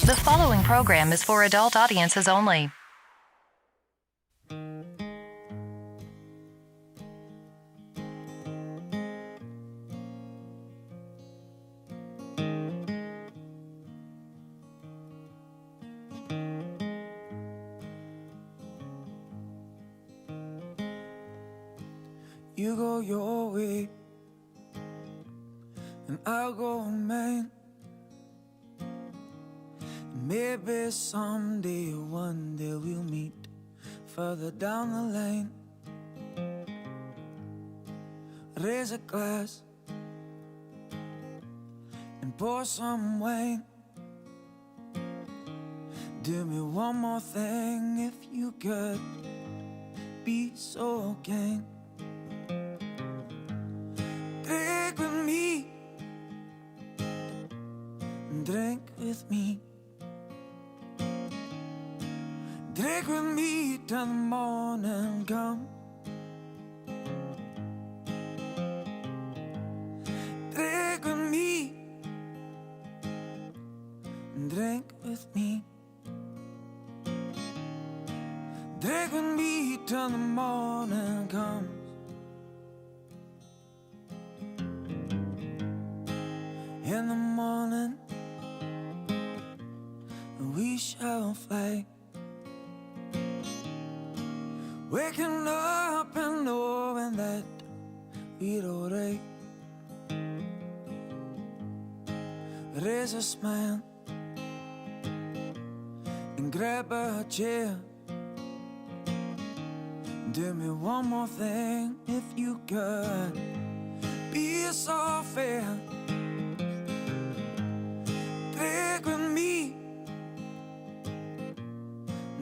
The following program is for adult audiences only. You go your way, and I'll go mine. Maybe someday, one day we'll meet further down the lane. Raise a glass and pour some wine. Do me one more thing if you could be so kind. Drink with me, drink with me. Drink with me till the morning comes. Drink with me, drink with me. Drink with me till the morning comes. In the morning, we shall fly. Waking up and knowing that we're alright. Raise a smile and grab a chair. Do me one more thing if you could be so fair. Drink with me,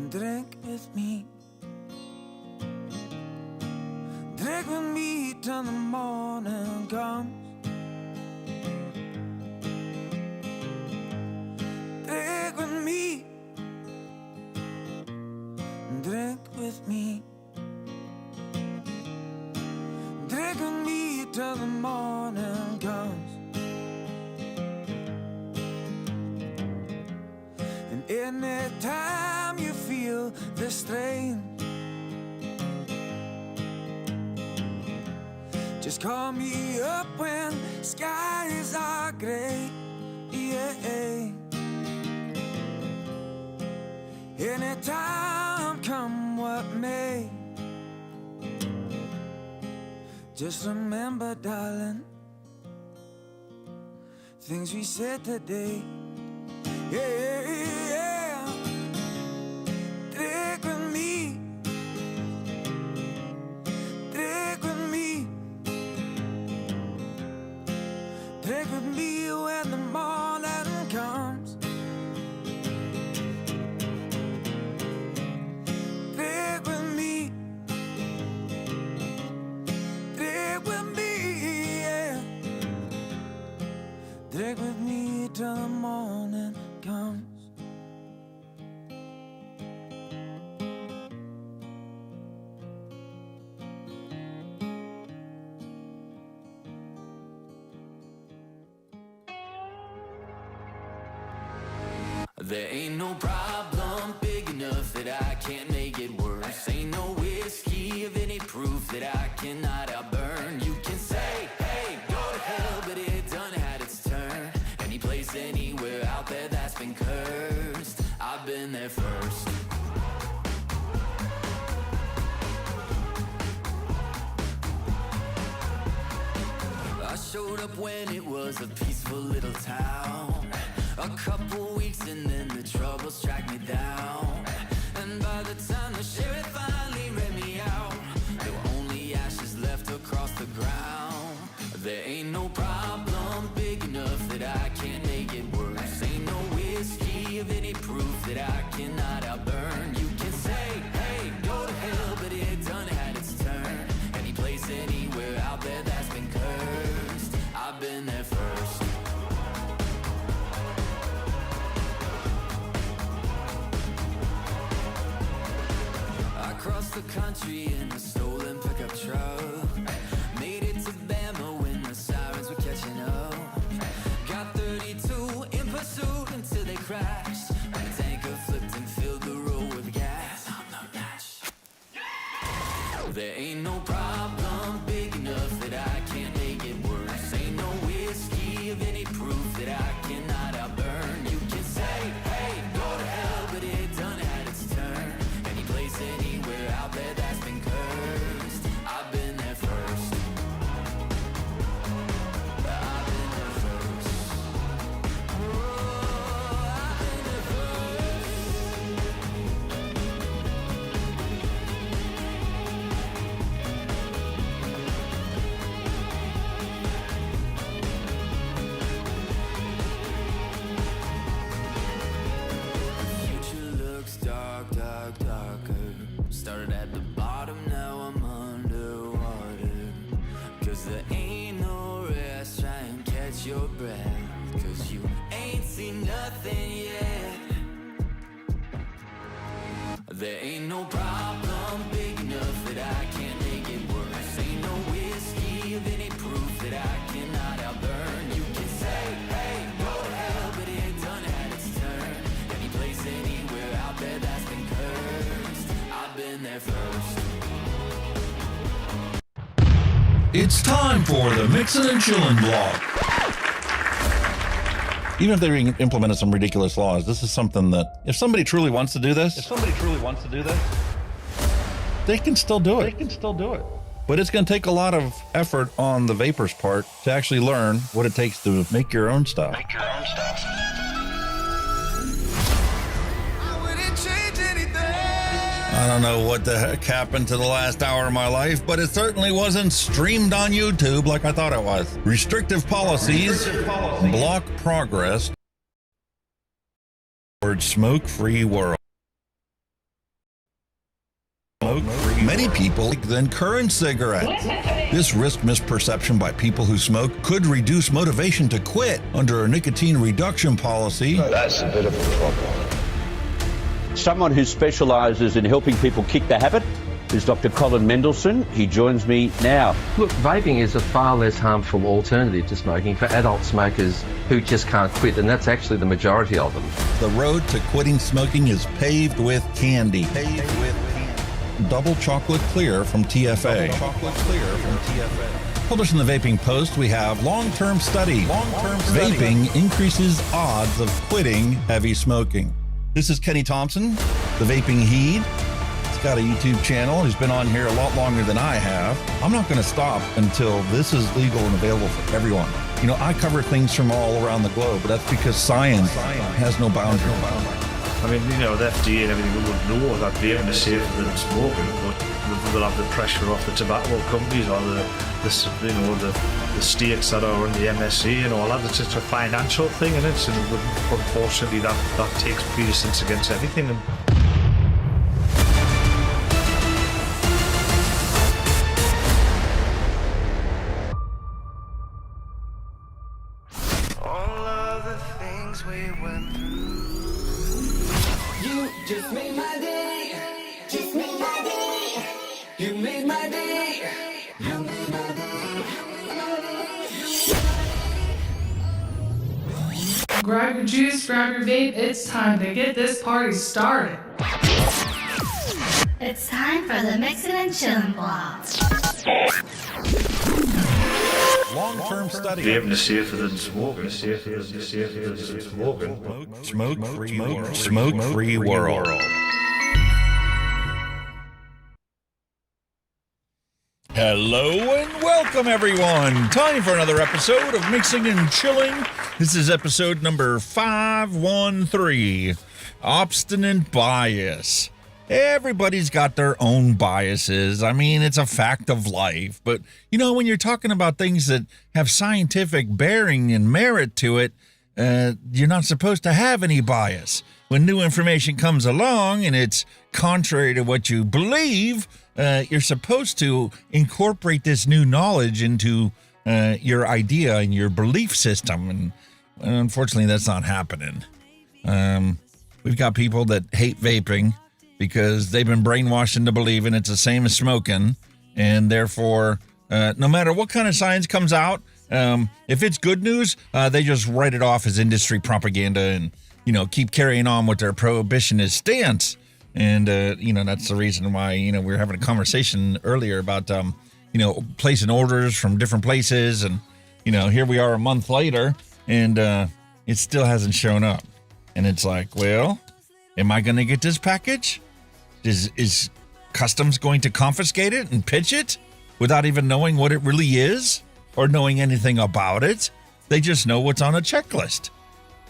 drink with me. Drink with me till the morning comes. Drink with me, drink with me. Drink with me till the morning comes. And anytime you feel the strain, just call me up when skies are gray, yeah. Anytime, come what may. Just remember, darling, things we said today, yeah. Drink with me, drink with me. Drink with me when the morning comes. Drink with me, drink with me, yeah. Drink with me till the morning comes. There ain't no problem big enough that I can't make it worse. Ain't no whiskey of any proof that I cannot outburn. You can say, hey, go to hell, but it done had its turn. Any place, anywhere out there that's been cursed, I've been there first. I showed up when it was a peaceful little town. A couple weeks and then the troubles tracked me down. And by the time the sheriff finally read me out, there were only ashes left across the ground. There ain't no problem big enough that I can't make it worse. Ain't no whiskey of any proof that I cannot outburn. You can say, hey, go to hell, but it done had its turn. Any place, anywhere out there that's been cursed, I've been there first. Across the country in a stolen pickup truck, made it to Bama when the sirens were catching up. Got 32 in pursuit until they crashed. There ain't no problem big enough that I can't make it worse. Ain't no whiskey of any proof that I cannot outburn. You can say, hey, go to hell, but it done had its turn. Any place, anywhere out there that's been cursed, I've been there first. I've been there first. Oh, I've been there darker. Started at the bottom, now I'm underwater. Cause there ain't no rest, try and catch your breath. Cause you ain't seen nothing yet. There ain't no problem big enough that I can't make it worse. Ain't no whiskey of any proof that I cannot outburn. You can say, hey, go to hell, but it done had its turn. Any place, anywhere out there that's been cursed, I've been there first. It's time for the Mixin and Chillin blog. Even if they implemented some ridiculous laws, this is something that if somebody truly wants to do this, they can still do it. But it's going to take a lot of effort on the vapors' part to actually learn what it takes to make your own stuff. I don't know what the heck happened to the last hour of my life, but it certainly wasn't streamed on YouTube like I thought it was. Restrictive policies block progress towards smoke-free world. Many people than current cigarettes. This risk misperception by people who smoke could reduce motivation to quit under a nicotine reduction policy. That's a bit of a problem. Someone who specialises in helping people kick the habit is Dr. Kylin Mendelsohn. He joins me now. Look, vaping is a far less harmful alternative to smoking for adult smokers who just can't quit, and that's actually the majority of them. The road to quitting smoking is paved with candy. Double chocolate clear from TFA. Published in the Vaping Post, we have long-term study. Vaping increases odds of quitting heavy smoking. This is Kenny Thompson, the Vaping Heed. He's got a YouTube channel. He's been on here a lot longer than I have. I'm not going to stop until this is legal and available for everyone. You know, I cover things from all around the globe, but that's because science has no boundary. I mean, you know, the FDA and everything would know that vaping is safer than smoking, but they'll have the pressure off the tobacco companies or the states that are in the MnC and all that. It's just a financial thing, and unfortunately that takes precedence against everything. And All of the things we went through. You just made my day. Just made my day. You made my day. You made my day. Grab your juice, grab your vape. It's time to get this party started. It's time for the Mixin and Chillin blog. Long-term study. vaping is safer than smoking. Smoke-free world. Hello and welcome, everyone. Time for another episode of Mixing and Chilling. This is episode number 513, Obstinate Bias. Everybody's got their own biases. I mean, it's a fact of life. But, you know, when you're talking about things that have scientific bearing and merit to it, you're not supposed to have any bias. When new information comes along and it's contrary to what you believe, you're supposed to incorporate this new knowledge into your idea and your belief system. And unfortunately, that's not happening. We've got people that hate vaping because they've been brainwashed into believing it's the same as smoking. And therefore, no matter what kind of science comes out, if it's good news, they just write it off as industry propaganda and, you know, keep carrying on with their prohibitionist stance. And, that's the reason why, we were having a conversation earlier about, placing orders from different places. And, here we are a month later and it still hasn't shown up. And it's like, well, am I going to get this package? Is Customs going to confiscate it and pitch it without even knowing what it really is or knowing anything about it? They just know what's on a checklist.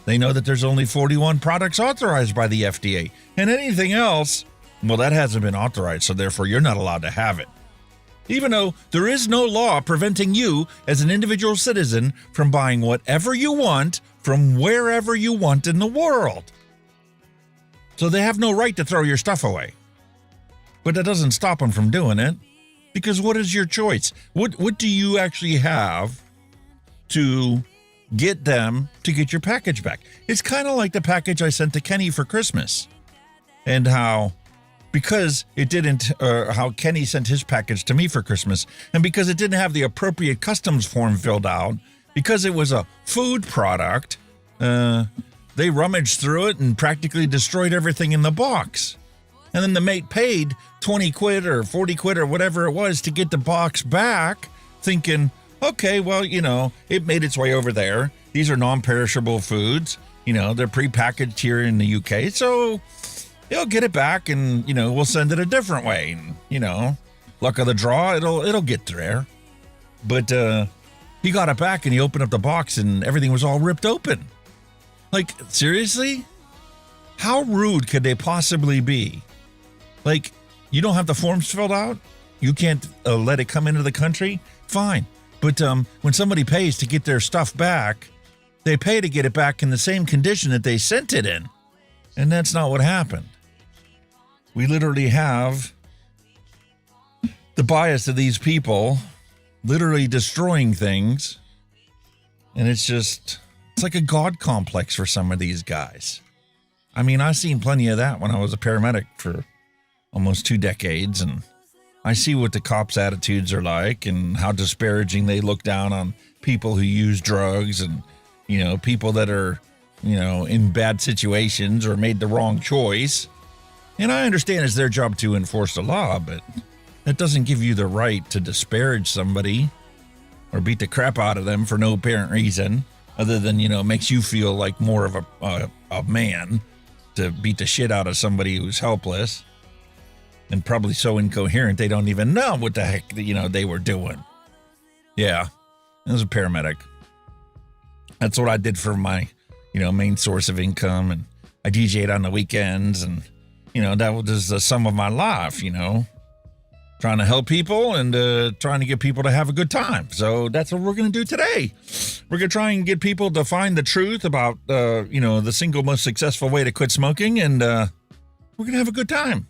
They know that there's only 41 products authorized by the FDA, and anything else, well, that hasn't been authorized, so therefore you're not allowed to have it. Even though there is no law preventing you as an individual citizen from buying whatever you want from wherever you want in the world. So they have no right to throw your stuff away. But that doesn't stop them from doing it, because what is your choice? What do you actually have to get them to get your package back? It's kind of like the package I sent to Kenny for Christmas, and how because it didn't, how Kenny sent his package to me for Christmas, and because it didn't have the appropriate customs form filled out, because it was a food product, they rummaged through it and practically destroyed everything in the box. And then the mate paid 20 quid or 40 quid or whatever it was to get the box back, thinking, okay, well, it made its way over there. These are non-perishable foods. They're pre-packaged here in the UK. So he'll get it back and, we'll send it a different way. And, luck of the draw, it'll get there. But he got it back and he opened up the box and everything was all ripped open. Like, seriously? How rude could they possibly be? Like, you don't have the forms filled out? You can't let it come into the country? Fine. But when somebody pays to get their stuff back, they pay to get it back in the same condition that they sent it in. And that's not what happened. We literally have the bias of these people literally destroying things. And it's like a God complex for some of these guys. I mean, I've seen plenty of that when I was a paramedic for almost 2 decades, and I see what the cops' attitudes are like and how disparaging they look down on people who use drugs and, people that are, in bad situations or made the wrong choice. And I understand it's their job to enforce the law, but that doesn't give you the right to disparage somebody or beat the crap out of them for no apparent reason other than, makes you feel like more of a man to beat the shit out of somebody who's helpless. And probably so incoherent they don't even know what the heck they were doing. Yeah, I was a paramedic. That's what I did for my main source of income, and I DJ'd on the weekends, and that was the sum of my life. Trying to help people and trying to get people to have a good time. So that's what we're going to do today. We're going to try and get people to find the truth about the single most successful way to quit smoking, and we're going to have a good time.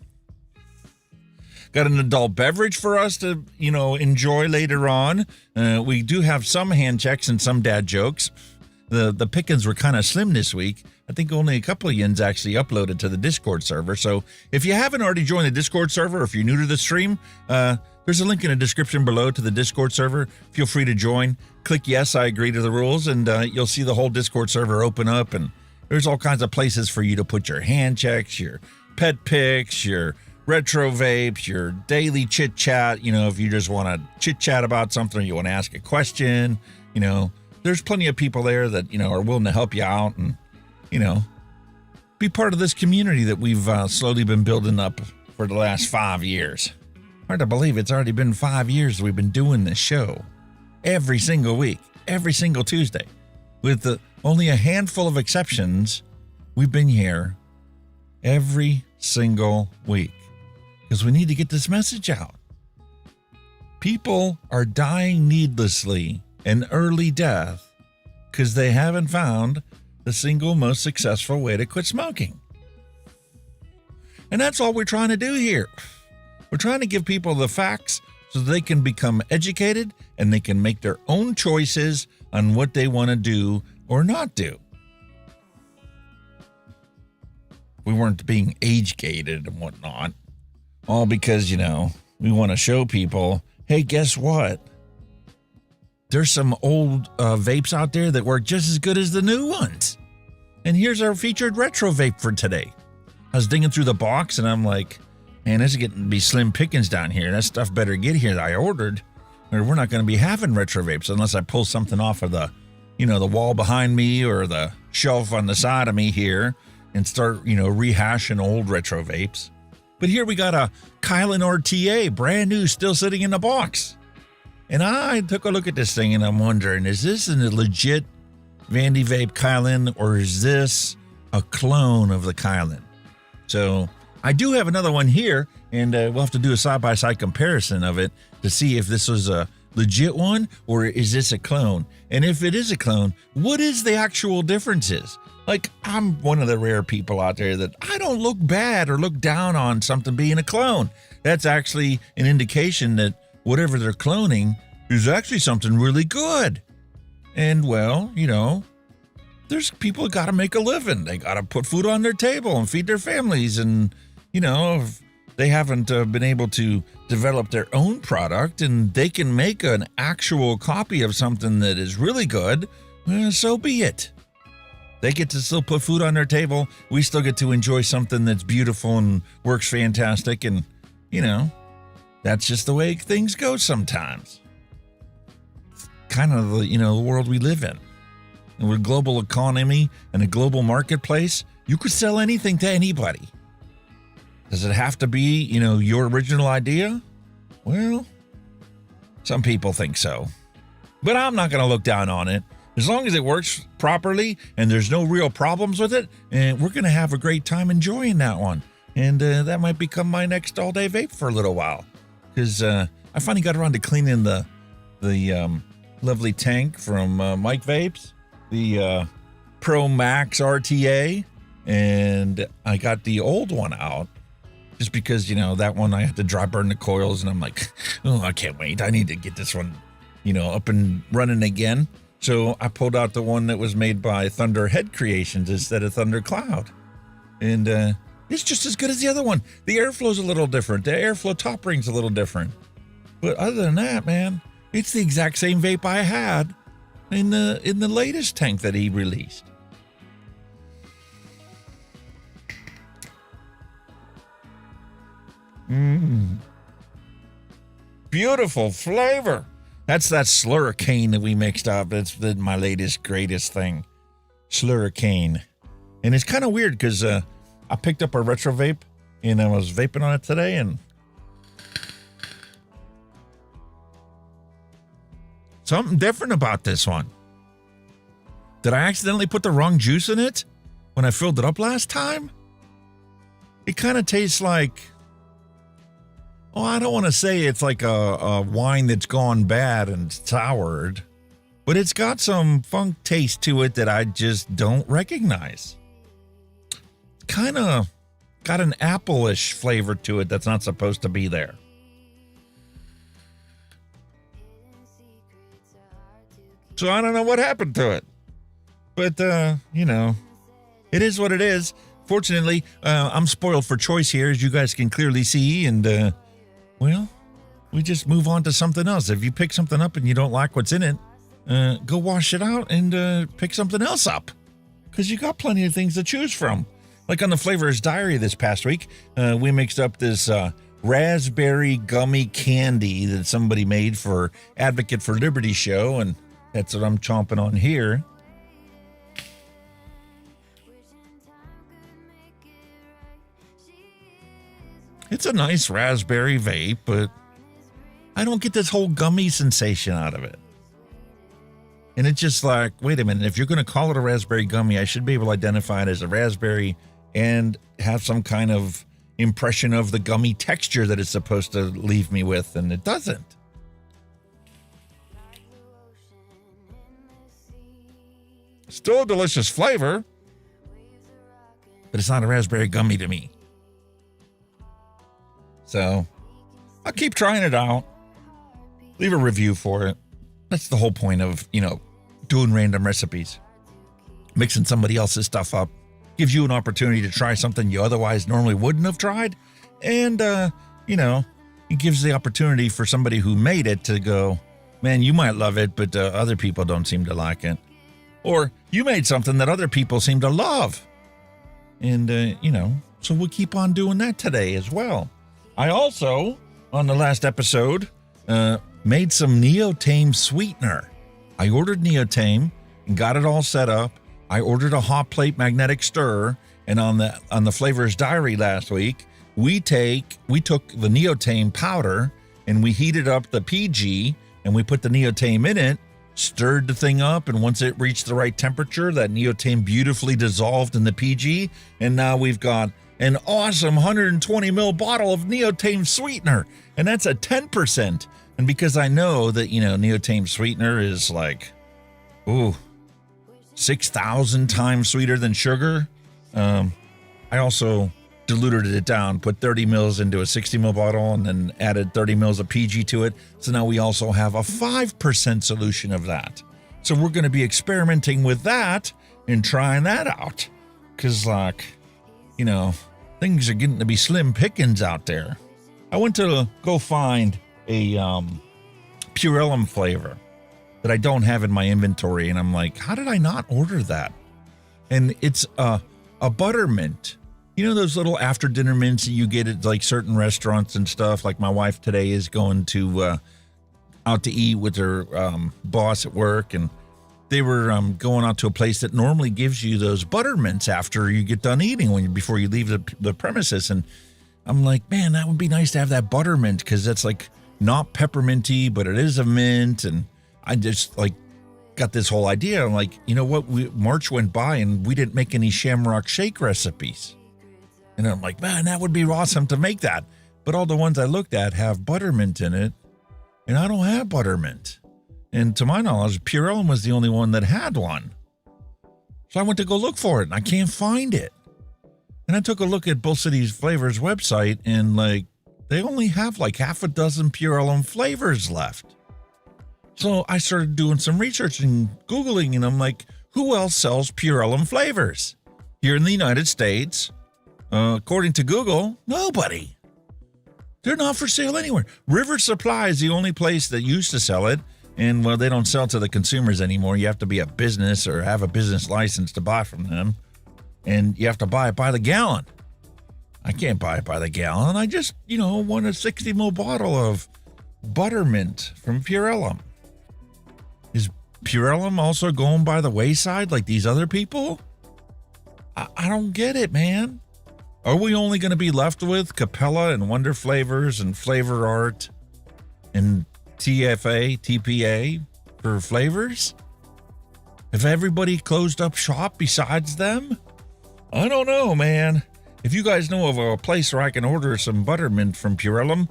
Got an adult beverage for us to, enjoy later on. We do have some hand checks and some dad jokes. The pickings were kind of slim this week. I think only a couple of yins actually uploaded to the Discord server. So if you haven't already joined the Discord server, or if you're new to the stream, there's a link in the description below to the Discord server. Feel free to join. Click yes, I agree to the rules, and you'll see the whole Discord server open up. And there's all kinds of places for you to put your hand checks, your pet pics, your retro vapes, your daily chit chat. If you just want to chit chat about something, or you want to ask a question, there's plenty of people there that, are willing to help you out and, be part of this community that we've slowly been building up for the last 5 years. Hard to believe it's already been 5 years we've been doing this show every single week, every single Tuesday. With only a handful of exceptions, we've been here every single week. Because we need to get this message out. People are dying needlessly an early death because they haven't found the single most successful way to quit smoking. And that's all we're trying to do here. We're trying to give people the facts so they can become educated and they can make their own choices on what they want to do or not do. We weren't being age-gated and whatnot. All because, we want to show people, hey, guess what? There's some old vapes out there that work just as good as the new ones. And here's our featured retro vape for today. I was digging through the box, and I'm like, man, this is getting to be slim pickings down here. That stuff better get here that I ordered, or we're not going to be having retro vapes unless I pull something off of the, the wall behind me or the shelf on the side of me here and start, rehashing old retro vapes. But here we got a Kylin RTA, brand new, still sitting in the box. And I took a look at this thing, and I'm wondering, is this a legit Vandy Vape Kylin, or is this a clone of the Kylin? So I do have another one here, and we'll have to do a side-by-side comparison of it to see if this was a legit one or is this a clone. And if it is a clone, what is the actual differences? Like, I'm one of the rare people out there that I don't look bad or look down on something being a clone. That's actually an indication that whatever they're cloning is actually something really good. And, well, there's people got to make a living. They got to put food on their table and feed their families. And, if they haven't been able to develop their own product and they can make an actual copy of something that is really good, so be it. They get to still put food on their table. We still get to enjoy something that's beautiful and works fantastic. And, that's just the way things go sometimes. It's kind of the world we live in. And with a global economy and a global marketplace, you could sell anything to anybody. Does it have to be, your original idea? Well, some people think so. But I'm not going to look down on it. As long as it works properly and there's no real problems with it, and we're going to have a great time enjoying that one. And that might become my next all-day vape for a little while. Because I finally got around to cleaning the lovely tank from Mike Vapes, the Pro Max RTA, and I got the old one out just because, that one I had to dry burn the coils, and I'm like, oh, I can't wait. I need to get this one, up and running again. So I pulled out the one that was made by Thunder Head Creations instead of Thunder Cloud. And it's just as good as the other one. The airflow's a little different. The airflow top ring's a little different. But other than that, man, it's the exact same vape I had in the latest tank that he released. Beautiful flavor. That's that Slurricane that we mixed up. That's my latest, greatest thing. Slurricane. And it's kind of weird because I picked up a retro vape and I was vaping on it today, and something different about this one. Did I accidentally put the wrong juice in it when I filled it up last time? It kind of tastes like, I don't want to say it's like a wine that's gone bad and soured, but it's got some funk taste to it that I just don't recognize. Kind of got an apple-ish flavor to it that's not supposed to be there. So I don't know what happened to it. But, it is what it is. Fortunately, I'm spoiled for choice here, as you guys can clearly see. And, we just move on to something else. If you pick something up and you don't like what's in it, go wash it out and pick something else up. Because you got plenty of things to choose from. Like on the Flavor's Diary this past week, we mixed up this raspberry gummy candy that somebody made for Advocate for Liberty show, and that's what I'm chomping on here. It's a nice raspberry vape, but I don't get this whole gummy sensation out of it. And it's just like, wait a minute, if you're going to call it a raspberry gummy, I should be able to identify it as a raspberry and have some kind of impression of the gummy texture that it's supposed to leave me with, and it doesn't. Still a delicious flavor, but it's not a raspberry gummy to me. So I'll keep trying it out. Leave a review for it. That's the whole point of, doing random recipes. Mixing somebody else's stuff up gives you an opportunity to try something you otherwise normally wouldn't have tried. And, it gives the opportunity for somebody who made it to go, man, you might love it, but other people don't seem to like it. Or you made something that other people seem to love. And, So we'll keep on doing that today as well. I also, on the last episode, made some Neotame sweetener. I ordered Neotame and got it all set up. I ordered a hot plate magnetic stirrer, and on the Flavors Diary last week, we took the Neotame powder and we heated up the PG and we put the Neotame in it, stirred the thing up, and once it reached the right temperature, that Neotame beautifully dissolved in the PG, and now we've got an awesome 120 ml bottle of Neotame sweetener, and that's a 10%. And because I know that, Neotame sweetener is like, 6,000 times sweeter than sugar, I also diluted it down, put 30 mils into a 60 ml bottle, and then added 30 mils of PG to it. So now we also have a 5% solution of that. So we're going to be experimenting with that and trying that out. Because, things are getting to be slim pickings out there. I went to go find a Purellum flavor that I don't have in my inventory, and I'm like, how did I not order that? And it's a buttermint. You know those little after dinner mints that you get at like certain restaurants and stuff? Like my wife today is going to out to eat with her boss at work, and they were going out to a place that normally gives you those buttermints after you get done eating before you leave the premises. And I'm like, man, that would be nice to have that buttermint, because that's like not pepperminty, but it is a mint. And I just like got this whole idea. I'm like, you know what? March went by and we didn't make any Shamrock Shake recipes. And I'm like, man, that would be awesome to make that. But all the ones I looked at have buttermint in it, and I don't have buttermint. And to my knowledge, Purellum was the only one that had one. So I went to go look for it, and I can't find it. And I took a look at both Cities Flavors website, and they only have like half a dozen Purellum flavors left. So I started doing some research and Googling, and I'm like, who else sells Purellum flavors here in the United States? According to Google, nobody. They're not for sale anywhere. River Supply is the only place that used to sell it. And, well, they don't sell to the consumers anymore. You have to be a business or have a business license to buy from them. And you have to buy it by the gallon. I can't buy it by the gallon. I just, want a 60 ml bottle of buttermint from Purellum. Is Purellum also going by the wayside like these other people? I don't get it, man. Are we only going to be left with Capella and Wonder Flavors and Flavor Art and TPA for flavors? Have everybody closed up shop besides them? I don't know, man. If you guys know of a place where I can order some buttermint from Purellum,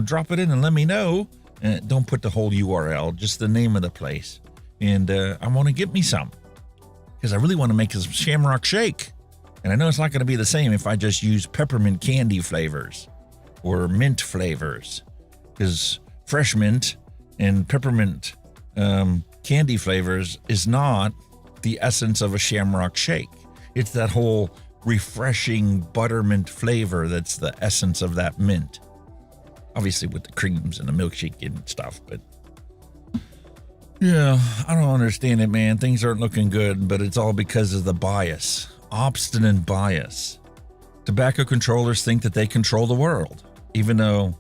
drop it in and let me know. Don't put the whole URL, just the name of the place. And I want to get me some, because I really want to make some Shamrock Shake. And I know it's not going to be the same if I just use peppermint candy flavors or mint flavors, because fresh mint and peppermint candy flavors is not the essence of a Shamrock Shake. It's that whole refreshing buttermint flavor that's the essence of that mint. Obviously with the creams and the milkshake and stuff, but yeah, I don't understand it, man. Things aren't looking good, but it's all because of the bias. Obstinate bias. Tobacco controllers think that they control the world, even though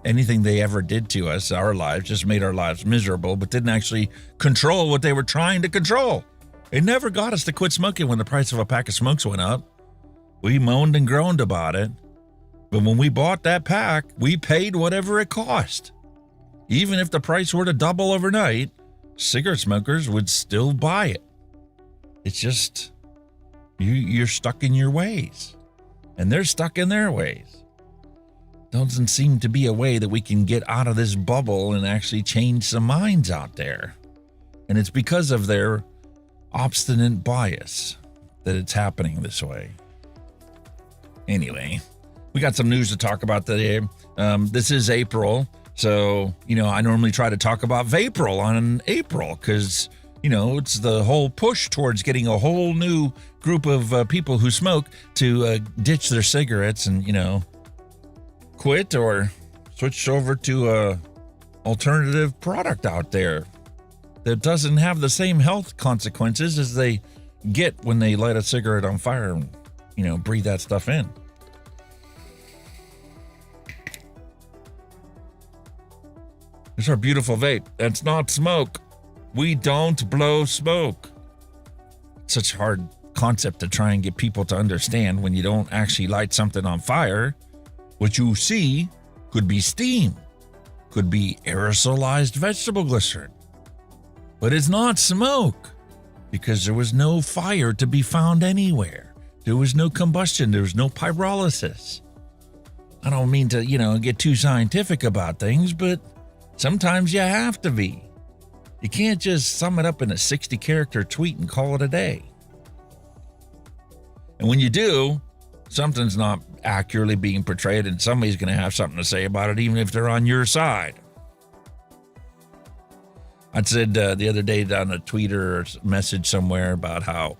anything they ever did to us, our lives, just made our lives miserable, but didn't actually control what they were trying to control. It never got us to quit smoking when the price of a pack of smokes went up. We moaned and groaned about it, but when we bought that pack, we paid whatever it cost. Even if the price were to double overnight, cigarette smokers would still buy it. It's just, you're stuck in your ways, and they're stuck in their ways. Doesn't seem to be a way that we can get out of this bubble and actually change some minds out there. And it's because of their obstinate bias that it's happening this way. Anyway, we got some news to talk about today. This is April, so, I normally try to talk about Vapril on April because, it's the whole push towards getting a whole new group of people who smoke to ditch their cigarettes and, quit or switch over to a alternative product out there that doesn't have the same health consequences as they get when they light a cigarette on fire and breathe that stuff in. It's our beautiful vape. That's not smoke. We don't blow smoke. It's such a hard concept to try and get people to understand when you don't actually light something on fire. What you see could be steam, could be aerosolized vegetable glycerin, but it's not smoke because there was no fire to be found anywhere. There was no combustion. There was no pyrolysis. I don't mean to, get too scientific about things, but sometimes you have to be. You can't just sum it up in a 60-character tweet and call it a day. And when you do, something's not accurately being portrayed, and somebody's going to have something to say about it, even if they're on your side. I said the other day on a tweet or message somewhere about how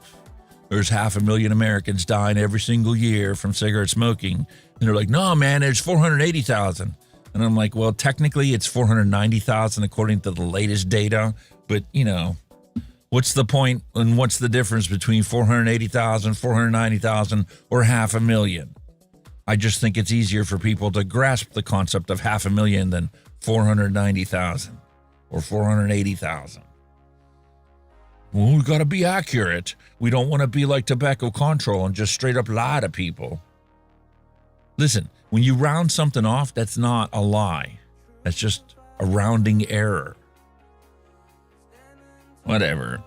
there's 500,000 Americans dying every single year from cigarette smoking. And they're like, no, man, there's 480,000. And I'm like, well, technically it's 490,000 according to the latest data. But, what's the point and what's the difference between 480,000, 490,000, or 500,000? I just think it's easier for people to grasp the concept of 500,000 than 490,000 or 480,000. Well, we got to be accurate. We don't want to be like tobacco control and just straight up lie to people. Listen, when you round something off, that's not a lie. That's just a rounding error. Whatever.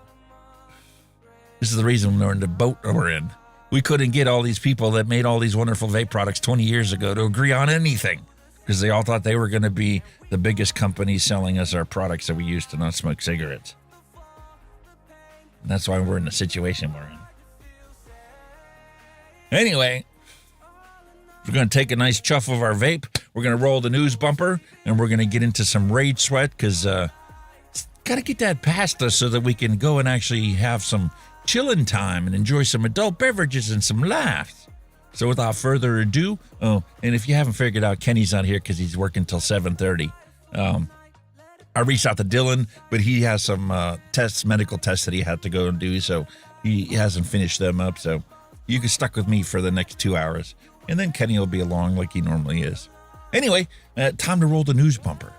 This is the reason we're in the boat we're in. We couldn't get all these people that made all these wonderful vape products 20 years ago to agree on anything because they all thought they were going to be the biggest company selling us our products that we use to not smoke cigarettes. And that's why we're in the situation we're in. Anyway, we're going to take a nice chuff of our vape. We're going to roll the news bumper, and we're going to get into some rage sweat because got to get that past us so that we can go and actually have some chillin time and enjoy some adult beverages and some laughs. So without further ado, and if you haven't figured out, Kenny's not here because he's working till 7:30. I reached out to Dylan, but he has some medical tests that he had to go and do, so he hasn't finished them up. So you can stuck with me for the next 2 hours, and then Kenny will be along like he normally is. Anyway, time to roll the news bumper.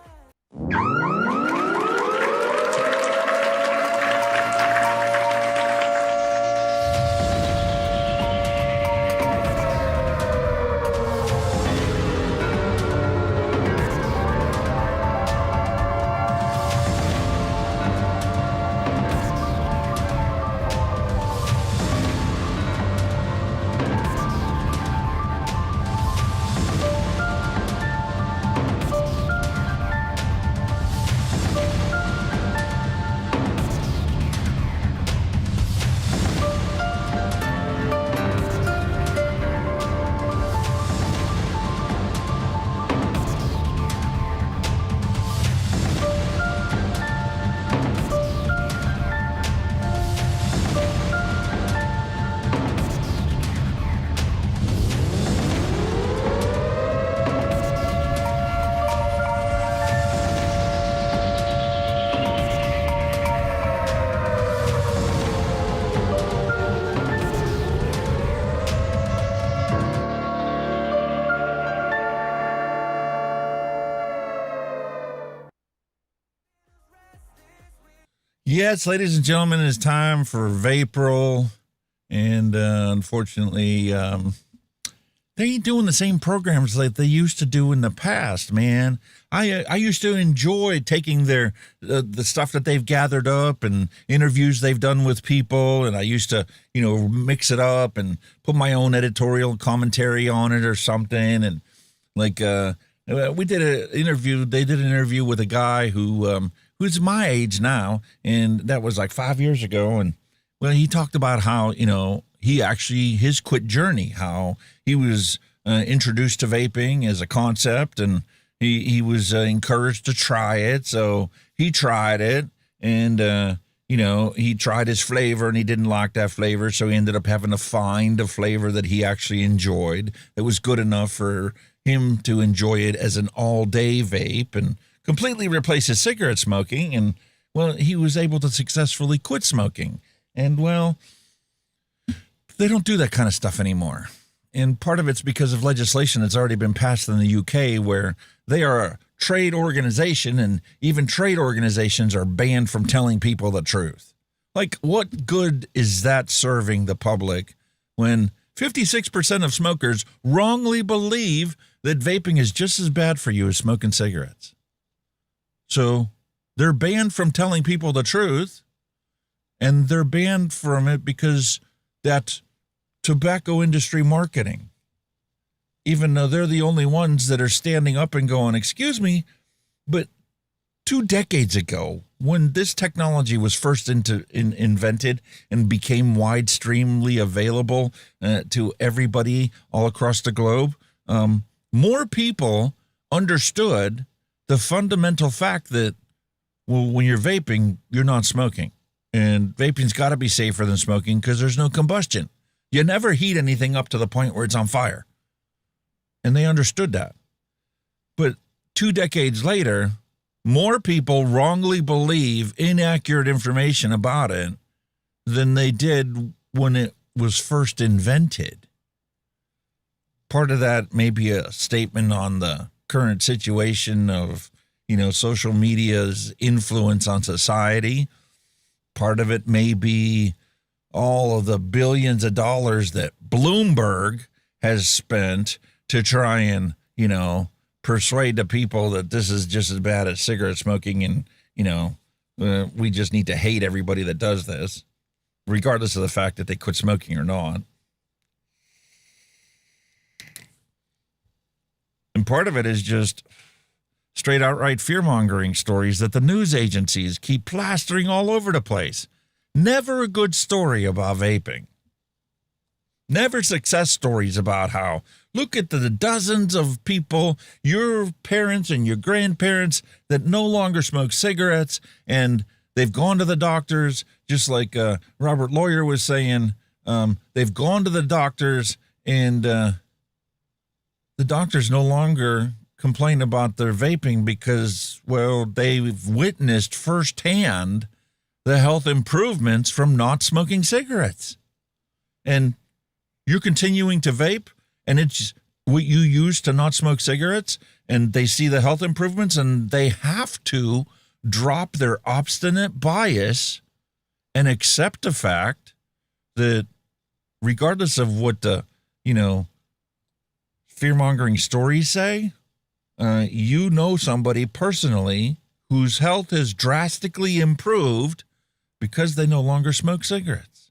Yes, ladies and gentlemen, it's time for Vapril, and unfortunately, they ain't doing the same programs like they used to do in the past, man. I used to enjoy taking their the stuff that they've gathered up and interviews they've done with people, and I used to, mix it up and put my own editorial commentary on it or something, and like we did an interview. They did an interview with a guy who's my age now, and that was like 5 years ago. And well, he talked about how, his quit journey, how he was introduced to vaping as a concept, and he was encouraged to try it. So he tried it, and, he tried his flavor and he didn't like that flavor. So he ended up having to find a flavor that he actually enjoyed that was good enough for him to enjoy it as an all-day vape and completely replace his cigarette smoking. And, well, he was able to successfully quit smoking. And, well, They don't do that kind of stuff anymore. And part of it's because of legislation that's already been passed in the UK, where they are a trade organization, and even trade organizations are banned from telling people the truth. Like, what good is that serving the public when 56% of smokers wrongly believe that vaping is just as bad for you as smoking cigarettes? So they're banned from telling people the truth, and they're banned from it because that tobacco industry marketing, even though they're the only ones that are standing up and going, excuse me, but 2 decades ago, when this technology was first invented and became widestreamly available to everybody all across the globe, more people understood the fundamental fact that, well, when you're vaping, you're not smoking. And vaping's got to be safer than smoking because there's no combustion. You never heat anything up to the point where it's on fire. And they understood that. But 2 decades later, more people wrongly believe inaccurate information about it than they did when it was first invented. Part of that may be a statement on the current situation of, social media's influence on society. Part of it may be all of the billions of dollars that Bloomberg has spent to try and, persuade the people that this is just as bad as cigarette smoking, and, we just need to hate everybody that does this, regardless of the fact that they quit smoking or not. And part of it is just straight outright fear-mongering stories that the news agencies keep plastering all over the place. Never a good story about vaping. Never success stories about how, look at the dozens of people, your parents and your grandparents, that no longer smoke cigarettes, and they've gone to the doctors, just like Robert Lawyer was saying. They've gone to the doctors, and the doctors no longer complain about their vaping because, well, they've witnessed firsthand the health improvements from not smoking cigarettes. And you're continuing to vape, and it's what you use to not smoke cigarettes, and they see the health improvements, and they have to drop their obstinate bias and accept the fact that regardless of what the, fear-mongering stories say, somebody personally whose health has drastically improved because they no longer smoke cigarettes.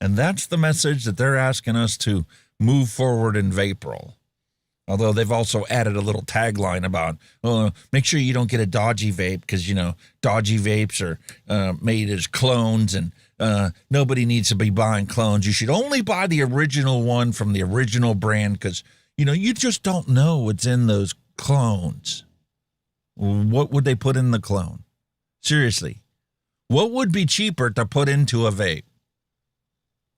And that's the message that they're asking us to move forward in Vapril. Although they've also added a little tagline about, make sure you don't get a dodgy vape because, dodgy vapes are made as clones, and nobody needs to be buying clones. You should only buy the original one from the original brand because, you just don't know what's in those clones. What would they put in the clone? Seriously, what would be cheaper to put into a vape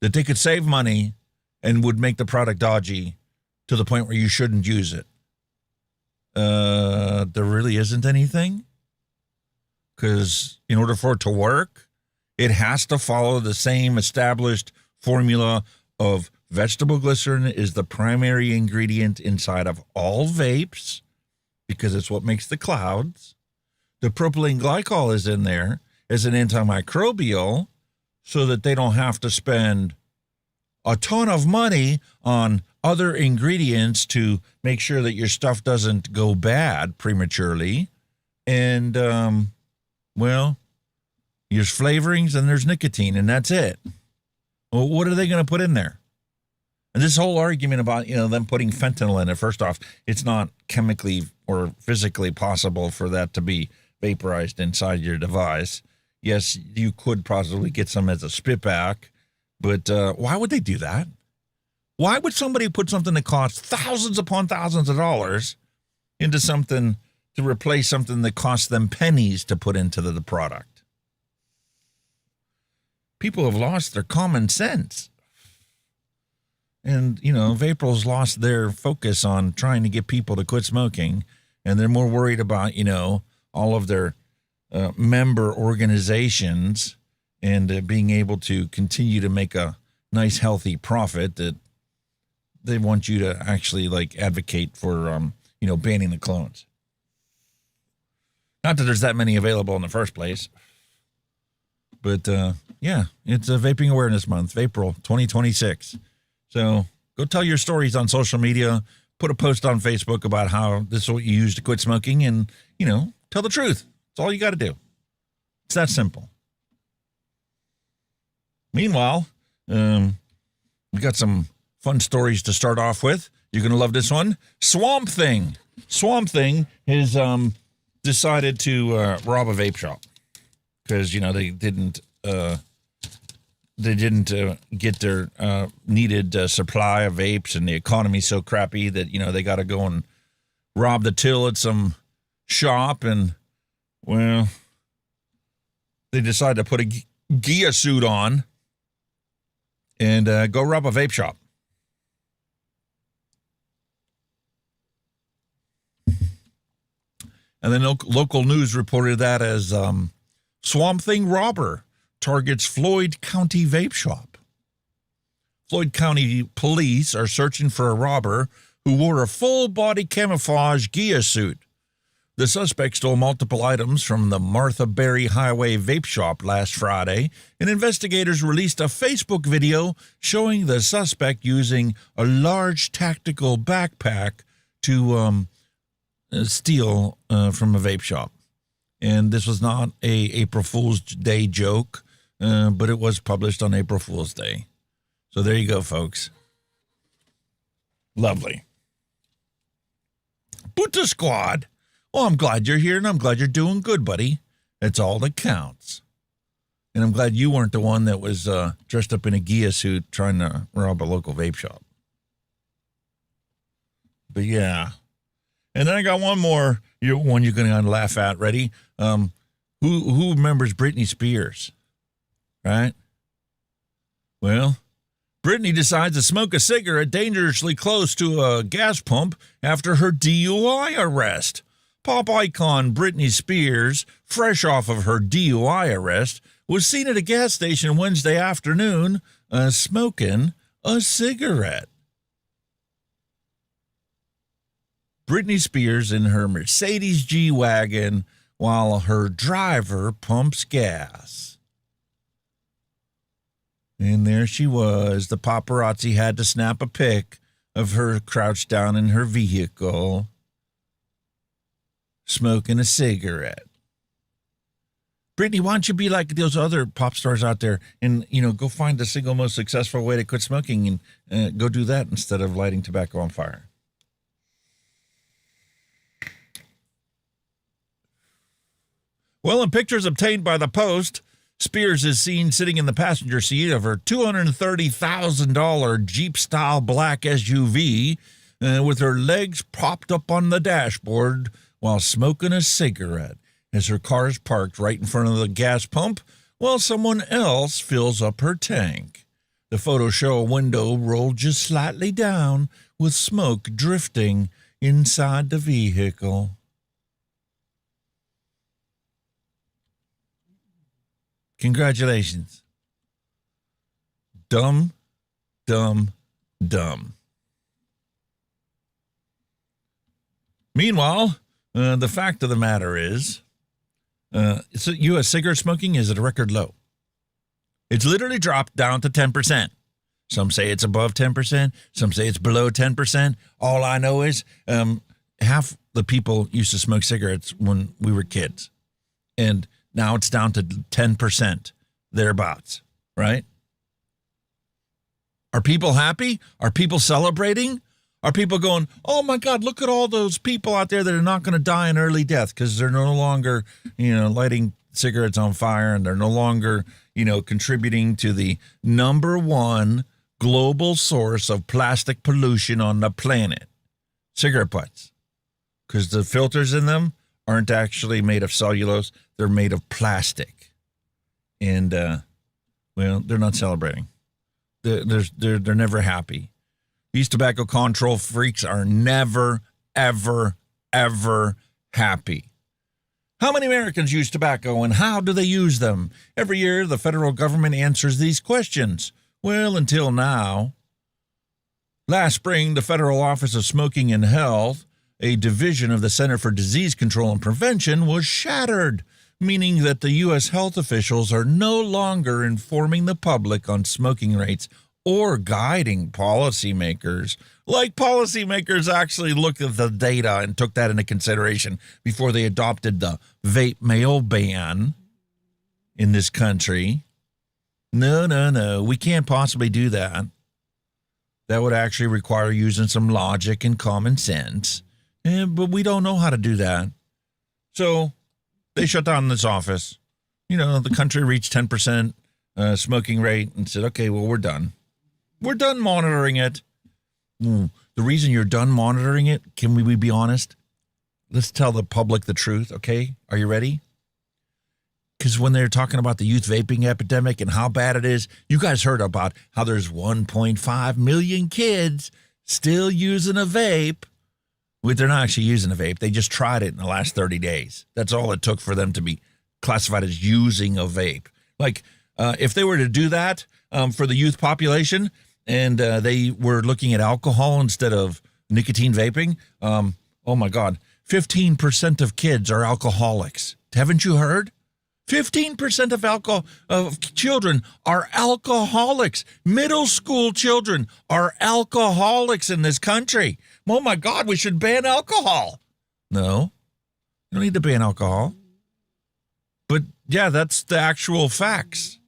that they could save money and would make the product dodgy to the point where you shouldn't use it? There really isn't anything, because in order for it to work, it has to follow the same established formula of vegetable glycerin is the primary ingredient inside of all vapes because it's what makes the clouds. The propylene glycol is in there as an antimicrobial so that they don't have to spend a ton of money on other ingredients to make sure that your stuff doesn't go bad prematurely. And, there's flavorings and there's nicotine, and that's it. Well, what are they going to put in there? And this whole argument about, them putting fentanyl in it, first off, it's not chemically or physically possible for that to be vaporized inside your device. Yes, you could possibly get some as a spitback, but why would they do that? Why would somebody put something that costs thousands upon thousands of dollars into something to replace something that costs them pennies to put into the product? People have lost their common sense. And, Vapril's lost their focus on trying to get people to quit smoking, and they're more worried about, all of their member organizations and being able to continue to make a nice, healthy profit that they want you to actually like advocate for, banning the clones. Not that there's that many available in the first place. But, it's a Vaping Awareness Month, Vapril 2026. So go tell your stories on social media. Put a post on Facebook about how this is what you use to quit smoking and, tell the truth. That's all you got to do. It's that simple. Meanwhile, we got some fun stories to start off with. You're going to love this one. Swamp Thing. Swamp Thing has decided to rob a vape shop because, they didn't get their needed supply of vapes, and the economy's so crappy that, they got to go and rob the till at some shop. And, well, they decide to put a Gia suit on and go rob a vape shop. And then local news reported that as Swamp Thing robber targets Floyd County vape shop. Floyd County police are searching for a robber who wore a full-body camouflage Gia suit. The suspect stole multiple items from the Martha Berry Highway vape shop last Friday, and investigators released a Facebook video showing the suspect using a large tactical backpack to steal from a vape shop. And this was not a April Fool's Day joke, but it was published on April Fool's Day. So there you go, folks. Lovely. Buddha Squad. Well, I'm glad you're here, and I'm glad you're doing good, buddy. That's all that counts. And I'm glad you weren't the one that was dressed up in a Gia suit trying to rob a local vape shop. But yeah. And then I got one more one you're going to laugh at. Ready? Who remembers Britney Spears? Right? Well, Britney decides to smoke a cigarette dangerously close to a gas pump after her DUI arrest. Pop icon Britney Spears, fresh off of her DUI arrest, was seen at a gas station Wednesday afternoon smoking a cigarette. Britney Spears in her Mercedes G-Wagon while her driver pumps gas. And there she was. The paparazzi had to snap a pic of her crouched down in her vehicle, smoking a cigarette. Britney, why don't you be like those other pop stars out there and, go find the single most successful way to quit smoking and go do that instead of lighting tobacco on fire. Well, in pictures obtained by the Post, Spears is seen sitting in the passenger seat of her $230,000 Jeep-style black SUV with her legs propped up on the dashboard while smoking a cigarette as her car is parked right in front of the gas pump while someone else fills up her tank. The photos show a window rolled just slightly down with smoke drifting inside the vehicle. Congratulations. Dumb, dumb, dumb. Meanwhile, the fact of the matter is, U.S. cigarette smoking is at a record low. It's literally dropped down to 10%. Some say it's above 10%. Some say it's below 10%. All I know is half the people used to smoke cigarettes when we were kids. And now it's down to 10%, thereabouts, right? Are people happy? Are people celebrating? Are people going, oh, my God, look at all those people out there that are not going to die an early death because they're no longer, lighting cigarettes on fire, and they're no longer, contributing to the number one global source of plastic pollution on the planet, cigarette butts, because the filters in them aren't actually made of cellulose. They're made of plastic. And, they're not celebrating. They're never happy. These tobacco control freaks are never, ever, ever happy. How many Americans use tobacco and how do they use them? Every year, the federal government answers these questions. Well, until now. Last spring, the Federal Office of Smoking and Health, a division of the Center for Disease Control and Prevention, was shattered, meaning that the U.S. health officials are no longer informing the public on smoking rates or guiding policymakers. Like policymakers actually looked at the data and took that into consideration before they adopted the vape mail ban in this country. No, we can't possibly do that. That would actually require using some logic and common sense. But we don't know how to do that. So they shut down this office. You know, the country reached 10% smoking rate and said, okay, well, we're done. We're done monitoring it. The reason you're done monitoring it, can we be honest? Let's tell the public the truth, okay? Are you ready? Because when they're talking about the youth vaping epidemic and how bad it is, you guys heard about how there's 1.5 million kids still using a vape. Well, they're not actually using a vape. They just tried it in the last 30 days. That's all it took for them to be classified as using a vape. Like, if they were to do that for the youth population and they were looking at alcohol instead of nicotine vaping, oh my God, 15% of kids are alcoholics. Haven't you heard? 15% of children are alcoholics. Middle school children are alcoholics in this country. Oh my God, we should ban alcohol. No, you don't need to ban alcohol. But yeah, that's the actual facts.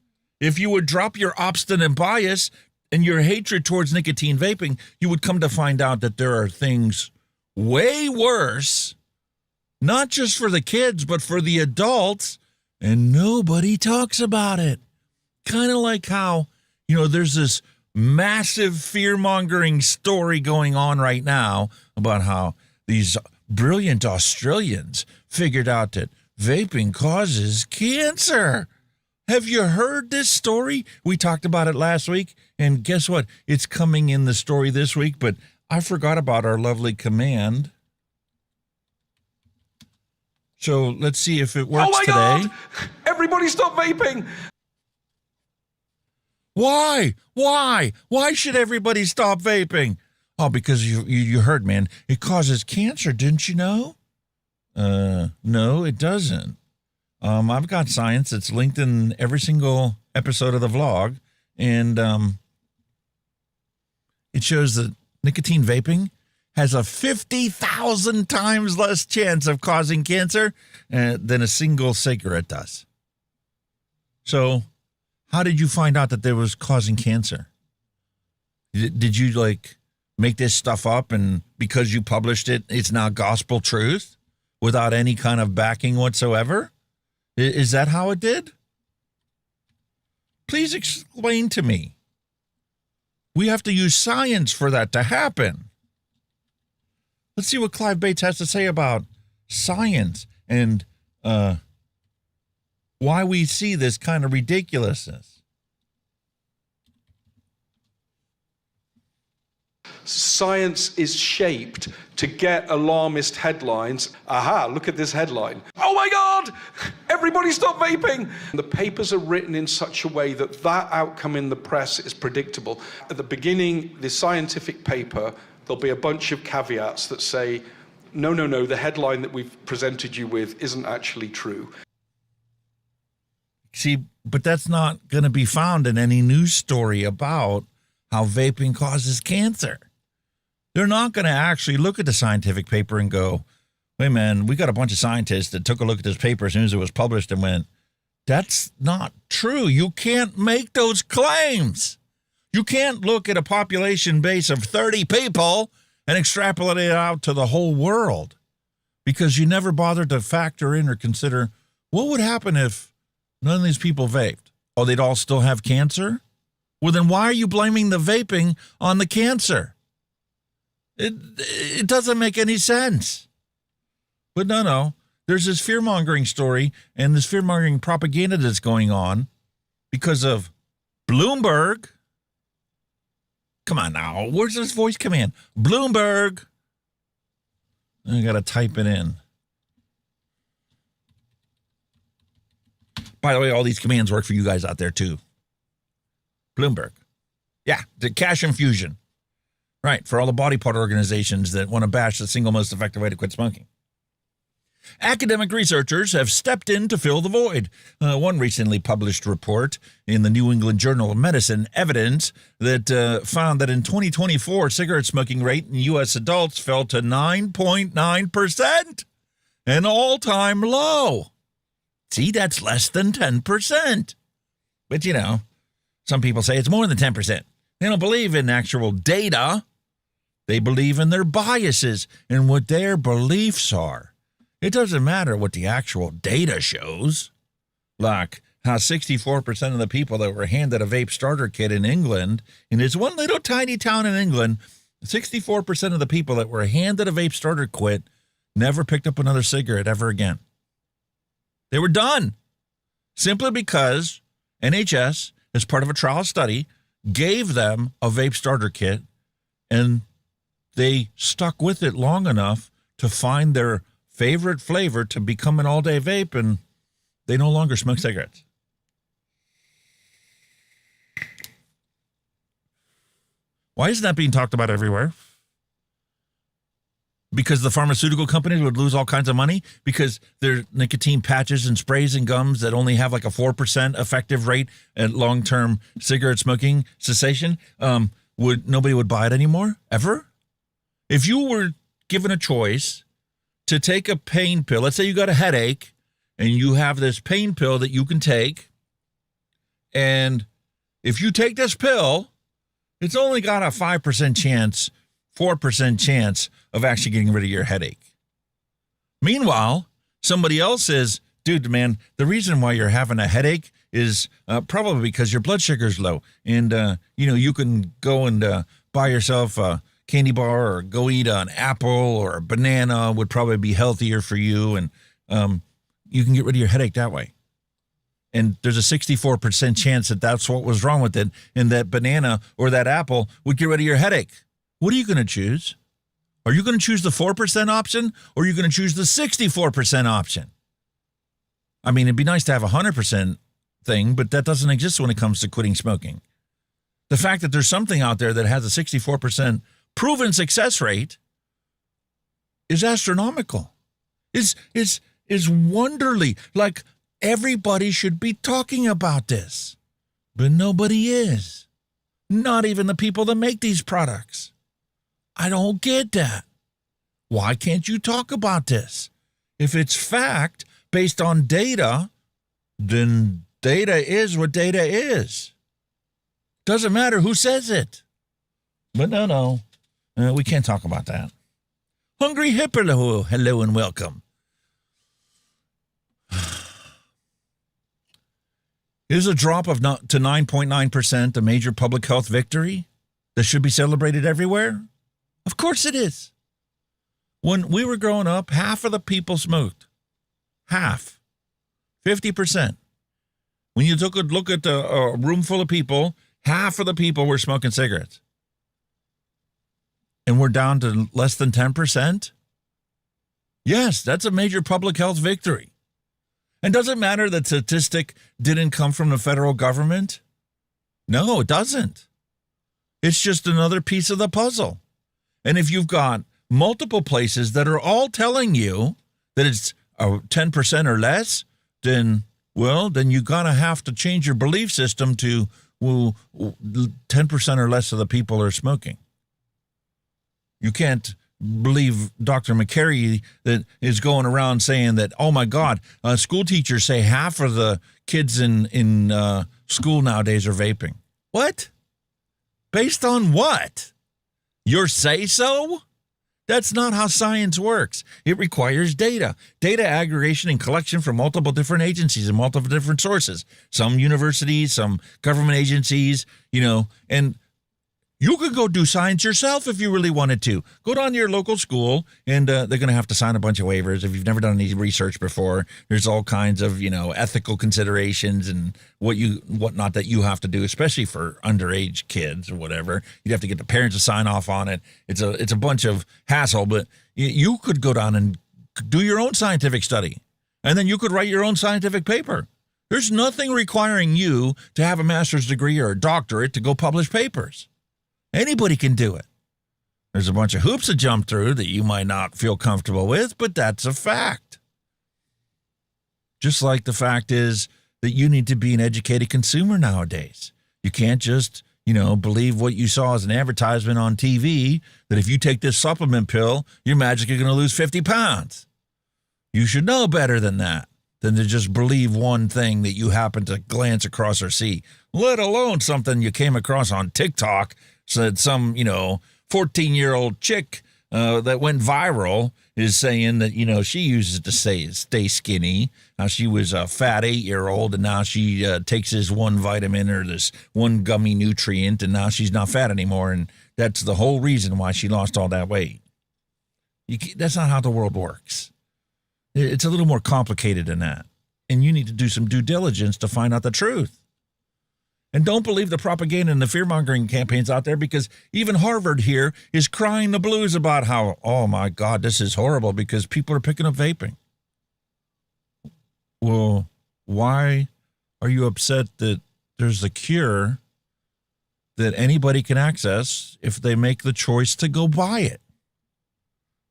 If you would drop your obstinate bias and your hatred towards nicotine vaping, you would come to find out that there are things way worse, not just for the kids, but for the adults. And nobody talks about it. Kind of like how, you know, there's this massive fear-mongering story going on right now about how these brilliant Australians figured out that vaping causes cancer. Have you heard this story? We talked about it last week, and guess what? It's coming in the story this week, but I forgot about our lovely command. So let's see if it works today. Oh my God! Everybody stop vaping! Why? Why should everybody stop vaping? Oh, because you heard, man. It causes cancer, didn't you know? No, it doesn't. I've got science that's linked in every single episode of the vlog, and it shows that nicotine vaping has a 50,000 times less chance of causing cancer than a single cigarette does. So how did you find out that there was causing cancer? Did you like make this stuff up and because you published it, it's now gospel truth without any kind of backing whatsoever? Is that how it did? Please explain to me. We have to use science for that to happen. Let's see what Clive Bates has to say about science and why we see this kind of ridiculousness. Science is shaped to get alarmist headlines. Aha, look at this headline. Oh my God! Everybody stop vaping! The papers are written in such a way that that outcome in the press is predictable. At the beginning, the scientific paper, there'll be a bunch of caveats that say, no, the headline that we've presented you with isn't actually true. See, but that's not going to be found in any news story about how vaping causes cancer. They're not going to actually look at the scientific paper and go, wait, man, we got a bunch of scientists that took a look at this paper as soon as it was published and went, that's not true. You can't make those claims. You can't look at a population base of 30 people and extrapolate it out to the whole world because you never bothered to factor in or consider what would happen if none of these people vaped. Oh, they'd all still have cancer? Well, then why are you blaming the vaping on the cancer? It doesn't make any sense. But no. There's this fear-mongering story and this fear-mongering propaganda that's going on because of Bloomberg. Come on now. Where's this voice command? Bloomberg. I got to type it in. By the way, all these commands work for you guys out there too. Bloomberg. Yeah, the cash infusion. Right, for all the body part organizations that want to bash the single most effective way to quit smoking. Academic researchers have stepped in to fill the void. One recently published report in the New England Journal of Medicine evidence that found that in 2024, cigarette smoking rate in U.S. adults fell to 9.9%, an all-time low. See, that's less than 10%. But, you know, some people say it's more than 10%. They don't believe in actual data. They believe in their biases and what their beliefs are. It doesn't matter what the actual data shows. Like how 64% of the people that were handed a vape starter kit in England, in this one little tiny town in England, 64% of the people that were handed a vape starter kit never picked up another cigarette ever again. They were done. Simply because NHS, as part of a trial study, gave them a vape starter kit and they stuck with it long enough to find their favorite flavor to become an all-day vape, and they no longer smoke cigarettes. Why isn't that being talked about everywhere? Because the pharmaceutical companies would lose all kinds of money? Because their nicotine patches and sprays and gums that only have like a 4% effective rate at long-term cigarette smoking cessation, nobody would buy it anymore, ever? If you were given a choice to take a pain pill, let's say you got a headache and you have this pain pill that you can take, and if you take this pill, it's only got a 5% chance, 4% chance of actually getting rid of your headache. Meanwhile, somebody else says, dude, man, the reason why you're having a headache is probably because your blood sugar is low. And, you can go and buy yourself a candy bar or go eat an apple or a banana would probably be healthier for you. And you can get rid of your headache that way. And there's a 64% chance that that's what was wrong with it. And that banana or that apple would get rid of your headache. What are you going to choose? Are you going to choose the 4% option or are you going to choose the 64% option? I mean, it'd be nice to have a 100% thing, but that doesn't exist when it comes to quitting smoking. The fact that there's something out there that has a 64% proven success rate is astronomical. Is wonderly. Like, everybody should be talking about this, but nobody is. Not even the people that make these products. I don't get that. Why can't you talk about this? If it's fact based on data, then data is what data is. Doesn't matter who says it. But no, we can't talk about that. Hungry Hippo, hello and welcome. Is a drop of to 9.9% a major public health victory that should be celebrated everywhere? Of course it is. When we were growing up, half of the people smoked. Half. 50%. When you took a look at a room full of people, half of the people were smoking cigarettes. And we're down to less than 10%? Yes, that's a major public health victory. And does it matter that statistic didn't come from the federal government? No, it doesn't. It's just another piece of the puzzle. And if you've got multiple places that are all telling you that it's 10% or less, then you're going to have to change your belief system to 10% or less of the people are smoking. You can't believe Dr. McCary that is going around saying that, oh my God, school teachers say half of the kids in school nowadays are vaping. What? Based on what? Your say-so? That's not how science works. It requires data aggregation and collection from multiple different agencies and multiple different sources. Some universities, some government agencies, and you could go do science yourself if you really wanted to. Go down to your local school, and they're going to have to sign a bunch of waivers. If you've never done any research before, there's all kinds of, ethical considerations and whatnot that you have to do, especially for underage kids or whatever. You'd have to get the parents to sign off on it. It's a bunch of hassle, but you could go down and do your own scientific study, and then you could write your own scientific paper. There's nothing requiring you to have a master's degree or a doctorate to go publish papers. Anybody can do it. There's a bunch of hoops to jump through that you might not feel comfortable with, but that's a fact. Just like the fact is that you need to be an educated consumer nowadays. You can't just, believe what you saw as an advertisement on TV, that if you take this supplement pill, you're magically going to lose 50 pounds. You should know better than that, than to just believe one thing that you happen to glance across or see, let alone something you came across on TikTok, said some, 14-year-old chick that went viral is saying that, she uses to stay skinny. Now she was a fat 8-year-old, and now she takes this one vitamin or this one gummy nutrient, and now she's not fat anymore. And that's the whole reason why she lost all that weight. That's not how the world works. It's a little more complicated than that. And you need to do some due diligence to find out the truth. And don't believe the propaganda and the fear-mongering campaigns out there, because even Harvard here is crying the blues about how, oh, my God, this is horrible because people are picking up vaping. Well, why are you upset that there's a cure that anybody can access if they make the choice to go buy it?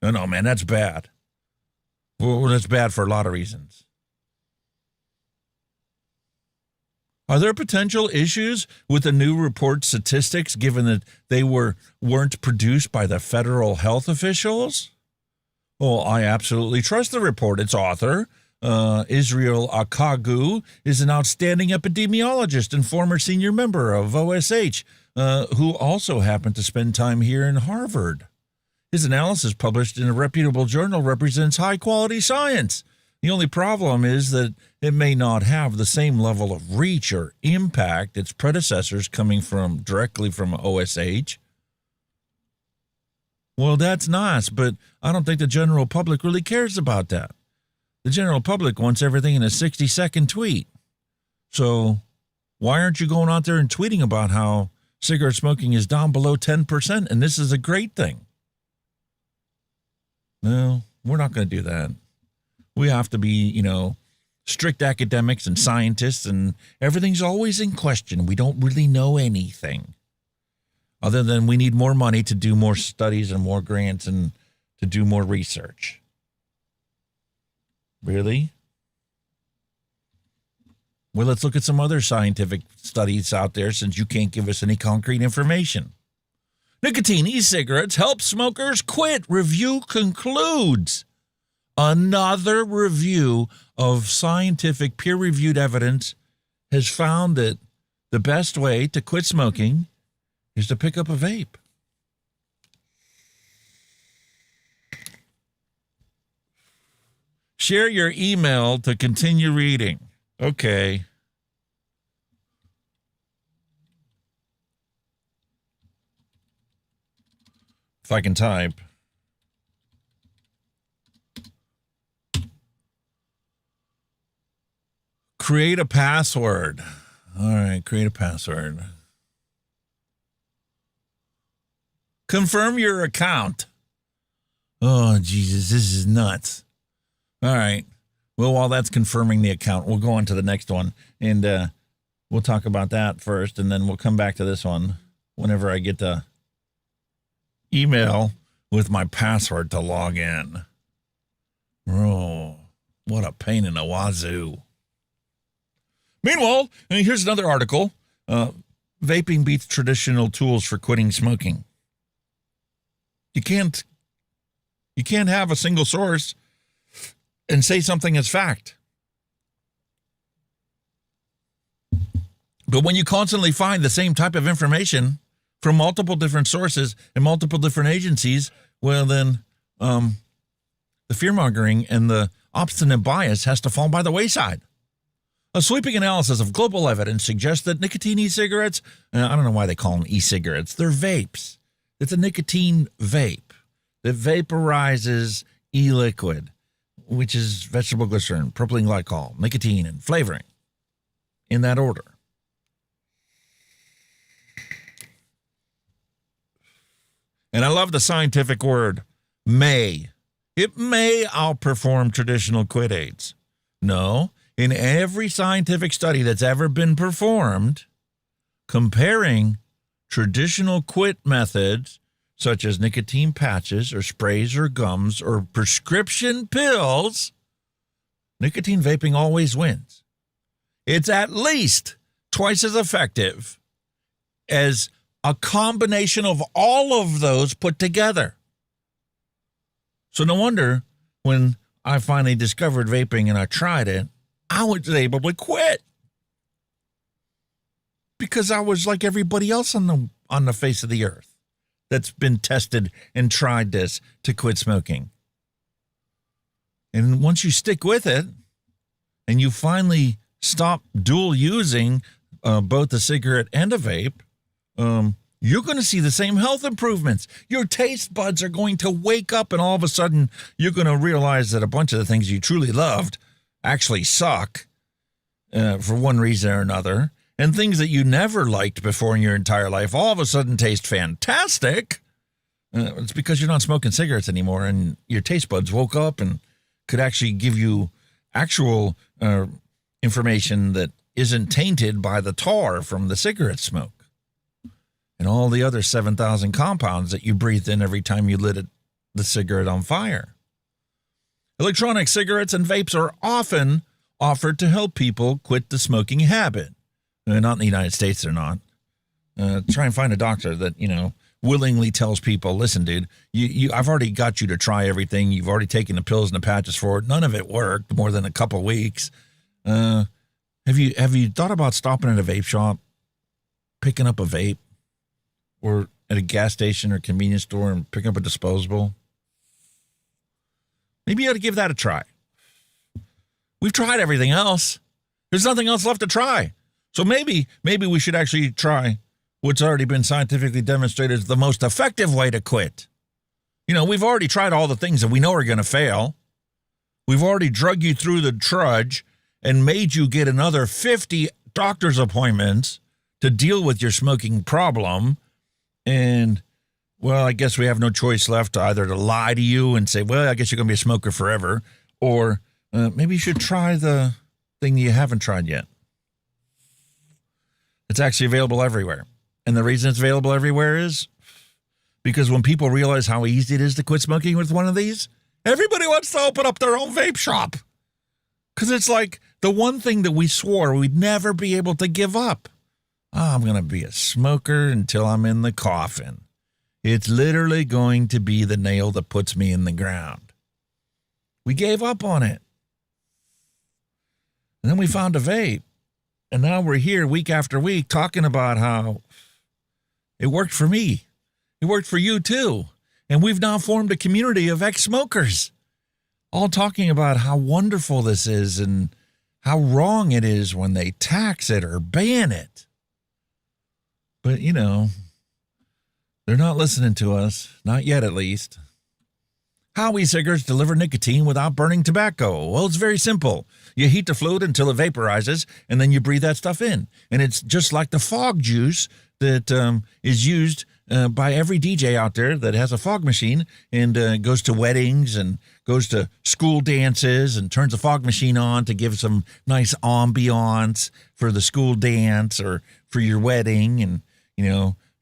No, man, that's bad. Well, that's bad for a lot of reasons. Are there potential issues with the new report statistics, given that they weren't produced by the federal health officials? Well, I absolutely trust the report. Its author, Israel Akagu, is an outstanding epidemiologist and former senior member of OSH, who also happened to spend time here in Harvard. His analysis, published in a reputable journal, represents high-quality science. The only problem is that it may not have the same level of reach or impact its predecessors coming directly from OSH. Well, that's nice, but I don't think the general public really cares about that. The general public wants everything in a 60-second tweet. So why aren't you going out there and tweeting about how cigarette smoking is down below 10%, and this is a great thing? No, we're not going to do that. We have to be, strict academics and scientists, and everything's always in question. We don't really know anything other than we need more money to do more studies and more grants and to do more research. Really? Well, let's look at some other scientific studies out there, since you can't give us any concrete information. Nicotine e-cigarettes help smokers quit. Review concludes. Another review of scientific peer-reviewed evidence has found that the best way to quit smoking is to pick up a vape. Share your email to continue reading. Okay. If I can type. Create a password. All right, create a password. Confirm your account. Oh, Jesus, this is nuts. All right. Well, while that's confirming the account, we'll go on to the next one. And we'll talk about that first, and then we'll come back to this one whenever I get the email with my password to log in. Oh, what a pain in the wazoo. Meanwhile, here's another article. Vaping beats traditional tools for quitting smoking. You can't have a single source and say something as fact. But when you constantly find the same type of information from multiple different sources and multiple different agencies, well, then the fear-mongering and the obstinate bias has to fall by the wayside. A sweeping analysis of global evidence suggests that nicotine e-cigarettes, I don't know why they call them e-cigarettes, they're vapes. It's a nicotine vape that vaporizes e-liquid, which is vegetable glycerin, propylene glycol, nicotine, and flavoring, in that order. And I love the scientific word, may. It may outperform traditional quit aids. No, in every scientific study that's ever been performed, comparing traditional quit methods such as nicotine patches or sprays or gums or prescription pills, nicotine vaping always wins. It's at least twice as effective as a combination of all of those put together. So no wonder when I finally discovered vaping and I tried it, I was able to quit. Because I was like everybody else on the face of the earth that's been tested and tried this to quit smoking. And once you stick with it and you finally stop dual using both a cigarette and a vape, you're going to see the same health improvements. Your taste buds are going to wake up, and all of a sudden you're going to realize that a bunch of the things you truly loved actually suck for one reason or another. And things that you never liked before in your entire life all of a sudden taste fantastic. It's because you're not smoking cigarettes anymore, and your taste buds woke up and could actually give you actual information that isn't tainted by the tar from the cigarette smoke and all the other 7,000 compounds that you breathed in every time you lit the cigarette on fire. Electronic cigarettes and vapes are often offered to help people quit the smoking habit. Not in the United States, they're not. Try and find a doctor that, willingly tells people, listen, dude, I've already got you to try everything. You've already taken the pills and the patches for it. None of it worked more than a couple weeks. Have you thought about stopping at a vape shop, picking up a vape, or at a gas station or convenience store and picking up a disposable? Maybe you ought to give that a try. We've tried everything else. There's nothing else left to try. So maybe we should actually try what's already been scientifically demonstrated as the most effective way to quit. We've already tried all the things that we know are going to fail. We've already drug you through the trudge and made you get another 50 doctor's appointments to deal with your smoking problem. And, well, I guess we have no choice left either to lie to you and say, well, I guess you're going to be a smoker forever. Or maybe you should try the thing you haven't tried yet. It's actually available everywhere. And the reason it's available everywhere is because when people realize how easy it is to quit smoking with one of these, everybody wants to open up their own vape shop. Because it's like the one thing that we swore we'd never be able to give up. I'm going to be a smoker until I'm in the coffin. It's literally going to be the nail that puts me in the ground. We gave up on it. And then we found a vape. And now we're here week after week talking about how it worked for me. It worked for you too. And we've now formed a community of ex-smokers, all talking about how wonderful this is and how wrong it is when they tax it or ban it. But, they're not listening to us. Not yet, at least. How e-cigarettes deliver nicotine without burning tobacco? Well, it's very simple. You heat the fluid until it vaporizes, and then you breathe that stuff in. And it's just like the fog juice that is used by every DJ out there that has a fog machine and goes to weddings and goes to school dances and turns the fog machine on to give some nice ambiance for the school dance or for your wedding and,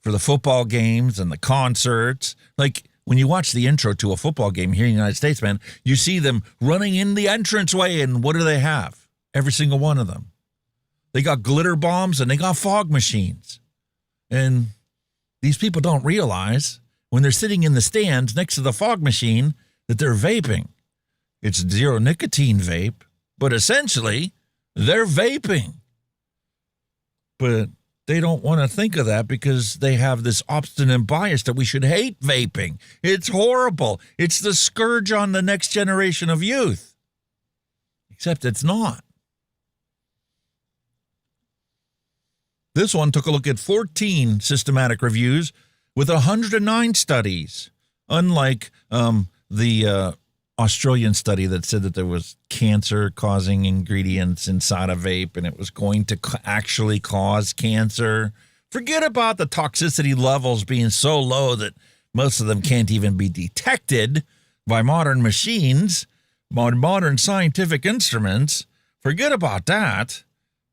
for the football games and the concerts. Like, when you watch the intro to a football game here in the United States, man, you see them running in the entranceway, and what do they have? Every single one of them. They got glitter bombs, and they got fog machines. And these people don't realize when they're sitting in the stands next to the fog machine that they're vaping. It's zero nicotine vape, but essentially they're vaping. But they don't want to think of that because they have this obstinate bias that we should hate vaping. It's horrible. It's the scourge on the next generation of youth. Except it's not. This one took a look at 14 systematic reviews with 109 studies, unlike the Australian study that said that there was cancer-causing ingredients inside a vape and it was going to actually cause cancer. Forget about the toxicity levels being so low that most of them can't even be detected by modern machines, modern scientific instruments. forget about that.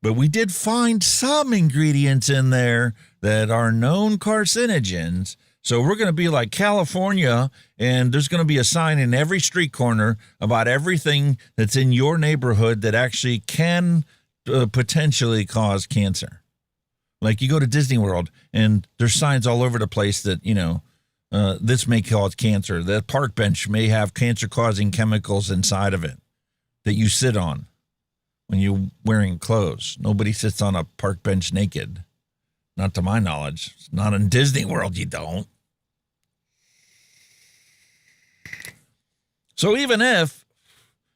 But we did find some ingredients in there that are known carcinogens. So we're going to be like California, and there's going to be a sign in every street corner about everything that's in your neighborhood that actually can potentially cause cancer. Like you go to Disney World, and there's signs all over the place that, this may cause cancer. That park bench may have cancer-causing chemicals inside of it that you sit on when you're wearing clothes. Nobody sits on a park bench naked. Not to my knowledge. Not in Disney World, you don't. So even if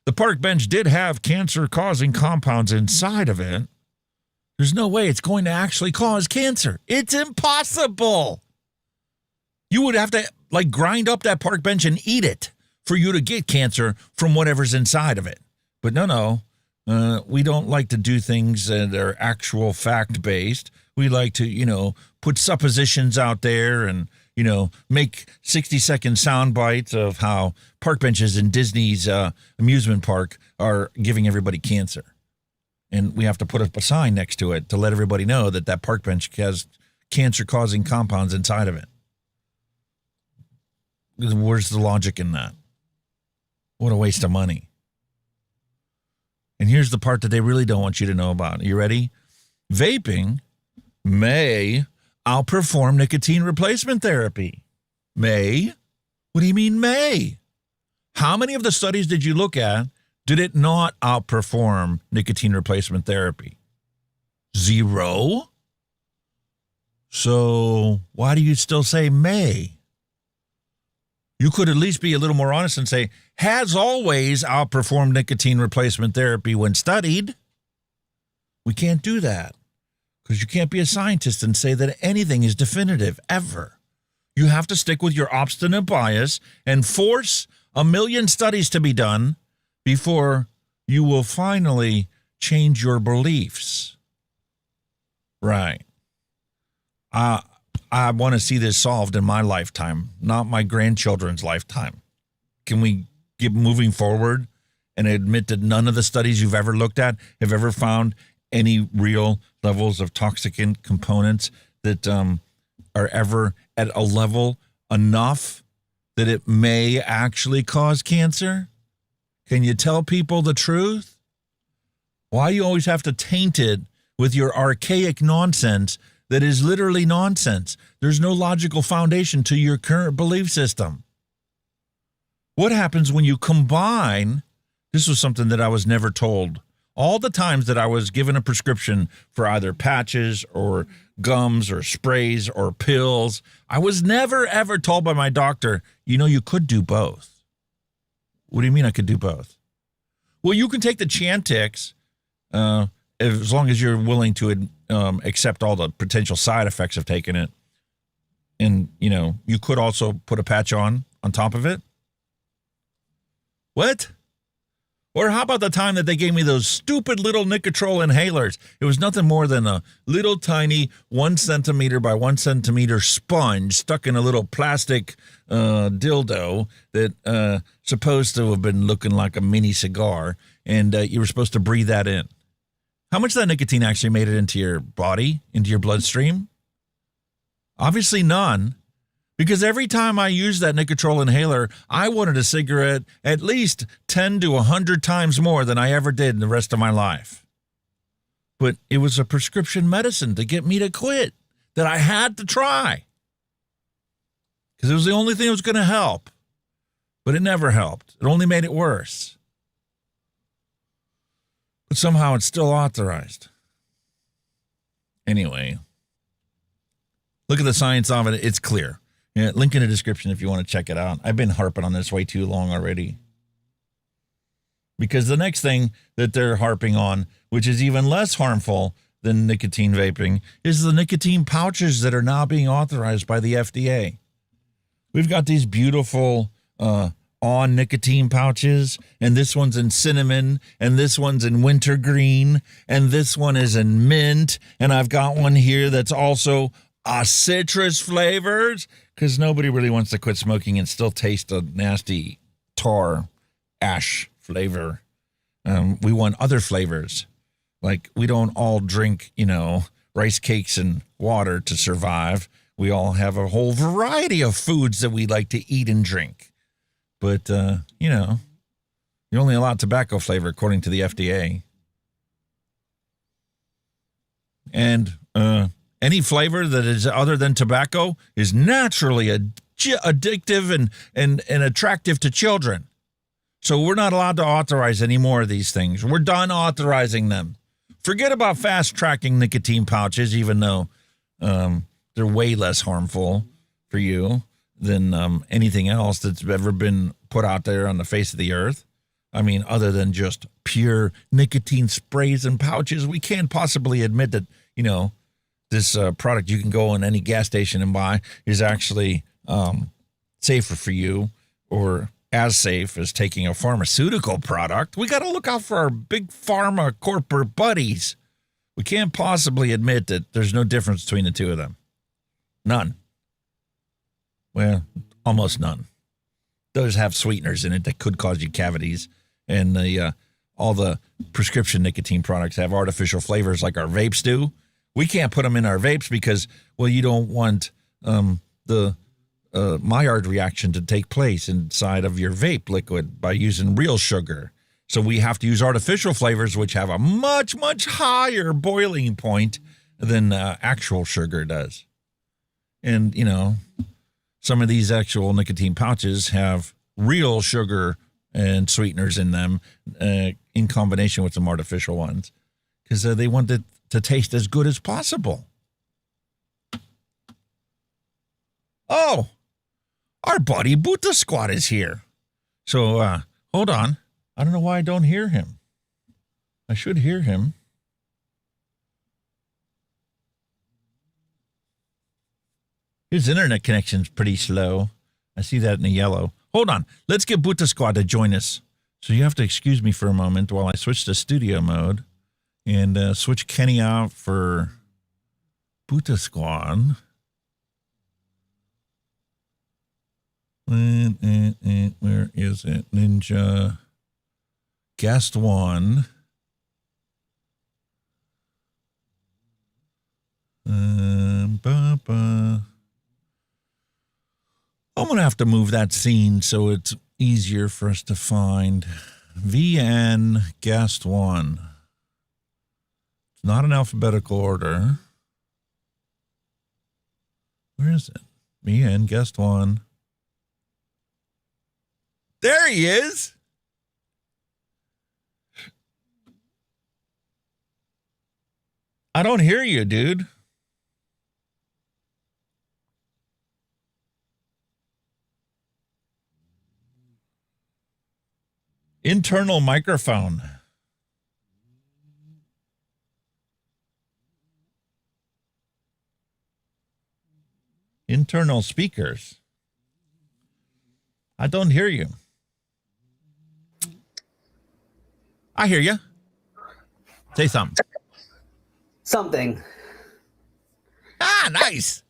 the park bench did have cancer-causing compounds inside of it, there's no way it's going to actually cause cancer. It's impossible. You would have to grind up that park bench and eat it for you to get cancer from whatever's inside of it. But no, we don't like to do things that are actual fact-based. We like to, put suppositions out there and, make 60-second sound bites of how park benches in Disney's amusement park are giving everybody cancer. And we have to put up a sign next to it to let everybody know that park bench has cancer-causing compounds inside of it. Where's the logic in that? What a waste of money. And here's the part that they really don't want you to know about. Are you ready? Vaping may outperform nicotine replacement therapy. May? What do you mean may? How many of the studies did you look at did it not outperform nicotine replacement therapy? 0? So why do you still say may? You could at least be a little more honest and say, has always outperformed nicotine replacement therapy when studied. We can't do that because you can't be a scientist and say that anything is definitive, ever. You have to stick with your obstinate bias and force 1,000,000 studies to be done before you will finally change your beliefs. Right. I want to see this solved in my lifetime, not my grandchildren's lifetime. Can we keep moving forward and admit that none of the studies you've ever looked at have ever found any real levels of toxicant components that are ever at a level enough that it may actually cause cancer? Can you tell people the truth? Why do you always have to taint it with your archaic nonsense that is literally nonsense? There's no logical foundation to your current belief system. What happens when you combine, this was something that I was never told, all the times that I was given a prescription for either patches or gums or sprays or pills, I was never ever told by my doctor, you could do both. What do you mean I could do both? Well, you can take the Chantix as long as you're willing to accept all the potential side effects of taking it. And, you could also put a patch on top of it. What? Or how about the time that they gave me those stupid little Nicotrol inhalers? It was nothing more than a little tiny 1 centimeter by 1 centimeter sponge stuck in a little plastic dildo that supposed to have been looking like a mini cigar, and you were supposed to breathe that in. How much of that nicotine actually made it into your body, into your bloodstream? Obviously none, because every time I used that Nicotrol inhaler, I wanted a cigarette at least 10 to 100 times more than I ever did in the rest of my life. But it was a prescription medicine to get me to quit that I had to try, because it was the only thing that was going to help. But it never helped. It only made it worse. But somehow it's still authorized. Anyway, look at the science of it. It's clear. Yeah, link in the description if you want to check it out. I've been harping on this way too long already. Because the next thing that they're harping on, which is even less harmful than nicotine vaping, is the nicotine pouches that are now being authorized by the FDA. We've got these beautiful on nicotine pouches, and this one's in cinnamon, and this one's in wintergreen, and this one is in mint, and I've got one here that's also citrus flavors, because nobody really wants to quit smoking and still taste a nasty tar ash flavor. We want other flavors. Like, we don't all drink, rice cakes and water to survive. We all have a whole variety of foods that we like to eat and drink. But, you're only allowed tobacco flavor according to the FDA. And any flavor that is other than tobacco is naturally addictive and attractive to children. So we're not allowed to authorize any more of these things. We're done authorizing them. Forget about fast-tracking nicotine pouches, even though they're way less harmful for you than anything else that's ever been put out there on the face of the earth. I mean, other than just pure nicotine sprays and pouches, we can't possibly admit that, this product you can go in any gas station and buy is actually safer for you or as safe as taking a pharmaceutical product. We got to look out for our big pharma corporate buddies. We can't possibly admit that there's no difference between the two of them. None. Well, almost none. Those have sweeteners in it that could cause you cavities. And all the prescription nicotine products have artificial flavors like our vapes do. We can't put them in our vapes because, well, you don't want the Maillard reaction to take place inside of your vape liquid by using real sugar. So we have to use artificial flavors, which have a much, much higher boiling point than actual sugar does. And, some of these actual nicotine pouches have real sugar and sweeteners in them in combination with some artificial ones because they want it to taste as good as possible. Oh, our buddy Buta Squad is here. So, hold on. I don't know why I don't hear him. I should hear him. His internet connection's pretty slow. I see that in the yellow. Hold on. Let's get Buta Squad to join us. So you have to excuse me for a moment while I switch to studio mode and switch Kenny out for Buta Squad. Where is it? Ninja. Guest one. I'm going to have to move that scene so it's easier for us to find. VN guest one. It's not in alphabetical order. Where is it? VN guest one. There he is. I don't hear you, dude. Internal microphone. Internal speakers. I don't hear you. I hear you. Say something. Something. Ah, nice.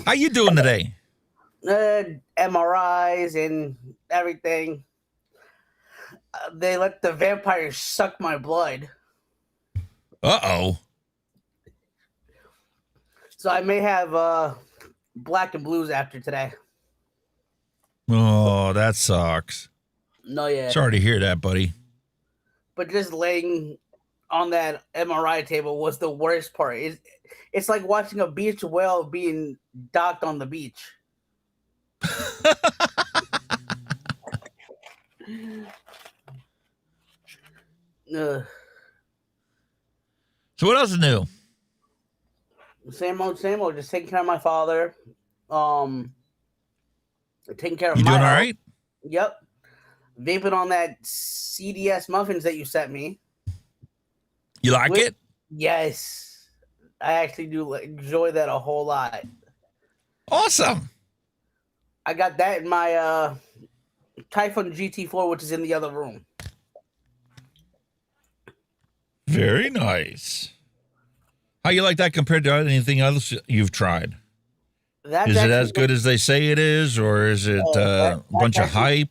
How you doing today? MRIs and everything. They let the vampires suck my blood. Uh-oh. So I may have black and blues after today. Oh, that sucks. No, yeah. Sorry to hear that, buddy. But just laying on that MRI table was the worst part. It's like watching a beach whale being docked on the beach. So what else is new? Same old, same old. Just taking care of my father. Taking care of you my doing all health. right? Yep. Vaping on that CDS muffins that you sent me. You like it? Yes. I actually do enjoy that a whole lot. Awesome. I got that in my Typhoon GT4, which is in the other room. Very nice. How you like that compared to anything else you've tried? Is it as good as they say it is, or is it a bunch of hype?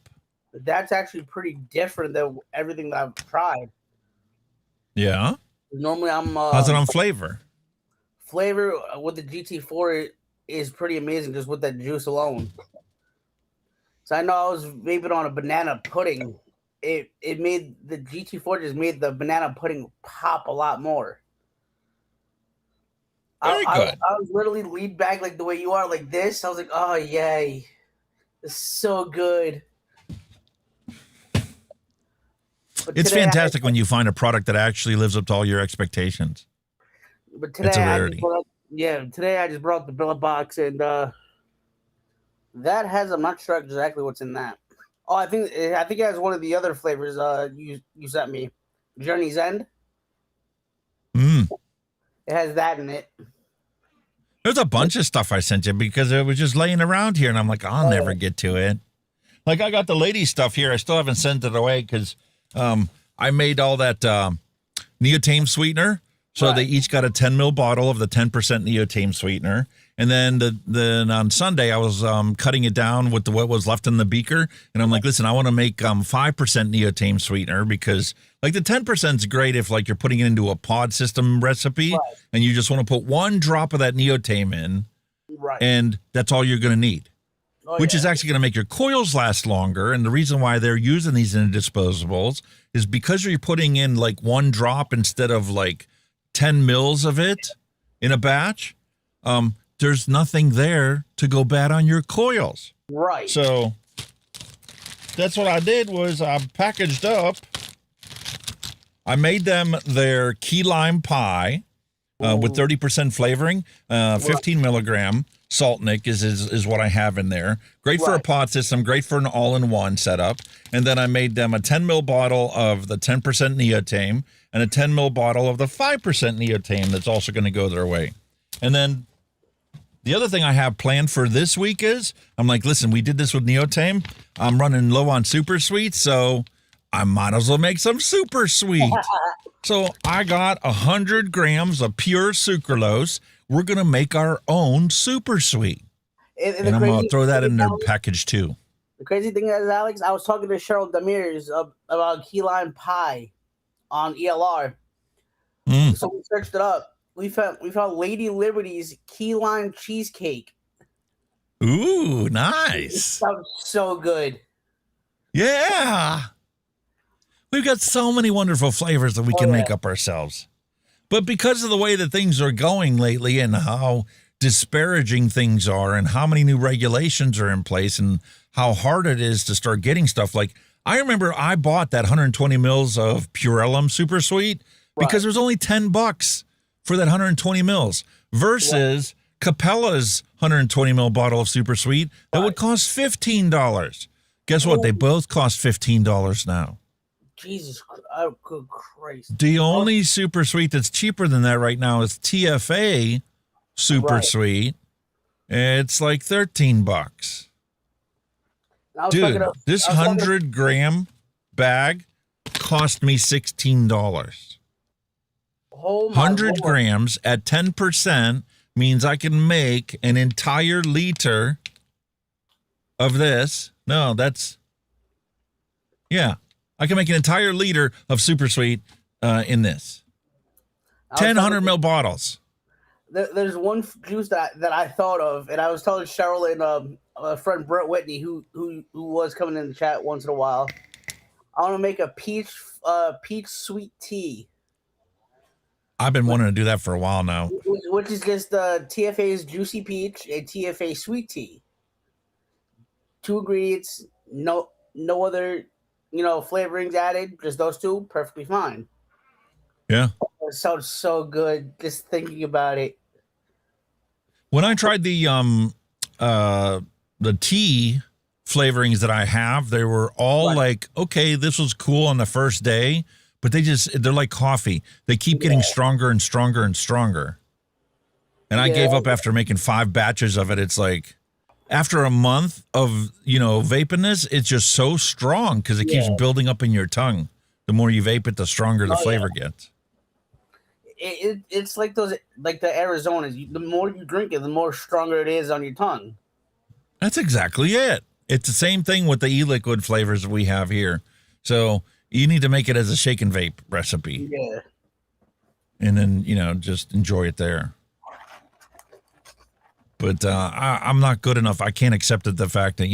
That's actually pretty different than everything that I've tried. Yeah. Normally, I'm. How's it on flavor? Flavor with the GT4 is pretty amazing, just with that juice alone. So I know I was vaping on a banana pudding. It made the GT4 just made the banana pudding pop a lot more. Very good. I was literally leaned back like the way you are, like this. I was like, oh yay, it's so good. But It's fantastic when you find a product that actually lives up to all your expectations. But today, It's a rarity. Today I just brought the billet box, and that has, I'm not sure exactly what's in that. Oh, I think it has one of the other flavors you sent me, Journey's End. Mm. It has that in it. There's a bunch of stuff I sent you because it was just laying around here, and I'm like, I'll never get to it. Like, I got the lady stuff here. I still haven't sent it away because I made all that Nicotine sweetener. So they each got a 10 ml bottle of the 10% Nicotine sweetener. And then on Sunday, I was cutting it down with what was left in the beaker. And I'm like, listen, I want to make 5% Nicotine sweetener because, like, the 10% is great if, like, you're putting it into a pod system recipe and you just want to put one drop of that Nicotine in. Right. And that's all you're going to need. Which is actually going to make your coils last longer. And the reason why they're using these in disposables is because you're putting in, like, one drop instead of, like, 10 mils of it in a batch. There's nothing there to go bad on your coils. Right. So that's what I did was I packaged up. I made them their key lime pie with 30% flavoring, 15 milligram. Salt Nick is what I have in there. Great for a pod system, great for an all-in-one setup. And then I made them a 10 ml bottle of the 10% Nicotine and a 10 ml bottle of the 5% Nicotine that's also going to go their way. And then the other thing I have planned for this week is, I'm like, listen, we did this with Nicotine. I'm running low on super sweet, so I might as well make some super sweet. So I got 100 grams of pure sucralose. We're going to make our own super sweet. And I'm going to throw that in their package too. The crazy thing is, Alex, I was talking to Cheryl Demirs about key lime pie on ELR. So we searched it up. We found Lady Liberty's key lime cheesecake. Ooh, nice. It sounds so good. Yeah. We've got so many wonderful flavors that we can make up ourselves. But because of the way that things are going lately and how disparaging things are and how many new regulations are in place and how hard it is to start getting stuff, like I remember I bought that 120 mils of Purellum Super Sweet because it was only $10 for that 120 mils versus Capella's 120 mil bottle of Super Sweet that would cost $15. Guess what? They both cost $15 now. Jesus Christ. The only super sweet that's cheaper than that right now is TFA Super Sweet. It's like $13. Dude, this 100-gram bag cost me $16. 100 grams at 10% means I can make an entire liter of this. No, that's, yeah. I can make an entire liter of super sweet in this. 100 ml bottles. There's one juice that I thought of, and I was telling Cheryl and a friend Brett Whitney, who was coming in the chat once in a while. I want to make a peach sweet tea. I've been wanting to do that for a while now. Which is just TFA's juicy peach and TFA sweet tea. 2 ingredients, no other flavorings added, just those two, perfectly fine. Yeah. It sounds so good just thinking about it. When I tried the tea flavorings that I have, they were all like, okay, this was cool on the first day, but they're like coffee. They keep getting stronger and stronger and stronger. And I gave up after making 5 batches of it. It's like, after a month of, vaping this, it's just so strong because it keeps building up in your tongue. The more you vape it, the stronger the flavor gets. It's like those, like the Arizonas. The more you drink it, the more stronger it is on your tongue. That's exactly it. It's the same thing with the e-liquid flavors that we have here. So you need to make it as a shake and vape recipe. Yeah. and then, just enjoy it there. But I'm not good enough. I can't accept the fact that,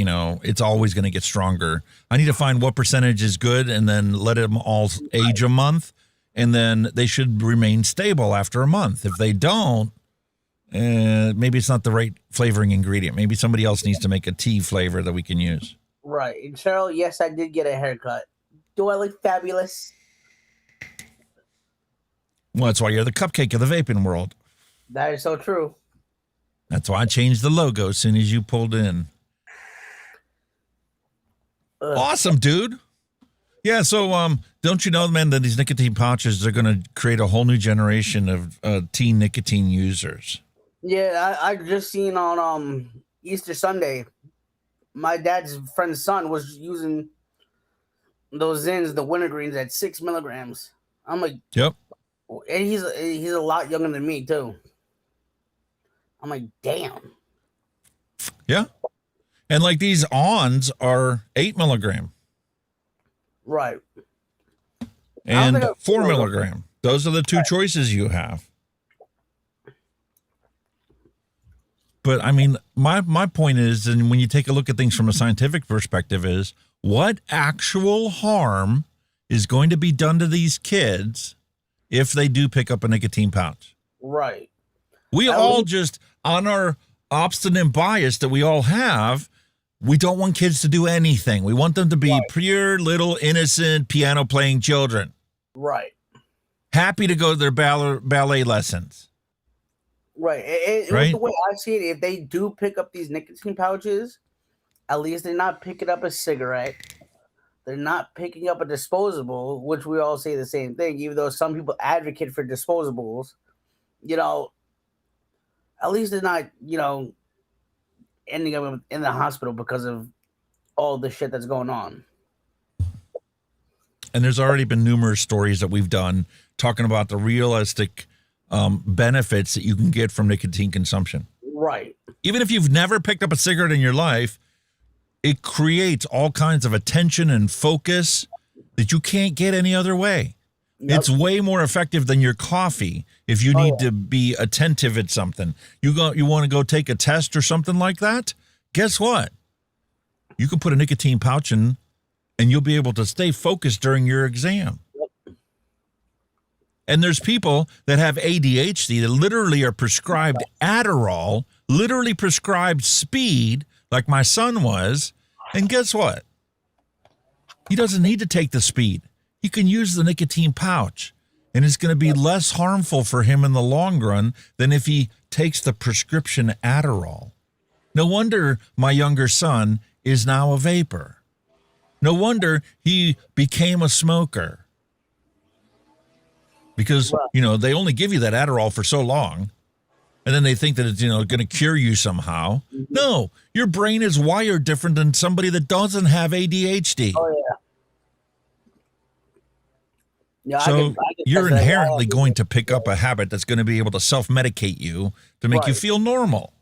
it's always going to get stronger. I need to find what percentage is good and then let them all age a month. And then they should remain stable after a month. If they don't, maybe it's not the right flavoring ingredient. Maybe somebody else needs to make a tea flavor that we can use. Right. And Cheryl, yes, I did get a haircut. Do I look fabulous? Well, that's why you're the cupcake of the vaping world. That is so true. That's why I changed the logo as soon as you pulled in. Awesome, dude. Yeah, so don't you know, man, that these nicotine pouches are going to create a whole new generation of teen nicotine users? Yeah, I just seen on Easter Sunday, my dad's friend's son was using those Zins, the wintergreens, at 6 milligrams. I'm like, yep. And he's a lot younger than me too. I'm like, damn. Yeah. And like these ons are 8 milligram. Right. And 4 milligram. Those are the two choices you have. But I mean, my point is, and when you take a look at things from a scientific perspective, is what actual harm is going to be done to these kids if they do pick up a nicotine pouch? Right. We all just, on our obstinate bias that we all have, we don't want kids to do anything. We want them to be pure, little, innocent, piano-playing children. Right. Happy to go to their ballet lessons. Right. Right? The way I see it, if they do pick up these nicotine pouches, at least they're not picking up a cigarette. They're not picking up a disposable, which we all say the same thing, even though some people advocate for disposables. At least they're not, ending up in the hospital because of all the shit that's going on. And there's already been numerous stories that we've done talking about the realistic benefits that you can get from nicotine consumption. Right. Even if you've never picked up a cigarette in your life, it creates all kinds of attention and focus that you can't get any other way. Yep. It's way more effective than your coffee if you need to be attentive at something. You want to go take a test or something like that? Guess what? You can put a nicotine pouch in and you'll be able to stay focused during your exam. Yep. And there's people that have ADHD that literally are prescribed Adderall, literally prescribed speed, like my son was. And guess what? He doesn't need to take the speed. He can use the nicotine pouch, and it's going to be less harmful for him in the long run than if he takes the prescription Adderall. No wonder my younger son is now a vapor. No wonder he became a smoker. Because, they only give you that Adderall for so long, and then they think that it's, going to cure you somehow. No, your brain is wired different than somebody that doesn't have ADHD. Oh, yeah. Yeah, so you're inherently going to pick up a habit that's going to be able to self-medicate you to make you feel normal.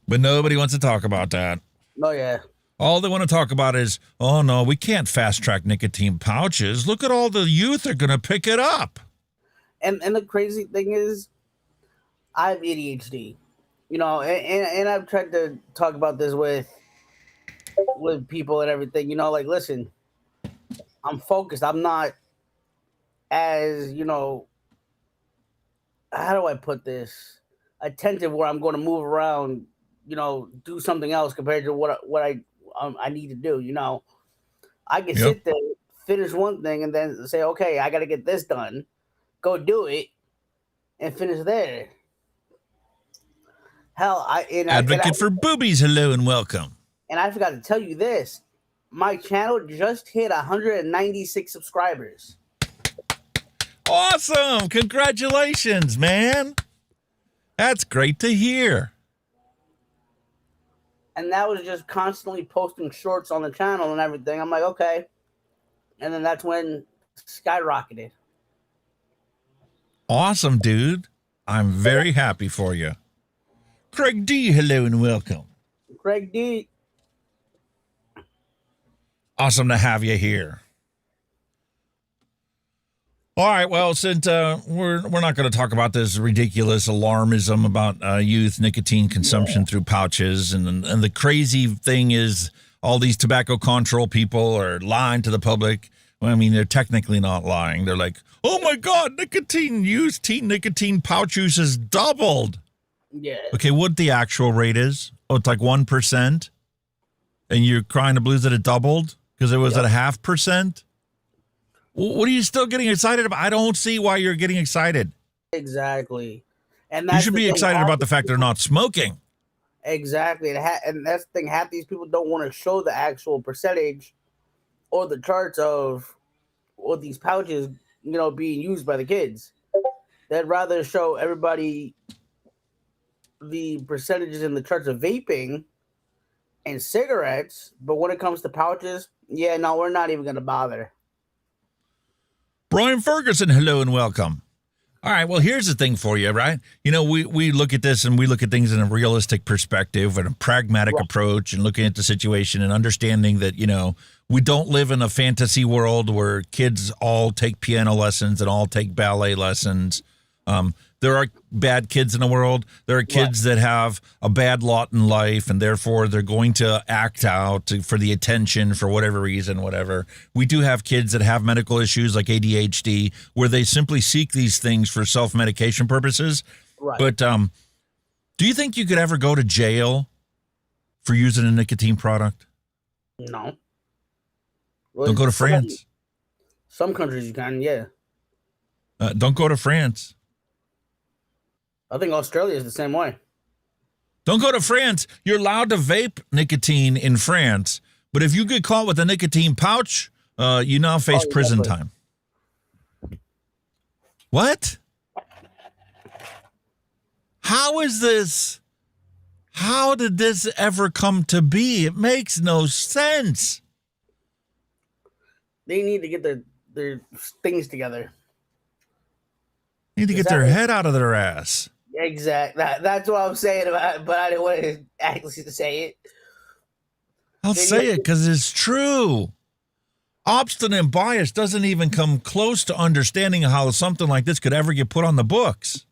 But nobody wants to talk about that. Oh, yeah. All they want to talk about is, oh, no, we can't fast-track nicotine pouches. Look at all the youth are going to pick it up. And the crazy thing is, I have ADHD, and I've tried to talk about this with people and everything, listen, I'm focused. I'm not as, how do I put this? Attentive where I'm going to move around, do something else compared to what I need to do. I can sit there, finish one thing, and then say, okay, I got to get this done. Go do it and finish there. Hell, Advocate for boobies. Hello and welcome. And I forgot to tell you this. My channel just hit 196 subscribers. Awesome. Congratulations, man. That's great to hear. And that was just constantly posting shorts on the channel and everything. I'm like, okay. And then that's when skyrocketed. Awesome, dude. I'm very happy for you. Craig D, hello and welcome. Craig D. Awesome to have you here. All right, well, since we're not going to talk about this ridiculous alarmism about youth nicotine consumption through pouches, and the crazy thing is all these tobacco control people are lying to the public. Well, I mean, they're technically not lying. They're like, oh my God, teen nicotine pouch use has doubled. Yeah. Okay, what the actual rate is? Oh, it's like 1%, and you're crying the blues that it doubled because it was at 0.5%. What are you still getting excited about? I don't see why you're getting excited. Exactly. And you should be excited about the fact they're not smoking. Exactly. And that's the thing. Half these people don't want to show the actual percentage or the charts of all these pouches, being used by the kids. They'd rather show everybody the percentages in the charts of vaping and cigarettes. But when it comes to pouches, we're not even going to bother. Brian Ferguson, hello and welcome. All right, well, here's the thing for you, right? We look at this and we look at things in a realistic perspective and a pragmatic approach and looking at the situation and understanding that, we don't live in a fantasy world where kids all take piano lessons and all take ballet lessons. There are bad kids in the world. There are kids that have a bad lot in life, and therefore they're going to act out for the attention for whatever reason, whatever. We do have kids that have medical issues like ADHD, where they simply seek these things for self-medication purposes. Right. But do you think you could ever go to jail for using a nicotine product? No. Don't go to France. Some countries you can, yeah. Don't go to France. I think Australia is the same way. Don't go to France. You're allowed to vape nicotine in France, but if you get caught with a nicotine pouch, you now face prison time. What? How is this? How did this ever come to be? It makes no sense. They need to get their things together. Need to get their head out of their ass. Exactly. That's what I'm saying about it, but I didn't want to actually say it. I'll say it because it's true. Obstinate bias doesn't even come close to understanding how something like this could ever get put on the books.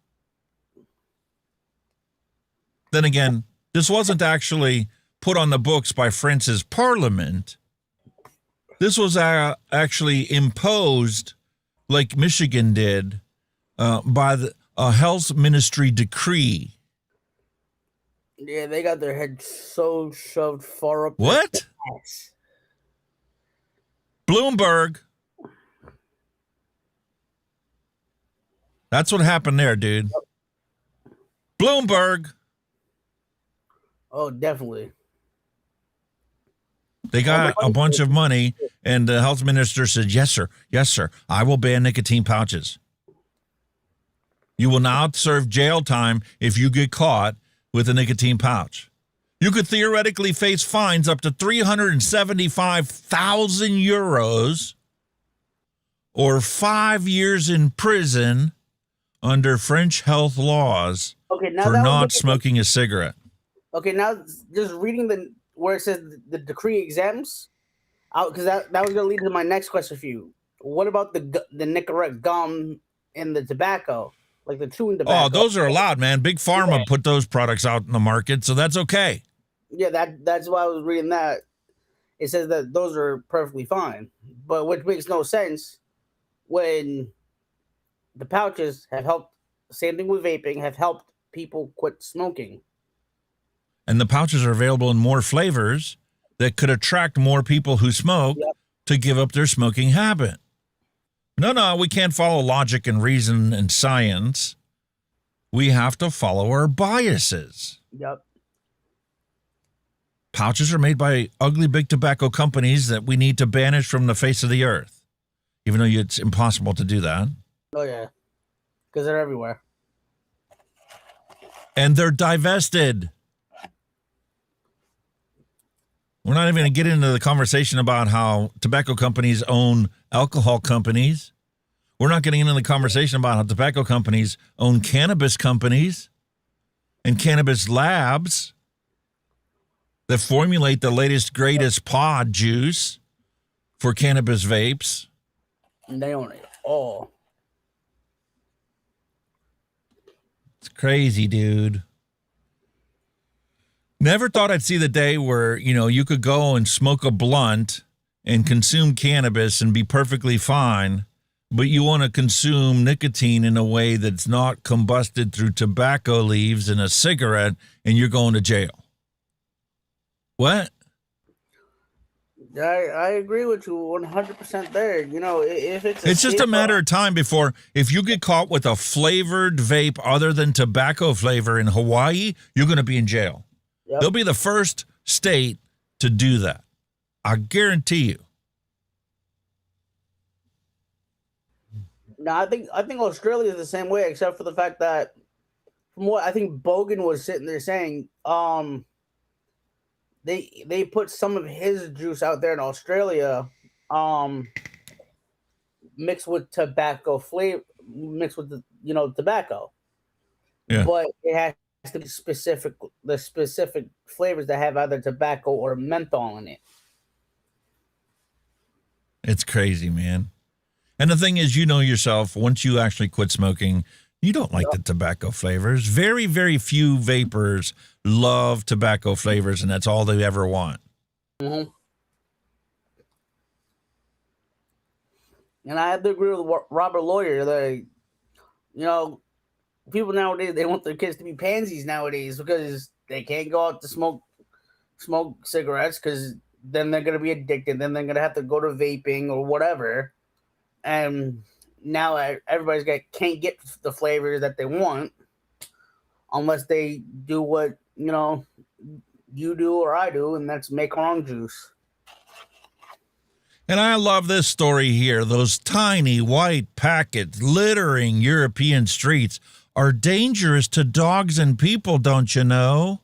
Then again, this wasn't actually put on the books by France's parliament. This was actually imposed, like Michigan did, by the health ministry decree. Yeah, they got their head so shoved far up. What? Bloomberg. That's what happened there, dude. Bloomberg. Oh, definitely. They got a bunch of money, and the health minister said, yes, sir. Yes, sir. I will ban nicotine pouches. You will now serve jail time if you get caught with a nicotine pouch. You could theoretically face fines up to 375,000 euros or 5 years in prison under French health laws for not smoking a cigarette. Okay, now just reading where it says the decree exempts, because that was going to lead to my next question for you. What about the Nicorette gum and the tobacco? Like the chewing tobacco. Oh, those are allowed, man. Big Pharma put those products out in the market, so that's okay. Yeah, that's why I was reading that. It says that those are perfectly fine, but which makes no sense when the pouches have helped. Same thing with vaping, have helped people quit smoking. And the pouches are available in more flavors that could attract more people who smoke to give up their smoking habit. No, we can't follow logic and reason and science. We have to follow our biases. Yep. Pouches are made by ugly big tobacco companies that we need to banish from the face of the earth, even though it's impossible to do that. Oh, yeah. Because they're everywhere. And they're divested. We're not even going to get into the conversation about how tobacco companies own alcohol companies. We're not getting into the conversation about how tobacco companies own cannabis companies and cannabis labs that formulate the latest, greatest pod juice for cannabis vapes. And they own it all. It's crazy, dude. Never thought I'd see the day where, you could go and smoke a blunt and consume cannabis and be perfectly fine, but you want to consume nicotine in a way that's not combusted through tobacco leaves in a cigarette, and you're going to jail. What? I agree with you 100% there. If it's just a matter of time before, if you get caught with a flavored vape other than tobacco flavor in Hawaii, you're going to be in jail. Yep. They'll be the first state to do that. I guarantee you. No, I think Australia is the same way, except for the fact that, from what I think Bogan was sitting there saying, they put some of his juice out there in Australia, mixed with tobacco flavor, mixed with the tobacco. Yeah. But it has to be the specific flavors that have either tobacco or menthol in it. It's crazy, man. And the thing is, yourself, once you actually quit smoking, you don't like the tobacco flavors. Very, very few vapors love tobacco flavors, and that's all they ever want. Mm-hmm. And I have to agree with Robert Lawyer that, people nowadays, they want their kids to be pansies nowadays because they can't go out to smoke cigarettes because then they're going to be addicted. Then they're going to have to go to vaping or whatever. And now everybody's can't get the flavors that they want unless they do what, you do or I do, and that's make our own juice. And I love this story here. Those tiny white packets littering European streets are dangerous to dogs and people, don't you know?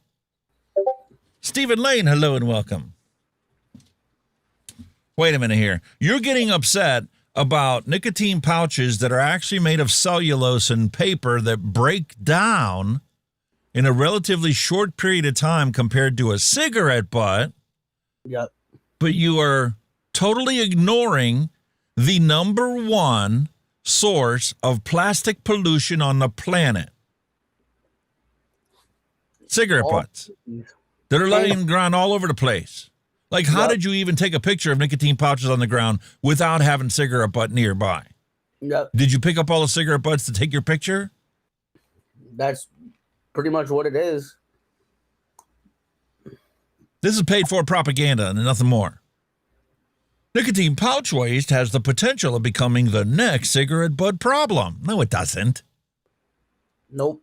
Stephen Lane, hello and welcome. Wait a minute here. You're getting upset about nicotine pouches that are actually made of cellulose and paper that break down in a relatively short period of time compared to a cigarette butt. Yep. But you are totally ignoring the number one source of plastic pollution on the planet. Cigarette butts that are laying ground all over the place. Like, how did you even take a picture of nicotine pouches on the ground without having cigarette butt nearby? Yep. Did you pick up all the cigarette butts to take your picture? That's pretty much what it is. This is paid for propaganda and nothing more. Nicotine pouch waste has the potential of becoming the next cigarette butt problem. No, it doesn't. Nope.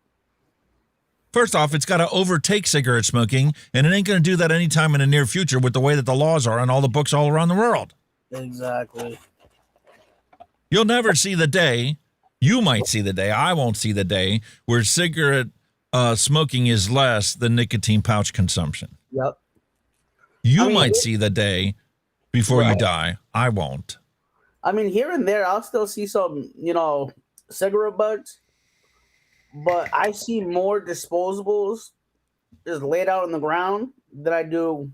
First off, it's got to overtake cigarette smoking, and it ain't going to do that anytime in the near future with the way that the laws are on all the books all around the world. Exactly. You'll never see the day, you might see the day, I won't see the day, where cigarette smoking is less than nicotine pouch consumption. Yep. You might see the day before you die. I won't. I mean, here and there, I'll still see some, cigarette butts. But I see more disposables just laid out on the ground than I do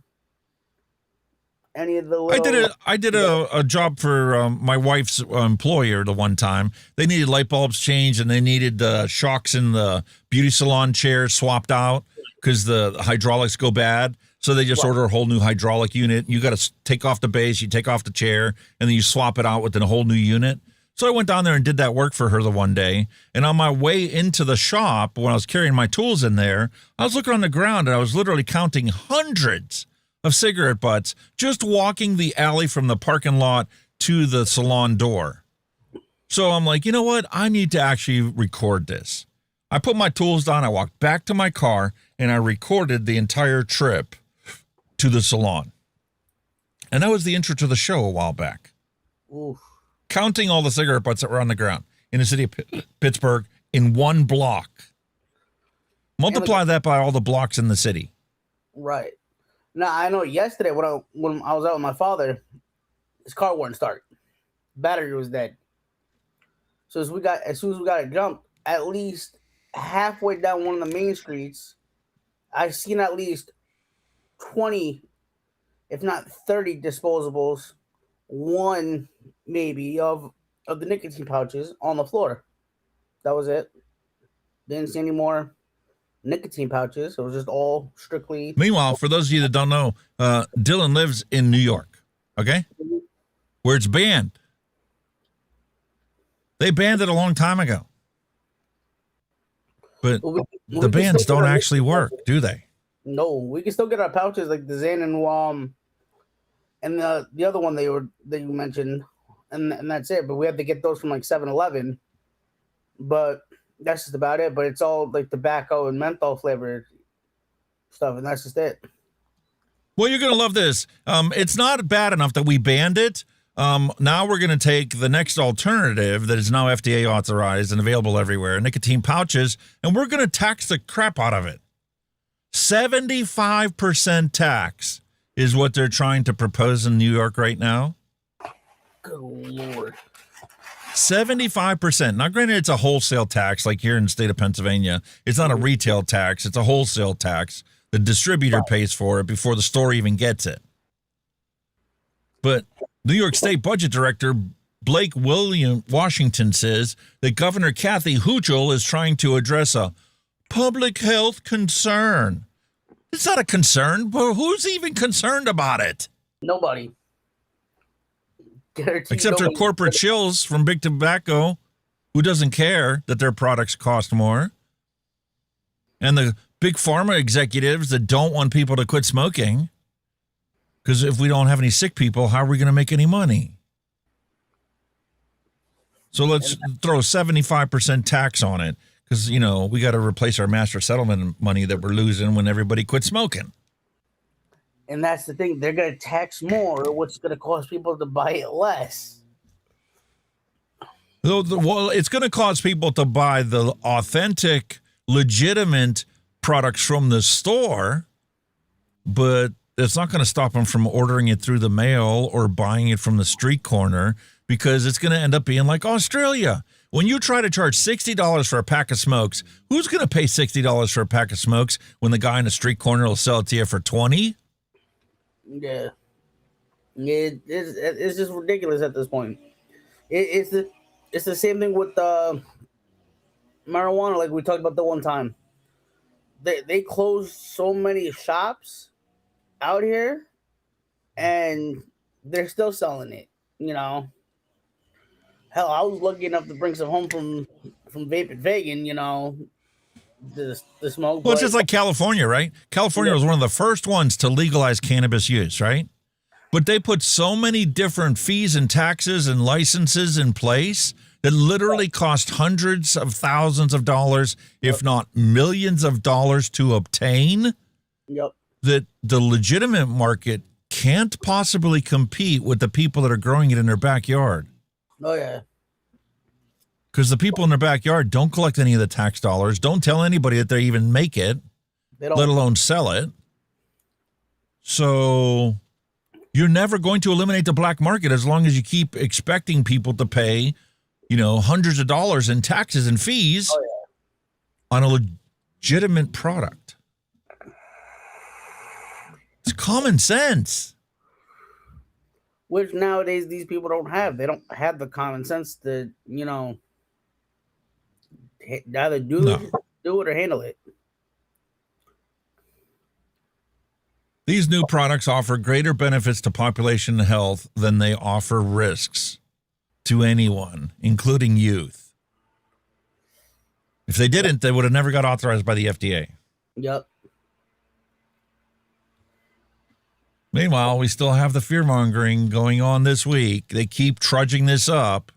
any of the little... I did a job for my wife's employer the one time. They needed light bulbs changed, and they needed shocks in the beauty salon chairs swapped out because the hydraulics go bad. So they just order a whole new hydraulic unit. You got to take off the base, you take off the chair, and then you swap it out with a whole new unit. So I went down there and did that work for her the one day. And on my way into the shop, when I was carrying my tools in there, I was looking on the ground and I was literally counting hundreds of cigarette butts just walking the alley from the parking lot to the salon door. So I'm like, you know what? I need to actually record this. I put my tools down, I walked back to my car, and I recorded the entire trip to the salon. And that was the intro to the show a while back. Oof. Counting all the cigarette butts that were on the ground in the city of Pittsburgh in one block. Multiply that by all the blocks in the city. Right. Now, I know yesterday when I was out with my father, his car wouldn't start. Battery was dead. So as soon as we got it jumped, at least halfway down one of the main streets, I've seen at least 20, if not 30 disposables one maybe of the nicotine pouches on the floor. That was it. Didn't see any more nicotine pouches. It was just all strictly. Meanwhile, for those of you that don't know, Dylan lives in New York, okay? Where it's banned. They banned it a long time ago. But the bans don't actually work, do they? No, we can still get our pouches like the Zan and the other one that you mentioned, and that's it. But we have to get those from like 7-Eleven. But that's just about it. But it's all like tobacco and menthol flavored stuff, and that's just it. Well, you're gonna love this. It's not bad enough that we banned it. Now we're going to take the next alternative that is now FDA authorized and available everywhere, nicotine pouches, and we're going to tax the crap out of it. 75% tax is what they're trying to propose in New York right now. Good Lord. 75%. Now, granted, it's a wholesale tax like here in the state of Pennsylvania. It's not a retail tax. It's a wholesale tax. The distributor pays for it before the store even gets it. But New York State Budget Director Blake Washington says that Governor Kathy Hochul is trying to address a public health concern. It's not a concern, but who's even concerned about it? Nobody. Except for corporate shills from Big Tobacco, who doesn't care that their products cost more. And the big pharma executives that don't want people to quit smoking. Because if we don't have any sick people, how are we going to make any money? So let's throw 75% tax on it. Because, you know, we got to replace our master settlement money that we're losing when everybody quits smoking. And that's the thing. They're going to tax more, which is going to cause people to buy it less. Well, it's going to cause people to buy the authentic, legitimate products from the store, but it's not going to stop them from ordering it through the mail or buying it from the street corner, because it's going to end up being like Australia. When you try to charge $60 for a pack of smokes, who's going to pay $60 for a pack of smokes when the guy in the street corner will sell it to you for $20? Yeah. It's just ridiculous at this point. It's the same thing with marijuana, like we talked about the one time. They closed so many shops out here, and they're still selling it, you know. Hell, I was lucky enough to bring some home from Vape and Vegan, you know, the smoke. Well, it's just like California, right? California was one of the first ones to legalize cannabis use, right? But they put so many different fees and taxes and licenses in place that literally cost hundreds of thousands of dollars, if not millions of dollars to obtain. Yep. That the legitimate market can't possibly compete with the people that are growing it in their backyard. Oh, yeah. Because the people in their backyard don't collect any of the tax dollars, don't tell anybody that they even make it, let alone sell it. So you're never going to eliminate the black market as long as you keep expecting people to pay, you know, hundreds of dollars in taxes and fees on a legitimate product. It's common sense. Which nowadays these people don't have. They don't have the common sense to, you know, either do it or handle it. These new products offer greater benefits to population health than they offer risks to anyone, including youth. If they didn't, they would have never got authorized by the FDA. Yep. Meanwhile, we still have the fear-mongering going on this week. They keep trudging this up.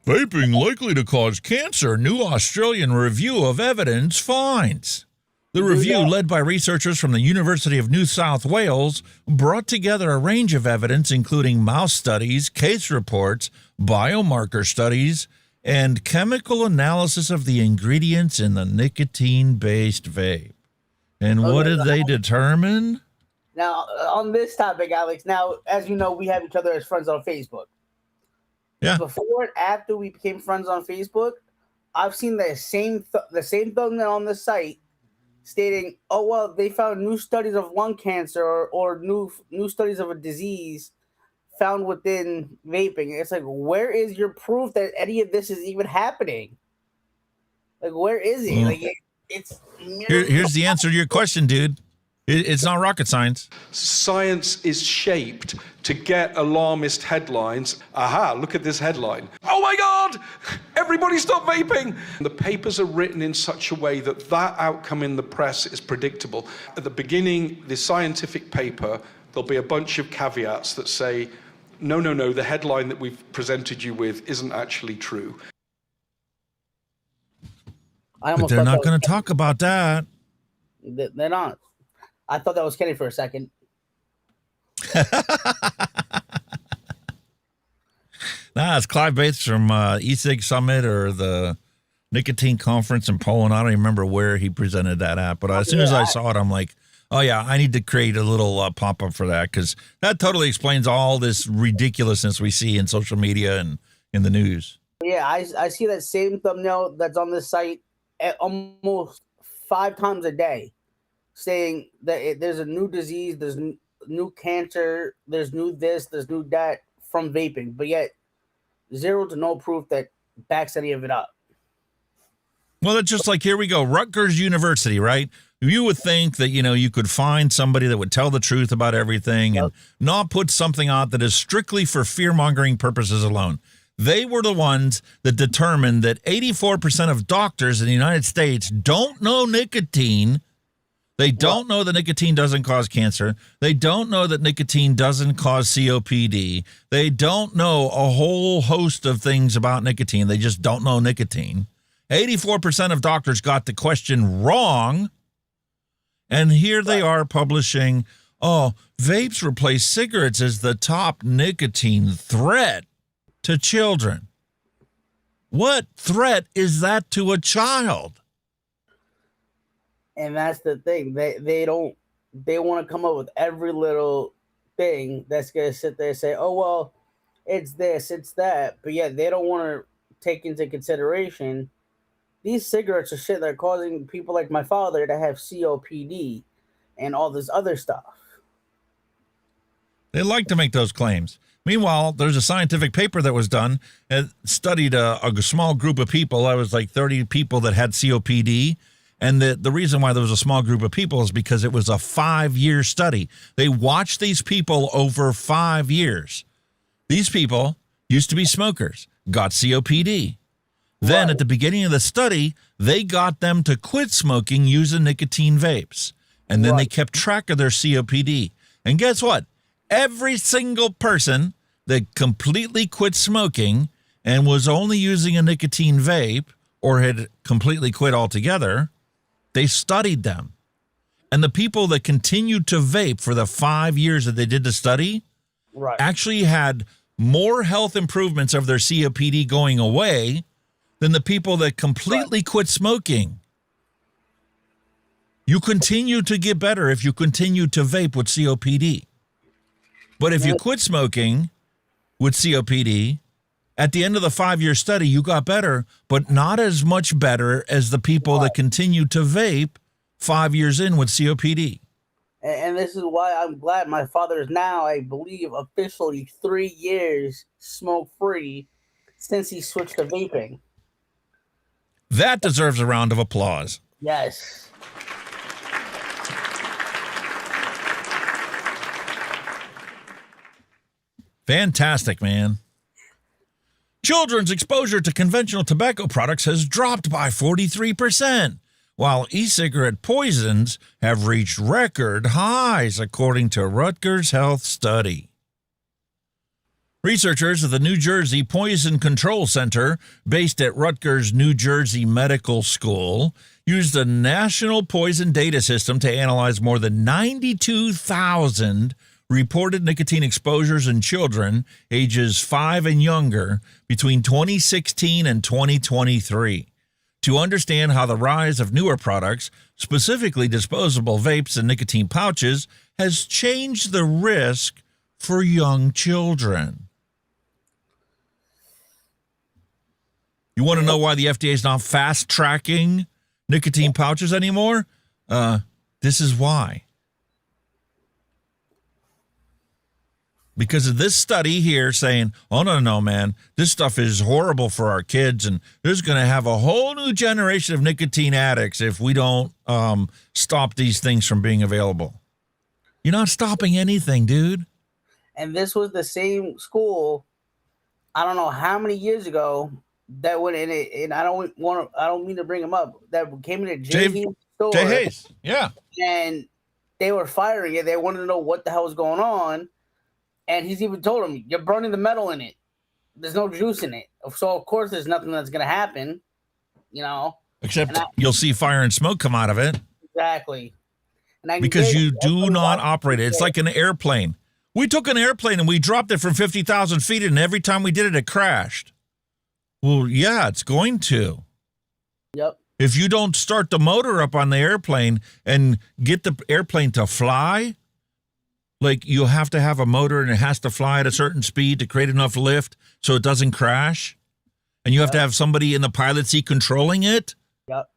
Vaping likely to cause cancer. New Australian review of evidence finds. The review, led by researchers from the University of New South Wales, brought together a range of evidence, including mouse studies, case reports, biomarker studies, and chemical analysis of the ingredients in the nicotine-based vape. And what did they determine? Now, on this topic, Alex, now, as you know, we have each other as friends on Facebook. Yeah. Before and after we became friends on Facebook, I've seen the same thumbnail on the site stating, "Oh well, they found new studies of lung cancer or new studies of a disease found within vaping." It's like, where is your proof that any of this is even happening? Like, where is it? Like, it's here's the answer to your question, dude. It's not rocket science. Science is shaped to get alarmist headlines. Aha, look at this headline. Oh my God, everybody stop vaping. The papers are written in such a way that that outcome in the press is predictable. At the beginning, the scientific paper, there'll be a bunch of caveats that say, no, the headline that we've presented you with isn't actually true. But they're not going to talk about that. They're not. I thought that was Kenny for a second. Nah, it's Clive Bates from e-cig Summit or the Nicotine Conference in Poland. I don't even remember where he presented that at, but as soon as I saw it, I'm like, oh yeah, I need to create a little pop-up for that, because that totally explains all this ridiculousness we see in social media and in the news. Yeah, I see that same thumbnail that's on this site almost 5 times a day, saying that there's a new disease, there's new cancer, there's new this, there's new that from vaping, but yet zero to no proof that backs any of it up. Well, it's just like, here we go, Rutgers University, right? You would think that, you could find somebody that would tell the truth about everything and not put something out that is strictly for fear-mongering purposes alone. They were the ones that determined that 84% of doctors in the United States don't know nicotine. They don't know that nicotine doesn't cause cancer. They don't know that nicotine doesn't cause COPD. They don't know a whole host of things about nicotine. They just don't know nicotine. 84% of doctors got the question wrong. And here they are publishing, vapes replace cigarettes as the top nicotine threat to children. What threat is that to a child? And that's the thing. They want to come up with every little thing that's going to sit there and say, oh, well, it's this, it's that. But yet they don't want to take into consideration these cigarettes are shit that are causing people like my father to have COPD and all this other stuff. They like to make those claims. Meanwhile, there's a scientific paper that was done and studied a small group of people. I was like 30 people that had COPD. And the reason why there was a small group of people is because it was a 5-year study. They watched these people over 5 years. These people used to be smokers, got COPD. Then at the beginning of the study, they got them to quit smoking using nicotine vapes. And then they kept track of their COPD. And guess what? Every single person that completely quit smoking and was only using a nicotine vape or had completely quit altogether, they studied them. And the people that continued to vape for the 5 years that they did the study actually had more health improvements of their COPD going away than the people that completely quit smoking. You continue to get better if you continue to vape with COPD. But if you quit smoking with COPD, at the end of the 5-year study, you got better, but not as much better as the people that continue to vape 5 years in with COPD. And this is why I'm glad my father is now, I believe, officially 3 years smoke-free since he switched to vaping. That deserves a round of applause. Yes. Fantastic, man. Children's exposure to conventional tobacco products has dropped by 43%, while e-cigarette poisons have reached record highs, according to Rutgers Health Study. Researchers at the New Jersey Poison Control Center, based at Rutgers New Jersey Medical School, used a national poison data system to analyze more than 92,000 reported nicotine exposures in children ages 5 and younger between 2016 and 2023 to understand how the rise of newer products, specifically disposable vapes and nicotine pouches, has changed the risk for young children. You want to know why the FDA is not fast-tracking nicotine pouches anymore? This is why. Because of this study here saying, oh, no, man, this stuff is horrible for our kids, and there's going to have a whole new generation of nicotine addicts if we don't stop these things from being available. You're not stopping anything, dude. And this was the same school, I don't know how many years ago, that went in it, and I don't mean to bring them up, that came in a Jay store. Jay Hayes, yeah. And they were firing it. They wanted to know what the hell was going on. And he's even told him, you're burning the metal in it. There's no juice in it. So, of course, there's nothing that's going to happen, you know. Except you'll see fire and smoke come out of it. Exactly. And because you do not operate it. It's like an airplane. We took an airplane and we dropped it from 50,000 feet, and every time we did it, it crashed. Well, yeah, it's going to. Yep. If you don't start the motor up on the airplane and get the airplane to fly, like you have to have a motor and it has to fly at a certain speed to create enough lift so it doesn't crash. And you have to have somebody in the pilot seat controlling it. Yep.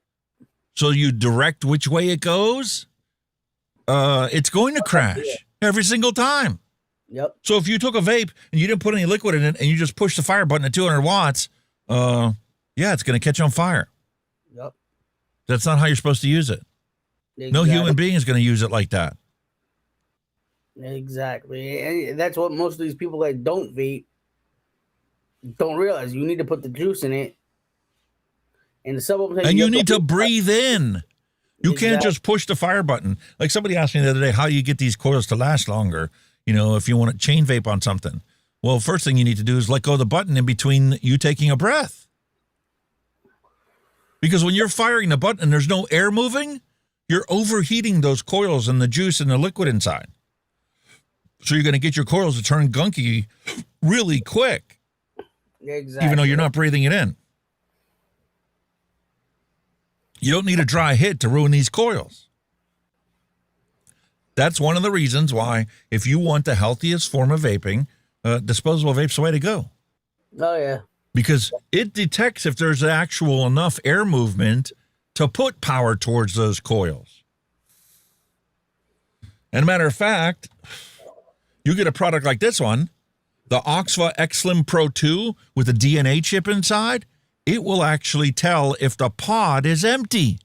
So you direct which way it goes. It's going to crash every single time. Yep. So if you took a vape and you didn't put any liquid in it and you just push the fire button at 200 watts, yeah, it's going to catch on fire. Yep. That's not how you're supposed to use it. Exactly. No human being is going to use it like that. Exactly. And that's what most of these people that don't vape don't realize. You need to put the juice in it. And some of them and you need to breathe in. You can't Exactly. just push the fire button. Like somebody asked me the other day, how do you get these coils to last longer? You know, if you want to chain vape on something. Well, first thing you need to do is let go of the button in between you taking a breath. Because when you're firing the button and there's no air moving, you're overheating those coils and the juice and the liquid inside. So you're going to get your coils to turn gunky really quick. Exactly. Even though you're not breathing it in. You don't need a dry hit to ruin these coils. That's one of the reasons why, if you want the healthiest form of vaping, disposable vape's the way to go. Oh, yeah. Because it detects if there's actual enough air movement to put power towards those coils. And a matter of fact, you get a product like this one, the Oxva X-Slim Pro 2 with a DNA chip inside, it will actually tell if the pod is empty.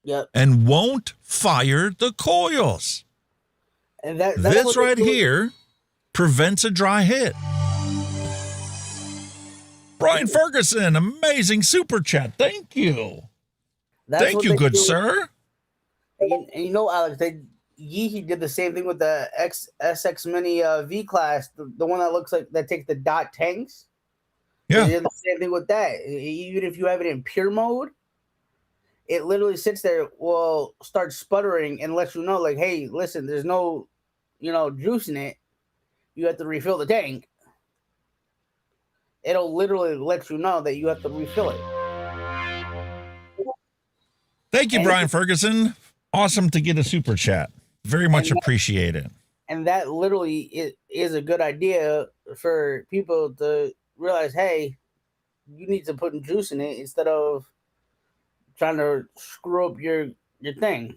Yep. And won't fire the coils. And that's this right here prevents a dry hit. Brian Ferguson, amazing super chat. Thank you. Thank you, good sir. And you know, Alex, Yeehy did the same thing with the SX Mini V-Class, the one that looks like, that takes the dot tanks. Yeah. They did the same thing with that. Even if you have it in pure mode, it literally sits there, will start sputtering and lets you know, like, hey, listen, there's no, juice in it. You have to refill the tank. It'll literally let you know that you have to refill it. Thank you, Brian Ferguson. Awesome to get a super chat. Very much appreciate it. And that literally is a good idea for people to realize, hey, you need to put juice in it instead of trying to screw up your thing.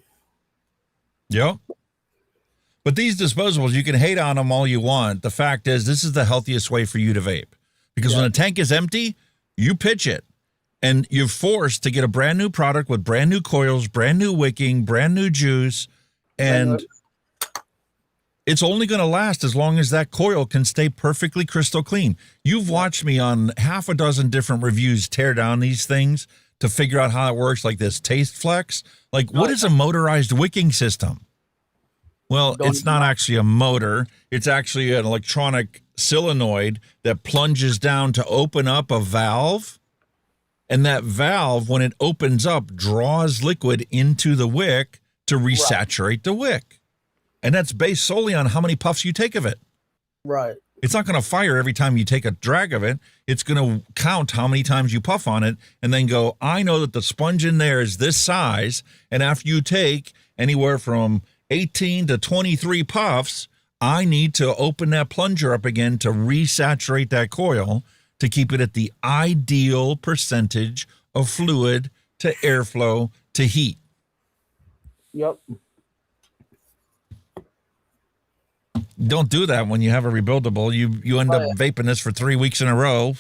Yep. But these disposables, you can hate on them all you want. The fact is, this is the healthiest way for you to vape. Because when a tank is empty, you pitch it. And you're forced to get a brand new product with brand new coils, brand new wicking, brand new juice. And it's only going to last as long as that coil can stay perfectly crystal clean. You've watched me on half a dozen different reviews tear down these things to figure out how it works, like this Taste Flex. Like, what is a motorized wicking system? Well, it's not actually a motor. It's actually an electronic solenoid that plunges down to open up a valve. And that valve, when it opens up, draws liquid into the wick to resaturate the wick. And that's based solely on how many puffs you take of it. Right. It's not going to fire every time you take a drag of it. It's going to count how many times you puff on it and then go, I know that the sponge in there is this size. And after you take anywhere from 18 to 23 puffs, I need to open that plunger up again to resaturate that coil to keep it at the ideal percentage of fluid to airflow to heat. Yep. Don't do that when you have a rebuildable. You end up vaping this for 3 weeks in a row.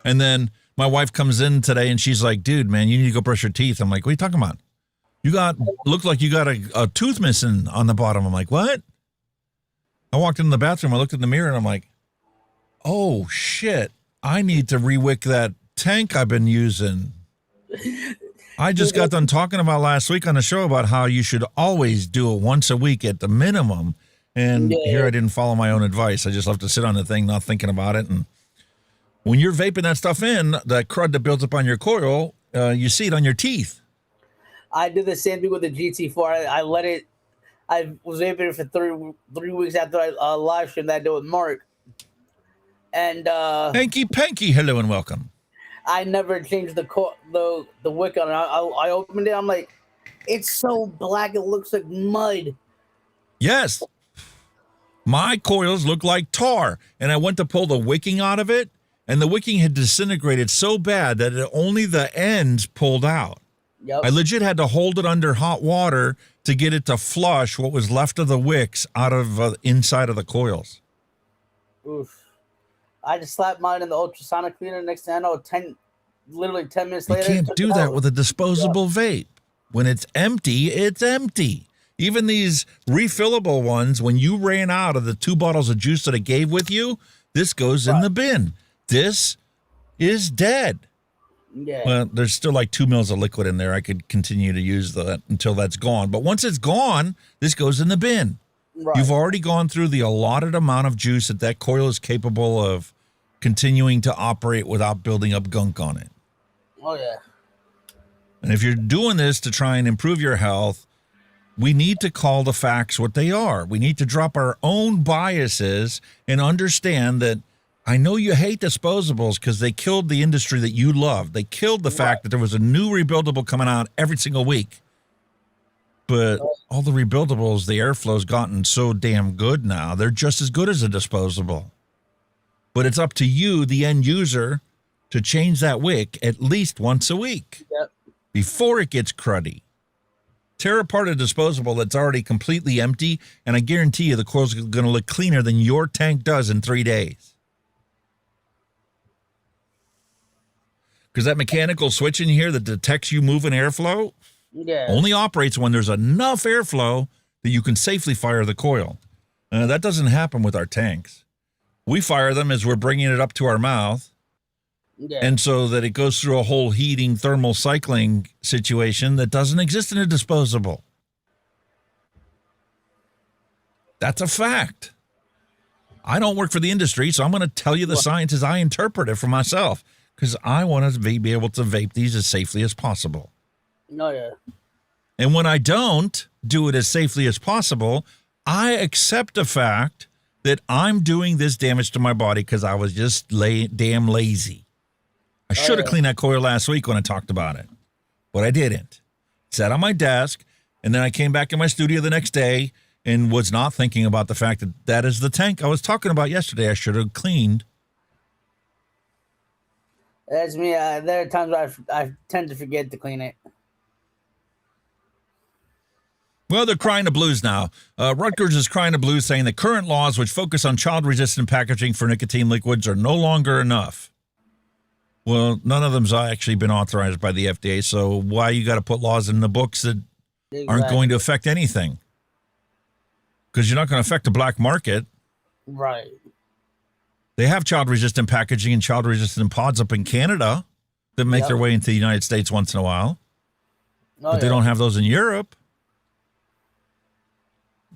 And then my wife comes in today and she's like, dude, man, you need to go brush your teeth. I'm like, what are you talking about? Looked like you got a tooth missing on the bottom. I'm like, what? I walked into the bathroom. I looked in the mirror and I'm like, oh, shit. I need to rewick that tank I've been using. I just got done talking about last week on the show about how you should always do it once a week at the minimum. And here I didn't follow my own advice. I just left to sit on the thing, not thinking about it. And when you're vaping that stuff in, that crud that builds up on your coil, you see it on your teeth. I did the same thing with the GT4. I let it. I was vaping it for 3 weeks after I live streamed that day with Mark. And Hanky Panky, hello and welcome. I never changed the wick on it. I opened it. I'm like, it's so black. It looks like mud. Yes. My coils look like tar. And I went to pull the wicking out of it, and the wicking had disintegrated so bad that only the ends pulled out. Yep. I legit had to hold it under hot water to get it to flush what was left of the wicks out of inside of the coils. Oof. I just slapped mine in the ultrasonic cleaner. Next thing I know, 10 minutes later. You can't do that with a disposable vape. When it's empty, it's empty. Even these refillable ones, when you ran out of the 2 bottles of juice that it gave with you, this goes in the bin. This is dead. Yeah. Well, there's still like 2 mils of liquid in there. I could continue to use that until that's gone. But once it's gone, this goes in the bin. Right. You've already gone through the allotted amount of juice that coil is capable of continuing to operate without building up gunk on it. Oh, yeah. And if you're doing this to try and improve your health, we need to call the facts what they are. We need to drop our own biases and understand that I know you hate disposables because they killed the industry that you love. They killed the fact that there was a new rebuildable coming out every single week. But all the rebuildables, the airflow's gotten so damn good now. They're just as good as a disposable. But it's up to you, the end user, to change that wick at least once a week before it gets cruddy. Tear apart a disposable that's already completely empty, and I guarantee you the coil's going to look cleaner than your tank does in 3 days. Because that mechanical switch in here that detects you moving airflow only operates when there's enough airflow that you can safely fire the coil. That doesn't happen with our tanks. We fire them as we're bringing it up to our mouth. And so that it goes through a whole heating thermal cycling situation that doesn't exist in a disposable. That's a fact. I don't work for the industry, so I'm going to tell you the science as I interpret it for myself, because I want to be able to vape these as safely as possible. Oh, yeah. And when I don't do it as safely as possible, I accept the fact that I'm doing this damage to my body because I was just damn lazy. I should have cleaned that coil last week when I talked about it, but I didn't. It sat on my desk, and then I came back in my studio the next day and was not thinking about the fact that that is the tank I was talking about yesterday. I should have cleaned. That's me. There are times where I tend to forget to clean it. Well, they're crying the blues now. Rutgers is crying the blues, saying the current laws which focus on child-resistant packaging for nicotine liquids are no longer enough. Well, none of them's actually been authorized by the FDA, so why you got to put laws in the books that aren't going to affect anything? Because you're not going to affect the black market. Right. They have child-resistant packaging and child-resistant pods up in Canada that make their way into the United States once in a while. But they don't have those in Europe.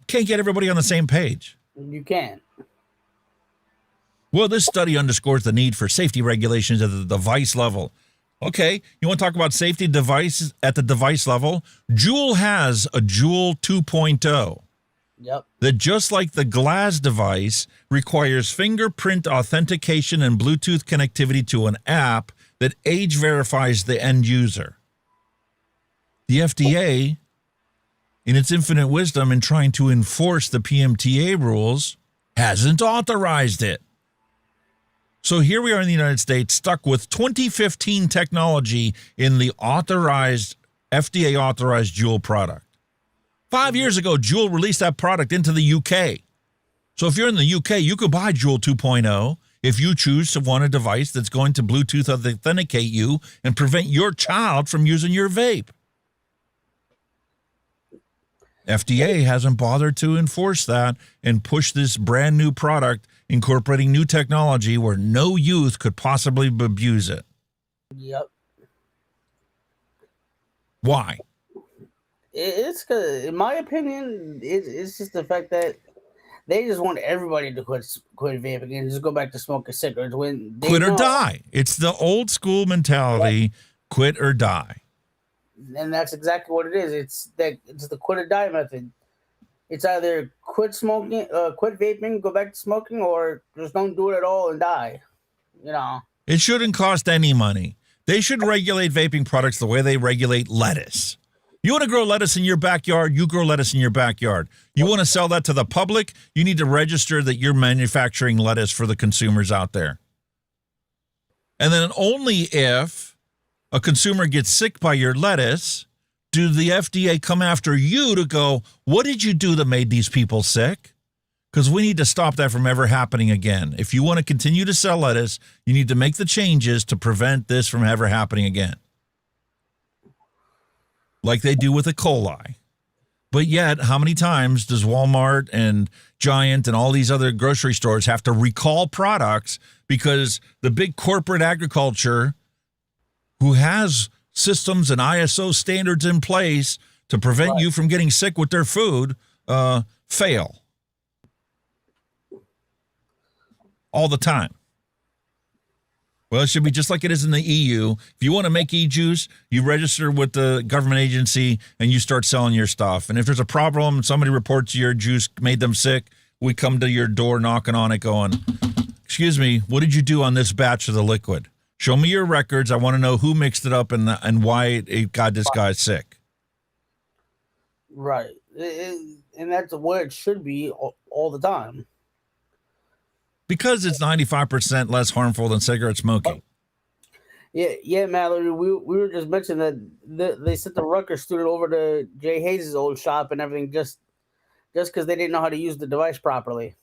Can't get everybody on the same page. You can't. Well, this study underscores the need for safety regulations at the device level. Okay, you want to talk about safety devices at the device level? Juul has a Juul 2.0. Yep. That just like the glass device requires fingerprint authentication and Bluetooth connectivity to an app that age verifies the end user. The FDA, in its infinite wisdom in trying to enforce the PMTA rules, hasn't authorized it. So here we are in the United States stuck with 2015 technology in the authorized, FDA-authorized Juul product. 5 years ago, Juul released that product into the UK. So if you're in the UK, you could buy Juul 2.0 if you choose to want a device that's going to Bluetooth authenticate you and prevent your child from using your vape. FDA hasn't bothered to enforce that and push this brand new product incorporating new technology where no youth could possibly abuse it. Yep. Why? It's good. In my opinion, it's just the fact that they just want everybody to quit vaping and just go back to smoking cigarettes. When they quit or die. It's the old school mentality, quit or die. And that's exactly what it is. It's the quit or die method. It's either quit smoking, quit vaping, go back to smoking, or just don't do it at all and die. You know. It shouldn't cost any money. They should regulate vaping products the way they regulate lettuce. You want to grow lettuce in your backyard, you grow lettuce in your backyard. You want to sell that to the public, you need to register that you're manufacturing lettuce for the consumers out there. And then only if a consumer gets sick by your lettuce, do the FDA come after you to go, what did you do that made these people sick? Because we need to stop that from ever happening again. If you want to continue to sell lettuce, you need to make the changes to prevent this from ever happening again. Like they do with E. coli. But yet, how many times does Walmart and Giant and all these other grocery stores have to recall products because the big corporate agriculture who has systems and ISO standards in place to prevent you from getting sick with their food fail all the time? Well, it should be just like it is in the EU. If you want to make e-juice, you register with the government agency and you start selling your stuff. And if there's a problem, somebody reports your juice made them sick, we come to your door knocking on it going, excuse me, what did you do on this batch of the liquid? Show me your records. I want to know who mixed it up and why it got this guy sick. Right. And that's where it should be all the time. Because it's 95% less harmful than cigarette smoking. Yeah, Mallory. We were just mentioning that they sent the Rutgers student over to Jay Hayes' old shop and everything just because they didn't know how to use the device properly.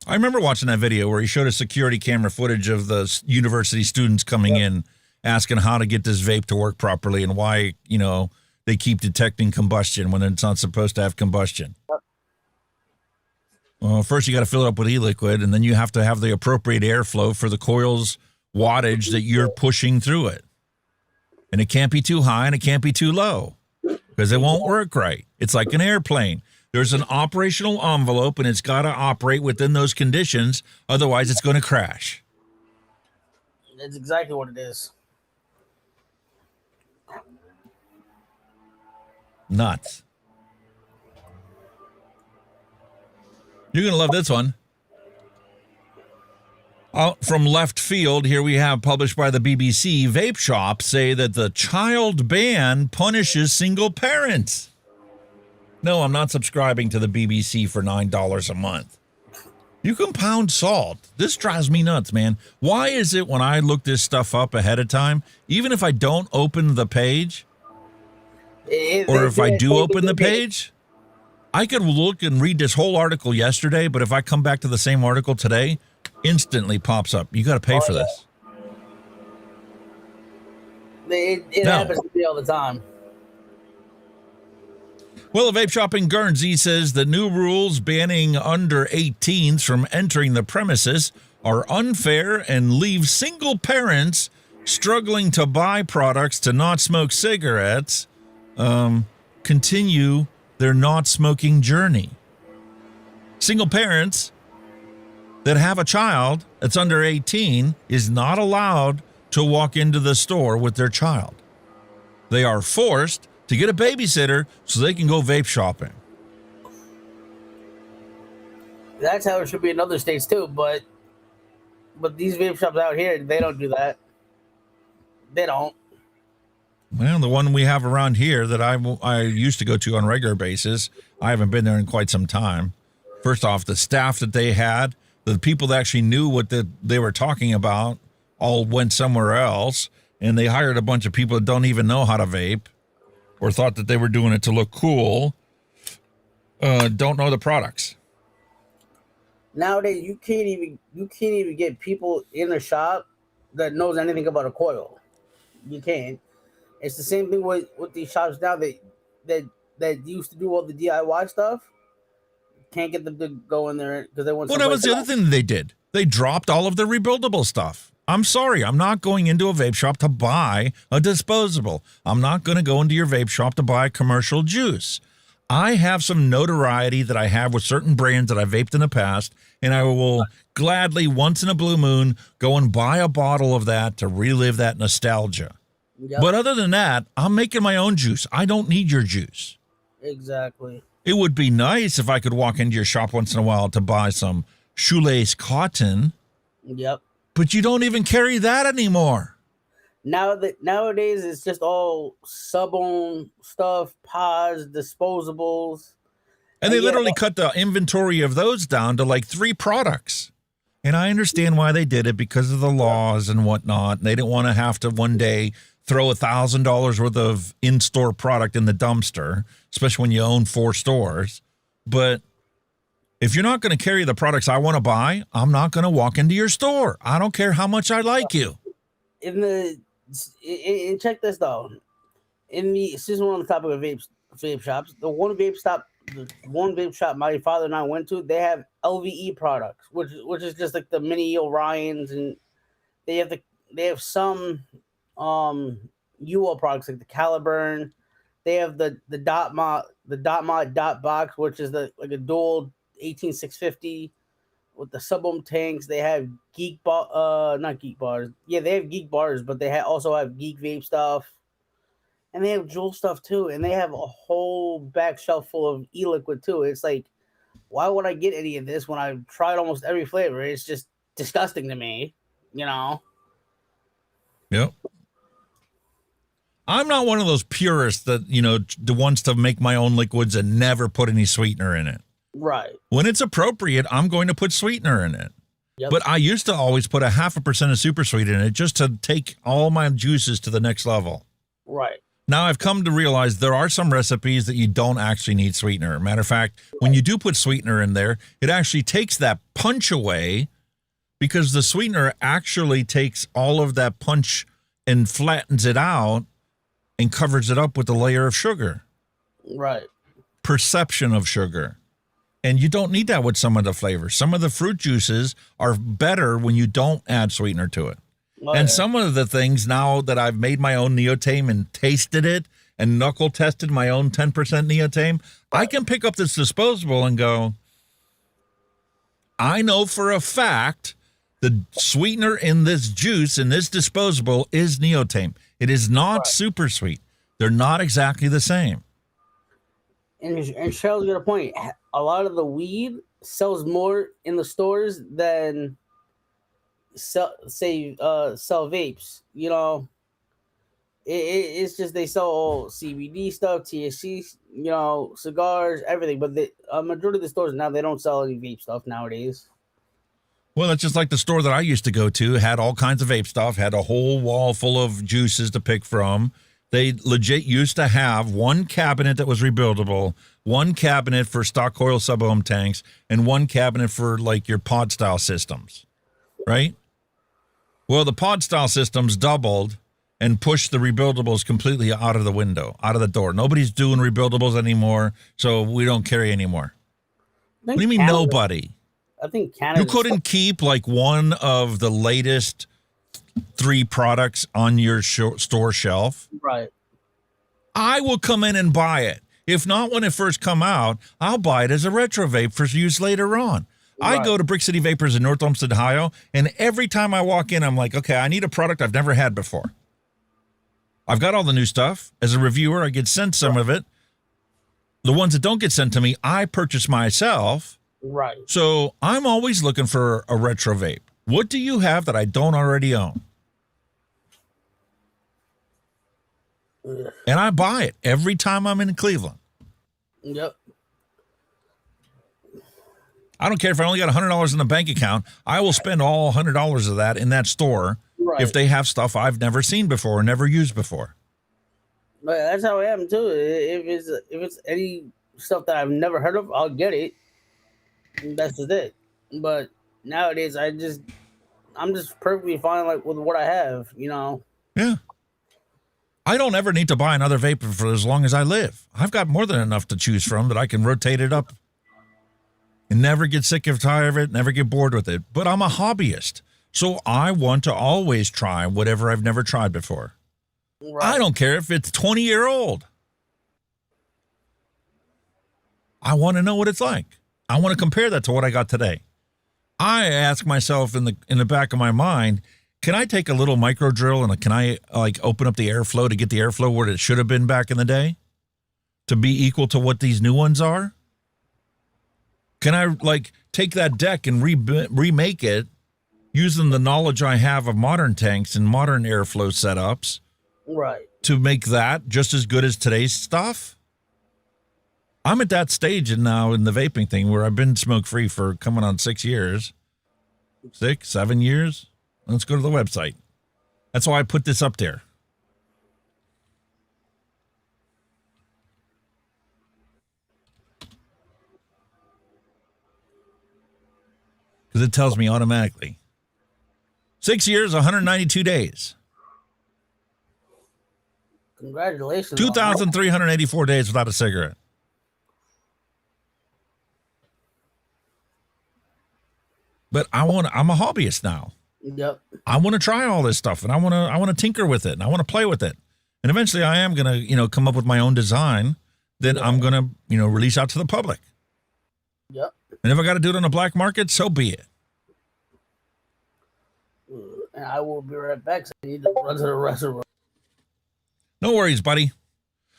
I remember watching that video where he showed a security camera footage of the university students coming in asking how to get this vape to work properly and why, they keep detecting combustion when it's not supposed to have combustion. Well, first you got to fill it up with e-liquid, and then you have to have the appropriate airflow for the coil's wattage that you're pushing through it. And it can't be too high and it can't be too low because it won't work right. It's like an airplane. There's an operational envelope, and it's got to operate within those conditions. Otherwise, it's going to crash. That's exactly what it is. Nuts. You're going to love this one. Out from left field, here we have, published by the BBC, vape shops say that the child ban punishes single parents. No, I'm not subscribing to the BBC for $9 a month. You can pound salt. This drives me nuts, man. Why is it when I look this stuff up ahead of time, even if I don't open the page, or if I do open the page, I could look and read this whole article yesterday, but if I come back to the same article today, instantly pops up. You got to pay for this. It happens to me all the time. Well, a vape shop in Guernsey says the new rules banning under 18s from entering the premises are unfair and leave single parents struggling to buy products to not smoke cigarettes continue their not smoking journey. Single parents that have a child that's under 18 is not allowed to walk into the store with their child. They are forced to get a babysitter so they can go vape shopping. That's how it should be in other states too, but these vape shops out here, they don't do that. They don't. Well, the one we have around here that I used to go to on a regular basis, I haven't been there in quite some time. First off, the staff that they had, the people that actually knew what they were talking about all went somewhere else, and they hired a bunch of people that don't even know how to vape or thought that they were doing it to look cool. don't know the products. Nowadays, you can't even get people in the shop that knows anything about a coil. You can't. It's the same thing with these shops now that used to do all the DIY stuff. Can't get them to go in there because they want. Well, that was the other thing they did. They dropped all of the rebuildable stuff. I'm sorry, I'm not going into a vape shop to buy a disposable. I'm not going to go into your vape shop to buy commercial juice. I have some notoriety that I have with certain brands that I vaped in the past, and I will gladly, once in a blue moon, go and buy a bottle of that to relive that nostalgia. Yep. But other than that, I'm making my own juice. I don't need your juice. Exactly. It would be nice if I could walk into your shop once in a while to buy some shoelace cotton. Yep. But you don't even carry that anymore. Nowadays it's just all sub-ohm stuff, pods, disposables. And they literally cut the inventory of those down to like 3 products. And I understand why they did it because of the laws and whatnot. And they didn't want to have to one day throw $1,000 worth of in-store product in the dumpster, especially when you own 4 stores. But if you're not going to carry the products I want to buy, I'm not going to walk into your store. I don't care how much I like you. And check this though. Since we're on the topic of vape shops, the one vape shop my father and I went to, they have LVE products, which is just like the mini Orions, and they have some UL products like the Caliburn. They have the dot mod dot box, which is like a dual 18650 with the sub-ohm tanks. They have not geek bars. Yeah, they have geek bars, but they also have geek vape stuff. And they have Juul stuff too. And they have a whole back shelf full of e-liquid too. It's like, why would I get any of this when I've tried almost every flavor? It's just disgusting to me, you know? Yep. I'm not one of those purists that, wants to make my own liquids and never put any sweetener in it. Right. When it's appropriate, I'm going to put sweetener in it. Yep. But I used to always put 0.5% of super sweet in it just to take all my juices to the next level. Right. Now I've come to realize there are some recipes that you don't actually need sweetener. Matter of fact, when you do put sweetener in there, it actually takes that punch away because the sweetener actually takes all of that punch and flattens it out and covers it up with a layer of sugar. Right. Perception of sugar. And you don't need that with some of the flavors. Some of the fruit juices are better when you don't add sweetener to it. Oh, and some of the things, now that I've made my own neotame and tasted it and knuckle tested my own 10% neotame, I can pick up this disposable and go, I know for a fact the sweetener in this juice, in this disposable, is neotame. It is not super sweet. They're not exactly the same. And Cheryl's got a point. A lot of the weed sells more in the stores than sell vapes. You know, it's just they sell all CBD stuff, THC, cigars, everything. But a majority of the stores now, they don't sell any vape stuff nowadays. Well, it's just like the store that I used to go to had all kinds of vape stuff, had a whole wall full of juices to pick from. They legit used to have one cabinet that was rebuildable, one cabinet for stock coil sub-ohm tanks, and one cabinet for like your pod style systems, right? Well, the pod style systems doubled and pushed the rebuildables completely out of the window, out of the door. Nobody's doing rebuildables anymore, so we don't carry anymore. What do you mean nobody? I think Canada. You couldn't keep like one of the latest 3 products on your store shelf. Right. I will come in and buy it. If not when it first come out, I'll buy it as a retro vape for use later on. Right. I go to Brick City Vapors in North Olmsted, Ohio, and every time I walk in, I'm like, okay, I need a product I've never had before. I've got all the new stuff. As a reviewer, I get sent some of it. The ones that don't get sent to me, I purchase myself. Right. So I'm always looking for a retro vape. What do you have that I don't already own? And I buy it every time I'm in Cleveland. Yep. I don't care if I only got $100 in the bank account. I will spend all $100 of that in that store if they have stuff I've never seen before or never used before. But that's how I am too. If it's any stuff that I've never heard of, I'll get it. And that's just it. But nowadays, I'm just perfectly fine like with what I have, you know. Yeah. I don't ever need to buy another vapor for as long as I live. I've got more than enough to choose from that I can rotate it up and never get sick or tired of it, never get bored with it. But I'm a hobbyist, so I want to always try whatever I've never tried before. Right. I don't care if it's 20-year-old. I want to know what it's like. I want to compare that to what I got today. I ask myself in the back of my mind, can I take a little micro drill and can I like open up the airflow to get the airflow where it should have been back in the day to be equal to what these new ones are? Can I like take that deck and remake it using the knowledge I have of modern tanks and modern airflow setups, right, to make that just as good as today's stuff? I'm at that stage now in the vaping thing where I've been smoke-free for coming on 6 years. 6, 7 years? Let's go to the website. That's why I put this up there. Because it tells me automatically. 6 years, 192 days. Congratulations. 2,384 days without a cigarette. But I'm a hobbyist now. Yep. I want to try all this stuff, and I want to tinker with it, and I want to play with it. And eventually I am going to, come up with my own design that I'm going to, release out to the public. Yep. And if I got to do it on the black market, so be it. And I will be right back. So I need to run to the restaurant. No worries, buddy.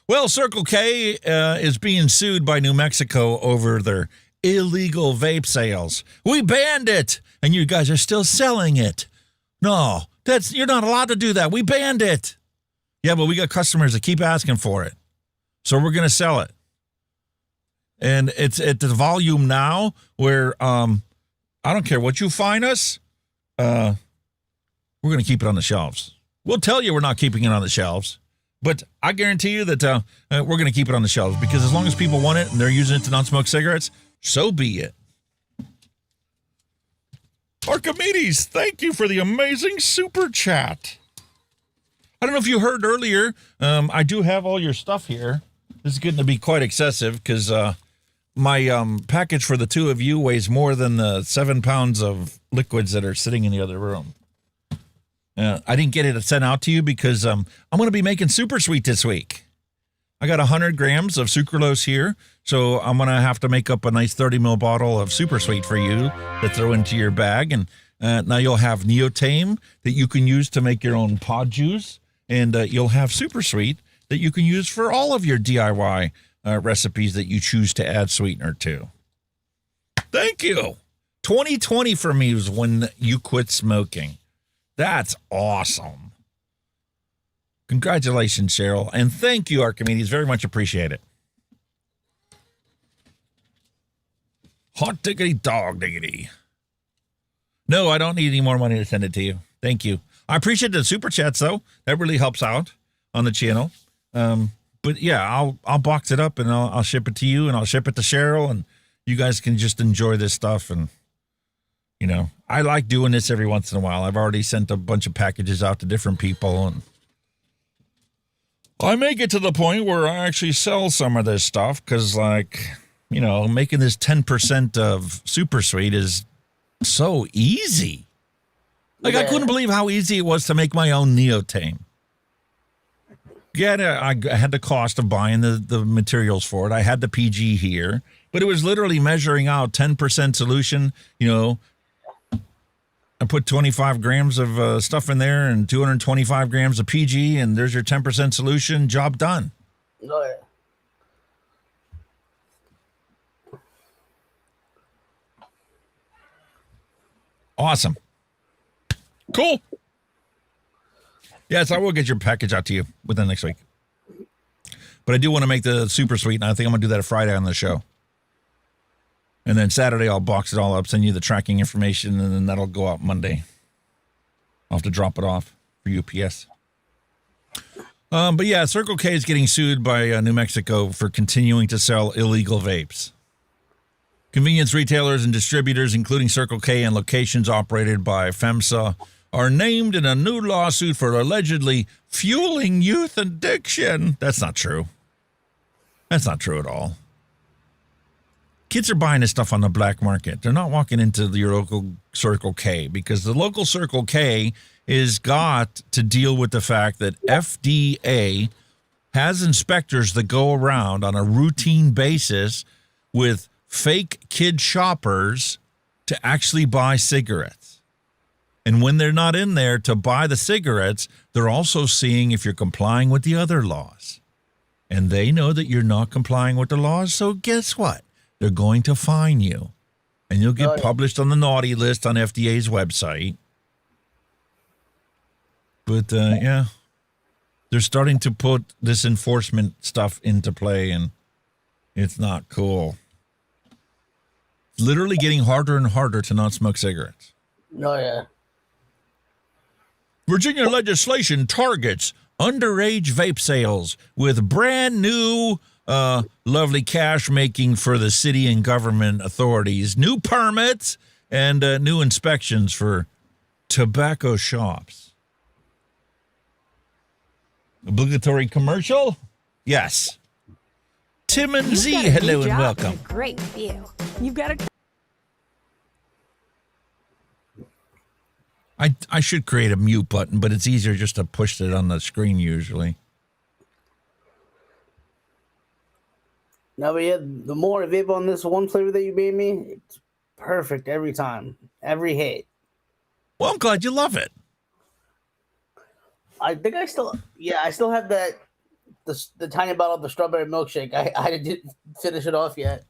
Well, Circle K is being sued by New Mexico over their illegal vape sales. We banned it, and you guys are still selling it. No, you're not allowed to do that. We banned it. Yeah, but we got customers that keep asking for it, so we're going to sell it. And it's at the volume now where I don't care what you fine us, we're going to keep it on the shelves. We'll tell you we're not keeping it on the shelves, but I guarantee you that we're going to keep it on the shelves, because as long as people want it and they're using it to non-smoke cigarettes, so be it. Archimedes, thank you for the amazing super chat. I don't know if you heard earlier, I do have all your stuff here. This is getting to be quite excessive because my package for the two of you weighs more than the 7 pounds of liquids that are sitting in the other room. I didn't get it sent out to you because I'm going to be making Super Sweet this week. I got 100 grams of sucralose here, so I'm going to have to make up a nice 30 ml bottle of Super Sweet for you to throw into your bag. And now you'll have Neotame that you can use to make your own pod juice, and you'll have Super Sweet that you can use for all of your DIY recipes that you choose to add sweetener to. Thank you. 2020 for me was when you quit smoking. That's awesome. Congratulations, Cheryl. And thank you, Archimedes. Very much appreciate it. Hot diggity dog diggity. No, I don't need any more money to send it to you. Thank you. I appreciate the super chats, though. That really helps out on the channel. But yeah, I'll box it up and I'll ship it to you, and I'll ship it to Cheryl, and you guys can just enjoy this stuff. And I like doing this every once in a while. I've already sent a bunch of packages out to different people, and I may get to the point where I actually sell some of this stuff because, making this 10% of Super Sweet is so easy. I couldn't believe how easy it was to make my own Neotame. Yeah, I had the cost of buying the materials for it. I had the PG here, but it was literally measuring out 10% solution, I put 25 grams of stuff in there and 225 grams of PG, and there's your 10% solution. Job done. Oh, yeah. Awesome. Cool. Yes, I will get your package out to you within next week. But I do want to make the Super Sweet, and I think I'm going to do that Friday on the show. And then Saturday, I'll box it all up, send you the tracking information, and then that'll go out Monday. I'll have to drop it off for UPS. But yeah, Circle K is getting sued by New Mexico for continuing to sell illegal vapes. Convenience retailers and distributors, including Circle K and locations operated by FEMSA, are named in a new lawsuit for allegedly fueling youth addiction. That's not true. That's not true at all. Kids are buying this stuff on the black market. They're not walking into your local Circle K because the local Circle K is got to deal with the fact that FDA has inspectors that go around on a routine basis with fake kid shoppers to actually buy cigarettes. And when they're not in there to buy the cigarettes, they're also seeing if you're complying with the other laws. And they know that you're not complying with the laws, so guess what? They're going to fine you. And you'll get published on the naughty list on FDA's website. But, yeah, they're starting to put this enforcement stuff into play, and it's not cool. It's literally getting harder and harder to not smoke cigarettes. Oh, yeah. Virginia legislation targets underage vape sales with brand new lovely cash making for the city and government authorities, new permits, and new inspections for tobacco shops. Obligatory commercial? Yes. Tim and Z, hello and welcome. Great view. You've got a... I should create a mute button, but it's easier just to push it on the screen usually. No, but yeah, the more I vape on this one flavor that you made me, it's perfect every time. Every hit. Well, I'm glad you love it. I think I still have the tiny bottle of the strawberry milkshake. I didn't finish it off yet.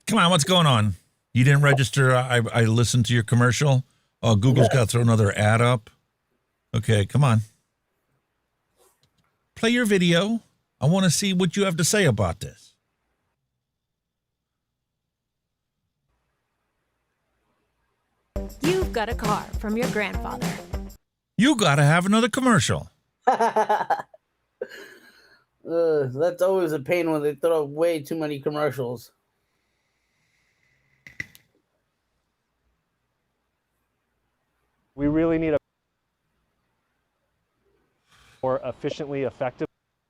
Come on, what's going on? You didn't register? I listened to your commercial. Oh, Google's got to throw another ad up. Okay, come on. Play your video. I want to see what you have to say about this. You've got a car from your grandfather. You got to have another commercial. That's always a pain when they throw way too many commercials. We really need a more efficiently effective.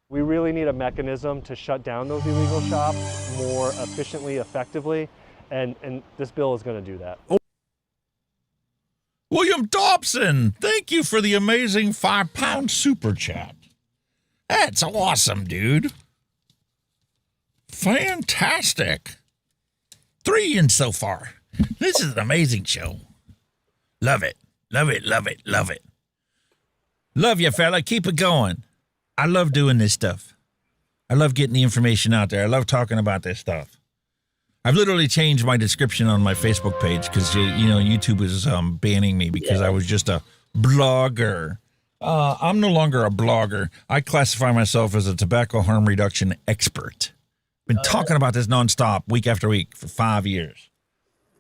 We really need a mechanism to shut down those illegal shops more efficiently, effectively, and this bill is going to do that. William Dobson, thank you for the amazing £5 super chat. That's awesome, dude. Fantastic. 3 in so far. This is an amazing show. Love it. Love it, love it, love it. Love you, fella. Keep it going. I love doing this stuff. I love getting the information out there. I love talking about this stuff. I've literally changed my description on my Facebook page because, YouTube is banning me because I was just a blogger. I'm no longer a blogger. I classify myself as a tobacco harm reduction expert. Been talking about this nonstop, week after week, for 5 years.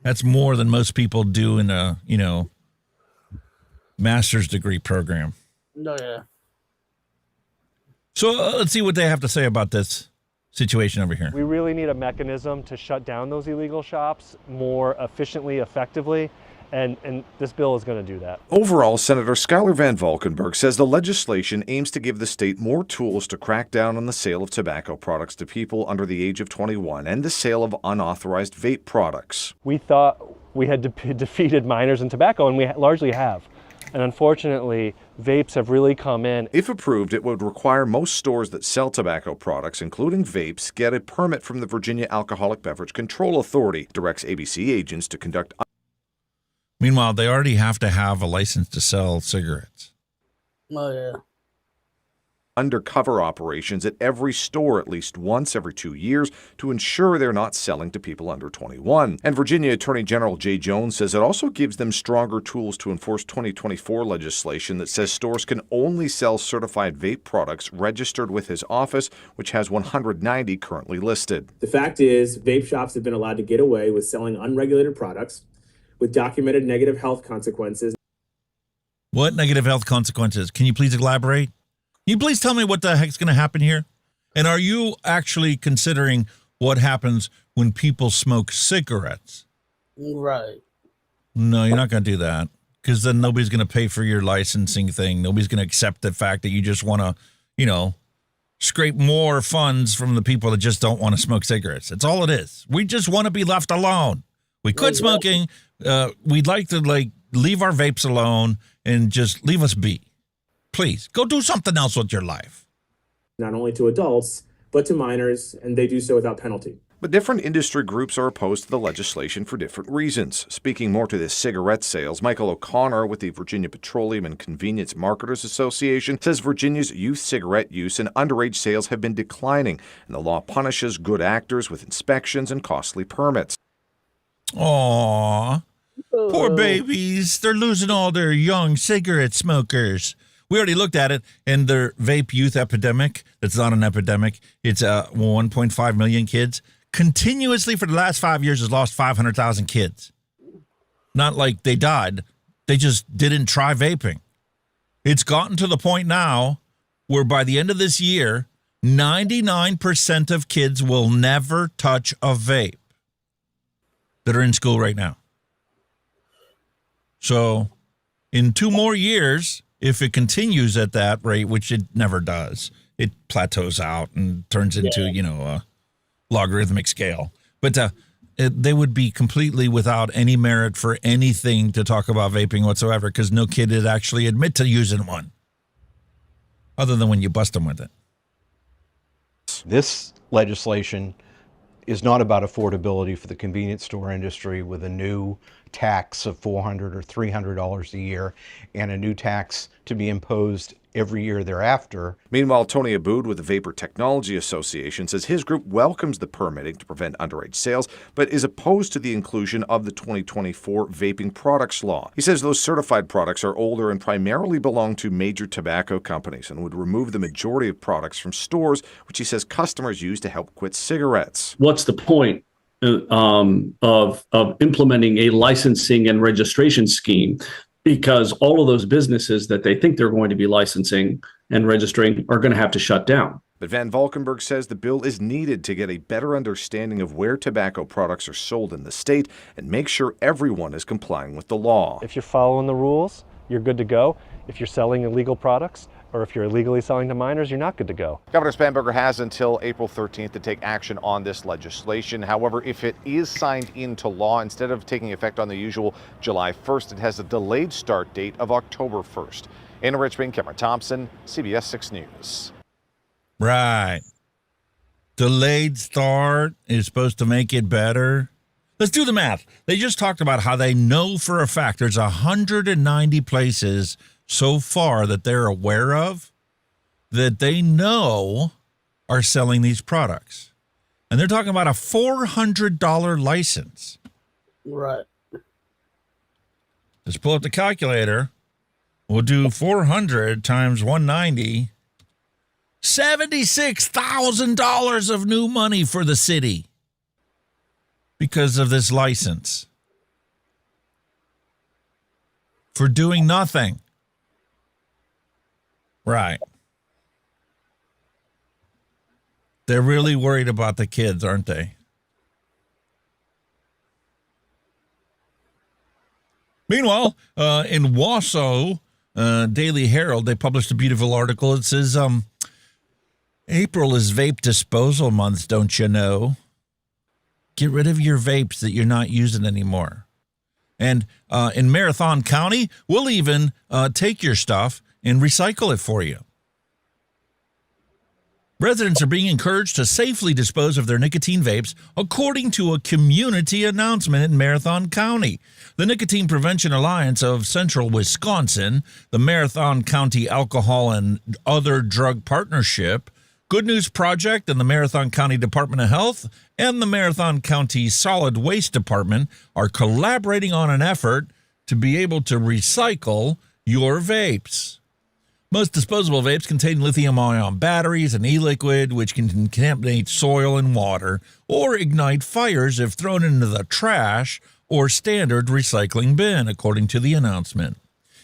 That's more than most people do in a, master's degree program. No, yeah. So let's see what they have to say about this situation over here. We really need a mechanism to shut down those illegal shops more efficiently, effectively, and this bill is going to do that. Overall, Senator Schuyler Van Valkenburg says the legislation aims to give the state more tools to crack down on the sale of tobacco products to people under the age of 21 and the sale of unauthorized vape products. We thought we had defeated minors in tobacco, and we largely have. And unfortunately, vapes have really come in. If approved, it would require most stores that sell tobacco products, including vapes, get a permit from the Virginia Alcoholic Beverage Control Authority, directs ABC agents to conduct. Meanwhile, they already have to have a license to sell cigarettes. Oh, yeah. Undercover operations at every store at least once every 2 years to ensure they're not selling to people under 21. And Virginia Attorney General Jay Jones says it also gives them stronger tools to enforce 2024 legislation that says stores can only sell certified vape products registered with his office, which has 190 currently listed. The fact is, vape shops have been allowed to get away with selling unregulated products with documented negative health consequences. What negative health consequences? Can you please elaborate? Can you please tell me what the heck's going to happen here? And are you actually considering what happens when people smoke cigarettes? Right. No, you're not going to do that, because then nobody's going to pay for your licensing thing. Nobody's going to accept the fact that you just want to, scrape more funds from the people that just don't want to smoke cigarettes. That's all it is. We just want to be left alone. We quit smoking. We'd like to leave our vapes alone and just leave us be. Please go do something else with your life. Not only to adults, but to minors, and they do so without penalty. But different industry groups are opposed to the legislation for different reasons. Speaking more to this cigarette sales, Michael O'Connor with the Virginia Petroleum and Convenience Marketers Association says Virginia's youth cigarette use and underage sales have been declining, and the law punishes good actors with inspections and costly permits. Aww, poor babies. They're losing all their young cigarette smokers. We already looked at it, and their vape youth epidemic, that's not an epidemic, it's 1.5 million kids. Continuously for the last 5 years has lost 500,000 kids. Not like they died. They just didn't try vaping. It's gotten to the point now where by the end of this year, 99% of kids will never touch a vape that are in school right now. So in 2 more years, if it continues at that rate, which it never does, it plateaus out and turns into, a logarithmic scale. But they would be completely without any merit for anything to talk about vaping whatsoever, because no kid would actually admit to using one, other than when you bust them with it. This legislation is not about affordability for the convenience store industry with a new tax of $400 or $300 a year and a new tax to be imposed every year thereafter. Meanwhile, Tony Aboud with the Vapor Technology Association says his group welcomes the permitting to prevent underage sales, but is opposed to the inclusion of the 2024 vaping products law. He says those certified products are older and primarily belong to major tobacco companies and would remove the majority of products from stores, which he says customers use to help quit cigarettes. What's the point of implementing a licensing and registration scheme? Because all of those businesses that they think they're going to be licensing and registering are going to have to shut down. But Van Valkenburg says the bill is needed to get a better understanding of where tobacco products are sold in the state and make sure everyone is complying with the law. If you're following the rules, you're good to go. If you're selling illegal products, or if you're illegally selling to minors, you're not good to go. Governor Spanberger has until April 13th to take action on this legislation. However, if it is signed into law, instead of taking effect on the usual July 1st, it has a delayed start date of October 1st. In Richmond, Cameron Thompson, CBS 6 News. Right. Delayed start is supposed to make it better. Let's do the math. They just talked about how they know for a fact there's 190 places so far that they're aware of that they know are selling these products. And they're talking about a $400 license. Right. Let's pull up the calculator. We'll do 400 times 190. $76,000 of new money for the city because of this license. For doing nothing. Right. They're really worried about the kids, aren't they? Meanwhile, in Wausau Daily Herald, they published a beautiful article. It says, April is vape disposal month, don't you know? Get rid of your vapes that you're not using anymore. And in Marathon County, we'll even take your stuff and recycle it for you. Residents are being encouraged to safely dispose of their nicotine vapes, according to a community announcement in Marathon County. The Nicotine Prevention Alliance of Central Wisconsin, the Marathon County Alcohol and Other Drug Partnership, Good News Project, and the Marathon County Department of Health and the Marathon County Solid Waste Department are collaborating on an effort to be able to recycle your vapes. Most disposable vapes contain lithium-ion batteries and e-liquid, which can contaminate soil and water or ignite fires if thrown into the trash or standard recycling bin, according to the announcement.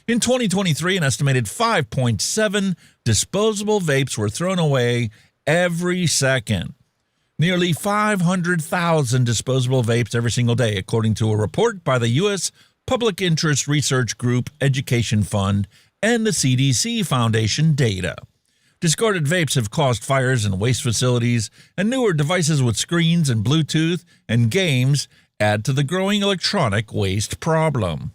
In 2023, an estimated 5.7 disposable vapes were thrown away every second. Nearly 500,000 disposable vapes every single day, according to a report by the U.S. Public Interest Research Group Education Fund and the CDC Foundation data. Discarded vapes have caused fires in waste facilities, and newer devices with screens and Bluetooth and games add to the growing electronic waste problem.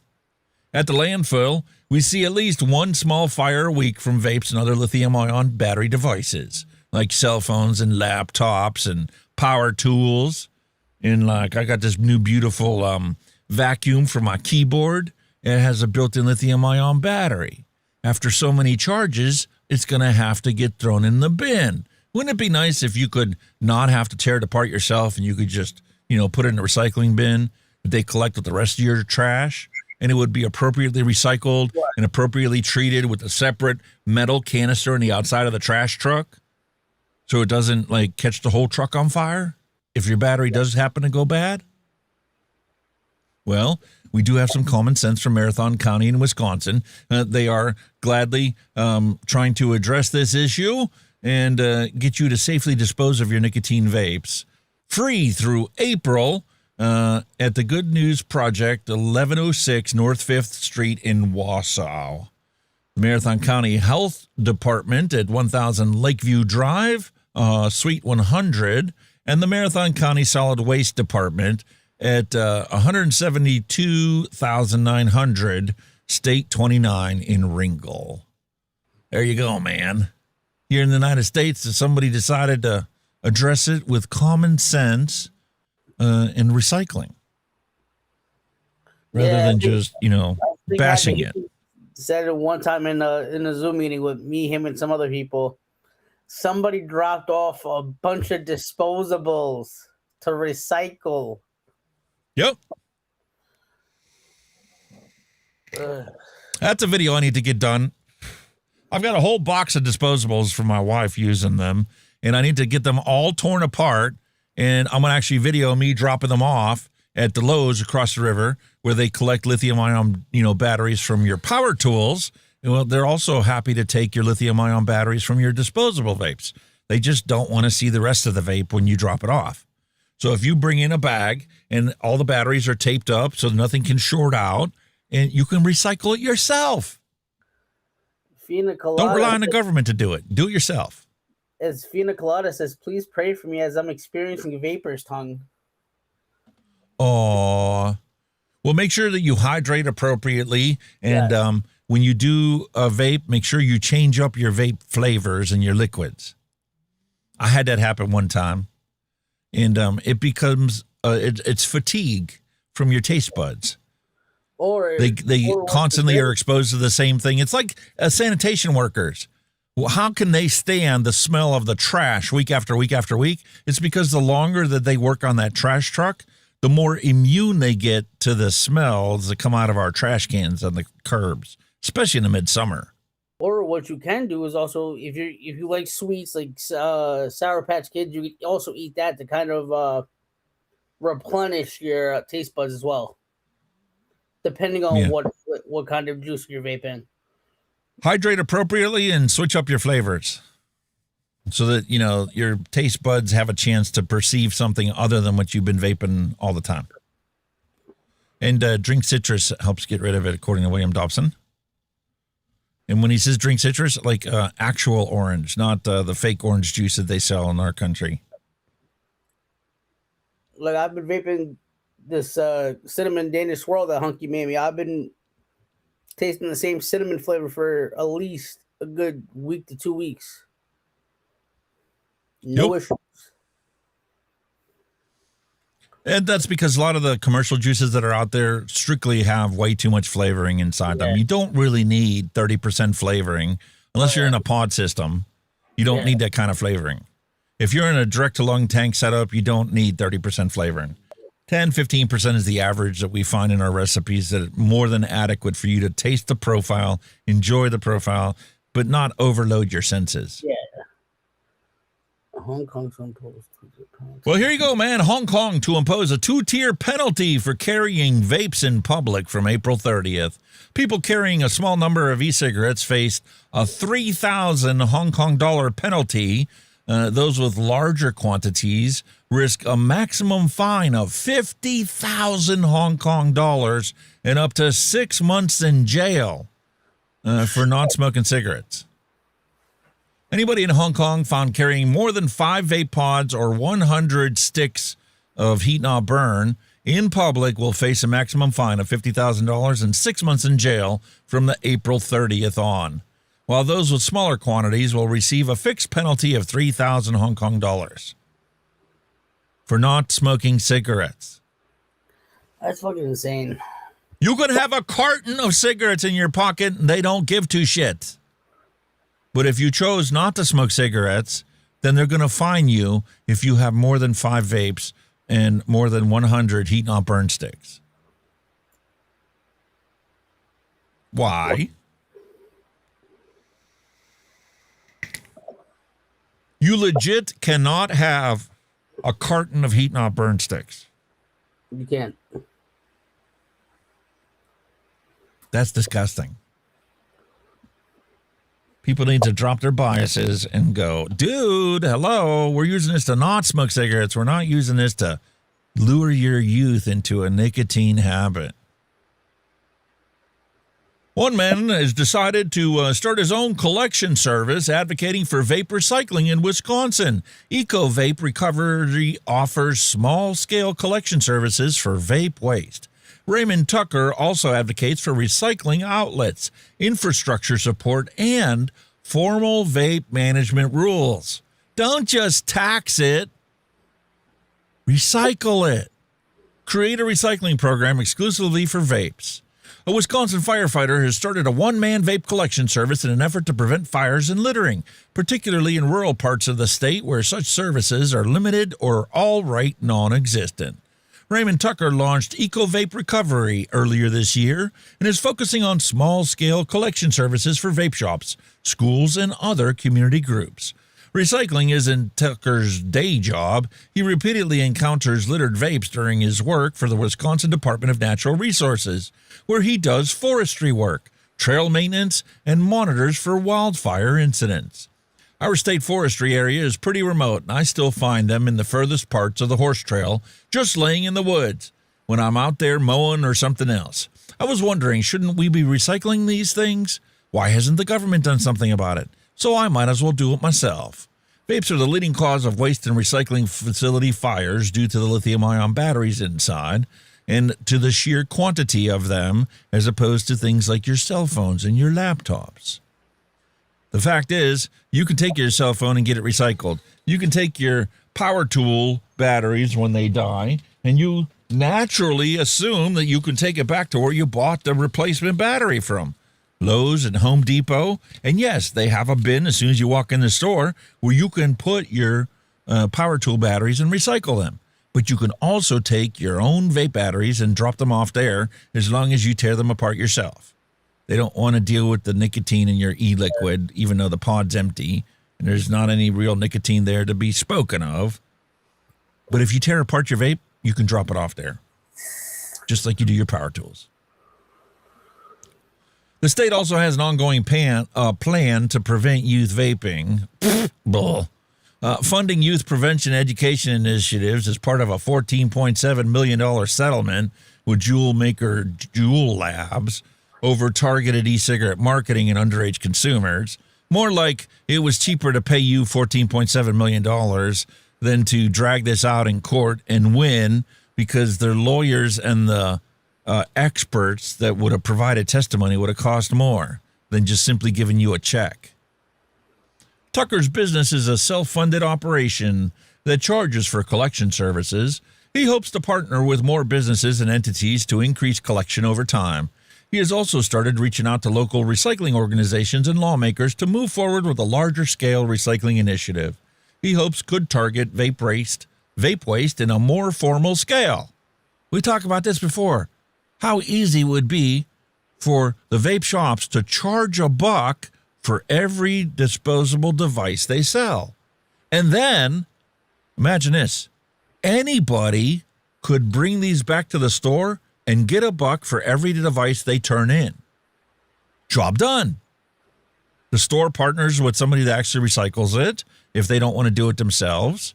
At the landfill, we see at least one small fire a week from vapes and other lithium-ion battery devices, like cell phones and laptops and power tools. And like, I got this new beautiful vacuum for my keyboard. It has a built-in lithium-ion battery. After so many charges, it's going to have to get thrown in the bin. Wouldn't it be nice if you could not have to tear it apart yourself and you could just, put it in a recycling bin that they collect with the rest of your trash, and it would be appropriately recycled and appropriately treated with a separate metal canister on the outside of the trash truck so it doesn't catch the whole truck on fire if your battery does happen to go bad? Well, we do have some common sense from Marathon County in Wisconsin. They are gladly trying to address this issue and get you to safely dispose of your nicotine vapes free through April at the Good News Project, 1106 North 5th Street in Wausau. The Marathon County Health Department at 1000 Lakeview Drive, Suite 100, and the Marathon County Solid Waste Department at 172,900 State 29 in Ringgold. There you go, man. Here in the United States, somebody decided to address it with common sense and recycling rather than just, bashing it. Said it one time in a Zoom meeting with me, him, and some other people. Somebody dropped off a bunch of disposables to recycle. Yep. That's a video I need to get done. I've got a whole box of disposables for my wife using them, and I need to get them all torn apart, and I'm going to actually video me dropping them off at the Lowe's across the river where they collect lithium-ion, batteries from your power tools. Well, they're also happy to take your lithium-ion batteries from your disposable vapes. They just don't want to see the rest of the vape when you drop it off. So if you bring in a bag and all the batteries are taped up so nothing can short out, and you can recycle it yourself. Don't rely on the government to do it. Do it yourself. As Fina Colada says, please pray for me as I'm experiencing vapor's tongue. Oh, well, make sure that you hydrate appropriately. And when you do a vape, make sure you change up your vape flavors and your liquids. I had that happen one time. And it becomes, it's fatigue from your taste buds. Or they constantly are exposed to the same thing. It's like sanitation workers. Well, how can they stand the smell of the trash week after week after week? It's because the longer that they work on that trash truck, the more immune they get to the smells that come out of our trash cans on the curbs, especially in the midsummer. Or what you can do is also, if you like sweets like Sour Patch Kids, you can also eat that to kind of replenish your taste buds as well, depending on what kind of juice you're vaping. Hydrate appropriately and switch up your flavors so that, your taste buds have a chance to perceive something other than what you've been vaping all the time. And drink citrus helps get rid of it, according to William Dobson. And when he says drink citrus, like actual orange, not the fake orange juice that they sell in our country. Look, I've been vaping this cinnamon Danish swirl that Hunky made me. I've been tasting the same cinnamon flavor for at least a good week to 2 weeks. No issues. And that's because a lot of the commercial juices that are out there strictly have way too much flavoring inside them. You don't really need 30% flavoring unless you're in a pod system. You don't need that kind of flavoring. If you're in a direct-to-lung tank setup, you don't need 30% flavoring. 10, 15% is the average that we find in our recipes that are more than adequate for you to taste the profile, enjoy the profile, but not overload your senses. Yeah. Hong Kong to impose. Well, here you go, man. Hong Kong to impose a 2-tier penalty for carrying vapes in public from April 30th. People carrying a small number of e-cigarettes face a 3,000 Hong Kong dollar penalty. Those with larger quantities risk a maximum fine of 50,000 Hong Kong dollars and up to 6 months in jail for not smoking cigarettes. Anybody in Hong Kong found carrying more than 5 vape pods or 100 sticks of heat not burn in public will face a maximum fine of $50,000 and 6 months in jail from the April 30th on, while those with smaller quantities will receive a fixed penalty of 3,000 Hong Kong dollars for not smoking cigarettes. That's fucking insane. You could have a carton of cigarettes in your pocket and they don't give two shits. But if you chose not to smoke cigarettes, then they're going to fine you if you have more than 5 vapes and more than 100 heat not burn sticks. Why? You legit cannot have a carton of heat not burn sticks. You can't. That's disgusting. People need to drop their biases and go, dude, hello, we're using this to not smoke cigarettes. We're not using this to lure your youth into a nicotine habit. One man has decided to start his own collection service advocating for vape recycling in Wisconsin. Vape Recovery offers small-scale collection services for vape waste. Raymond Tucker also advocates for recycling outlets, infrastructure support, and formal vape management rules. Don't just tax it. Recycle it. Create a recycling program exclusively for vapes. A Wisconsin firefighter has started a one-man vape collection service in an effort to prevent fires and littering, particularly in rural parts of the state where such services are limited or outright non-existent. Raymond Tucker launched Vape Recovery earlier this year and is focusing on small-scale collection services for vape shops, schools, and other community groups. Recycling isn't Tucker's day job. He repeatedly encounters littered vapes during his work for the Wisconsin Department of Natural Resources, where he does forestry work, trail maintenance, and monitors for wildfire incidents. Our state forestry area is pretty remote, and I still find them in the furthest parts of the horse trail, just laying in the woods, when I'm out there mowing or something else. I was wondering, shouldn't we be recycling these things? Why hasn't the government done something about it? So I might as well do it myself. Vapes are the leading cause of waste and recycling facility fires due to the lithium-ion batteries inside and to the sheer quantity of them as opposed to things like your cell phones and your laptops. The fact is, you can take your cell phone and get it recycled. You can take your power tool batteries when they die, and you naturally assume that you can take it back to where you bought the replacement battery from. Lowe's and Home Depot. And yes, they have a bin as soon as you walk in the store where you can put your power tool batteries and recycle them. But you can also take your own vape batteries and drop them off there as long as you tear them apart yourself. They don't want to deal with the nicotine in your e-liquid, even though the pod's empty and there's not any real nicotine there to be spoken of. But if you tear apart your vape, you can drop it off there, just like you do your power tools. The state also has an ongoing plan to prevent youth vaping. Funding youth prevention education initiatives as part of a $14.7 million settlement with jewel maker Juul Labs over targeted e-cigarette marketing and underage consumers. More like it was cheaper to pay you $14.7 million than to drag this out in court and win because their lawyers and the experts that would have provided testimony would have cost more than just simply giving you a check. Tucker's business is a self-funded operation that charges for collection services. He hopes to partner with more businesses and entities to increase collection over time. He has also started reaching out to local recycling organizations and lawmakers to move forward with a larger scale recycling initiative. He hopes could target vape waste in a more formal scale. We talked about this before. How easy it would be for the vape shops to charge $1 for every disposable device they sell. And then, imagine this, anybody could bring these back to the store and get $1 for every device they turn in. Job done. The store partners with somebody that actually recycles it if they don't want to do it themselves.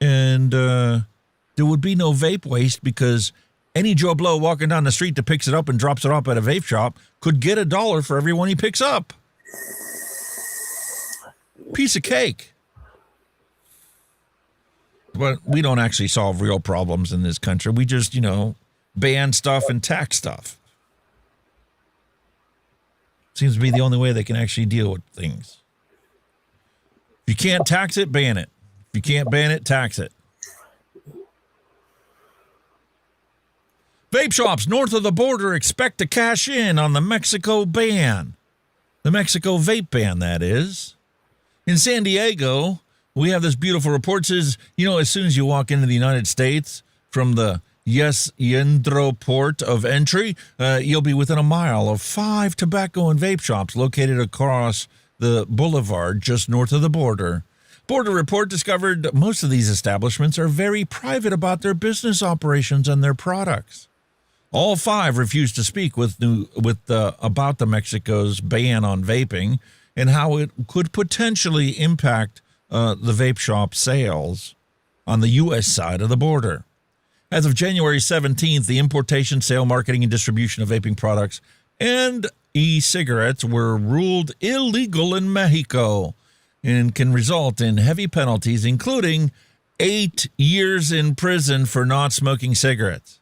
And there would be no vape waste because any Joe Blow walking down the street that picks it up and drops it off at a vape shop could get $1 for every one he picks up. Piece of cake. But we don't actually solve real problems in this country. We just, ban stuff and tax stuff. Seems to be the only way they can actually deal with things. If you can't tax it, ban it. If you can't ban it, tax it. Vape shops north of the border expect to cash in on the Mexico ban. The Mexico vape ban, that is. In San Diego, we have this beautiful report. Says, as soon as you walk into the United States from the Yendro port of entry, you'll be within a mile of 5 tobacco and vape shops located across the boulevard just north of the border. Border Report discovered most of these establishments are very private about their business operations and their products. All 5 refused to speak about the Mexico's ban on vaping and how it could potentially impact the vape shop sales on the U.S. side of the border. As of January 17th, the importation, sale, marketing, and distribution of vaping products and e-cigarettes were ruled illegal in Mexico and can result in heavy penalties, including 8 years in prison for not smoking cigarettes.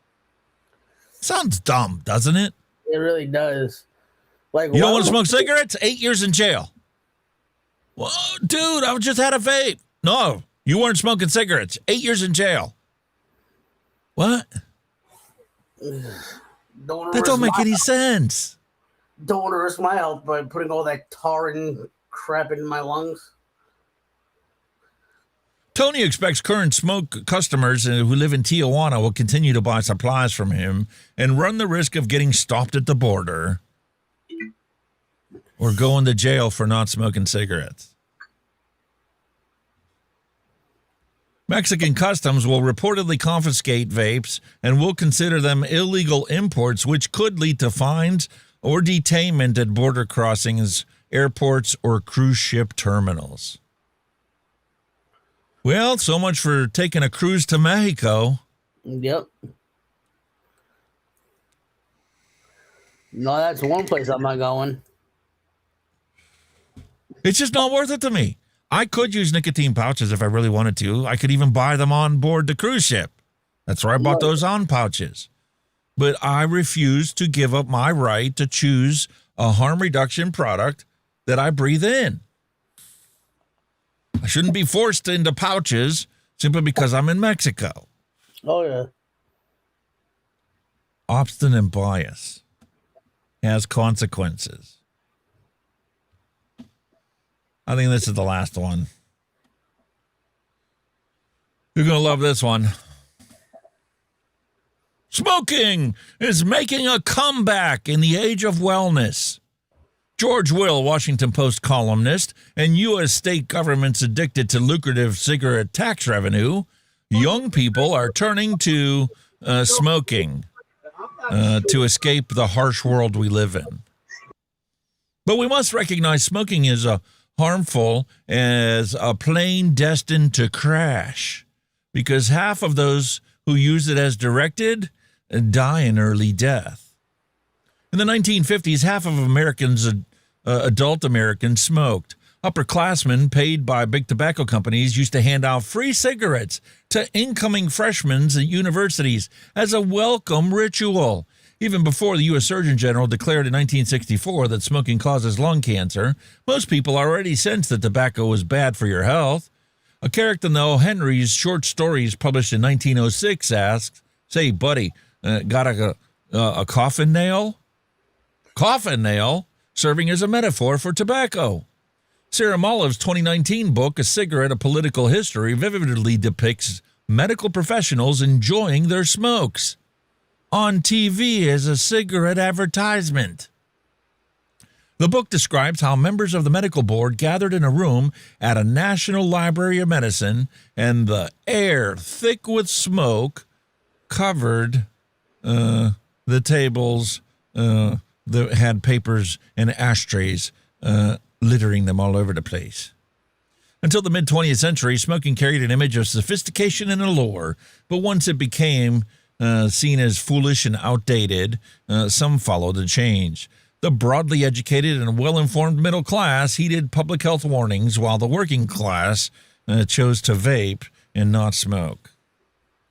Sounds dumb, doesn't it? It really does. Like, you don't want to smoke cigarettes? 8 years in jail. Well, dude, I just had a vape. No, you weren't smoking cigarettes. 8 years in jail. What? That don't make any sense. Don't want to risk my health by putting all that tar and crap in my lungs. Tony expects current smoke customers who live in Tijuana will continue to buy supplies from him and run the risk of getting stopped at the border or going to jail for not smoking cigarettes. Mexican customs will reportedly confiscate vapes and will consider them illegal imports, which could lead to fines or detainment at border crossings, airports, or cruise ship terminals. Well, so much for taking a cruise to Mexico. Yep. No, that's one place I'm not going. It's just not worth it to me. I could use nicotine pouches if I really wanted to. I could even buy them on board the cruise ship. That's where I bought those on pouches. But I refuse to give up my right to choose a harm reduction product that I breathe in. I shouldn't be forced into pouches simply because I'm in Mexico. Oh, yeah. Obstinate bias has consequences. I think this is the last one. You're going to love this one. Smoking is making a comeback in the age of wellness. George Will, Washington Post columnist, and U.S. state governments addicted to lucrative cigarette tax revenue, young people are turning to smoking to escape the harsh world we live in. But we must recognize smoking is harmful as a plane destined to crash, because half of those who use it as directed die an early death. In the 1950s, half of adult Americans smoked. Upperclassmen paid by big tobacco companies used to hand out free cigarettes to incoming freshmen at universities as a welcome ritual. Even before the U.S. Surgeon General declared in 1964 that smoking causes lung cancer, most people already sensed that tobacco was bad for your health. A character in the O. Henry's short stories published in 1906 asks, "Say, buddy, got a coffin nail?" Coffin nail, serving as a metaphor for tobacco. Sarah Mollive's 2019 book, A Cigarette, A Political History, vividly depicts medical professionals enjoying their smokes on TV as a cigarette advertisement. The book describes how members of the medical board gathered in a room at a National Library of Medicine, and the air, thick with smoke, covered the tables that had papers and ashtrays littering them all over the place. Until the mid-20th century, smoking carried an image of sophistication and allure, but once it became seen as foolish and outdated, some followed the change. The broadly educated and well-informed middle class heeded public health warnings, while the working class chose to vape and not smoke.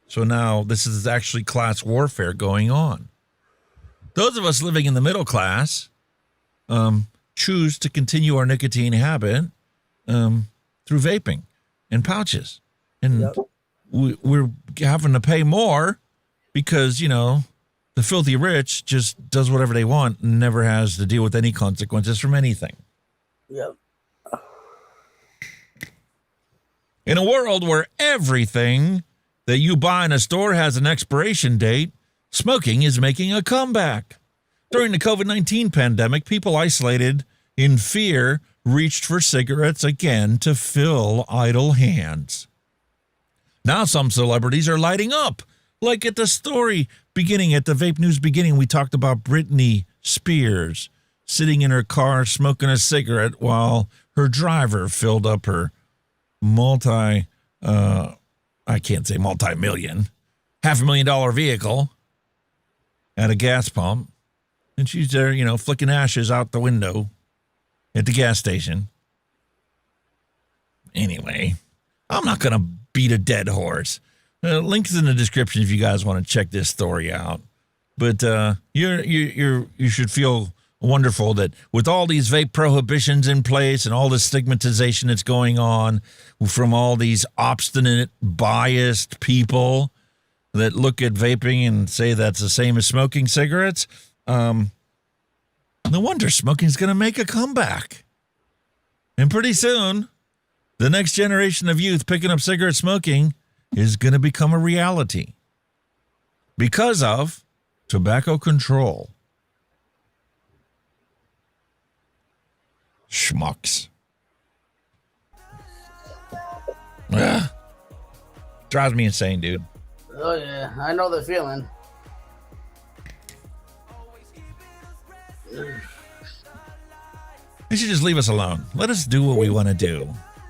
So now this is actually class warfare going on. Those of us living in the middle class choose to continue our nicotine habit through vaping and pouches. And we're having to pay more because, you know, the filthy rich just does whatever they want and never has to deal with any consequences from anything. Yep. In a world where everything that you buy in a store has an expiration date, smoking is making a comeback. During the COVID-19 pandemic, people isolated in fear reached for cigarettes again to fill idle hands. Now some celebrities are lighting up. Like at the story beginning, at the Vape News beginning, we talked about Britney Spears sitting in her car smoking a cigarette while her driver filled up her $500,000 vehicle at a gas pump. And she's there, you know, flicking ashes out the window at the gas station. Anyway, I'm not going to beat a dead horse. Links in the description if you guys want to check this story out. But you should feel wonderful that with all these vape prohibitions in place and all the stigmatization that's going on from all these obstinate, biased people that look at vaping and say that's the same as smoking cigarettes, no wonder smoking's going to make a comeback. And pretty soon, the next generation of youth picking up cigarette smoking is going to become a reality because of tobacco control. Schmucks. Drives me insane, dude. Oh, yeah. I know the feeling. They should just leave us alone. Let us do what we want to do.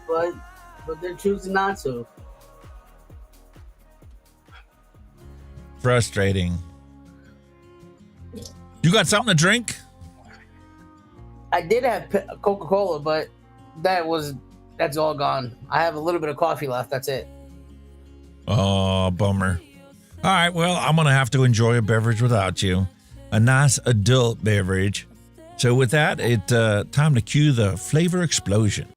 But they're choosing not to. Frustrating. You got something to drink? I did have Coca-Cola, but that's all gone. I have a little bit of coffee left. That's it. Oh, bummer. All right, well, I'm going to have to enjoy a beverage without you. A nice adult beverage. So with that, it's time to cue the flavor explosion.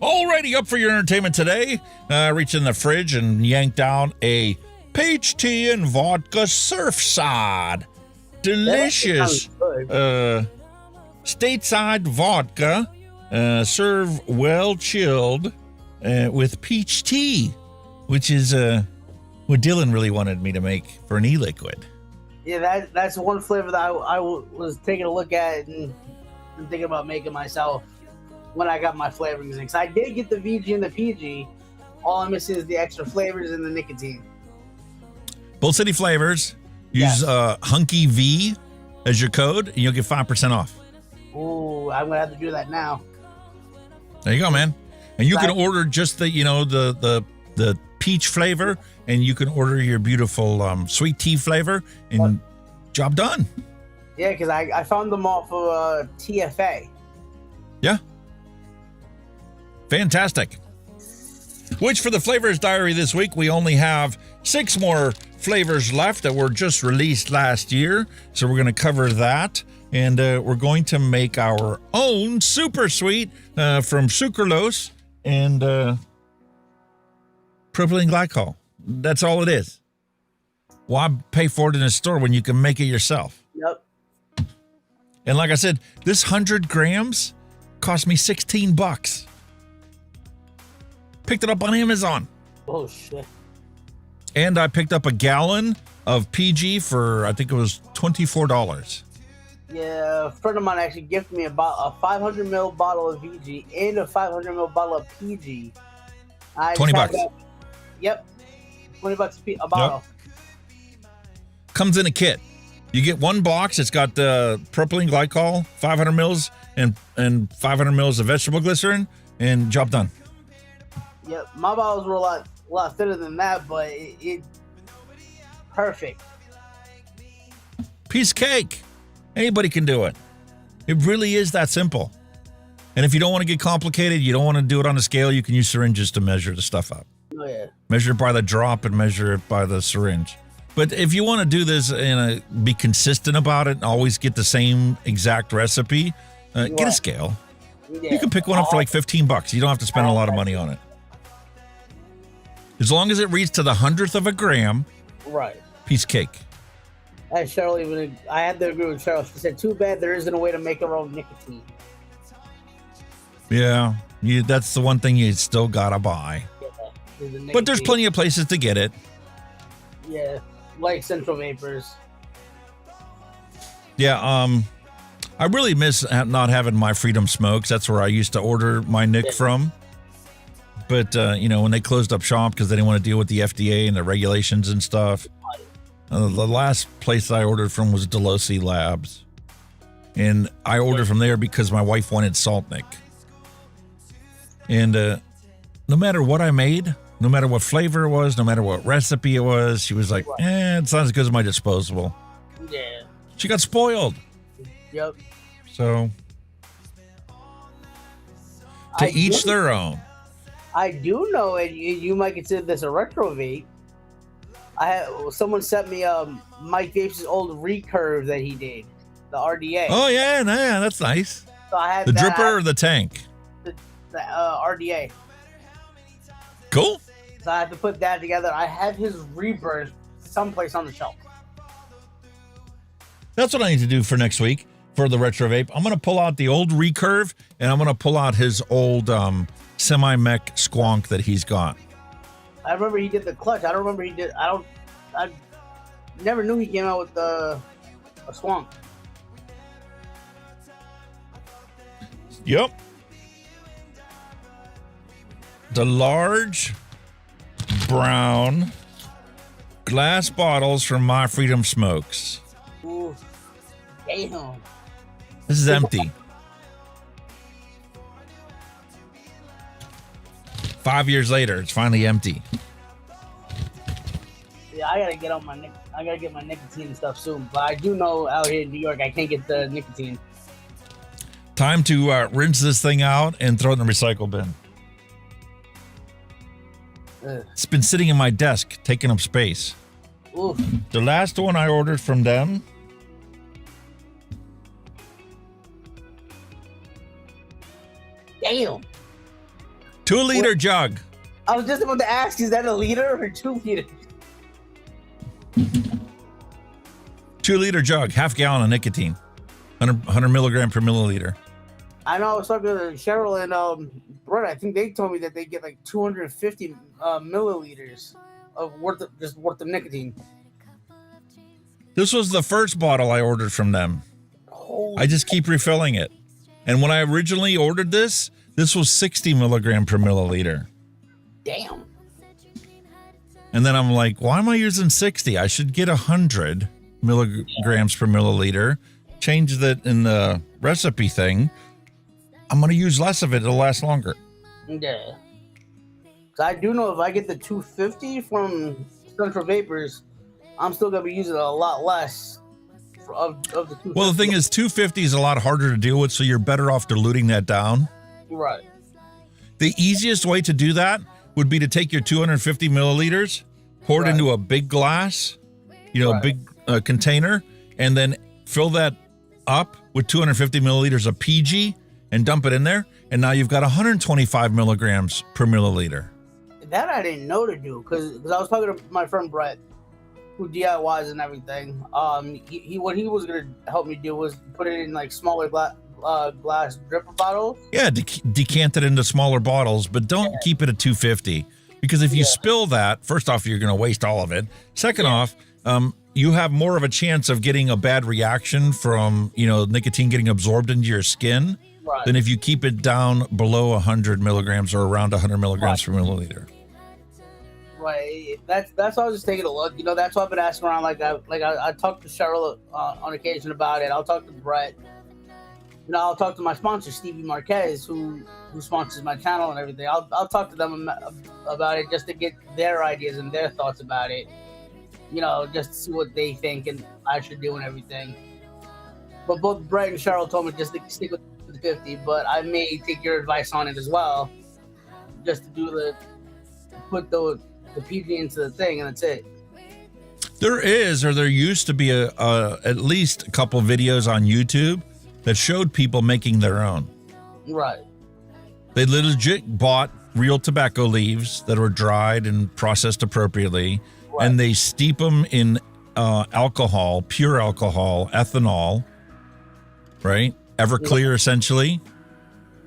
Alrighty, up for your entertainment today. Reached in the fridge and yanked out a peach tea and vodka Surfside. Delicious stateside vodka, served well chilled with peach tea, which is what Dylan really wanted me to make for an e-liquid. Yeah, that's one flavor that I was taking a look at and thinking about making myself when I got my flavorings in. 'Cause I did get the VG and the PG, All I'm missing is the extra flavors and the nicotine. Both city flavors. Use Hunky V as your code, and you'll get 5% off. Ooh, I'm gonna have to do that now. There you go, man. And you can order just the, the peach flavor, and you can order your beautiful sweet tea flavor, and job done. Yeah, because I found them off of TFA. Yeah. Fantastic. Which for the Flavors Diary this week, we only have 6 more flavors left that were just released last year. So we're going to cover that. And we're going to make our own super sweet from sucralose and propylene glycol. That's all it is. Why pay for it in a store when you can make it yourself? Yep. And like I said, this 100 grams cost me $16. Picked it up on Amazon. Oh, shit. And I picked up a gallon of PG for, I think it was $24. Yeah, a friend of mine actually gifted me about a 500 ml bottle of VG and a 500 ml bottle of PG. $20. Yep. $20 a bottle. Yep. Comes in a kit. You get one box. It's got the propylene glycol, 500 mils, and 500 mils of vegetable glycerin, and job done. Yep, my bottles were a lot thinner than that, but it perfect. Piece of cake. Anybody can do it. It really is that simple. And if you don't want to get complicated, you don't want to do it on a scale, you can use syringes to measure the stuff up. Oh, yeah. Measure it by the drop and measure it by the syringe. But if you want to do this and be consistent about it and always get the same exact recipe, get a scale. Yeah. You can pick one up for like $15. You don't have to spend a lot of money on it. As long as it reads to the 100th of a gram, right? Piece of cake. I had to agree with Cheryl. She said, "Too bad there isn't a way to make our own nicotine." Yeah, that's the one thing you still gotta buy. Yeah, but there's plenty of places to get it. Yeah, like Central Vapors. Yeah, I really miss not having my Freedom Smokes. That's where I used to order my Nick from. But, when they closed up shop because they didn't want to deal with the FDA and the regulations and stuff, the last place I ordered from was Delosi Labs. And I ordered from there because my wife wanted Salt Nick. And no matter what I made, no matter what flavor it was, no matter what recipe it was, she was like, it's not as good as my disposable. Yeah. She got spoiled. Yep. So, to each their own. I do know, and you might consider this a retro vape. Someone sent me Mike Vape's old recurve that he did, the RDA. Oh yeah, that's nice. So I had the dripper or the tank. The RDA. Cool. So I have to put that together. I have his rebirth someplace on the shelf. That's what I need to do for next week for the retro vape. I'm going to pull out the old recurve, and I'm going to pull out his old semi-mech squonk that he's got. I remember he did the clutch. I don't remember he did. I never knew he came out with a squonk. Yep. The large brown glass bottles from My Freedom Smokes. Ooh, damn. This is empty. 5 years later, it's finally empty. Yeah, I gotta get my nicotine and stuff soon. But I do know out here in New York, I can't get the nicotine. Time to rinse this thing out and throw it in the recycle bin. It's been sitting in my desk, taking up space. Oof. The last one I ordered from them. Damn. 2-liter jug. I was just about to ask, is that a liter or 2 liters? 2-liter jug, half gallon of nicotine, 100 milligram per milliliter. I know I was talking to Cheryl and Brett. I think they told me that they get like 250 milliliters of worth of nicotine. This was the first bottle I ordered from them. I just keep refilling it. And when I originally ordered this was 60 milligram per milliliter. Damn. And then I'm like, why am I using 60? I should get 100 milligrams per milliliter. Change that in the recipe thing. I'm going to use less of it. It'll last longer. Yeah. So I do know if I get the 250 from Central Vapors, I'm still going to be using a lot less of the 250. Well, the thing is, 250 is a lot harder to deal with, so you're better off diluting that down. Right. The easiest way to do that would be to take your 250 milliliters, pour it into a big glass, a big container, and then fill that up with 250 milliliters of PG and dump it in there. And now you've got 125 milligrams per milliliter. That I didn't know to do because I was talking to my friend Brett, who DIYs and everything. He what he was gonna help me do was put it in like smaller glass dripper bottles. Yeah, decant it into smaller bottles, but don't keep it at 250 because if you spill that, first off, you're gonna waste all of it. Second off, you have more of a chance of getting a bad reaction from nicotine getting absorbed into your skin than if you keep it down below 100 milligrams or around 100 milligrams per milliliter. Right. That's why I was just taking a look. That's why I've been asking around. I talked to Cheryl on occasion about it. I'll talk to Brett. I'll talk to my sponsor Stevie Marquez, who sponsors my channel and everything. I'll talk to them about it just to get their ideas and their thoughts about it. Just to see what they think and I should do and everything. But both Brett and Cheryl told me just to stick with the 50. But I may take your advice on it as well, just to do put the PG into the thing, and that's it. There used to be at least a couple videos on YouTube that showed people making their own. Right. They legit bought real tobacco leaves that were dried and processed appropriately, and they steep them in alcohol, pure alcohol, ethanol, right? Everclear, essentially.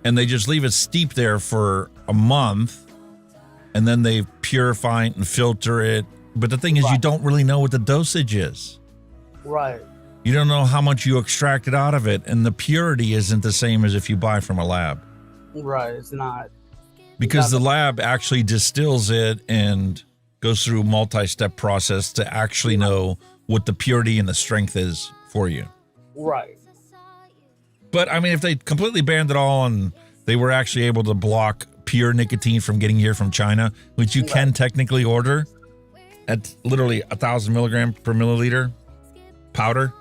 And they just leave it steep there for a month. And then they purify it and filter it. But the thing is, you don't really know what the dosage is. Right. You don't know how much you extracted out of it. And the purity isn't the same as if you buy from a lab. Right, it's not. Because the lab actually distills it and goes through a multi-step process to actually know what the purity and the strength is for you. Right. But, I mean, if they completely banned it all and they were actually able to block pure nicotine from getting here from China, which you can technically order at literally 1,000 milligrams per milliliter powder,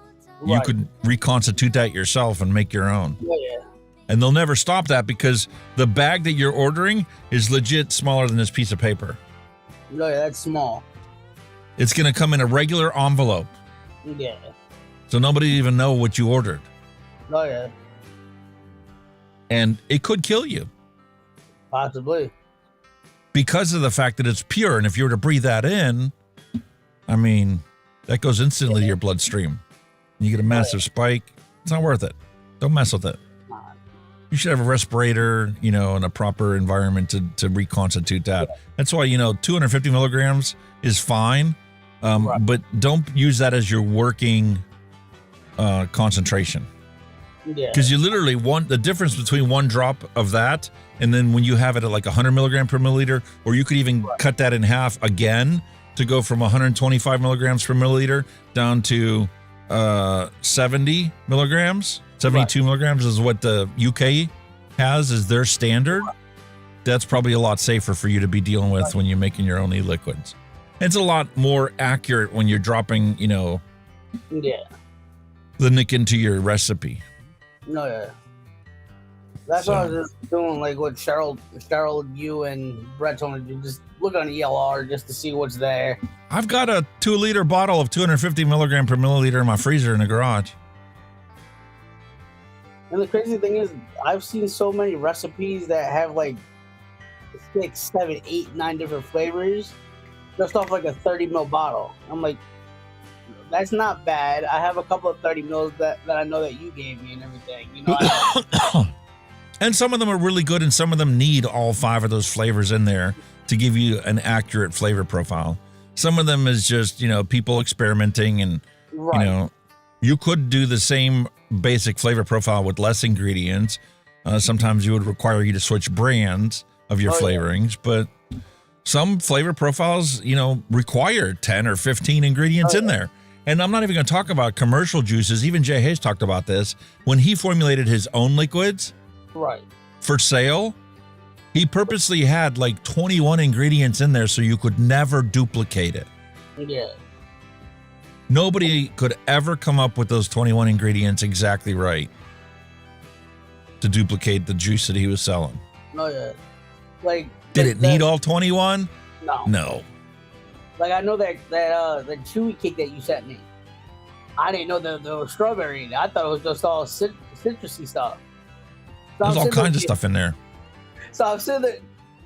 you could reconstitute that yourself and make your own. Yeah. And they'll never stop that because the bag that you're ordering is legit smaller than this piece of paper. No, that's small. It's going to come in a regular envelope. Yeah. So nobody even know what you ordered. Oh, yeah. And it could kill you. Possibly. Because of the fact that it's pure. And if you were to breathe that in, I mean, that goes instantly to your bloodstream. You get a massive spike. It's not worth it. Don't mess with it. You should have a respirator, in a proper environment to reconstitute that. That's why, 250 milligrams is fine. But don't use that as your working concentration. Yeah. Because you literally the difference between one drop of that and then when you have it at like 100 milligram per milliliter, or you could even cut that in half again to go from 125 milligrams per milliliter down to 70 milligrams. 72 milligrams is what the UK has as their standard. That's probably a lot safer for you to be dealing with when you're making your own e-liquids. It's a lot more accurate when you're dropping, the nic into your recipe. No, yeah. That's what I was just doing, like what Cheryl, you, and Brett told me to do. Just look on ELR just to see what's there. I've got a 2-liter bottle of 250 milligram per milliliter in my freezer in the garage. And the crazy thing is, I've seen so many recipes that have like 6, 7, 8, 9 different flavors just off like a 30 ml bottle. I'm like, that's not bad. I have a couple of 30 mils that I know that you gave me and everything. And some of them are really good, and some of them need all 5 of those flavors in there to give you an accurate flavor profile. Some of them is just, people experimenting, and, you could do the same basic flavor profile with less ingredients. Sometimes you would require you to switch brands of your flavorings, but Some flavor profiles, require 10 or 15 ingredients in there. And I'm not even going to talk about commercial juices. Even Jay Hayes talked about this. When he formulated his own liquids for sale, he purposely had like 21 ingredients in there so you could never duplicate it. Yeah. Nobody could ever come up with those 21 ingredients exactly right to duplicate the juice that he was selling. Oh, yeah. Like, did it need all 21? No. Like, I know that the chewy cake that you sent me. I didn't know that there was strawberry in it. I thought it was just all citrusy stuff. So There's all kinds of stuff in there. So I'm sitting there,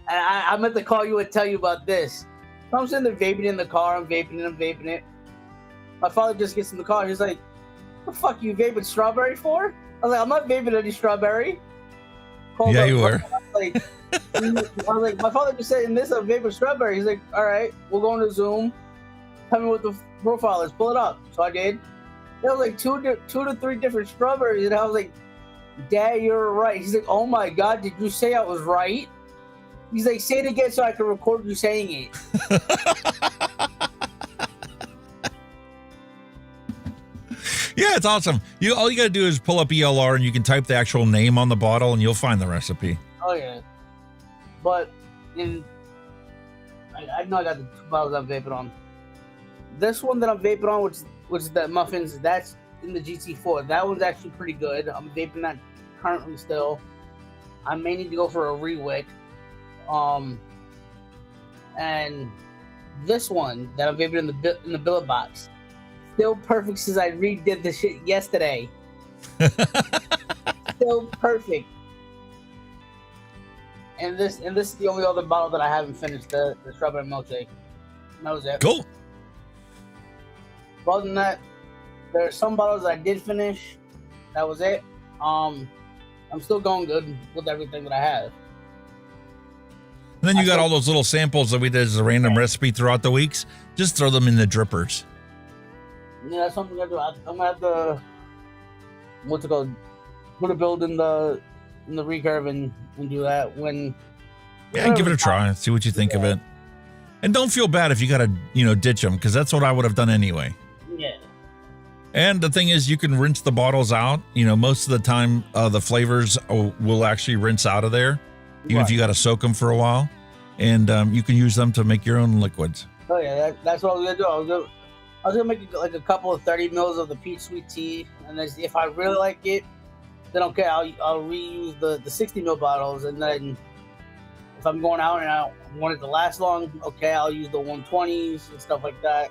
and I meant to call you and tell you about this. So I'm sitting there vaping in the car. I'm vaping it. My father just gets in the car. He's like, "What the fuck are you vaping strawberry for?" I was like, "I'm not vaping any strawberry." Yeah, you were. I was like, my father just said, "In this, I'm vaping strawberry." He's like, "All right, we'll go into Zoom. Tell me what the profile is. Pull it up." So I did. There was like two to three different strawberries, and I was like, "Dad, you're right." He's like, "Oh my God, did you say I was right?" He's like, "Say it again so I can record you saying it." Yeah, it's awesome. All you got to do is pull up ELR and you can type the actual name on the bottle and you'll find the recipe. Oh yeah, but I know I got the 2 bottles I'm vaping on. This one that I'm vaping on, which is the muffins, that's in the GT4. That one's actually pretty good. I'm vaping that currently still. I may need to go for a rewick. And this one that I'm vaping in the billet box, still perfect since I redid the shit yesterday. Still perfect. And this is the only other bottle that I haven't finished, the strawberry milkshake. That was it. Cool. Other than that, there are some bottles that I did finish. That was it. I'm still going good with everything that I have. And then you got all those little samples that we did as a random recipe throughout the weeks. Just throw them in the drippers. Yeah, that's something I do. I'm gonna have to, what's it called? Put a build in the recurve and do that when. Yeah, give it a try. See what you think of it. And don't feel bad if you got to, ditch them, because that's what I would have done anyway. Yeah. And the thing is, you can rinse the bottles out. Most of the time, the flavors will actually rinse out of there, even if you got to soak them for a while. And you can use them to make your own liquids. Oh yeah, that's what I was gonna do. I was gonna make like a couple of 30 mils of the peach sweet tea, and then if I really like it, then okay, I'll reuse the 60 ml bottles, and then if I'm going out and I want it to last long, okay, I'll use the 120s and stuff like that.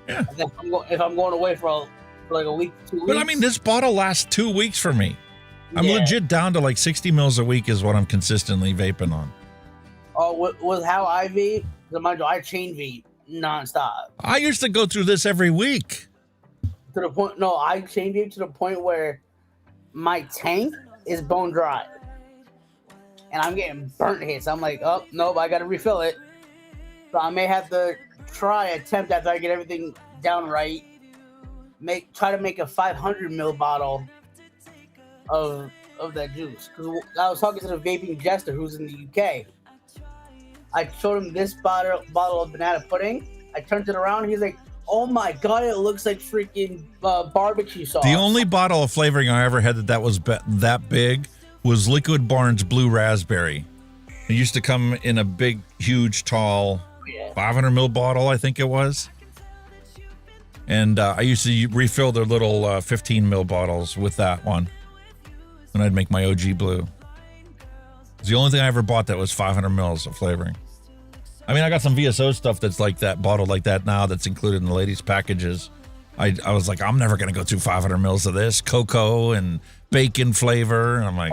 Yeah. And then if I'm going away for like a week, 2 weeks. But I mean, this bottle lasts 2 weeks for me. I'm legit down to like 60 mils a week is what I'm consistently vaping on. Oh, with how I vape, I chain vape nonstop. I used to go through this every week. To the point, no, I chain vape to the point where my tank is bone dry. And I'm getting burnt hits. I'm like, oh, nope, I got to refill it. So I may have to attempt after I get everything down right, try to make a 500 ml bottle of that juice. Because I was talking to the vaping jester who's in the UK. I showed him this bottle of banana pudding. I turned it around and he's like, oh my God, it looks like freaking barbecue sauce. The only bottle of flavoring I ever had that was that big was Liquid Barn's Blue Raspberry. It used to come in a big, huge, tall 500 ml bottle, I think it was. And I used to refill their little 15 ml bottles with that one when I'd make my OG Blue. It's the only thing I ever bought that was 500 mils of flavoring. I mean, I got some VSO stuff that's like that, bottled like that now, that's included in the ladies' packages. I was like, I'm never going to go through 500 mils of this. Cocoa and bacon flavor. And I'm like...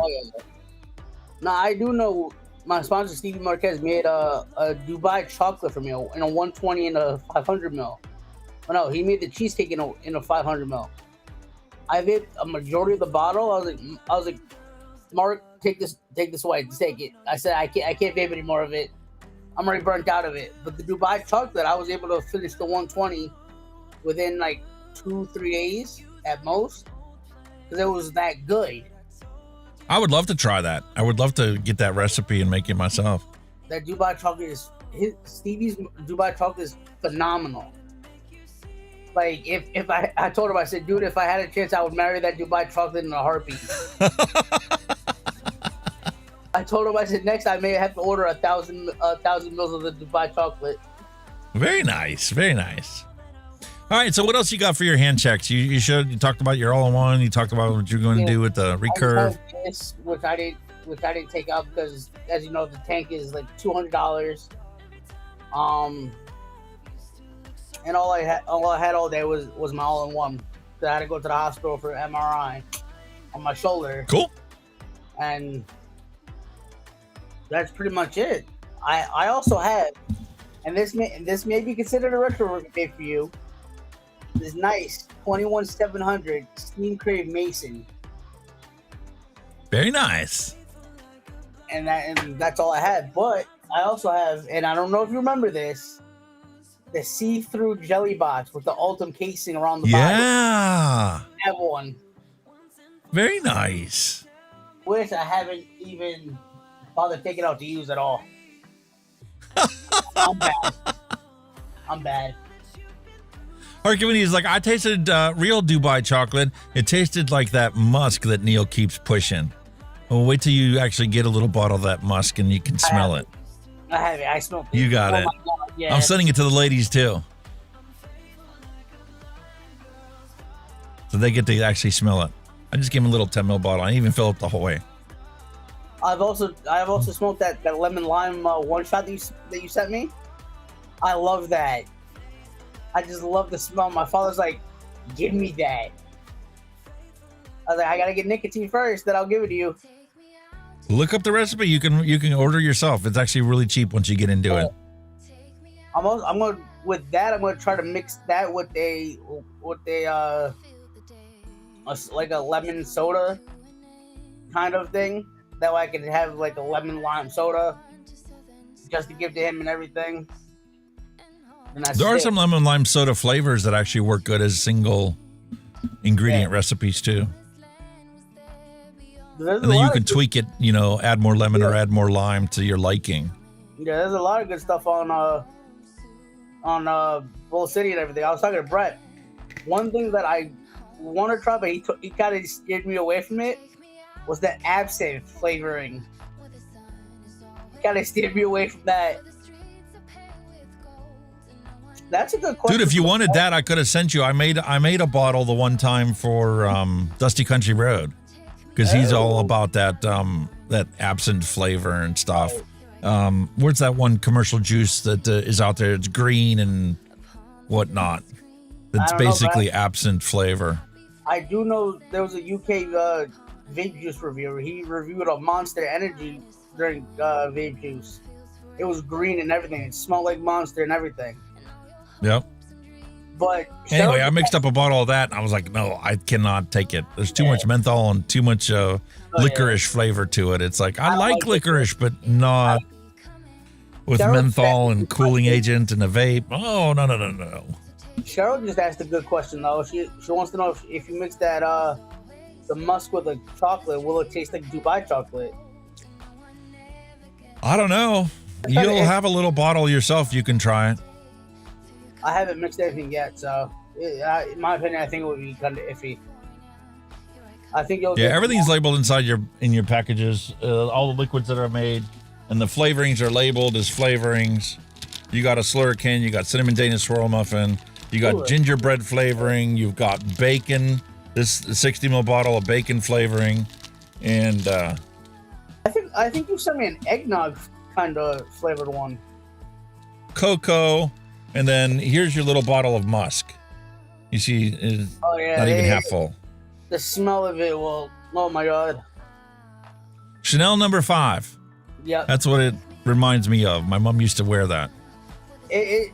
Now, I do know my sponsor, Stevie Marquez, made a Dubai chocolate for me in a 120 and a 500 mil. Oh, no, he made the cheesecake in a 500 mil. I did a majority of the bottle. I was like, Mark, take this away. Take it. I said, I can't vape any more of it. I'm already burnt out of it. But the Dubai chocolate, I was able to finish the 120 within like 2-3 days at most, because it was that good. I would love to try that. I would love to get that recipe and make it myself. That Dubai chocolate is Stevie's Dubai chocolate is phenomenal. Like if I told him, I said, dude, if I had a chance, I would marry that Dubai chocolate in a heartbeat. I told him, I said, next I may have to order 1,000 mils of the Dubai chocolate. Very nice, very nice. All right, so what else you got for your hand checks? You talked about your all-in-one. You talked about what you're going to do with the recurve. This, which I didn't take out because, as you know, the tank is like $200. And all I had all day was my all-in-one. So I had to go to the hospital for an MRI on my shoulder. Cool. And that's pretty much it. I also have, and this may be considered a retro vape for you. This nice 21700 Steam Crave Mason. Very nice. And that's all I had. But I also have, and I don't know if you remember this, the see-through jelly box with the Ultim casing around the bottom. Yeah. I have one. Very nice. Which I haven't even bothered taking out to use at all. I'm bad. Archimedes, like, I tasted real Dubai chocolate. It tasted like that musk that Neil keeps pushing. Well, wait till you actually get a little bottle of that musk and you can smell it. I have it. I smell it. You got it. My God, yes. I'm sending it to the ladies too, so they get to actually smell it. I just gave them a little 10 ml bottle. I didn't even fill it the whole way. I've also smoked that lemon lime one shot that you sent me. I love that. I just love the smell. My father's like, "Give me that." I was like, "I gotta get nicotine first, then I'll give it to you." Look up the recipe. You can order yourself. It's actually really cheap once you get into it. I'm gonna try to mix that with a like a lemon soda kind of thing. That way I can have like a lemon lime soda just to give to him and everything. And There are some lemon lime soda flavors that actually work good as single ingredient recipes too. And then you can tweak it, add more lemon or add more lime to your liking. Yeah, there's a lot of good stuff on Bull City and everything. I was talking to Brett. One thing that I want to try, but he kind of steered me away from it, was the absinthe flavoring. Kind of steered me away from that. That's a good question. Dude, if you wanted that, I could have sent you. I made a bottle the one time for Dusty Country Road, because he's all about that absinthe flavor and stuff. Where's that one commercial juice that is out there? It's green and whatnot. It's basically absinthe flavor. I do know there was a UK vape juice reviewer. He reviewed a Monster Energy during vape juice. It was green and everything. It smelled like Monster and everything. Yep. But anyway, I mixed up a bottle of that and I was like, no, I cannot take it. There's too much menthol and too much licorice flavor to it. It's like, I like licorice, but not with menthol and cooling agent and a vape. Oh, no. Cheryl just asked a good question though. She wants to know if you mix that the musk with the chocolate, will it taste like Dubai chocolate? I don't know. You'll have a little bottle yourself. You can try it. I haven't mixed anything yet, so in my opinion, I think it would be kind of iffy. I think you'll everything's labeled inside in your packages. All the liquids that are made and the flavorings are labeled as flavorings. You got a slurricane, you got cinnamon Danish swirl muffin, you got gingerbread flavoring, you've got bacon. This 60 ml bottle of bacon flavoring, and I think you sent me an eggnog kind of flavored one. Cocoa. And then here's your little bottle of musk. You see, it's not even half full. The smell of it will, oh my God. Chanel number 5. Yeah. That's what it reminds me of. My mom used to wear that. It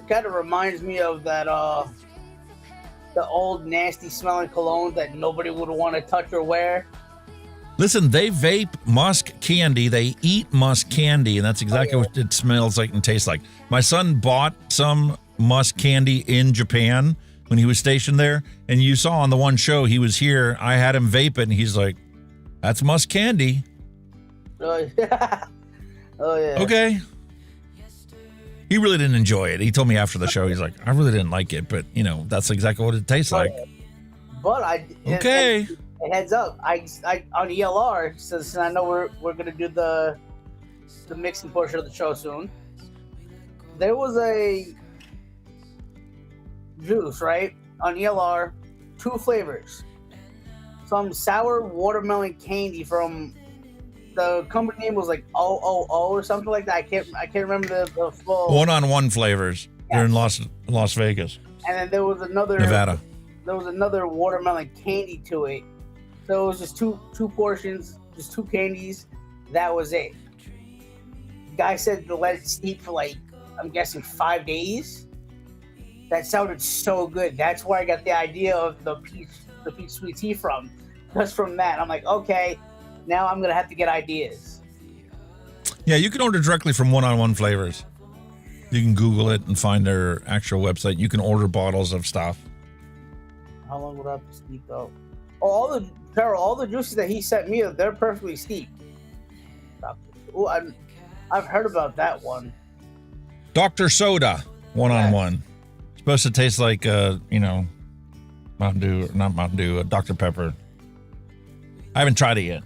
kind of reminds me of that, the old nasty smelling cologne that nobody would want to touch or wear. Listen, they vape musk candy. They eat musk candy, and that's exactly what it smells like and tastes like. My son bought some musk candy in Japan when he was stationed there, and you saw on the one show he was here, I had him vape it, and he's like, that's musk candy. Oh, yeah. Okay. He really didn't enjoy it. He told me after the show, he's like, I really didn't like it, but that's exactly what it tastes like. But Okay. Heads up, I on ELR, since I know we're gonna do the mixing portion of the show soon. There was a juice, right, on ELR, 2 flavors. Some sour watermelon candy from the company name was like OOO or something like that. I can't remember the full. One-on-one flavors. They're in Las Vegas. And then there was another Nevada. There was another watermelon candy to it. So it was just two portions, just 2 candies. That was it. The guy said to let it steep for like, I'm guessing 5 days. That sounded so good. That's where I got the idea of the peach sweet tea from. Just from that, I'm like, okay, now I'm gonna have to get ideas. Yeah, you can order directly from One-on-One Flavors. You can Google it and find their actual website. You can order bottles of stuff. How long would I have to steep though? Oh, all the juices that he sent me, they're perfectly steeped. Oh, I've heard about that one. Dr. Soda, One-on-One. Supposed to taste like, Mountain Dew, not Mountain Dew, Dr. Pepper. I haven't tried it yet.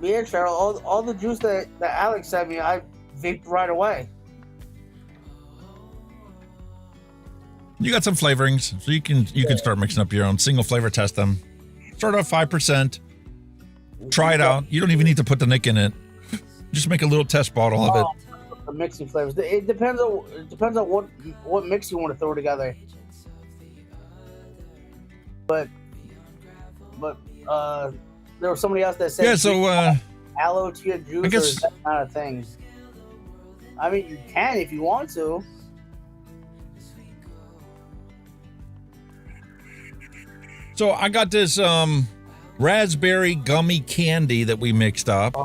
Yeah, Cheryl, all the juice that Alex sent me, I vaped right away. You got some flavorings, so you can start mixing up your own. Single flavor, test them. Start off 5%. Try it out. You don't even need to put the nic in it. Just make a little test bottle of it. The mixing flavors. It depends on what mix you want to throw together. But there was somebody else that said aloe to your juice, I guess, or that kind of thing. I mean, you can if you want to. So I got this raspberry gummy candy that we mixed up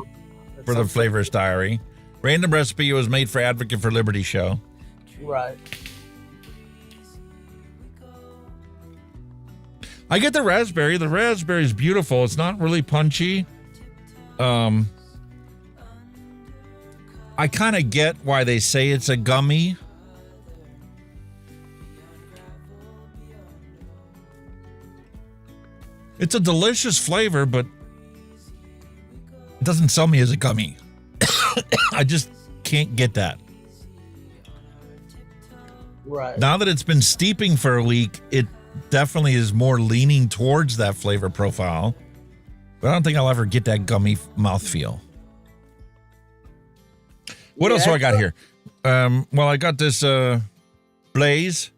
for the Flavors Diary. Random recipe. It was made for Advocate for Liberty show. Right. I get the raspberry. The raspberry is beautiful. It's not really punchy. I kind of get why they say it's a gummy. It's a delicious flavor, but it doesn't sell me as a gummy. I just can't get that. Right. Now that it's been steeping for a week, it definitely is more leaning towards that flavor profile. But I don't think I'll ever get that gummy mouthfeel. What else do I got here? Well, I got this Blaze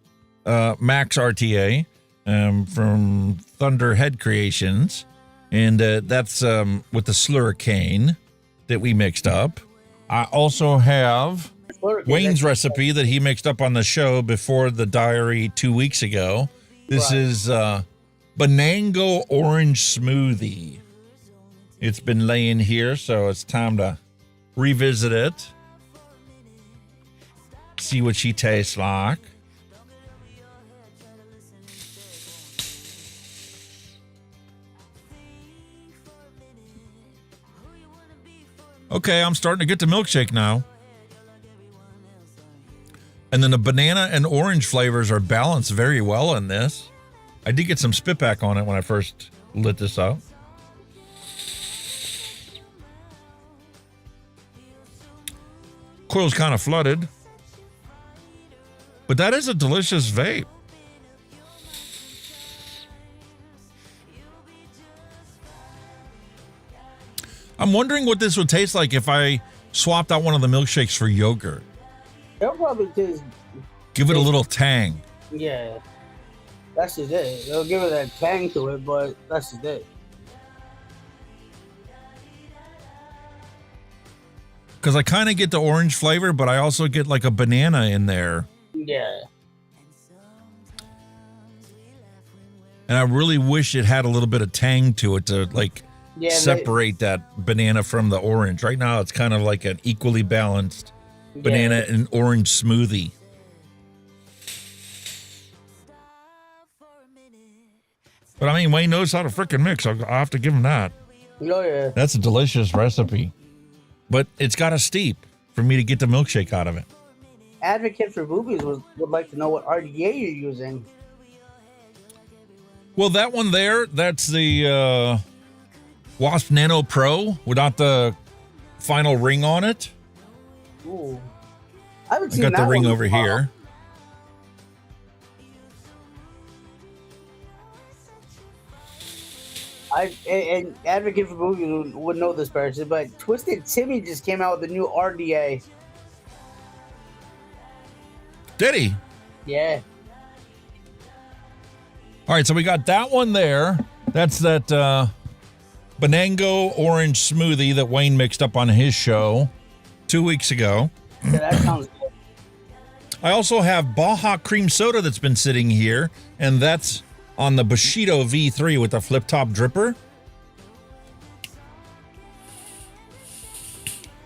Max RTA from Thunderhead Creations. And that's with the Slurricane that we mixed up. I also have Wayne's recipe that he mixed up on the show before the diary 2 weeks ago. This is Banango Orange Smoothie. It's been laying here, so it's time to revisit it. See what she tastes like. Okay, I'm starting to get the milkshake now. And then the banana and orange flavors are balanced very well in this. I did get some spitback on it when I first lit this up. Coil's kind of flooded. But that is a delicious vape. I'm wondering what this would taste like if I swapped out one of the milkshakes for yogurt. It'll probably taste. Give it a little tang. Yeah. That's just it. It'll give it that tang to it, but that's just it. Because I kind of get the orange flavor, but I also get like a banana in there. Yeah. And I really wish it had a little bit of tang to it to like separate that banana from the orange. Right now, it's kind of like an equally balanced banana and orange smoothie. But I mean, Wayne knows how to freaking mix. I'll have to give him that. Oh, yeah. That's a delicious recipe. But it's got to steep for me to get the milkshake out of it. Advocate for Boobies would like to know what RDA you're using. Well, that one there, that's the Wasp Nano Pro without the final ring on it. Ooh. I haven't I seen got the that ring one over in a while. here. And Advocate for Boobies would know this person, but Twisted Timmy just came out with a new RDA. Did he? Yeah. All right, so we got that one there. That's that Bonango orange smoothie that Wayne mixed up on his show 2 weeks ago. Yeah, that sounds good. I also have Baja cream soda that's been sitting here, and that's on the Bushido V3 with the flip-top dripper.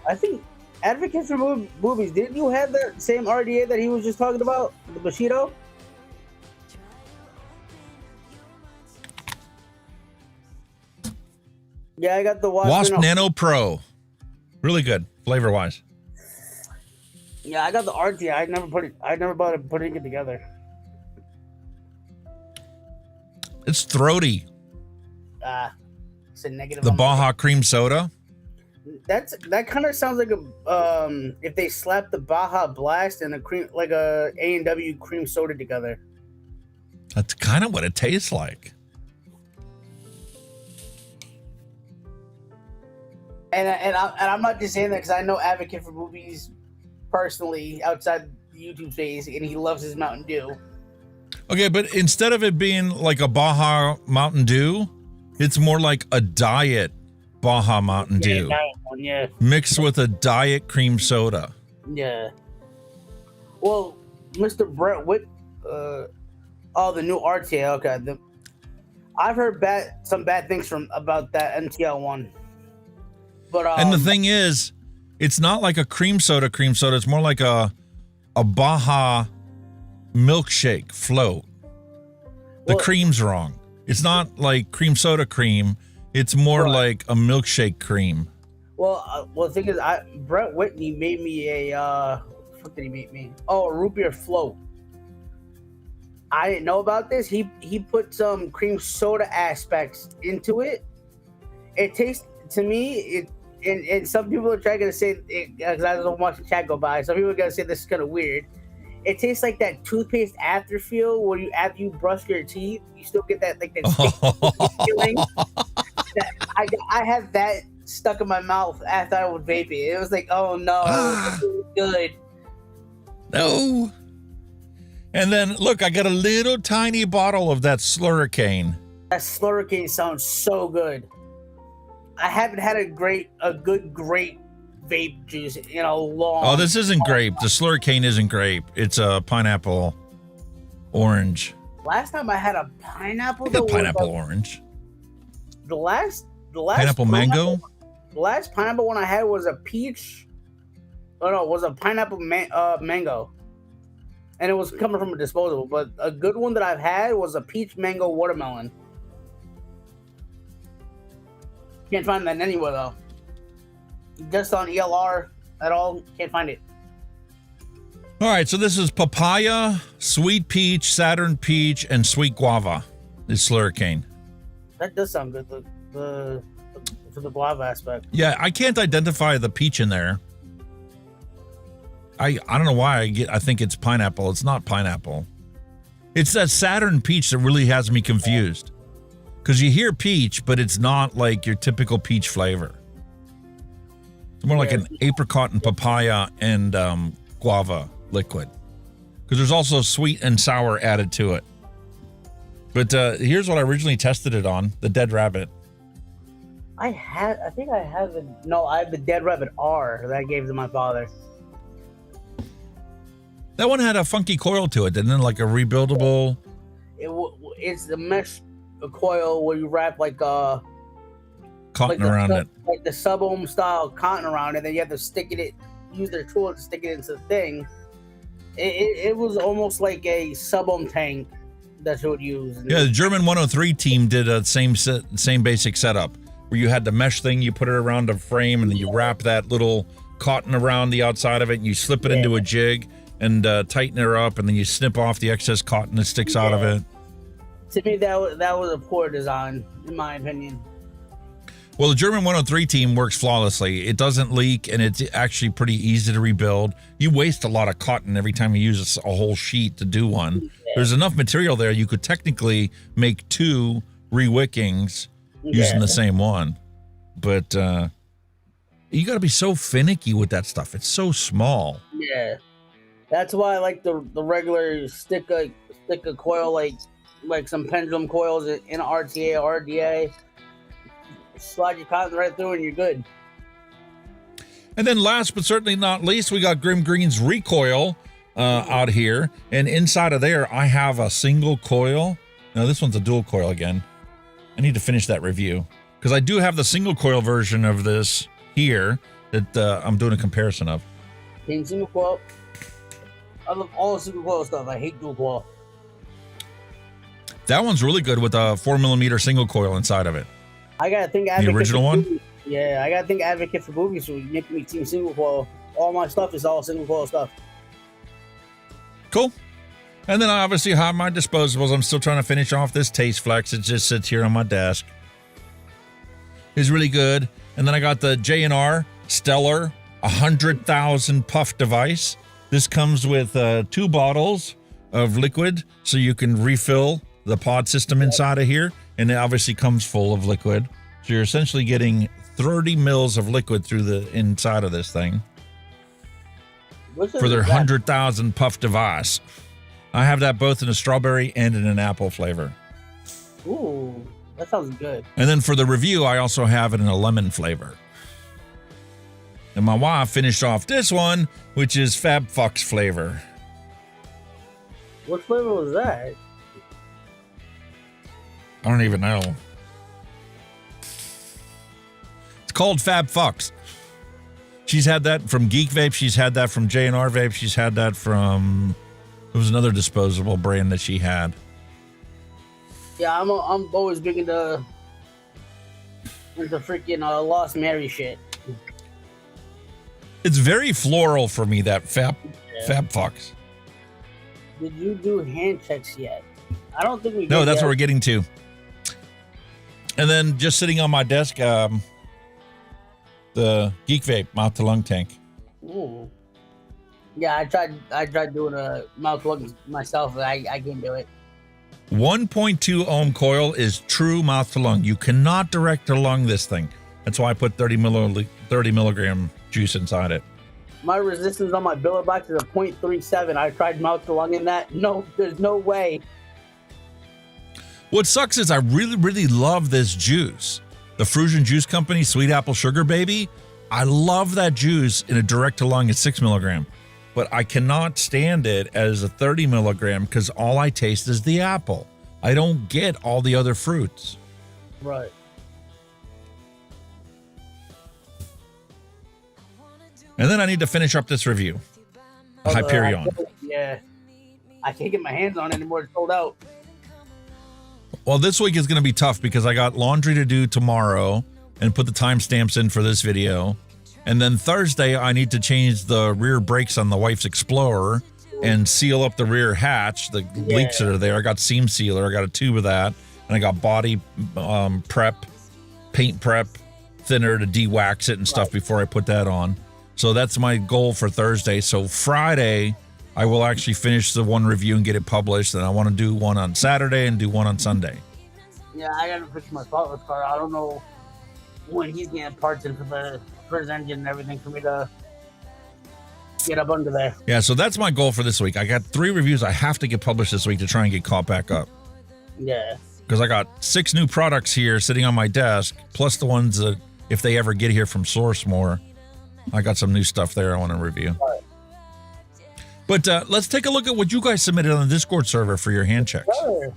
I think Advocate for Boobies, didn't you have that same RDA that he was just talking about? The Bushido? Yeah, I got the Wasp Nano Pro. Really good, flavor-wise. Yeah, I got the RDA. I never bothered putting it together. It's throaty. It's a negative. The Baja cream soda. That kind of sounds like a if they slapped the Baja Blast and a cream like a A&W cream soda together. That's kind of what it tastes like. And I'm not just saying that because I know Advocate for Boobies personally outside the YouTube space, and he loves his Mountain Dew. Okay, but instead of it being like a Baja Mountain Dew, it's more like a diet Baja Mountain Dew. Diet one, yeah. Mixed with a diet cream soda. Yeah. Well, Mr. Brett Whit, the new RTA. Okay, I've heard some bad things about that MTL one. But and the thing is, it's not like a cream soda. It's more like a Baja milkshake float. The cream's wrong. It's not like cream soda cream. It's more like a milkshake cream. Well, the thing is, Brett Whitney made me a what did he make me? Oh, a root beer float. I didn't know about this. He put some cream soda aspects into it. It tastes to me and some people are trying to say because I don't watch the chat go by. Some people are gonna say this is kind of weird. It tastes like that toothpaste after feel where after you brush your teeth, you still get that like that feeling. I have that stuck in my mouth after I would vape it. It was like, oh no, it's really good. No. And then look, I got a little tiny bottle of that Slurricane. That Slurricane sounds so good. I haven't had a good grape vape juice in a long. Oh, this isn't grape. The Slurricane isn't grape. It's a pineapple orange. Last time I had a pineapple. The pineapple orange. The last pineapple mango. The last pineapple one I had was a peach. Oh no, it was a pineapple mango, and it was coming from a disposable. But a good one that I've had was a peach mango watermelon. Can't find that anywhere though. Just on ELR at all, can't find it. All right, so this is papaya, sweet peach, Saturn peach, and sweet guava. This Slurricane. That does sound good. The for the guava aspect. Yeah, I can't identify the peach in there. I don't know why I think it's pineapple. It's not pineapple. It's that Saturn peach that really has me confused. Because you hear peach, but it's not like your typical peach flavor. It's more like an apricot and papaya and guava liquid. Because there's also sweet and sour added to it. But here's what I originally tested it on, the Dead Rabbit. I have the Dead Rabbit R that I gave to my father. That one had a funky coil to it, didn't it? Like a rebuildable. It's the mesh coil where you wrap like cotton around it, like the sub-ohm style cotton around it. Then you have to use their tool to stick it into the thing. It was almost like a sub-ohm tank that you would use. Yeah, the German 103 team did a same basic setup where you had the mesh thing, you put it around a frame, and then you wrap that little cotton around the outside of it, and you slip it into a jig, and tighten her up, and then you snip off the excess cotton that sticks out of it. To me, that was a poor design, in my opinion. Well, the German 103 team works flawlessly. It doesn't leak, and it's actually pretty easy to rebuild. You waste a lot of cotton every time you use a whole sheet to do one. Yeah. There's enough material there. You could technically make 2 rewickings using the same one. But you got to be so finicky with that stuff. It's so small. Yeah. That's why I like the regular stick of coil, like some pendulum coils in RTA or RDA. Slide your cotton right through and you're good. And then last but certainly not least, we got Grim Green's recoil out here. And inside of there, I have a single coil. No, this one's a dual coil again. I need to finish that review because I do have the single coil version of this here that I'm doing a comparison of. Single coil. I love all the single coil stuff. I hate dual coil. That one's really good with a 4mm single coil inside of it. I gotta think the original one. Yeah, I gotta think Advocate for boobies. So you make me team single coil. All my stuff is all single coil stuff. Cool. And then I obviously have my disposables. I'm still trying to finish off this Taste Flex. It just sits here on my desk. It's really good. And then I got the J&R Stellar 100,000 puff device. This comes with 2 bottles of liquid, so you can refill the pod system inside of here. And it obviously comes full of liquid. So you're essentially getting 30 mils of liquid through the inside of this thing for their 100,000 puff device. I have that both in a strawberry and in an apple flavor. Ooh, that sounds good. And then for the review, I also have it in a lemon flavor. And my wife finished off this one, which is Fab Fox flavor. What flavor was that? I don't even know. It's called Fab Fox. She's had that from Geek Vape. She's had that from J&R Vape. She's had that from... It was another disposable brand that she had. Yeah, I'm always big into freaking Lost Mary shit. It's very floral for me, that Fab Fox. Did you do hand checks yet? I don't think we did. No, that's what we're getting to. And then just sitting on my desk, the Geek Vape mouth to lung tank. Ooh. Yeah, I tried doing a mouth to lung myself, but I can't do it. 1.2 ohm coil is true mouth to lung. You cannot direct to lung this thing. That's why I put 30 milligram juice inside it. My resistance on my billet box is a 0.37. I tried mouth to lung in that. No, there's no way. What sucks is I really, really love this juice. The Frusion Juice Company Sweet Apple Sugar Baby. I love that juice in a direct to lung at 6 milligram. But I cannot stand it as a 30 milligram because all I taste is the apple. I don't get all the other fruits. Right. And then I need to finish up this review. Hyperion. Yeah. I can't get my hands on it anymore. It's sold out. Well, this week is going to be tough because I got laundry to do tomorrow and put the timestamps in for this video. And then Thursday, I need to change the rear brakes on the wife's Explorer and seal up the rear hatch, the leaks that are there. I got seam sealer. I got a tube of that. And I got body prep, paint prep, thinner to de-wax it and stuff before I put that on. So that's my goal for Thursday. So Friday, I will actually finish the one review and get it published. And I want to do one on Saturday and do one on Sunday. Yeah, I got to fix my spotless car. I don't know when he's getting parts in for his engine and everything for me to get up under there. Yeah, so that's my goal for this week. I got 3 reviews I have to get published this week to try and get caught back up. Yeah. Because I got 6 new products here sitting on my desk, plus the ones that, if they ever get here from Source more, I got some new stuff there I want to review. Right. But let's take a look at what you guys submitted on the Discord server for your hand checks. Sure.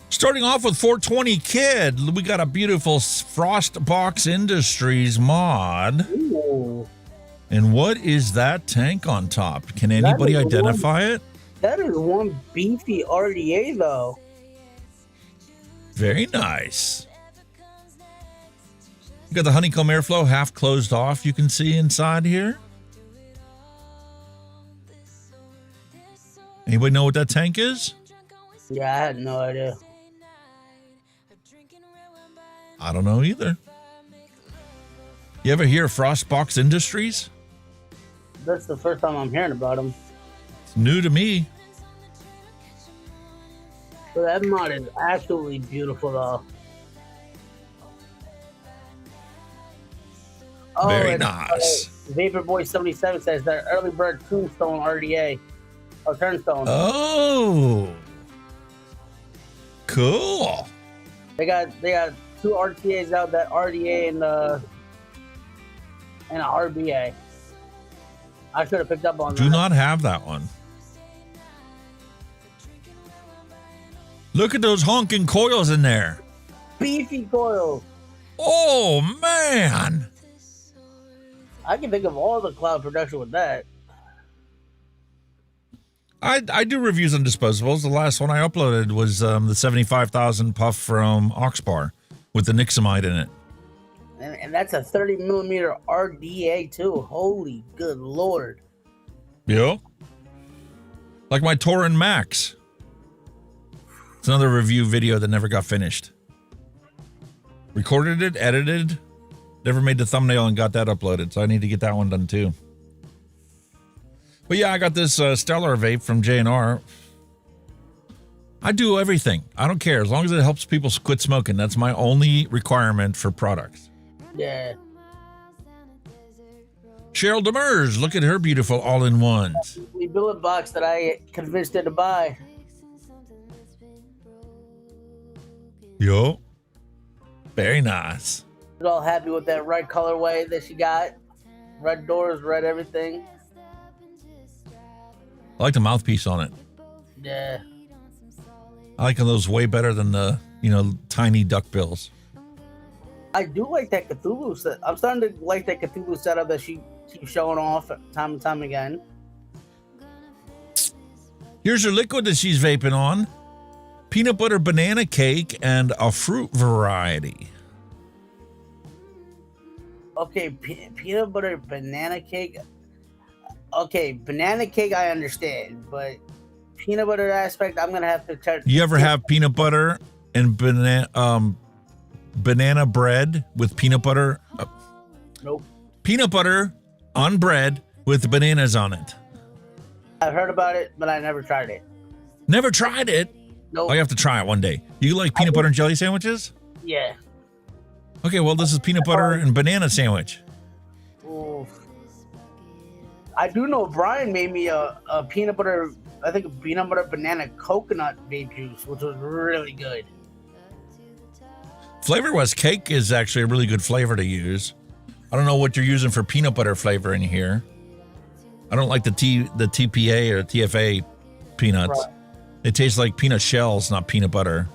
Starting off with 420 Kid, we got a beautiful Frostbox Industries mod. Ooh. And what is that tank on top? Can anybody identify it? That is one beefy RDA, though. Very nice. You got the honeycomb airflow half closed off. You can see inside here. Anybody know what that tank is? Yeah, I had no idea. I don't know either. You ever hear of Frostbox Industries? That's the first time I'm hearing about them. It's new to me. So that mod is absolutely beautiful, though. Oh, Very nice. Vaporboy 77 says that early bird tombstone RDA. Oh, turnstone. Oh. Cool. They got 2 RTAs out, that RDA and an RBA. I should have picked up on that. Do not have that one. Look at those honking coils in there. Beefy coils. Oh, man. I can think of all the cloud production with that. I do reviews on disposables. The last one I uploaded was the 75,000 puff from Oxbar with the Nixamide in it. And that's a 30 millimeter RDA too. Holy good Lord. Yep. Like my Tauren Max. It's another review video that never got finished. Recorded it, edited, never made the thumbnail and got that uploaded. So I need to get that one done too. But yeah, I got this Stellar vape from J&R. I do everything. I don't care. As long as it helps people quit smoking. That's my only requirement for products. Yeah. Cheryl Demers, look at her beautiful all-in-ones. The billet box that I convinced her to buy. Yo. Very nice. I was all happy with that red colorway that she got. Red doors, red everything. I like the mouthpiece on it. Yeah. I like those way better than the, tiny duck bills. I do like that Cthulhu set. I'm starting to like that Cthulhu setup that she keeps showing off time and time again. Here's her liquid that she's vaping on. Peanut butter banana cake and a fruit variety. Okay, peanut butter banana cake. Okay, banana cake I understand, but peanut butter aspect I'm gonna have to check. You ever have peanut butter and banana bread with peanut butter? Nope. Peanut butter on bread with bananas on it. I've heard about it, but I never tried it. Never tried it? Nope. Oh, you have to try it one day. You like peanut butter and jelly sandwiches? Yeah. Okay, well, this is peanut butter and banana sandwich. Oof. I do know Brian made me a peanut butter, I think a peanut butter banana coconut vape juice, which was really good. Flavor West cake is actually a really good flavor to use. I don't know what you're using for peanut butter flavor in here. I don't like the TPA or TFA peanuts. Right. It tastes like peanut shells, not peanut butter.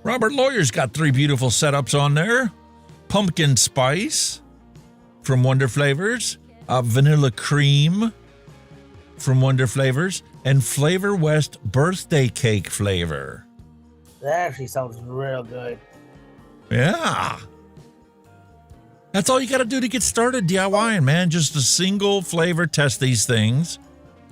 Robert Lawyer's got 3 beautiful setups on there. Pumpkin spice from Wonder Flavors, vanilla cream from Wonder Flavors, and Flavor West birthday cake flavor. That actually sounds real good. Yeah. That's all you got to do to get started DIYing, man. Just a single flavor, test these things,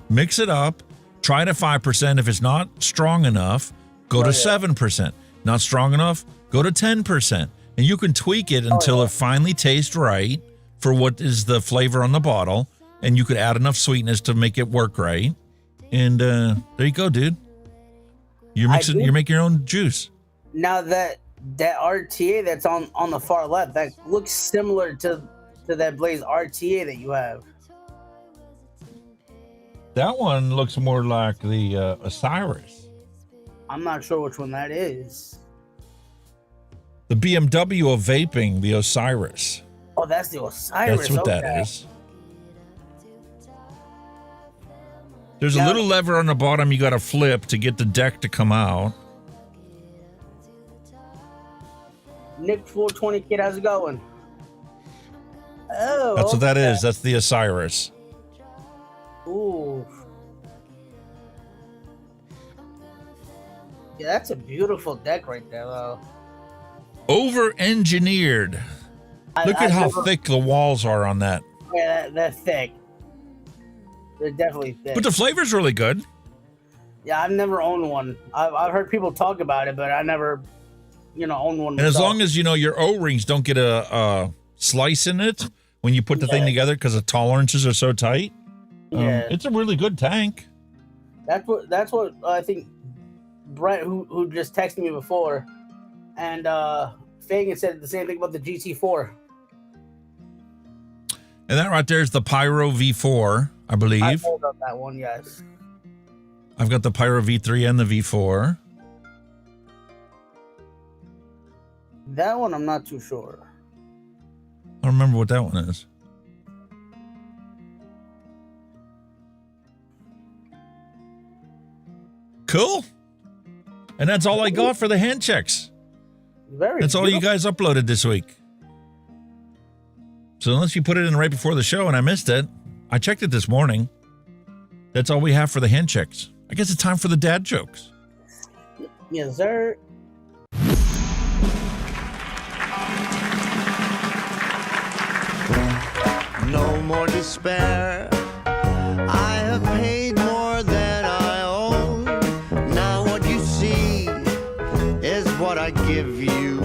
mix it up, try it at 5%. If it's not strong enough, go to 7%. Not strong enough, go to 10%. And you can tweak it until it finally tastes right for what is the flavor on the bottle. And you could add enough sweetness to make it work right. And there you go, dude. You're making your own juice. Now that RTA that's on the far left, that looks similar to that Blaze RTA that you have. That one looks more like the Osiris. I'm not sure which one that is. The BMW of vaping, the Osiris. Oh, that's the Osiris. That's what that is. There's a little lever on the bottom you got to flip to get the deck to come out. Nick 420 kid, how's it going? Oh, That's what that okay. is. That's the Osiris. Ooh. Yeah, that's a beautiful deck right there, though. Over-engineered. Look at how thick the walls are on that. Yeah, they're thick. They're definitely thick. But the flavor's really good. Yeah, I've never owned one. I've heard people talk about it, but I never, owned one. And as myself. long as, your O-rings don't get a slice in it when you put the thing together because the tolerances are so tight, it's a really good tank. That's what I think Brett, who just texted me before, and Fagan said the same thing about the GT4. And that right there is the Pyro V4, I believe. I pulled up that one, yes. I've got the Pyro V3 and the V4. That one, I'm not too sure. I don't remember what that one is. Cool. And that's all I got for the hand checks. That's all you guys uploaded this week. So unless you put it in right before the show and I missed it, I checked it this morning. That's all we have for the hand checks. I guess it's time for the dad jokes. Yes, sir. No more despair. I have paid more than I own. Now what you see is what I give you.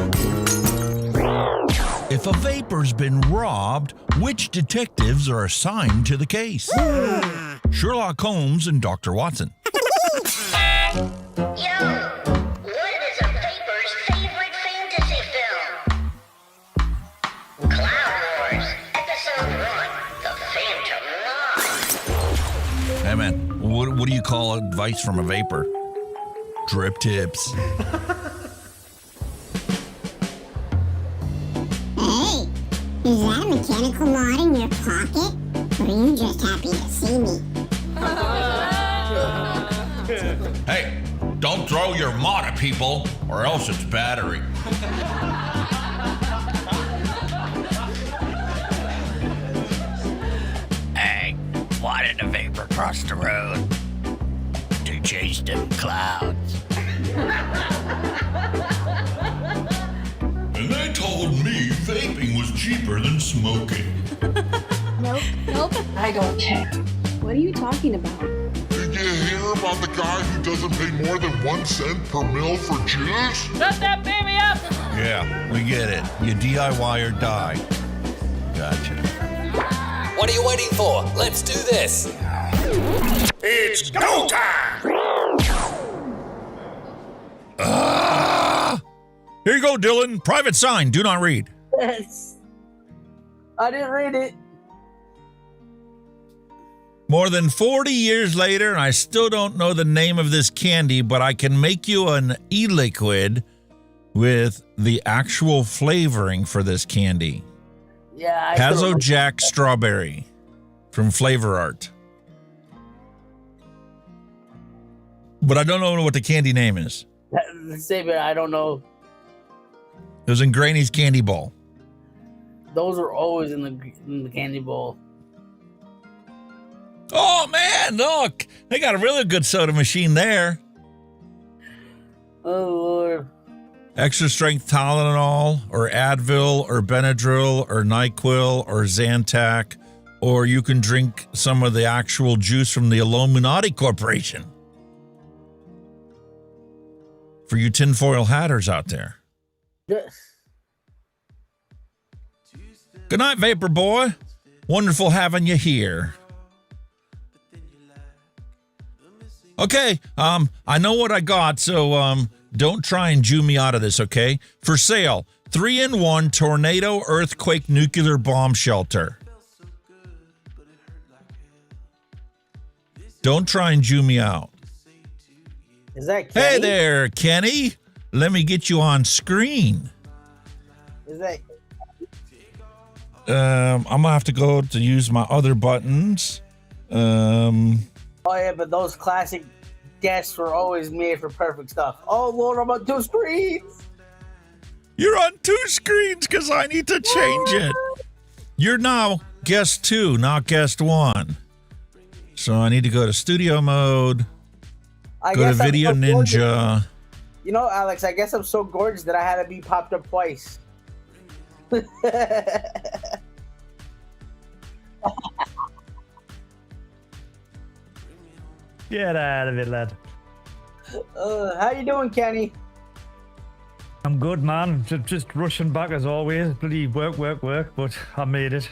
If a vapor's been robbed, which detectives are assigned to the case? Sherlock Holmes and Dr. Watson. Yo, what is a vapor's favorite fantasy film? Cloud Wars, Episode 1, The Phantom Line. Hey man, what do you call advice from a vapor? Drip tips. Hey, is that a mechanical mod in your pocket? Or are you just happy to see me? Hey, don't throw your mod at people or else it's battery. Hey, why did a vapor cross the road? To chase them clouds. And they told me vaping was cheaper than smoking. Nope, I don't care. What are you talking about? Did you hear about the guy who doesn't pay more than 1 cent per mil for juice? Shut that baby up! Yeah, we get it. You DIY or die. Gotcha. What are you waiting for? Let's do this. It's go time! Here you go, Dylan. Private sign. Do not read. Yes. I didn't read it. More than 40 years later, and I still don't know the name of this candy, but I can make you an e-liquid with the actual flavoring for this candy. Yeah. Pazzo Jack Strawberry from Flavor Art. But I don't know what the candy name is. Save it. I don't know. It was in Granny's candy bowl. Those are always in the candy bowl. Oh, man, look. They got a really good soda machine there. Oh, Lord. Extra strength Tylenol or Advil or Benadryl or NyQuil or Zantac, or you can drink some of the actual juice from the Illuminati Corporation. For you tinfoil hatters out there. Yes. Good night, Vapor Boy. Wonderful having you here. Okay, I know what I got, so don't try and Jew me out of this, okay? For sale, 3-in-1 tornado earthquake nuclear bomb shelter. Don't try and Jew me out. Is that Kenny? Hey there, Kenny. Let me get you on screen. Is that... I'm gonna have to go to use my other buttons. Oh yeah, but those classic desks were always made for perfect stuff. Oh Lord, I'm on 2 screens. You're on 2 screens because I need to change it. You're now guest 2, not guest 1. So I need to go to studio mode, I go to guess I'm Video so gorgeous. Ninja. You know, Alex, I guess I'm so gorgeous that I had to be popped up twice. Get out of it, lad. How you doing, Kenny? I'm good, man. Just rushing back as always. Bloody work, but I made it.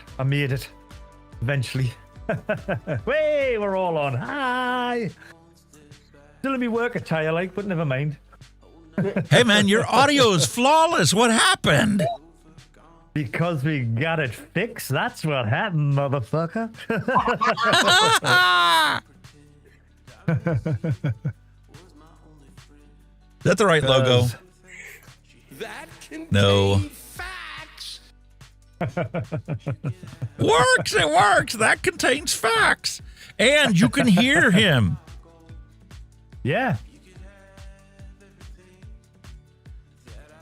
Eventually. Way, we're all on. Hi. Still in me work attire, like, but never mind. Hey, man, your audio is flawless. What happened? Because we got it fixed. That's what happened, motherfucker. Is that the right logo? No. Works, it works. That contains facts. And you can hear him. Yeah.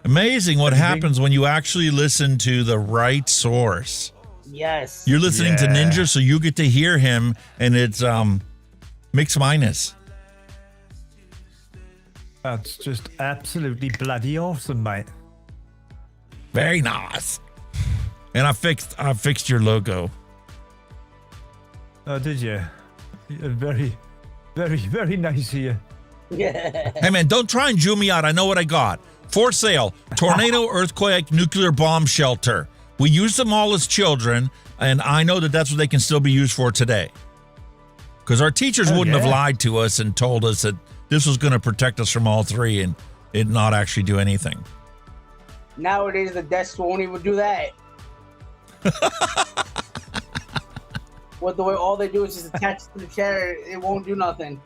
Amazing what happens when you actually listen to the right source. Yes. You're listening to Ninja, so you get to hear him, and it's mix minus. That's just absolutely bloody awesome, mate. Very nice. And I fixed your logo. Oh, did you? Very, very, very nice of you. Yeah. Hey, man, don't try and Jew me out. I know what I got. For sale, tornado, earthquake, nuclear bomb shelter. We used them all as children, and I know that that's what they can still be used for today. Because our teachers wouldn't have lied to us and told us that this was going to protect us from all three and it not actually do anything. Nowadays, the desk won't even do that. What the way all they do is just attach it to the chair. It won't do nothing.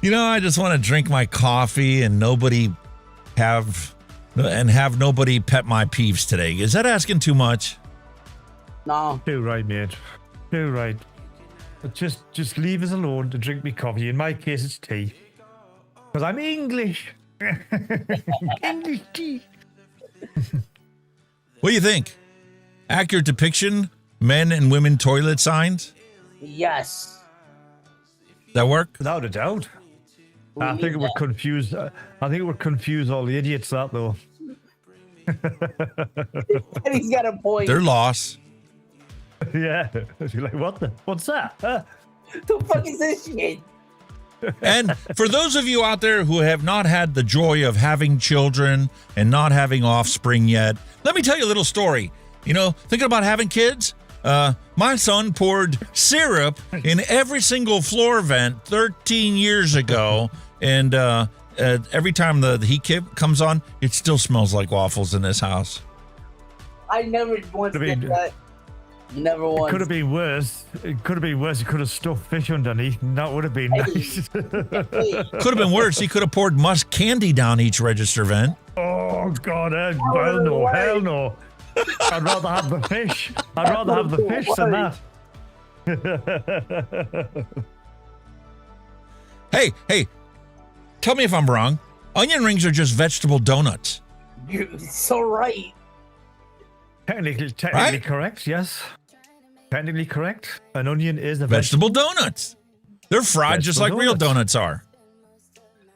You know, I just want to drink my coffee and have nobody pet my peeves today. Is that asking too much? No. Too right, mate. Too right. But just leave us alone to drink me coffee. In my case, it's tea. Because I'm English. English tea. What do you think? Accurate depiction, men and women toilet signs? Yes. That work? Without a doubt. I think it would confuse. I think it would confuse all the idiots. That though. And he's got a point. They're lost. Yeah. You're like, what's that? Huh? The fuck is this shit? And for those of you out there who have not had the joy of having children and not having offspring yet, let me tell you a little story. You know, thinking about having kids, my son poured syrup in every single floor vent 13 years ago, and every time the heat comes on, it still smells like waffles in this house. I never once did that. Never once. It could have been worse. It could have been worse. He could have stuffed fish underneath, and that would have been nice. Could have been worse. He could have poured musk candy down each register vent. Oh, God. Hell no. Hell no. I'd rather have the fish. I'd rather have the fish than that. Hey, tell me if I'm wrong. Onion rings are just vegetable donuts. You're so right. Technically right? Correct, yes. Technically correct. An onion is a vegetable donuts. They're fried just like real donuts are.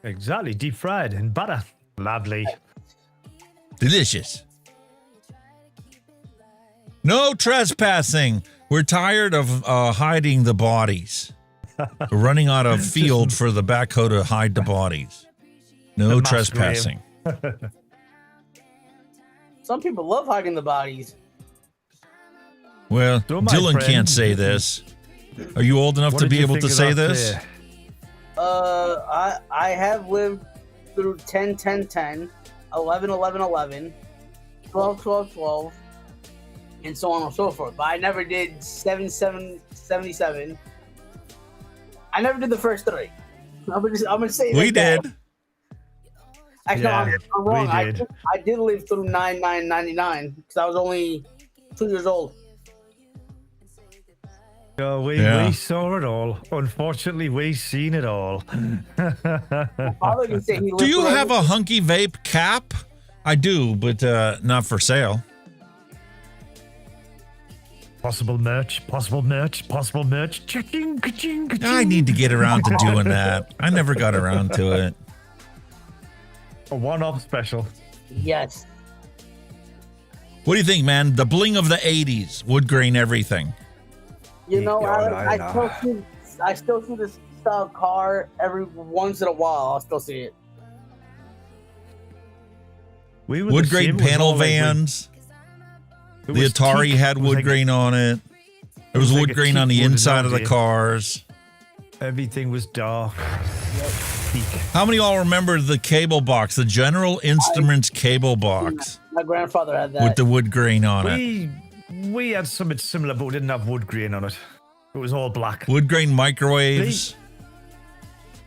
Exactly, deep fried in butter. Lovely. Delicious. No trespassing. We're tired of hiding the bodies. We're running out of field for the backhoe to hide the bodies. No trespassing. Some people love hiding the bodies. Well, Dylan can't say this. Are you old enough to be able to say this? I have lived through 10, 10, 10, 11, 11, 11, 12, 12, 12, and so on and so forth. But I never did 7, 7, 77. I never did the first three. I'm gonna say we did. That. Actually, Yeah, I'm wrong. we did. I did live through 9, 9, 99 because I was only 2 years old. Oh, we saw it all. Unfortunately, we seen it all. Do you have a Hunky Vape cap? I do, but not for sale. Possible merch, possible merch, possible merch. Cha-ching, ka-ching, ka-ching. I need to get around to doing that. I never got around to it. A one-off special. Yes. What do you think, man? The bling of the 80s, wood grain everything. You know, I still see this style car every once in a while. I'll still see it. Wood grain panel vans. The Atari had wood grain on it. There was wood grain on the inside of the cars. Everything was dark. How many of y'all remember the cable box, the General Instruments cable box? My grandfather had that. With the wood grain on it. We had something similar, but we didn't have wood grain on it. It was all black. Wood grain microwaves.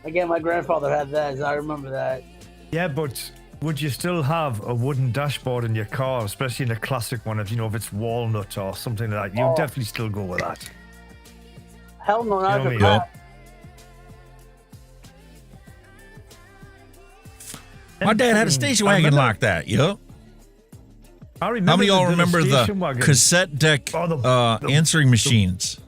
Again, my grandfather had that. I remember that. Yeah, but would you still have a wooden dashboard in your car, especially in a classic one, if it's walnut or something like that? You'd definitely still go with that. Hell no, not You know the what I mean? My dad had a station wagon like that. Yep. I remember. How many of y'all the remember station the wagon. cassette deck answering machines?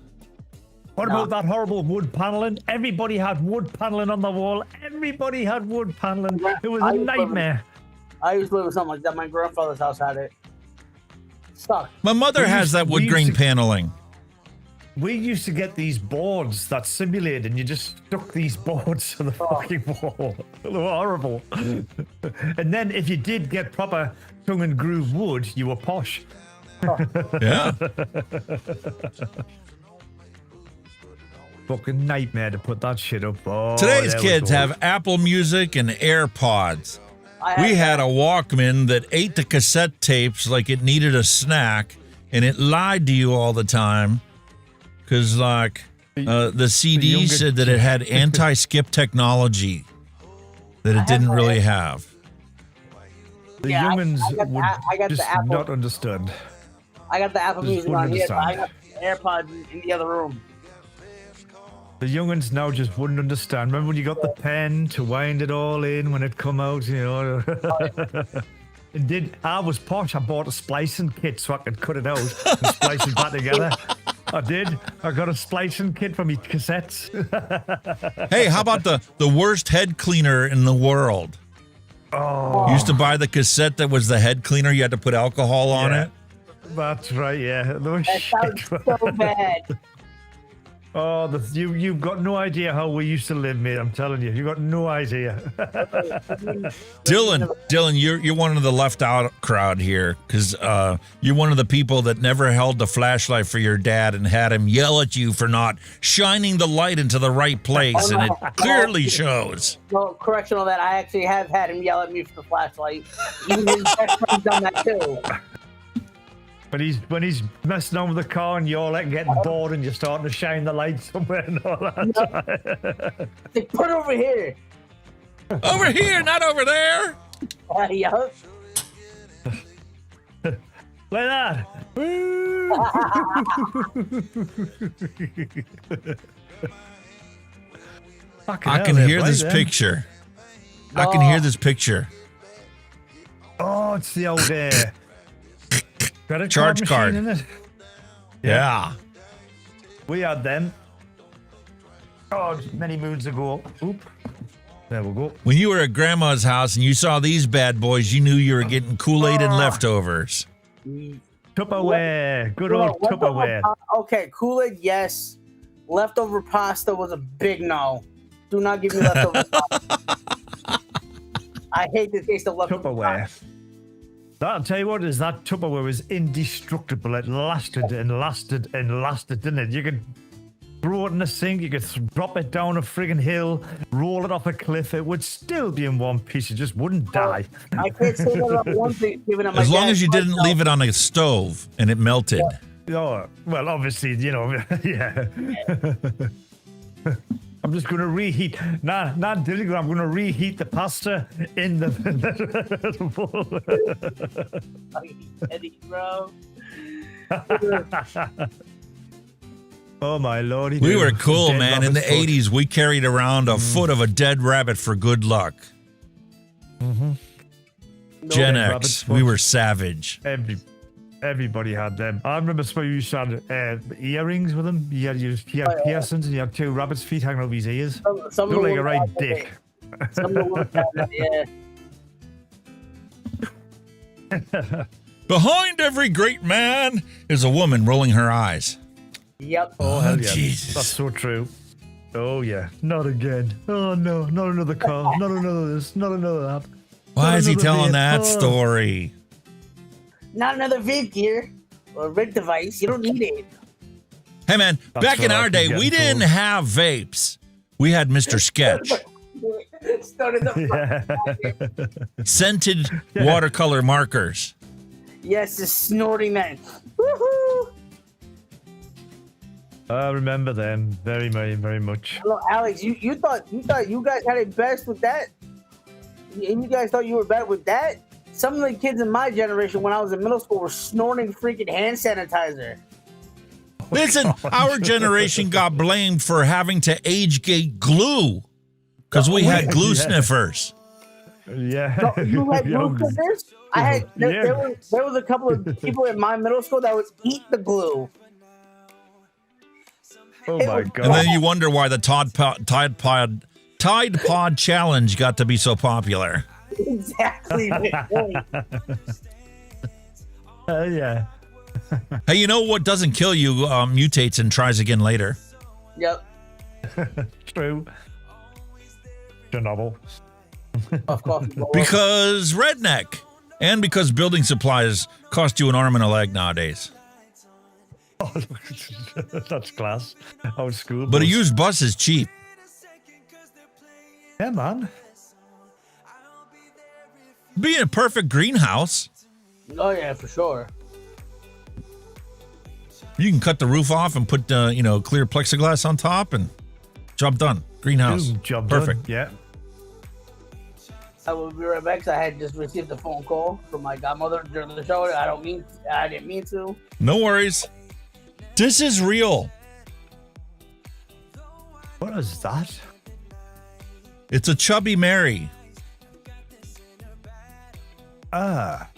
What about that horrible wood paneling? Everybody had wood paneling on the wall. Everybody had wood paneling. It was a nightmare. I used to live with something like that. My grandfather's house had it. Sucked. My mother has that wood grain paneling. We used to get these boards that simulated, and you just stuck these boards to the fucking wall. They were horrible. And then if you did get proper tongue and groove wood, you were posh. Yeah. Fucking nightmare to put that shit up. Oh, Today's there kids we go. have Apple Music and AirPods. We had a Walkman that ate the cassette tapes like it needed a snack, and it lied to you all the time. Because, the CD said that it had anti-skip technology that it didn't really have. The youngins would I got just the Apple. not understand. I got the Apple Just Music wouldn't on here, but I understand. got the AirPods in the other room. The youngins now just wouldn't understand. Remember when you got the pen to wind it all in when it come out, I was posh. I bought a splicing kit so I could cut it out and splice it back together. I did. I got a splicing kit for me cassettes. Hey, how about the worst head cleaner in the world? Oh. You used to buy the cassette that was the head cleaner. You had to put alcohol on it. That's right, yeah. That sounds so bad. Oh, you've got no idea how we used to live, mate. I'm telling you, you've got no idea. Dylan, you're one of the left out crowd here because you're one of the people that never held the flashlight for your dad and had him yell at you for not shining the light into the right place, and it clearly shows. No, correction on that. I actually have had him yell at me for the flashlight. Even his best friend's done that too. But when he's messing on with the car and you're getting bored and you're starting to shine the light somewhere and all that. Put it over here. Over here, not over there. Yup. Like that. I can hear this picture. I can hear this picture. Oh, it's the old credit Charge card. machine, isn't it? Yeah. We had them. Oh, many moons ago. Oop. There we go. When you were at Grandma's house and you saw these bad boys, you knew you were getting Kool-Aid and leftovers. Tupperware. Good old Tupperware. Okay, Kool-Aid, yes. Leftover pasta was a big no. Do not give me leftover pasta. I hate the taste of leftover Tupperware. pasta. I'll tell you what, is that Tupperware was indestructible. It lasted and lasted and lasted, didn't it? You could throw it in the sink, you could drop it down a friggin' hill, roll it off a cliff. It would still be in one piece. It just wouldn't die. I can't say that about one thing. As long as you didn't leave it on a stove and it melted. Oh, well, obviously, yeah. I'm just going to reheat. Not Dillinger, I'm going to reheat the pasta in the bowl. Eddie, bro. Oh my lordy. We dude. were cool, Dead man. In the rabbit's foot. 80s, we carried around a foot of a dead rabbit for good luck. Mm-hmm. Gen Dead X, rabbit's we foot. were savage. Everybody had them. I remember some you used to have earrings with them. He had piercings and you had 2 rabbit's feet hanging over his ears. Some Looked of like a them right had dick. Some of them had that, yeah. Behind every great man is a woman rolling her eyes. Yep. Oh, hell yeah. Jesus. That's so true. Oh, yeah. Not again. Oh, no. Not another car. Not another this. Not another that. Why Not is he another telling vape. that Oh. story? Not another vape gear or red device. You don't need it. Hey, man, That's back in what I our keep day, getting we didn't told. have vapes. We had Mr. Sketch. Started the Scented watercolor markers. Yes, the snorting man. Woohoo! I remember them very, very, very much. Hello, Alex. You thought you guys had it best with that, and you guys thought you were better with that. Some of the kids in my generation, when I was in middle school, were snorting freaking hand sanitizer. Listen, our generation got blamed for having to age gate glue because we had glue sniffers. Yeah. So you had glue sniffers? I had. There was a couple of people in my middle school that would eat the glue. Oh my god. And then you wonder why the Tide Pod Challenge got to be so popular. Exactly. Yeah. Hey, you know what doesn't kill you mutates and tries again later. Yep. True. Chernobyl. Of course. Because redneck. And because building supplies cost you an arm and a leg nowadays. Oh, that's class. Old school. But a bus. used bus is cheap. Yeah, man. Being a perfect greenhouse. Oh yeah, for sure. You can cut the roof off and put clear plexiglass on top and job done. Greenhouse. Boom, job Perfect. done. Yeah. I will be right back. 'Cause I had just received a phone call from my godmother during the show. I didn't mean to. No worries. This is real. What is that? It's a chubby Mary. Ah.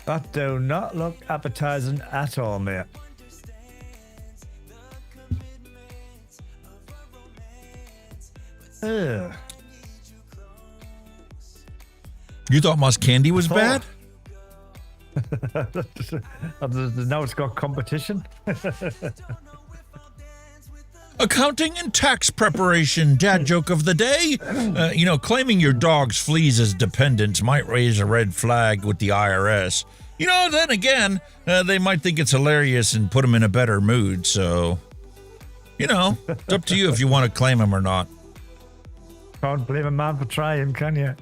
That do not look appetizing at all, mate. Ugh. You thought Musk Candy was bad? Now it's got competition. Accounting and tax preparation, dad joke of the day. Claiming your dog's fleas as dependents might raise a red flag with the IRS. Then again, they might think it's hilarious and put them in a better mood. So, it's up to you if you want to claim them or not. Can't blame a man for trying, can you?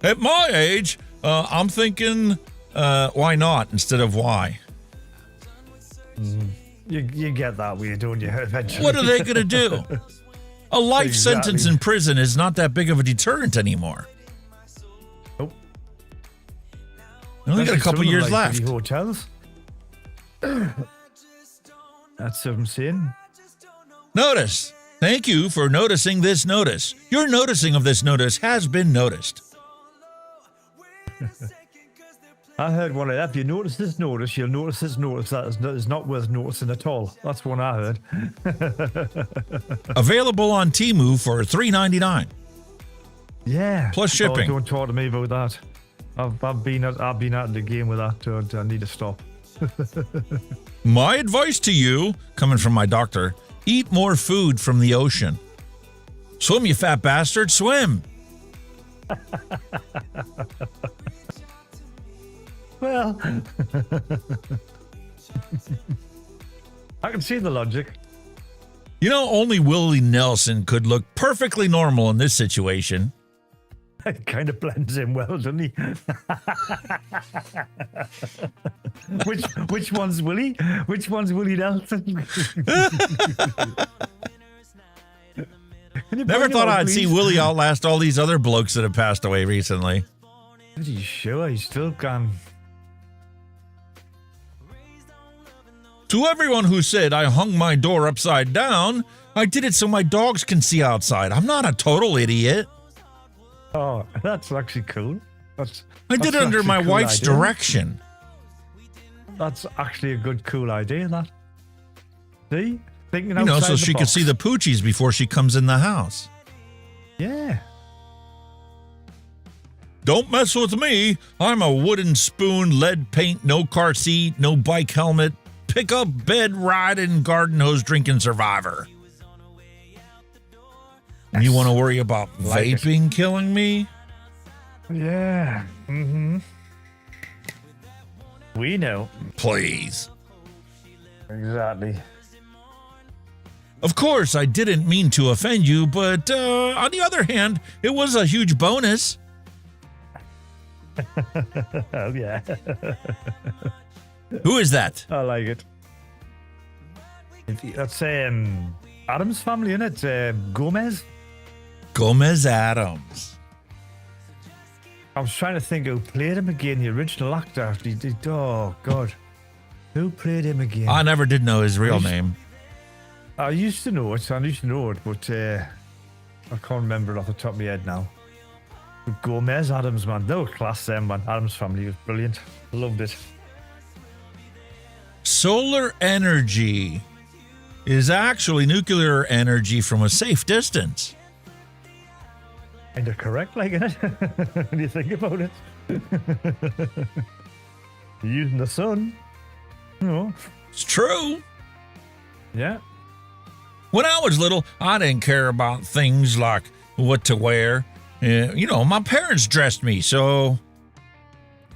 At my age, I'm thinking, why not instead of why? You get that way, don't you? Eventually. What are they going to do? A life sentence in prison is not that big of a deterrent anymore. Nope. We only got a couple years left. Hotels. That's what I'm saying. Notice. Thank you for noticing this notice. Your noticing of this notice has been noticed. I heard one of that. If you notice this notice, you'll notice this notice that is not worth noticing at all. That's one I heard. Available on Temu for $3.99. Yeah. Plus shipping. Oh, don't talk to me about that. I've been out of the game with that. I need to stop. My advice to you, coming from my doctor, eat more food from the ocean. Swim, you fat bastard, swim. Well, I can see the logic. Only Willie Nelson could look perfectly normal in this situation. It kind of blends in well, doesn't he? Which one's Willie? Which one's Willie Nelson? Never thought I'd see Willie outlast all these other blokes that have passed away recently. Are you sure? He's still gone. To everyone who said I hung my door upside down, I did it so my dogs can see outside. I'm not a total idiot. Oh, that's actually cool. I did it under my wife's direction. That's actually a good, cool idea, that. See? Thinking You know, outside so the she could box. see the poochies before she comes in the house. Yeah. Don't mess with me. I'm a wooden spoon, lead paint, no car seat, no bike helmet, pick up, bed, riding, garden hose, drinking survivor. And you want to worry about vaping killing me? Yeah. Mm-hmm. We know. Please. Exactly. Of course, I didn't mean to offend you, but on the other hand, it was a huge bonus. Oh, yeah. Who is that? I like it. That's Adam's family, isn't it? Gomez? Gomez Adams. I was trying to think who played him again, the original actor. Oh, God. Who played him again? I never did know his real name. I used to know it, but I can't remember it off the top of my head now. Gomez Adams, man. They were class, them, man. Adams family was brilliant. Loved it. Solar energy is actually nuclear energy from a safe distance. Kind of correct, like, isn't it? When you think about it. Using the sun. No. It's true. Yeah. When I was little, I didn't care about things like what to wear. You know, my parents dressed me, so...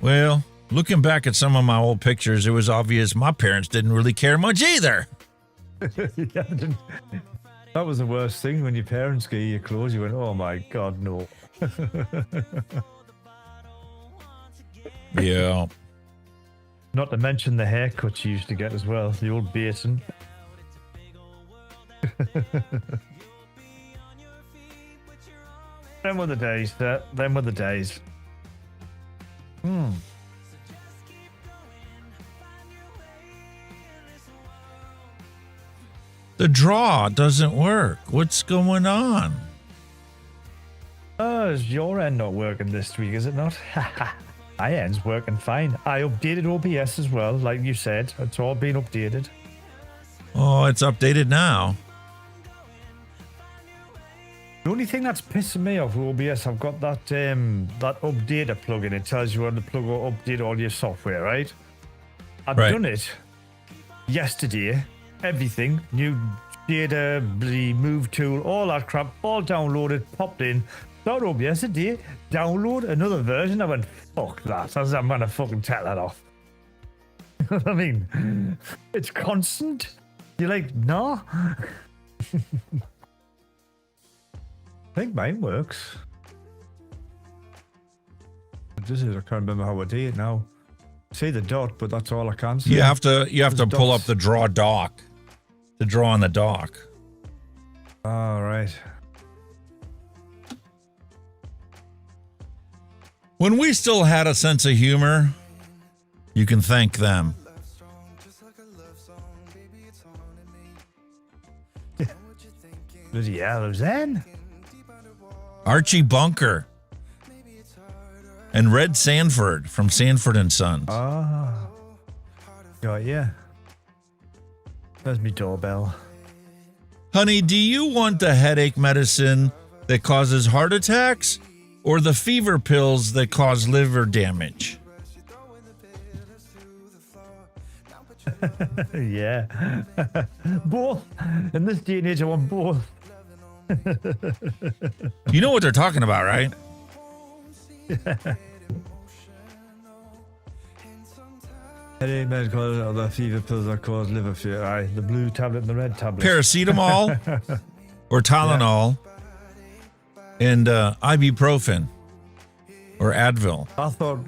Well, looking back at some of my old pictures, it was obvious my parents didn't really care much either. Yeah, that was the worst thing when your parents gave you your clothes. You went, oh my God, no. Yeah. Not to mention the haircuts you used to get as well. The old basin. Them were the days, them were the days. The draw doesn't work. What's going on? Oh, is your end not working this week, is it not? My end's working fine. I updated OBS as well, like you said. It's all been updated. Oh, it's updated now. The only thing that's pissing me off with OBS, I've got that that updater plugin. It tells you when to plug or update all your software, right? I've done it yesterday. Everything, new data, the move tool, all that crap, all downloaded, popped in. Start OBS today, download another version. I went, fuck that. I'm gonna fucking tell that off. I mean, it's constant. You're like, no. I think mine works. This is, I can't remember how I do it now. Say the dot, but that's all I can see. You have to pull up the draw dock. The draw on the dock. All right. When we still had a sense of humor, you can thank them. Bloody hell, Zen. Archie Bunker and Red Sanford from Sanford and Sons. Ah. Got yeah. There's me doorbell. Honey, do you want the headache medicine that causes heart attacks or the fever pills that cause liver damage? Yeah. Both. In this day and age, I want both. You know what they're talking about, right? Headache medical or the fever pills that cause liver fever. Aye, the blue tablet and the red tablet. Paracetamol or Tylenol and ibuprofen or Advil. I thought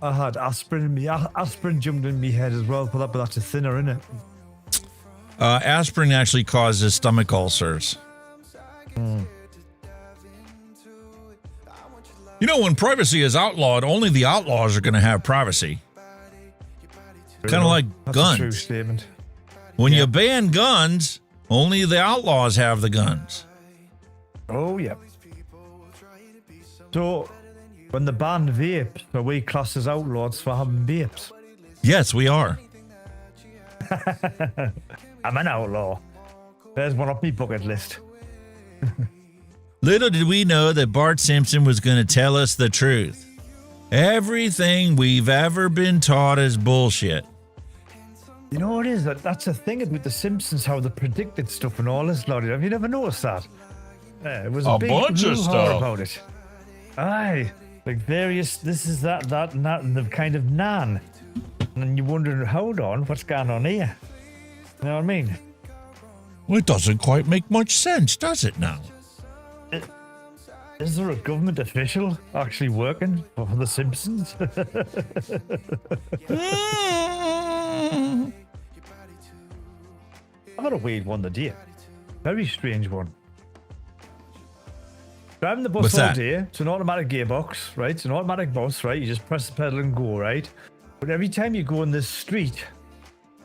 I had aspirin in me. Aspirin jumped in me head as well for that, but that's a thinner, isn't it? Aspirin actually causes stomach ulcers. You know, when privacy is outlawed, only the outlaws are going to have privacy. Kind of like That's a true guns. statement. When you ban guns, only the outlaws have the guns. Oh, yeah. So, when they banned vapes, are we classed as outlaws for having vapes? Yes, we are. I'm an outlaw. There's one off my bucket list. Little did we know that Bart Simpson was going to tell us the truth. Everything we've ever been taught is bullshit. You know what it is? That's the thing about The Simpsons, how they predicted stuff and all this lot. Have you never noticed that? It was a big bunch of hoo-ha stuff about it. Aye. Like various, this is that, and that, and the kind of nan. And you wonder, hold on, what's going on here? You know what I mean? Well, it doesn't quite make much sense, does it now? Is there a government official actually working for The Simpsons? I've had a weird one the day. Very strange one. Driving the bus What's all that? day. It's an automatic gearbox, right? It's an automatic bus, right? You just press the pedal and go, right? But every time you go in this street,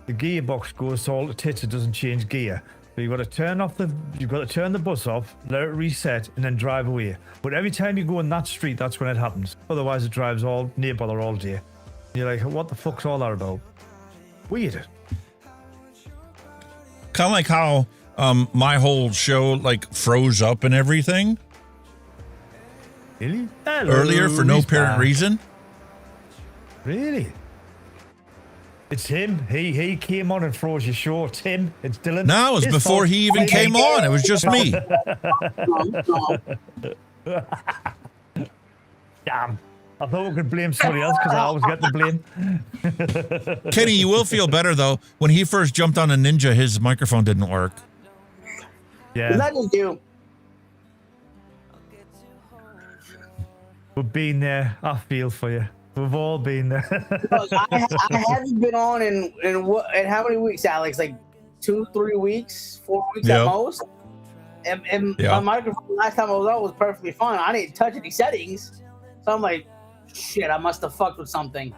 the gearbox goes all to tits. It doesn't change gear. So you've got to turn the bus off, let it reset, and then drive away. But every time you go in that street, that's when it happens. Otherwise, it drives all near bother all day. And you're like, what the fuck's all that about? Weird. Kind of like how my whole show like froze up and everything. Really? Earlier for no apparent reason. Really? It's him. He came on and froze your show. It's him. It's Dylan. No, it was His before fault. he even came on. It was just me. Damn. I thought we could blame somebody else because I always get the blame. Kenny, you will feel better though. When he first jumped on a Ninja, his microphone didn't work. Yeah. That just do. We've been there. I feel for you. We've all been there. Look, I haven't been on in how many weeks, Alex? Like 2-3 weeks, 4 weeks at most. And my microphone last time I was on was perfectly fine. I didn't touch any settings, so I'm like, shit, I must have fucked with something.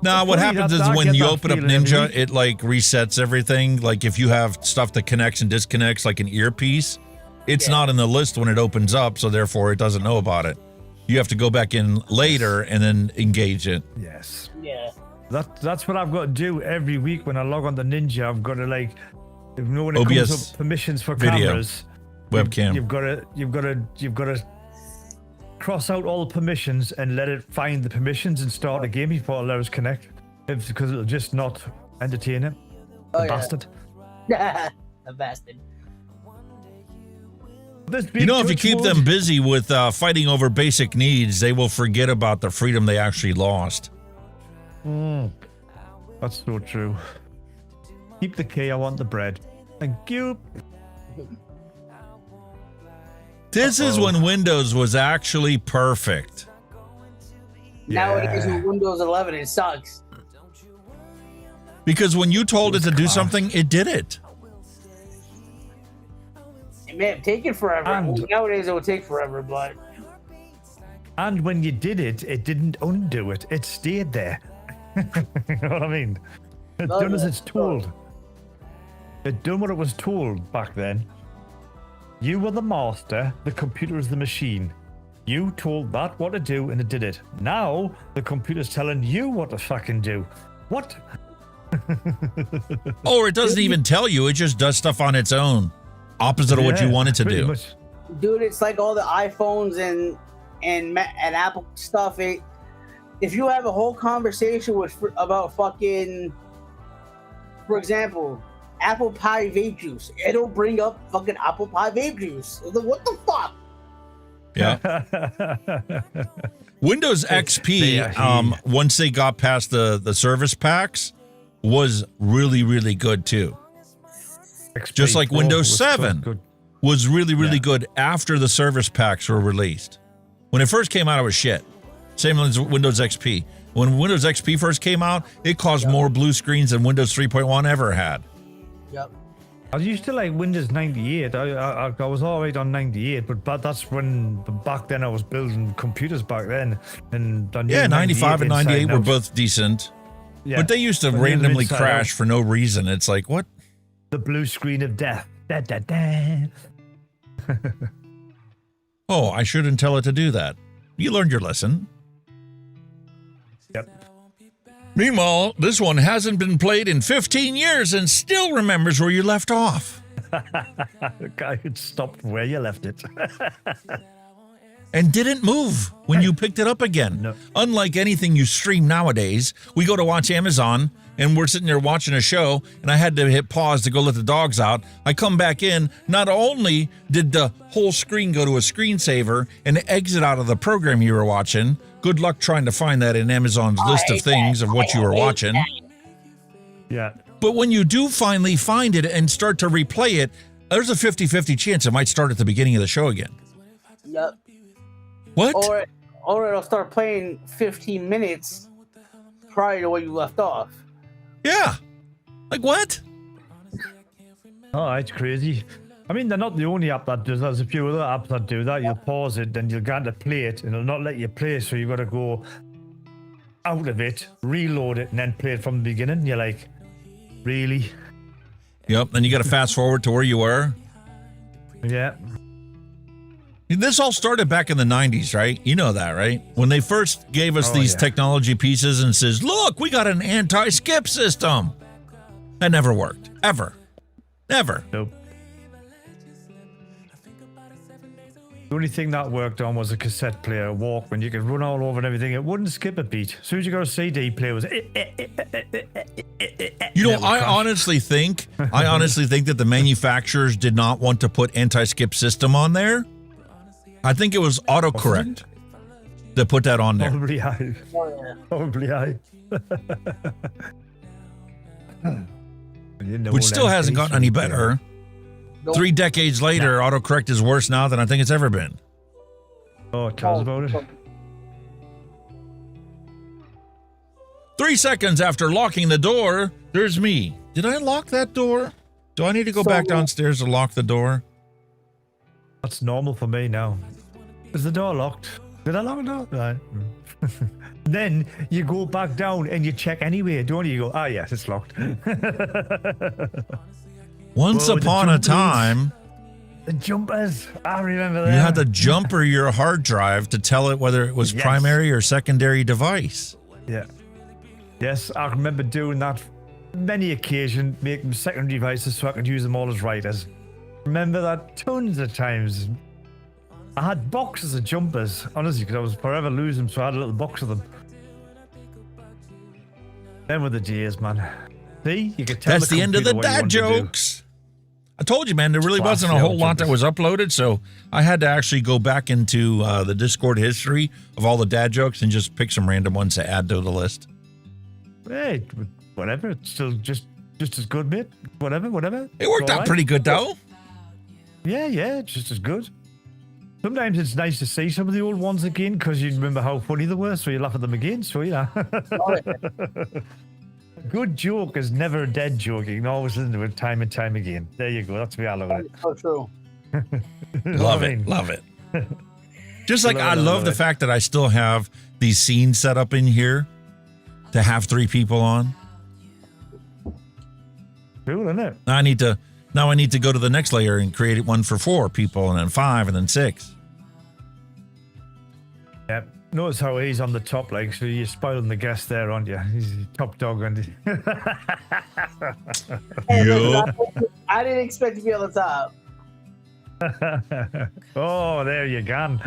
Now, what happens is when you open up Ninja, it like resets everything. Like if you have stuff that connects and disconnects, like an earpiece, it's not in the list when it opens up, so therefore it doesn't know about it. You have to go back in later and then engage it. Yes. Yeah. That's what I've got to do every week when I log on the Ninja. I've got to when it OBS comes up permissions for video, cameras, webcam. You've got to cross out all the permissions and let it find the permissions and start a game before it let us connect. Because it'll just not entertain it. The bastard. The bastard. You know, if you keep them busy with fighting over basic needs, they will forget about the freedom they actually lost. That's so true. Keep the key, I want the bread. Thank you. This is when Windows was actually perfect. Nowadays with Windows 11, it sucks. Because when you told it to do something, it did it. It may have taken forever. Nowadays it would take forever, but... And when you did it, it didn't undo it. It stayed there. You know what I mean? It done as it's told. It done what it was told back then. You were the master, the computer is the machine. You told that what to do and it did it. Now, the computer's telling you what to fucking do. What? Or it doesn't even tell you, it just does stuff on its own. Opposite of what you want it to do. Much. Dude, it's like all the iPhones and Apple stuff. If you have a whole conversation about fucking, for example, apple pie vape juice, it'll bring up fucking apple pie vape juice. Like, what the fuck? Yeah. Windows XP, once they got past the service packs, was really, really good too. Just like Windows 7 was really, really good after the service packs were released. When it first came out, it was shit. Same as Windows XP. When Windows XP first came out, it caused more blue screens than Windows 3.1 ever had. Yep. I used to like Windows 98. I was all right on 98, but that's when back then I was building computers back then. And yeah, 95 and 98 were both decent. Yeah. But they used to When you're randomly inside crash out. for no reason. It's like, what? The blue screen of death. Da, da, da. Oh, I shouldn't tell it to do that. You learned your lesson. Yep. Meanwhile, this one hasn't been played in 15 years and still remembers where you left off. The guy had stopped where you left it. And didn't move when you picked it up again. No. Unlike anything you stream nowadays, we go to watch Amazon and we're sitting there watching a show and I had to hit pause to go let the dogs out. I come back in. Not only did the whole screen go to a screensaver and exit out of the program you were watching, good luck trying to find that in Amazon's list of things of what you were watching. Yeah. But when you do finally find it and start to replay it, there's a 50-50 chance it might start at the beginning of the show again. Yep. What? Or it'll start playing 15 minutes prior to where you left off. Yeah. Like what? Oh, it's crazy. I mean, they're not the only app that does that. There's a few other apps that do that. You'll pause it, then you'll go to play it, and it'll not let you play, so you've got to go out of it, reload it, and then play it from the beginning. And you're like, really? Yep. Then you got to fast forward to where you were. Yeah. This all started back in the 90s, right? You know that, right? When they first gave us these technology pieces and says, look, we got an anti-skip system. That never worked. Ever. Never. Nope. The only thing that worked on was a cassette player, a Walkman. You could run all over and everything. It wouldn't skip a beat. As soon as you got a CD player, it was... You know, I honestly think that the manufacturers did not want to put anti-skip system on there. I think it was autocorrect that put that on there. Probably I. Probably I. Which still hasn't gotten any better. 3 decades later, autocorrect is worse now than I think it's ever been. Oh, tell us about it. 3 seconds after locking the door, there's me. Did I lock that door? Do I need to go back downstairs to lock the door? That's normal for me now. Is the door locked? Did I lock the door? Right. Then you go back down and you check anyway, don't you? You go, yes, it's locked. Once upon a time, the jumpers. I remember that. you had to jumper your hard drive to tell it whether it was primary or secondary device. Yeah. Yes, I remember doing that many occasions, making secondary devices so I could use them all as writers. Remember that tons of times. I had boxes of jumpers, honestly, because I was forever losing them, so I had a little box of them. Then were the days, man. See, you could tell. That's the end of the dad jokes. I told you, man, there really wasn't a whole lot that was uploaded, so I had to actually go back into the Discord history of all the dad jokes and just pick some random ones to add to the list. Hey, whatever. It's still just as good, mate. Whatever. It worked out pretty good, though. Yeah, it's just as good. Sometimes it's nice to see some of the old ones again because you remember how funny they were, so you laugh at them again. So yeah. Good joke is never a dead joke. You can always listen to it time and time again. There you go. That's the way I love it. So true. Love it. Just like I love the fact that I still have these scenes set up in here to have 3 people on. Cool, isn't it? Now I need to go to the next layer and create one for 4 people, and then 5, and then 6. Yep. Notice how he's on the top, like, so you're spoiling the guest there, aren't you? He's the top dog, aren't he? I didn't expect to be on the top. Oh, there you go.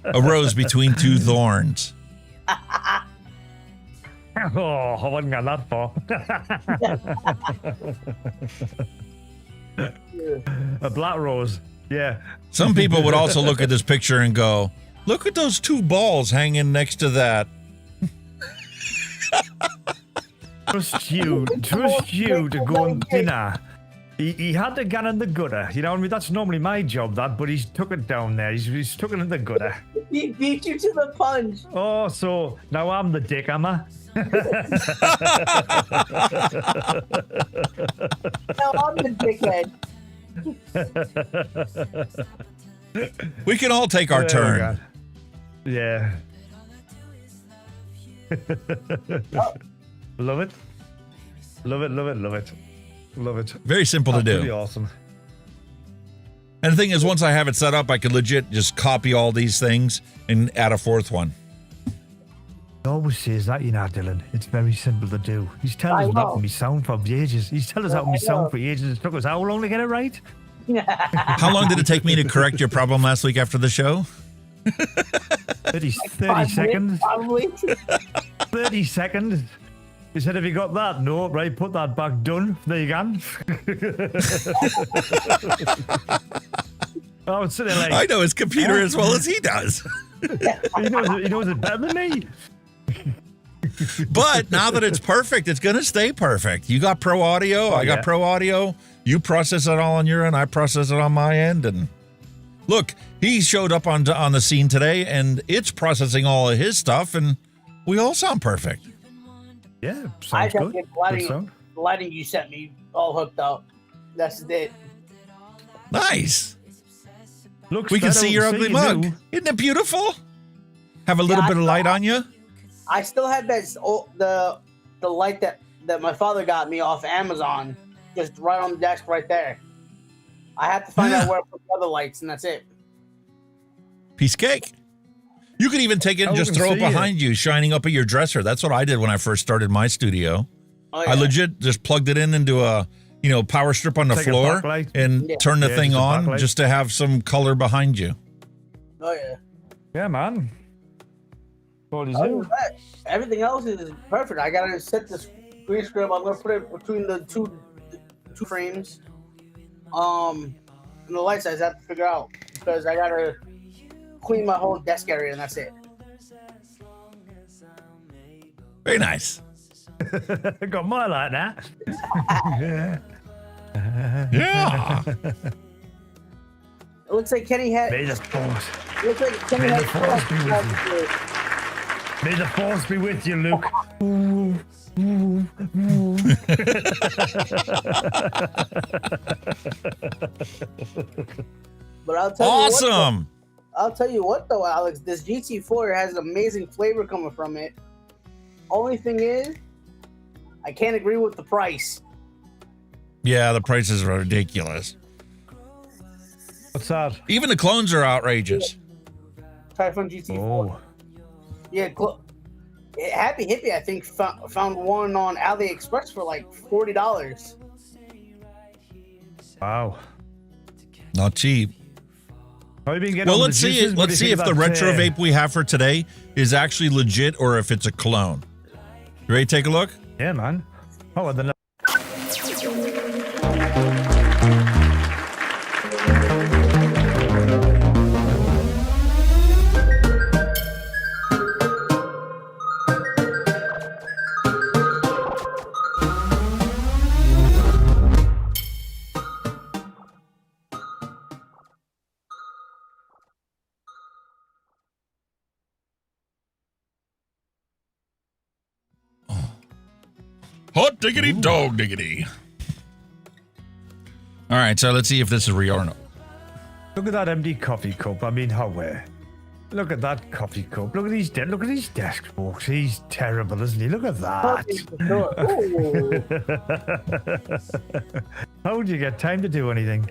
A rose between 2 thorns. Oh, I wasn't got that far. A black rose. Yeah. Some people would also look at this picture and go, look at those 2 balls hanging next to that. Trust you to go on dinner. He had to get in the gutter. You know what I mean? That's normally my job, but he's took it down there. He's took it in the gutter. He beat you to the punch. Oh, so now I'm the dick, am I? No, I'm the dickhead. We can all take our turn. Yeah. Love it. Love it, love it, love it. Love it. Very simple to do. Pretty awesome. And the thing is, once I have it set up, I can legit just copy all these things and add a fourth one. He always says that, you know, Dylan. It's very simple to do. He's telling us that with me sound for ages. He's telling us that with me sound for ages. It took us how long to get it right? How long did it take me to correct your problem last week after the show? 30 seconds. 30 seconds. He said, have you got that? No, right, put that back, done. There you go. I was sitting like, I know his computer as well as he does. he knows it better than me. But now that it's perfect, it's going to stay perfect. You got pro audio, I got pro audio. You process it all on your end, I process it on my end. And look, he showed up on the scene today, and it's processing all of his stuff, and we all sound perfect. Yeah, I sounds got good. the lighting you sent me all hooked up. That's it. Nice. Looks we can better, see your ugly mug. Isn't it beautiful? Have a little bit of light on you. I still have that the light that my father got me off Amazon, just right on the desk right there. I have to find out where I put the other lights, and that's it. Piece of cake. You could even take it and just throw it behind you, shining up at your dresser. That's what I did when I first started my studio. Oh, yeah. I legit just plugged it in into a power strip on the floor and turned the thing on just to have some color behind you. Oh yeah. Yeah, man. Everything else is perfect. I gotta set the screen script. I'm gonna put it between the two frames. And the lights I have to figure out because I gotta clean my whole desk area and that's it. Very nice. Got my light now. Yeah. It looks like Kenny had. May the force. Looks like Kenny May had. the force be with you. May the force be with you, Luke. Ooh, ooh, ooh. But I'll tell you awesome. I'll tell you what though, Alex, this GT4 has amazing flavor coming from it. Only thing is, I can't agree with the price. Yeah, the prices are ridiculous. What's that? Even the clones are outrageous. Typhoon GT4. Oh. Yeah, Happy Hippie, I think, found one on AliExpress for like $40. Wow. Not cheap. Well, let's see if the retro vape we have for today is actually legit or if it's a clone. You ready to take a look? Yeah, man. Oh, then. Hot diggity dog diggity. All right, so let's see if this is real or not. Look at that empty coffee cup. I mean, look at that coffee cup. Look at these desk folks. He's terrible, isn't he? Look at that. How would you get time to do anything?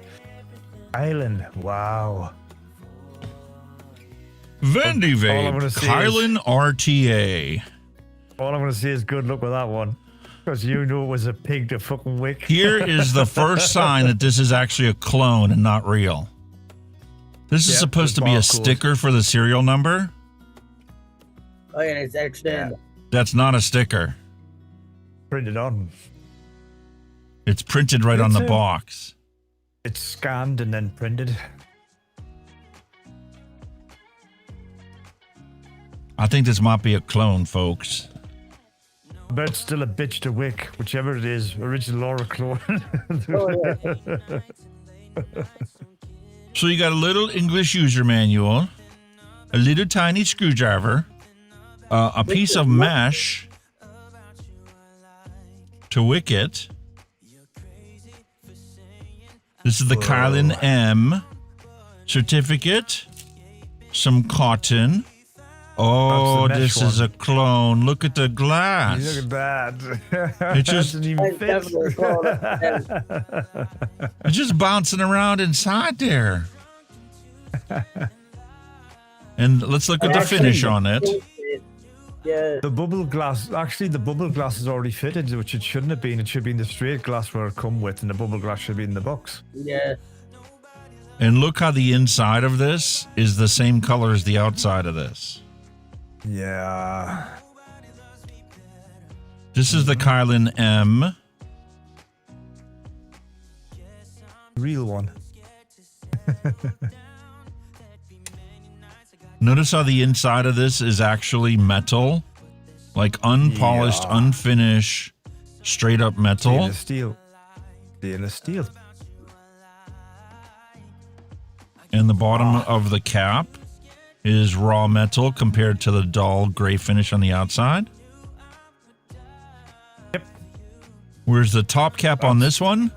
Kylin, wow. Vandy Vape, Kylin RTA. All I'm going to say is good luck with that one. Because you knew it was a pig to fucking wick. Here is the first sign that this is actually a clone and not real. This is supposed to be a sticker for the serial number. Oh yeah, it's extended. That's not a sticker. Printed on. It's printed right on the box. It's scanned and then printed. I think this might be a clone, folks. But it's still a bitch to wick, whichever it is, original or a clone. So you got a little English user manual, a little tiny screwdriver, a piece of mesh to wick it. This is the Kylin M certificate, some cotton, Oh, That's the mesh this is one. a clone. Look at the glass. Look at that. It just- doesn't even fit. It's just bouncing around inside there. And let's look at the finish on it. Yeah. The bubble glass, actually, the bubble glass is already fitted, which it shouldn't have been. It should be in the straight glass where it come with, and the bubble glass should be in the box. Yeah. And look how the inside of this is the same color as the outside of this. Yeah. This is the Kylin M. Real one. Notice how the inside of this is actually metal, like unpolished, Yeah. unfinished, straight up metal. Stainless steel. Stainless steel. And the bottom of the cap is raw metal compared to the dull gray finish on the outside. Yep. Whereas the top cap on this one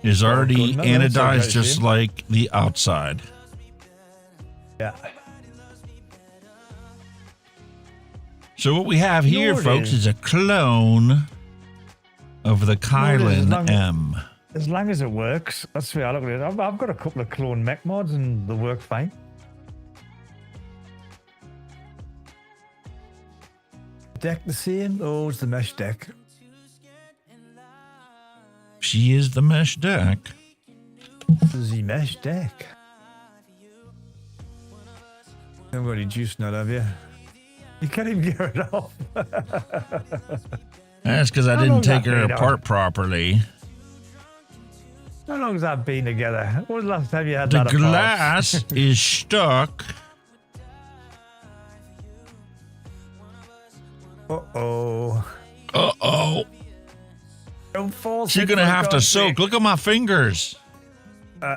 is already good. No, that's anodized okay, just see? like the outside. Yeah. So what we have here, Lord, folks, eh? is a clone of the Kylin long- M. As long as it works, that's the way I look at it. I've got a couple of clone mech mods and they work fine. Deck the same? Oh, it's the mesh deck. She is the mesh deck. The mesh deck. Haven't got any juice now, have you? You can't even get it off. That's because I How didn't long's take that her been apart on? properly. How long has that been together? When was the last time you had The that apart? glass is stuck. Uh-oh. Uh-oh. Don't fall. She's going to have to soak. Look at my fingers. You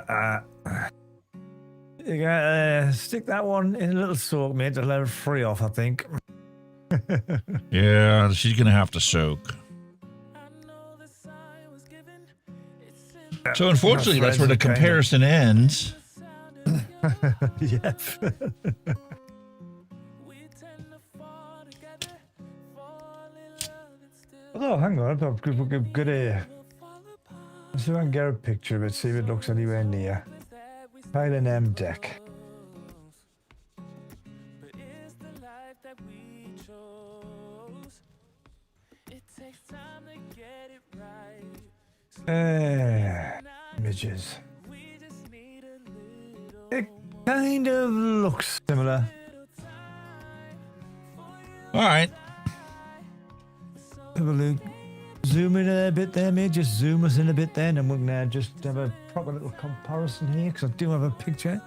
gotta stick that one in a little soak, mate, to let it free off, I think. Yeah, she's going to have to soak. So unfortunately, that's where the comparison ends. Yes. Oh, hang on. I've got a... Let's see if I can get a picture of it, see if it looks anywhere near. Kylin M deck. Images. It kind of looks similar. All right. Have a look. Zoom in a bit there, mate. Just zoom us in a bit there, and then we can just have a proper little comparison here, because I do have a picture.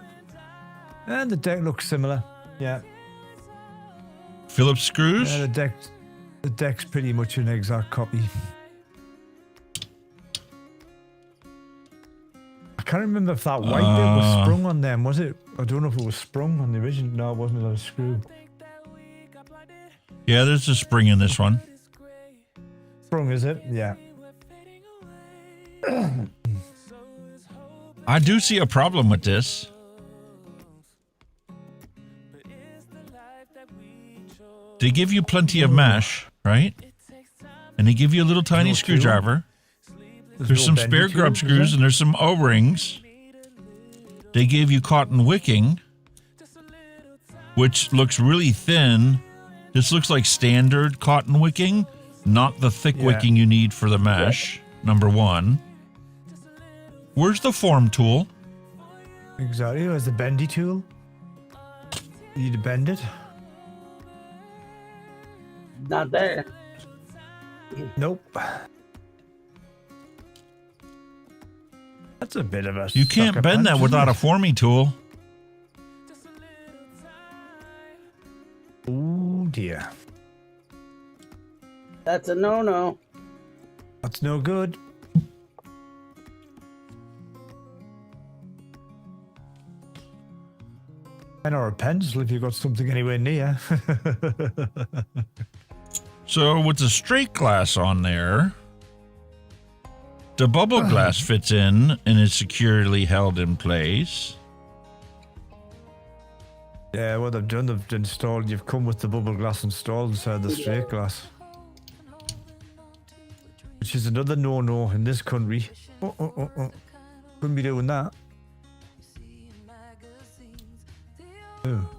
And the deck looks similar. Yeah. Phillips screws? Yeah, the deck's pretty much an exact copy. I can't remember if that white bit was sprung on them, was it? I don't know if it was sprung on the original. No, it wasn't. It was a screw. Yeah, there's a spring in this one. Sprung, is it? Yeah. I do see a problem with this. They give you plenty of mesh, right? And they give you a little tiny screwdriver. There's some spare grub screws and there's some O-rings. They gave you cotton wicking, which looks really thin. This looks like standard cotton wicking, not the thick wicking you need for the mesh, number one. Where's the form tool? Exactly. Where's the bendy tool? You need to bend it. Not there. Nope. That's a bit of a... You can't sucker bend punch, that without a isn't forming tool. it? Oh dear. That's a no-no. That's no good. Pen or a pencil if you've got something anywhere near. So with the straight glass on there, the bubble glass fits in and is securely held in place. Yeah, what they've done, they've installed. You've come with the bubble glass installed inside the straight glass, which is another no-no in this country. Couldn't be doing that. Oh.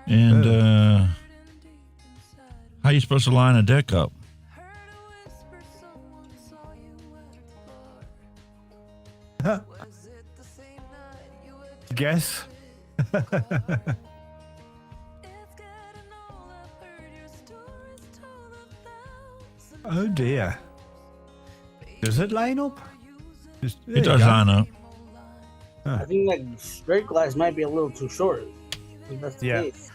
And how are you supposed to line a deck up? Guess. Oh dear. Does it line up? It does line up. I think like straight glass might be a little too short. I think that's the case.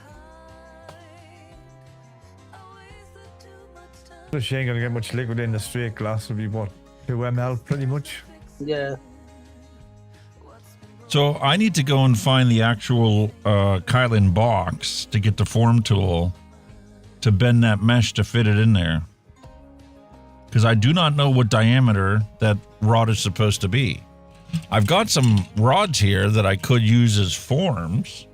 So she ain't gonna get much liquid in the straight glass. It'll be what, 2 ml pretty much. Yeah. So I need to go and find the actual Kylin box to get the form tool to bend that mesh to fit it in there. Because I do not know what diameter that rod is supposed to be. I've got some rods here that I could use as forms.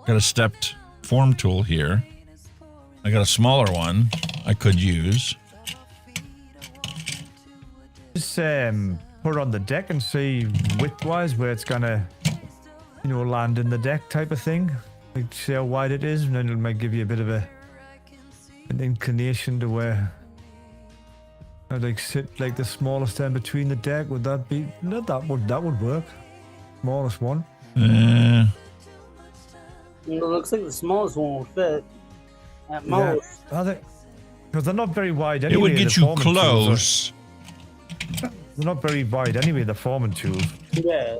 Got a stepped form tool here. I got a smaller one I could use. Just put it on the deck and see width-wise where it's gonna, land in the deck type of thing. Like, see how wide it is, and then it might give you a bit of an inclination to where I'd like sit like the smallest end between the deck. Would that be? No, that would work. Smallest one. It looks like the smallest one will fit at most. I think because they're not very wide anyway. It would get you the close. They're not very wide anyway, the forming tools. Yeah.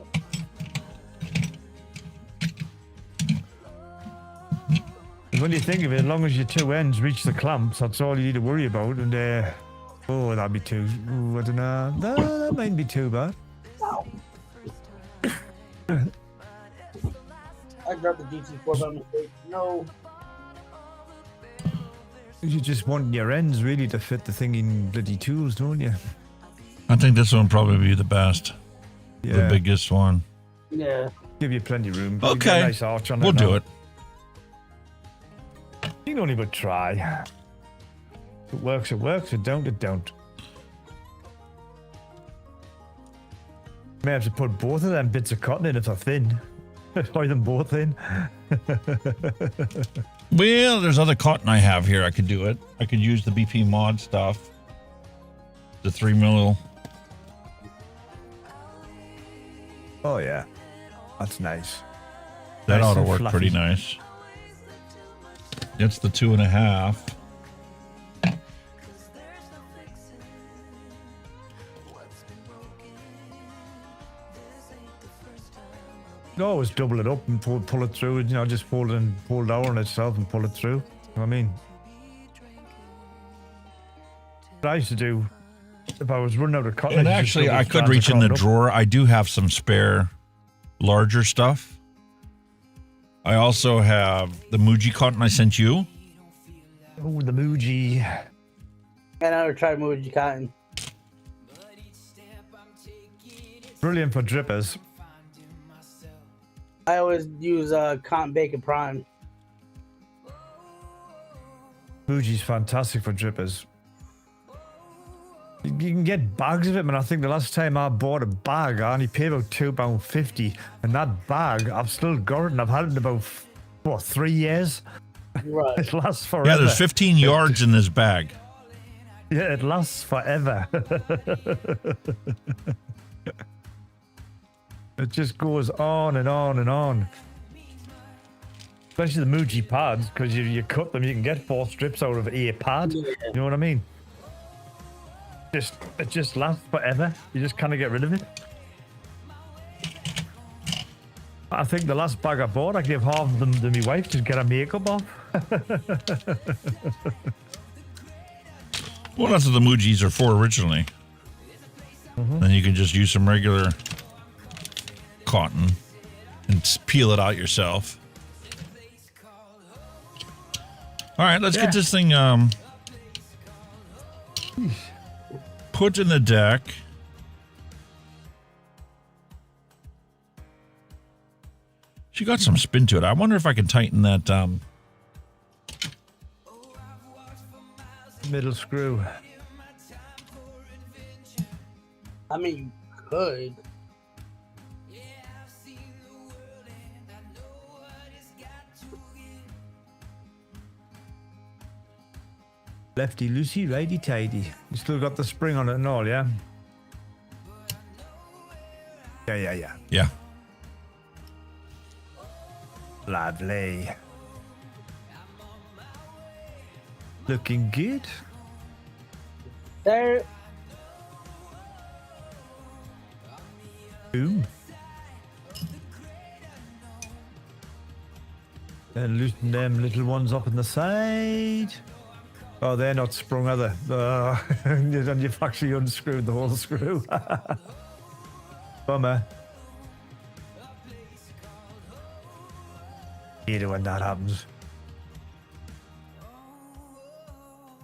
When you think of it, as long as your 2 ends reach the clamps, that's all you need to worry about. And that'd be too. I don't know. No, that mightn't be too bad. I dropped the GT4 by mistake. No. You just want your ends really to fit the thing in bloody tools, don't you? I think this one will probably be the best. Yeah. The biggest one. Yeah. Give you plenty of room. You've got Okay. a nice arch on We'll do now. it. You can only but try. If it works, it works. If it don't, it don't. May have to put both of them bits of cotton in if they're thin. Tie them both in. Well, there's other cotton I have here. I could do it. I could use the BP mod stuff. The 3 mil. Oh yeah, that's nice. That Nice ought to and work fluffy. pretty nice. That's the 2.5. You always double it up and pull it through. Just fold it and fold down on itself and pull it through. You know what I mean? What I used to do, if I was running out of cotton, And I used to actually, double I could strands of reach in the cotton up. drawer. I do have some spare larger stuff. I also have the Muji cotton I sent you. Oh, the Muji. I never tried Muji cotton. Brilliant for drippers. I always use cotton bacon prime. Muji's fantastic for drippers. You can get bags of it, man. I think the last time I bought a bag, I only paid about £2.50. And that bag, I've still got it, and I've had it in about, 3 years? Right. It lasts forever. Yeah, there's 15 yards in this bag. Yeah, it lasts forever. It just goes on and on and on. Especially the Muji pads, because you cut them, you can get 4 strips out of a pad. Yeah. You know what I mean? It just lasts forever. You just kind of get rid of it. I think the last bag I bought, I gave half of them to my wife to get her makeup off. Well, that's what the Mujis are for originally. Then you can just use some regular cotton and peel it out yourself. All right, let's get this thing put in the deck. She got some spin to it. I wonder if I can tighten that middle screw. I mean, you could. Lefty loosey, righty tighty. You still got the spring on it and all, yeah? Yeah. Yeah. Lovely. Looking good. There. Boom. And loosen them little ones up on the side. Oh, they're not sprung, are they? And you've actually unscrewed the whole screw. Bummer. Hate it when that happens.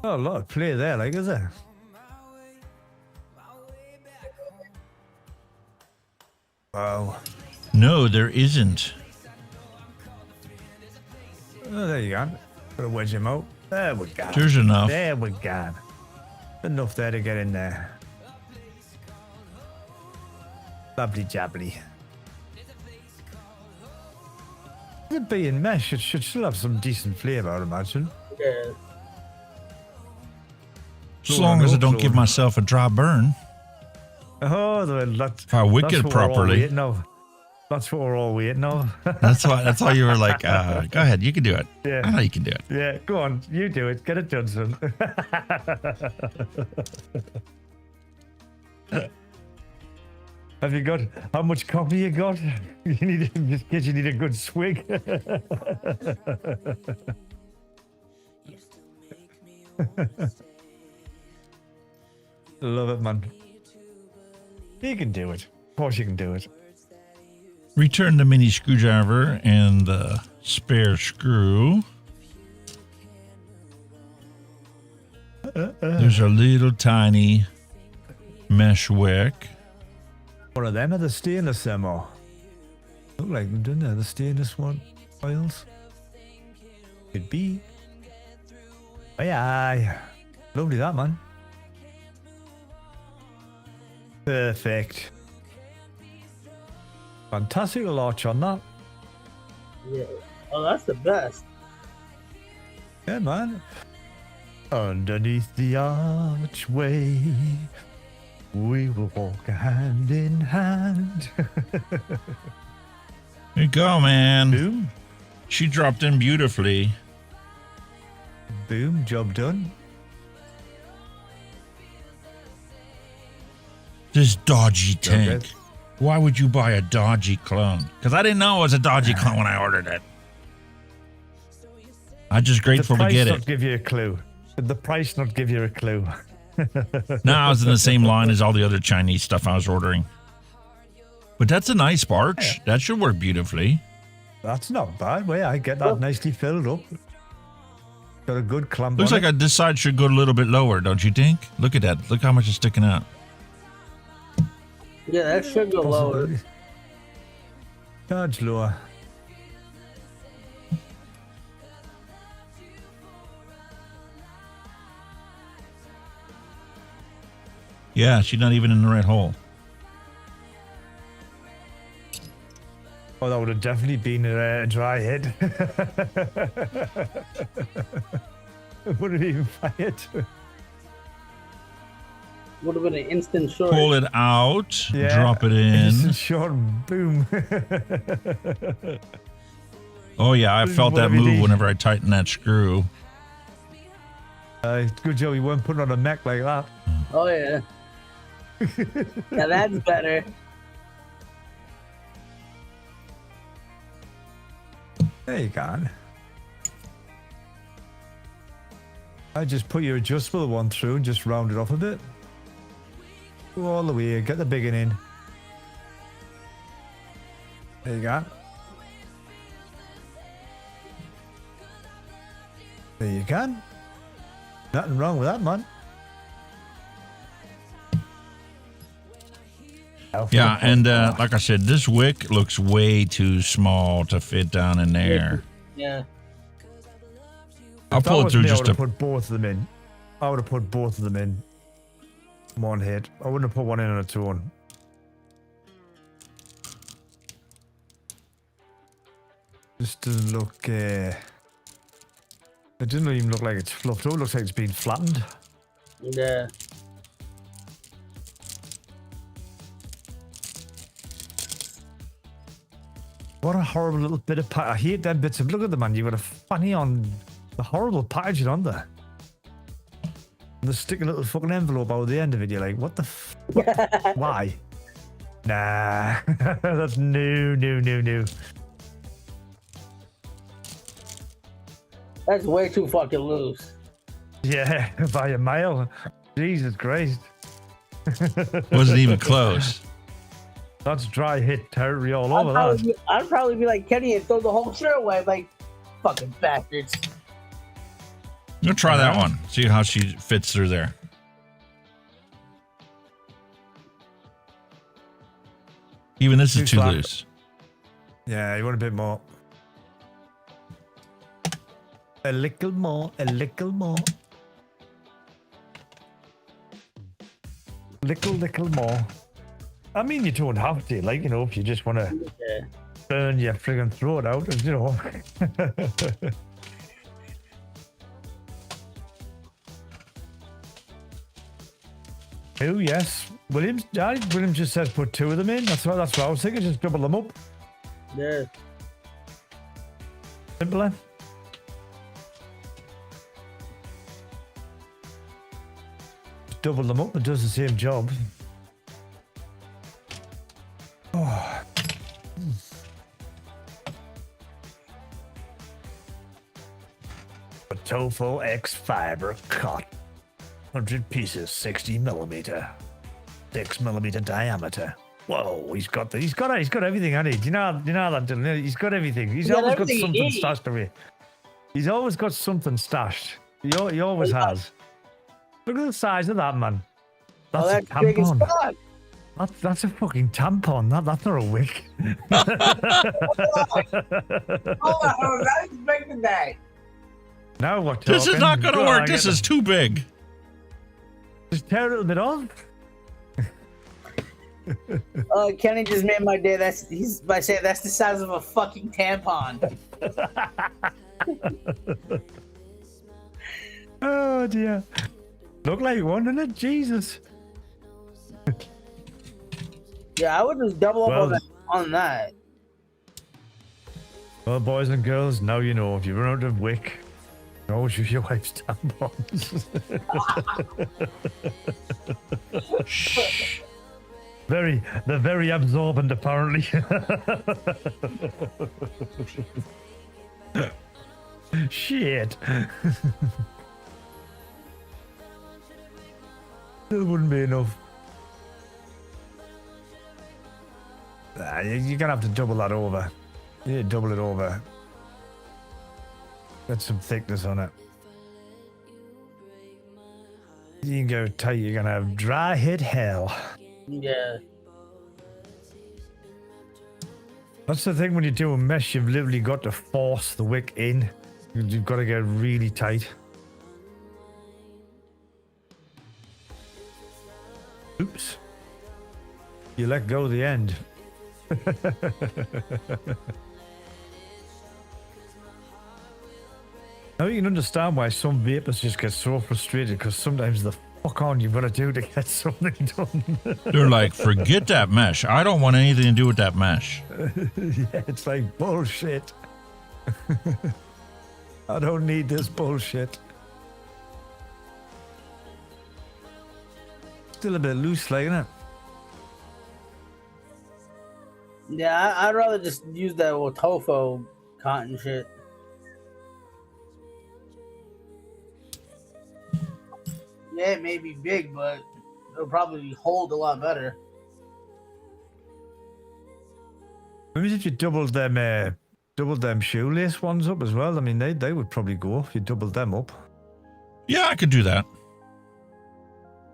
Oh, a lot of play there, like, is there? Wow. No, there isn't. Oh, there you go. Gotta wedge him out. There we go. There's enough. There we go. Enough there to get in there. Lovely jabbly. It being mesh, it should still have some decent flavour, I'd imagine. Yeah. As long as I don't give myself a dry burn. Oh, that's, if I wick it what properly. No, that's what we're all waiting on. That's why you were like, go ahead, you can do it. Yeah. I know you can do it. Yeah, go on, you do it. Get it done, son. Have you got, how much coffee you got? You need, just in case you need a good swig. Love it, man. You can do it. Of course you can do it. Return the mini screwdriver and the spare screw. There's a little tiny mesh wick. One of them are the stainless more. Look like them, don't they? The stainless one oils. Could be. Aye, aye. Lovely that, man. Perfect. Fantastic launch on that. Yeah. Oh, that's the best. Yeah, man. Underneath the archway, we will walk hand in hand. There you go, man. Boom. She dropped in beautifully. Boom, job done. This dodgy tank. Why would you buy a dodgy clone? Because I didn't know it was a dodgy clone when I ordered it. I'm just grateful to get The price it. not give you a clue. Did the price not give you a clue? No, I was in the same line as all the other Chinese stuff I was ordering. But that's a nice barge. That should work beautifully. That's not bad. Wait, I get that nicely filled up. Got a good clamp Looks on like this side should go a little bit lower, don't you think? Look at that. Look how much is sticking out. Yeah, that should go lower. Charge lower. Yeah, she's not even in the right hole. Oh, that would have definitely been a dry hit. Wouldn't have even fired. Would have been an instant short. Pull it out. Drop it in. Instant short, boom. Oh, yeah, I felt that move whenever I tightened that screw. Good job you weren't putting on a mech like that. Oh, yeah. Now that's better. There you go. I just put your adjustable one through and just round it off a bit. Go all the way, get the big one in. There you go. There you go. Nothing wrong with that, man. Yeah, and like I said, this wick looks way too small to fit down in there. Yeah. I'll pull it through just to put both of them in. I would have put both of them in one hit. I wouldn't have put one in on its own. This doesn't look. It doesn't even look like it's fluffed. It looks like it's been flattened. Yeah. What a horrible little bit of I hate them bits of. Look at the man. You've got a funny on the horrible packaging on there. And they stick a little fucking envelope out the end of it. You're like, what the why? Nah. That's new. That's way too fucking loose. Yeah, by a mile. Jesus Christ. Wasn't even close. That's dry hit territory all over that. I'd probably be like Kenny and throw the whole shirt away. Like, fucking bastards. We'll try that one. See how she fits through there. Even this is too loose. Yeah, you want a bit more. A little more. Little more. I mean, you don't have to, like, you know, if you just want to burn your friggin' throat out, you know. Oh, yes. William just says put two of them in. That's what I was thinking. Just double them up. Yeah. Simpler. Double them up. It does the same job. Oh. A tofu X fiber cut. 100 pieces, 60 millimeter, 6 millimeter diameter. Whoa, he's got everything, hasn't he? Do you know that? He's got everything. He's always got something stashed away. He's always got something stashed. He always has. Look at the size of that, man. That's a tampon. Big as fuck. That's a fucking tampon. That's not a wick. Oh, I was not expecting that. Now we're talking. This is not going to work. This is too big. Just tear a little bit off. Kenny just made my day. He's by saying that's the size of a fucking tampon. Oh dear. Look like one, doesn't it? Jesus. Yeah, I would just double up on that. Well, boys and girls, now you know if you run out of wick, always use your wife's tampons. Shh. They're very absorbent, apparently. Shit. That wouldn't be enough. You're gonna have to double that over. Yeah, double it over. Get some thickness on it. You can go tight, you're gonna have dry hit hell. Yeah. That's the thing when you do a mesh, you've literally got to force the wick in. You've got to get really tight. Oops. You let go of the end. Now you can understand why some vapors just get so frustrated, because sometimes the fuck on you've got to do to get something done. They're like, forget that mesh. I don't want anything to do with that mesh. Yeah, it's like bullshit. I don't need this bullshit. Still a bit loose, like, isn't it? Yeah, I'd rather just use that old tofu cotton shit. Yeah, it may be big, but it'll probably hold a lot better. Maybe if you doubled them shoelace ones up as well. I mean, they would probably go if you doubled them up. Yeah, I could do that.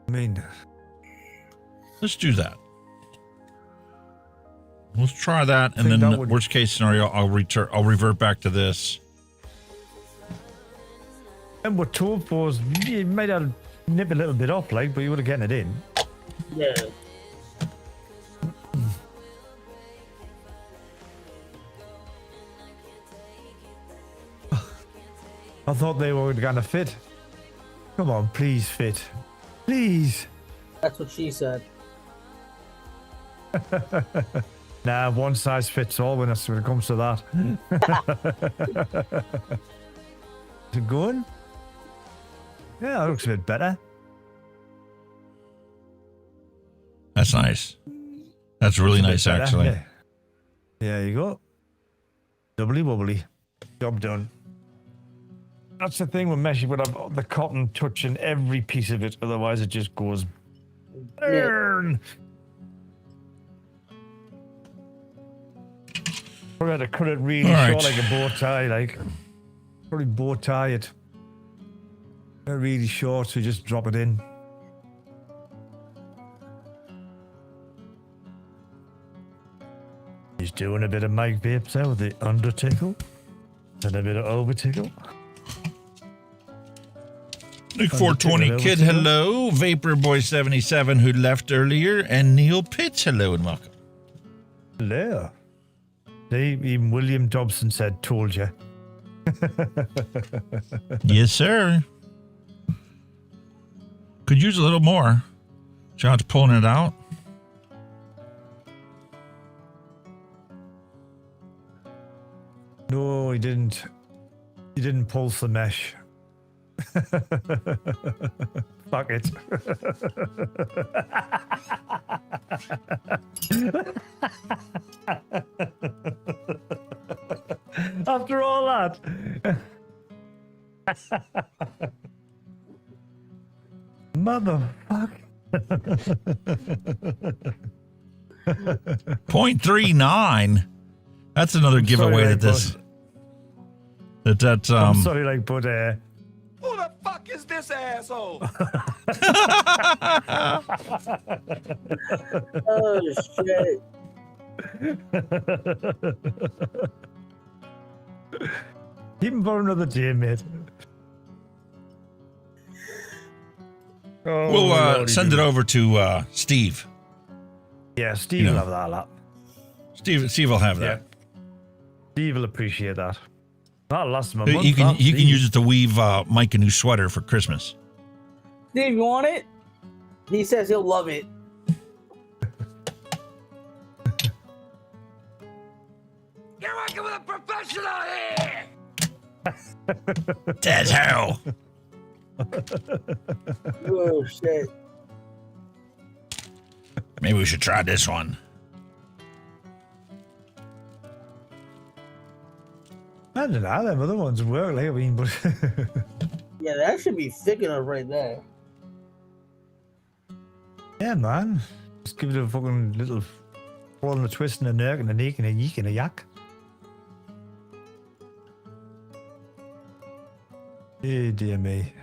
I mean, let's do that. Let's try that, and think then that would- worst case scenario, I'll revert back to this. And we're told for you might have nip a little bit off, like, but you would have gotten it in. Yeah. I thought they were gonna fit. Come on, please fit. Please. That's what she said. Nah, one size fits all when it comes to that. Is it going? Yeah, that looks a bit better. That's nice. That's really nice, Better, actually. yeah. There you go. Doubly wobbly. Job done. That's the thing with mesh. You would have the cotton touching every piece of it, otherwise it just goes burn. Probably had to cut it really All short, right. like a bow tie, like probably bow tie it. Not really short, so you just drop it in. He's doing a bit of Mike Vapes there with the undertickle and a bit of overtickle. Nick 420 Kid, hello. Vapor Boy 77 who left earlier, and Neil Pitts, hello and welcome. Hello. See, even William Dobson said, told you. Yes, sir. Could use a little more. John's pulling it out. No, he didn't. He didn't pulse the mesh. Fuck it. After all that. Motherfucker. 0.39. That's another giveaway sorry, that this. That's I'm sorry, like, but Who the fuck is this asshole? Oh shit. Keep him for another day, mate. Oh, we'll send it over to Steve. Yeah, Steve will have that a lot. Steve will have that. Steve will appreciate that. That'll last him a You month. can that, you can Steve. use it to weave Mike a new sweater for Christmas. Steve, you want it? He says he'll love it. You're working with a professional here! That's how. Oh shit. Maybe we should try this one. I don't know, them other ones work, like, I mean, but... Yeah, that should be thick enough right there. yeah, man. Just give it a fucking little roll and a twist and a nerk and a neek and a yeek and a yak. Eh, dear me.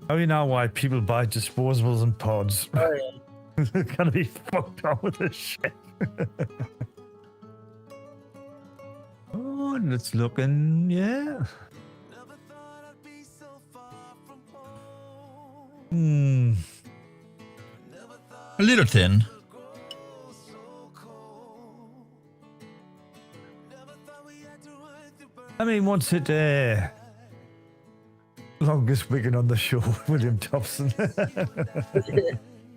How do you know why people buy disposables and pods? Oh, yeah. They're gonna be fucked up with this shit. Oh, and it's looking, yeah. Hmm. A little thin. I mean, once it, longest wigging on the show, William Thompson.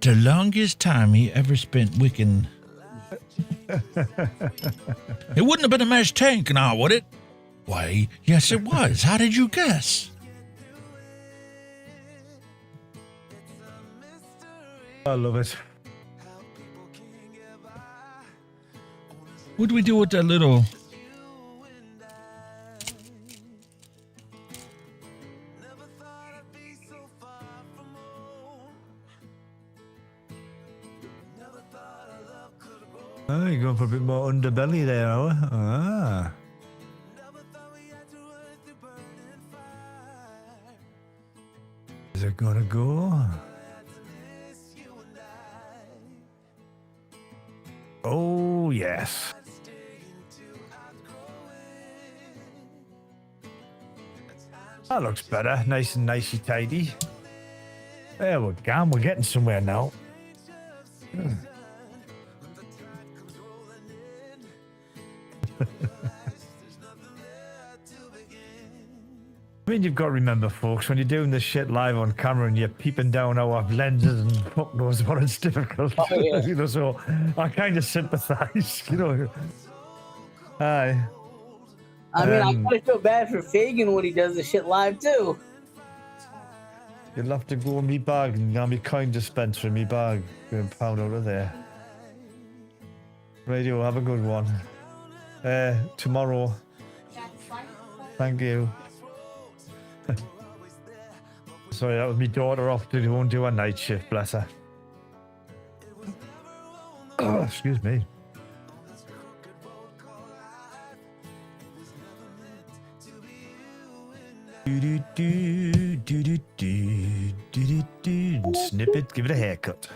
The longest time he ever spent wicking. It wouldn't have been a mesh tank now, would it? Why, yes it was. How did you guess? I love it. What do we do with that little... Oh, you're going for a bit more underbelly there, are we? Ah. Is it gonna go? Oh, yes. That looks better. Nice and nicey tidy. There we go. We're getting somewhere now. I mean, you've got to remember, folks, when you're doing this shit live on camera and you're peeping down our lenses and fuck knows what, it's difficult. Oh, yeah. You know, so I kind of sympathize, you know. Aye. I mean, I kind of feel bad for Fagin when he does the shit live, too. You'll have to go in me bag and get me kind dispenser in me bag. Going pound out of there. Radio, have a good one. Tomorrow. Thank you. Sorry, that was my daughter off to go and do a night shift, bless her. Oh, excuse me. Snip it, give it a haircut.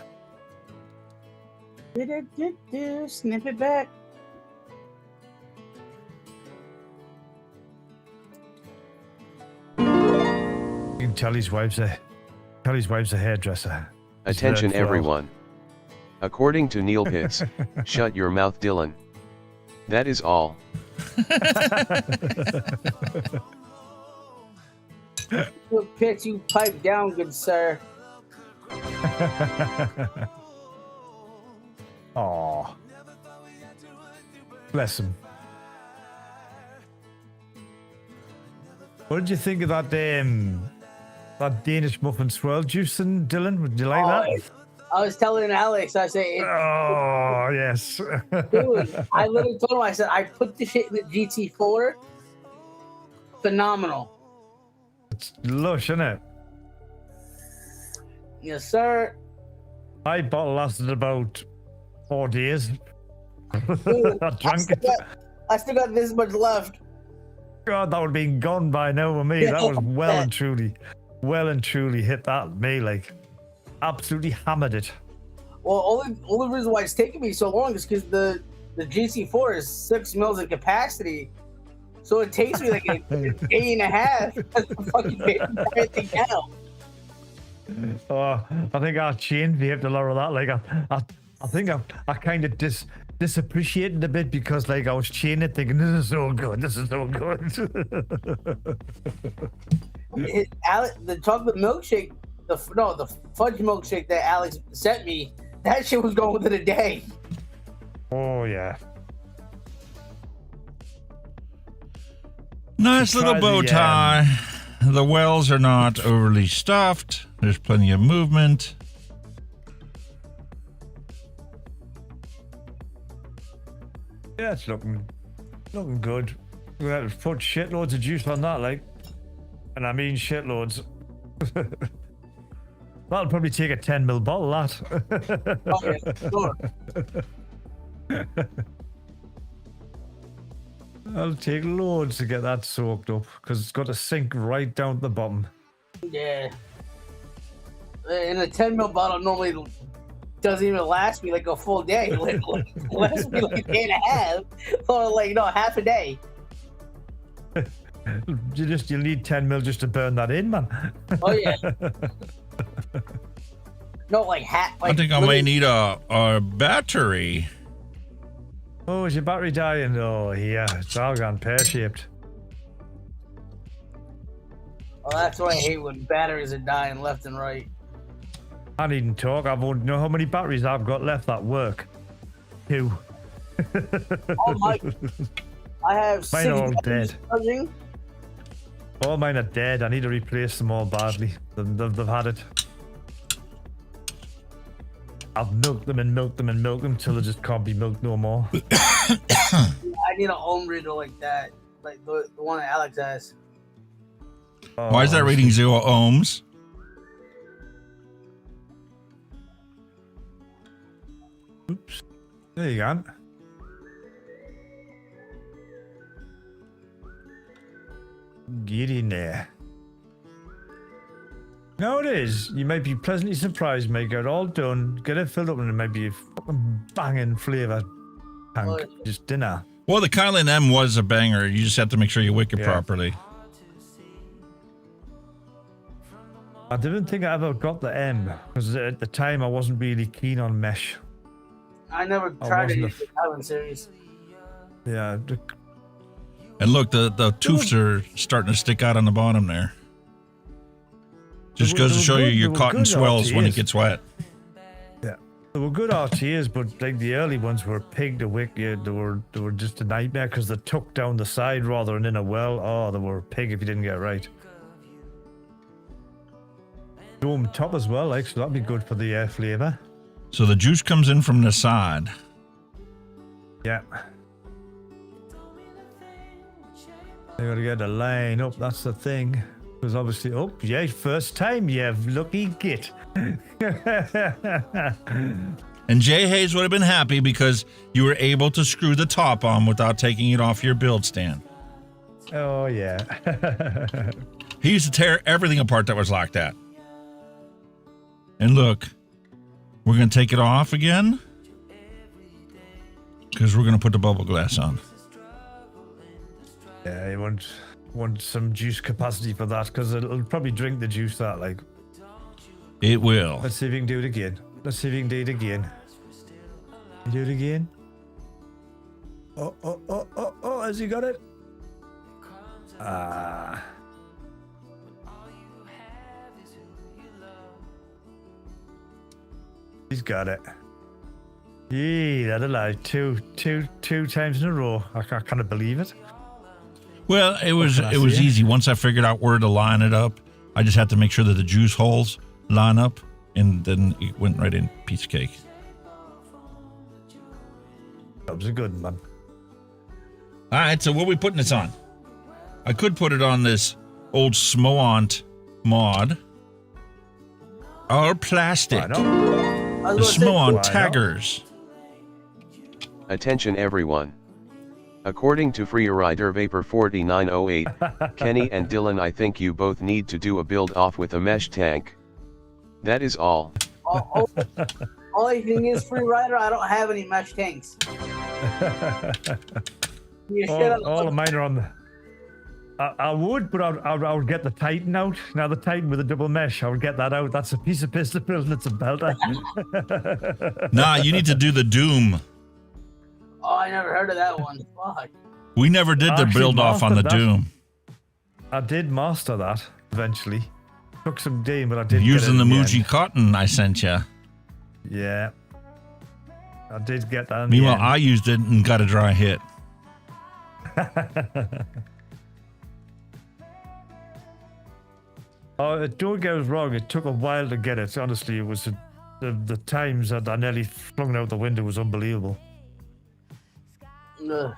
Snip it back. You can tell his wife's a hairdresser. Attention everyone. According to Neil Pitts, shut your mouth, Dylan. That is all. Pitts, you pipe down, good sir. Aw. Bless him. What did you think of that Danish muffin swirl juice, Dylan? Would you like that? I was telling Alex, I said, oh, yes. Dude, I literally told him, I said, I put the shit in the GT4. Phenomenal. It's lush, isn't it? Yes, sir. My bottle lasted about 4 days. Dude, I drank it. I still got this much left. God, that would have been gone by now with me. That was well and truly hit that me, like, absolutely hammered it. Well, only reason why it's taking me so long is because the GT4 is 6 mils in capacity, so it takes me like a day and a half to fucking get everything down. Oh, I think I changed the a lot of that. Like, I think I kind of disappreciated a bit because, like, I was chaining it thinking, this is so good. The chocolate milkshake, the fudge milkshake that Alex sent me, that shit was going within a day. Oh, yeah. Nice little bow tie. The wells are not overly stuffed. There's plenty of movement. Yeah, it's looking good. We had to put shitloads of juice on that, like, and I mean shitloads. That'll probably take a 10 ml bottle, that. Oh, yeah, sure. I'll take loads to get that soaked up because it's got to sink right down to the bottom. Yeah. And a 10 ml bottle normally doesn't even last me like a full day. It lasts me like a day and a half, or like half a day. You need 10 mil just to burn that in, man. Oh yeah. No, like hat. I think I may need a battery. Oh, is your battery dying? Oh, yeah, it's all gone pear-shaped. Well, that's what I hate when batteries are dying left and right. I needn't talk. I won't know how many batteries I've got left that work. 2. Oh my! I have 6 mine are all batteries dead. charging. All mine are dead. I need to replace them all badly. They've had it. I've milked them till they just can't be milked no more. I need a home reader like that, like the one that Alex has. Oh, why is that reading 0 ohms? Oops. There you go. Get in there. No, it is. You might be pleasantly surprised, make it all done, get it filled up, and it might be a fucking banging flavour tank, just dinner. Well, the Kylin M was a banger. You just have to make sure you wick it properly. I didn't think I ever got the M because at the time I wasn't really keen on mesh. I never tried it in the Kylin series. Yeah. And look, the tooths are starting to stick out on the bottom there. Just goes to show you your cotton swells when it gets wet. Yeah, they were good RTAs, but like the early ones were pig to wick. Yeah, they were just a nightmare because they took down the side rather than in a well. Oh, they were pig if you didn't get it right. Dome top as well, like, so that'd be good for the air flavor. So the juice comes in from the side. Yeah. You gotta get the line up, that's the thing. Because obviously, oh, yeah, first time, you lucky git. And Jay Hayes would have been happy because you were able to screw the top on without taking it off your build stand. Oh, yeah. He used to tear everything apart that was like that. And look, we're going to take it off again because we're going to put the bubble glass on. Yeah, you want some juice capacity for that because it'll probably drink the juice that, like. It will. Let's see if we can do it again. Let's see if we can do it again. You do it again? Oh, has he got it? Ah. He's got it. Yeah, that allowed two times in a row. I can't believe it. Well, it was easy. Once I figured out where to line it up, I just had to make sure that the juice holes line up, and then it went right in. Piece of cake. That was a good one. All right, so what are we putting this on? I could put it on this old Smoant mod. Or plastic. The Smoant Taggers. Attention everyone. According to Freerider Vapor 4908, Kenny and Dylan, I think you both need to do a build off with a mesh tank. That is all. Only thing is, Freerider, I don't have any mesh tanks. All of mine are on the... I would, but I would get the Titan out. Now the Titan with a double mesh, I would get that out. That's a piece of pistol and it's a belter. Nah, you need to do the Doom. Oh, I never heard of that one. Fuck. We never did the build off on the Doom. I did master that eventually. Took some game, but I did. Using the Muji cotton I sent you. Yeah. I did get that. Meanwhile, I used it and got a dry hit. Oh, don't get us wrong. It took a while to get it. Honestly, it was the times that I nearly flung it out the window was unbelievable. Ugh.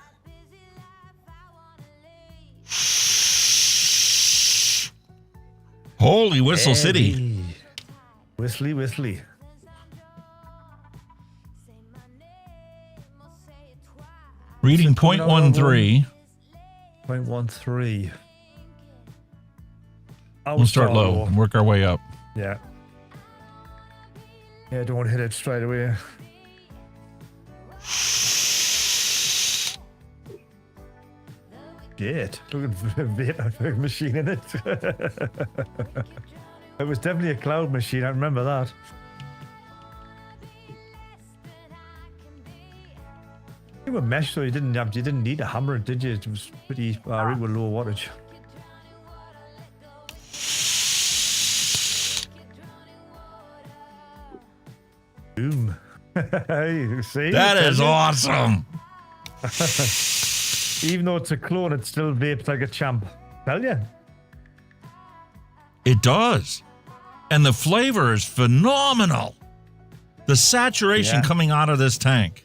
Holy Whistle City. Whistly. Reading 0.13. 0.13. We'll start low and work our way up. Yeah. Yeah, don't want to hit it straight away. Shit. Look at the Vape machine in it. It was definitely a cloud machine, I remember that. You were mesh, so you didn't need a hammer, did you? It was pretty right with low wattage. Boom. See? That is awesome. Even though it's a clone, it still vapes like a champ. Tell you. It does. And the flavor is phenomenal. The saturation coming out of this tank.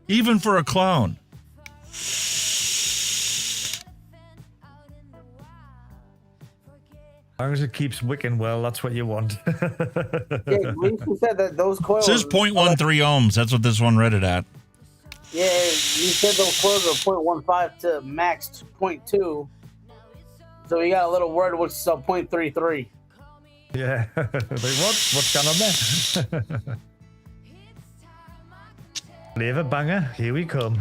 Even for a clone. As long as it keeps wicking well, that's what you want. Yeah, Winston said that those coils... It says 0.13 ohms. That's what this one read it at. Yeah, you said those coils are 0.15 to max 0.2. So you got a little word which is 0.33. Yeah. Like, what's going on there? Flavor banger, here we come.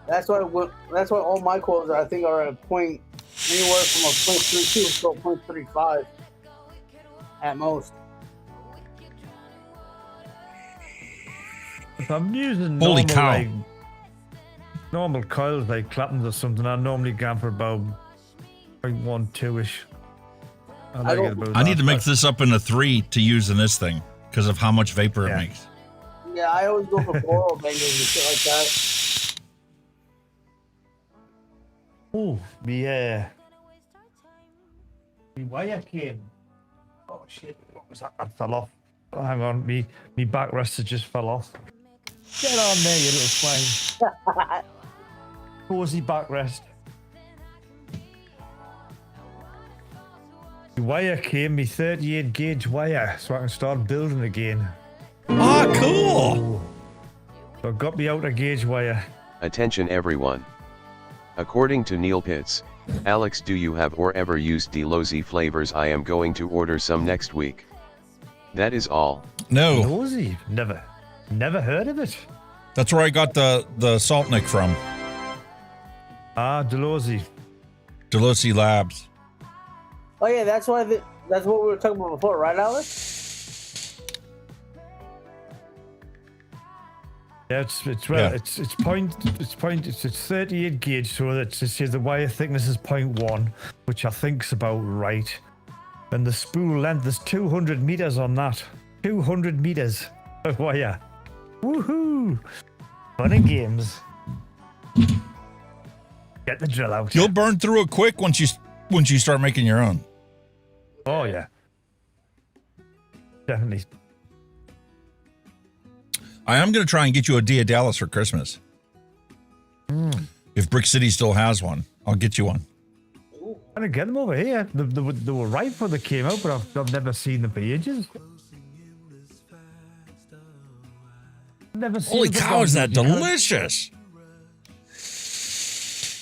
That's why all my quotes I think are a point anywhere from a 0.32 to a 0.35 at most. If I'm using Holy normal, cow. like, normal coils like Clapton's or something, I normally go for about 0.12-ish. I need to mix this up into 3 to use in this thing because of how much vapor it makes. Yeah, I always go for floral bangers and shit like that. Oh, me wire came. Oh shit, what was that? That fell off. Oh, hang on, me backrest just fell off. Get on there, you little swine. Cozy backrest. The wire came, me 38 gauge wire, so I can start building again. Ah, cool. So I got me outer gauge wire. Attention everyone. According to Neil Pitts, Alex, do you have or ever used Delozy flavors? I am going to order some next week. That is all. No. Delozy? Never heard of it. That's where I got the Saltnik from. Ah, Delozy. Delozy Labs. Oh yeah, that's what we were talking about before, right, Alex? Yeah, it's 38 gauge, so it says the wire thickness is 0.1, which I think's about right. And the spool length is 200 meters on that. 200 meters of wire. Woohoo! Fun and games. Get the drill out. You'll burn through it quick once you start making your own. Oh yeah, definitely. I am going to try and get you a Dia Dallas for Christmas. If Brick City still has one, I'll get you one. I didn't get them over here. They were right before they came out, but I've never seen them for ages. Never seen Holy them cow, before. is that delicious?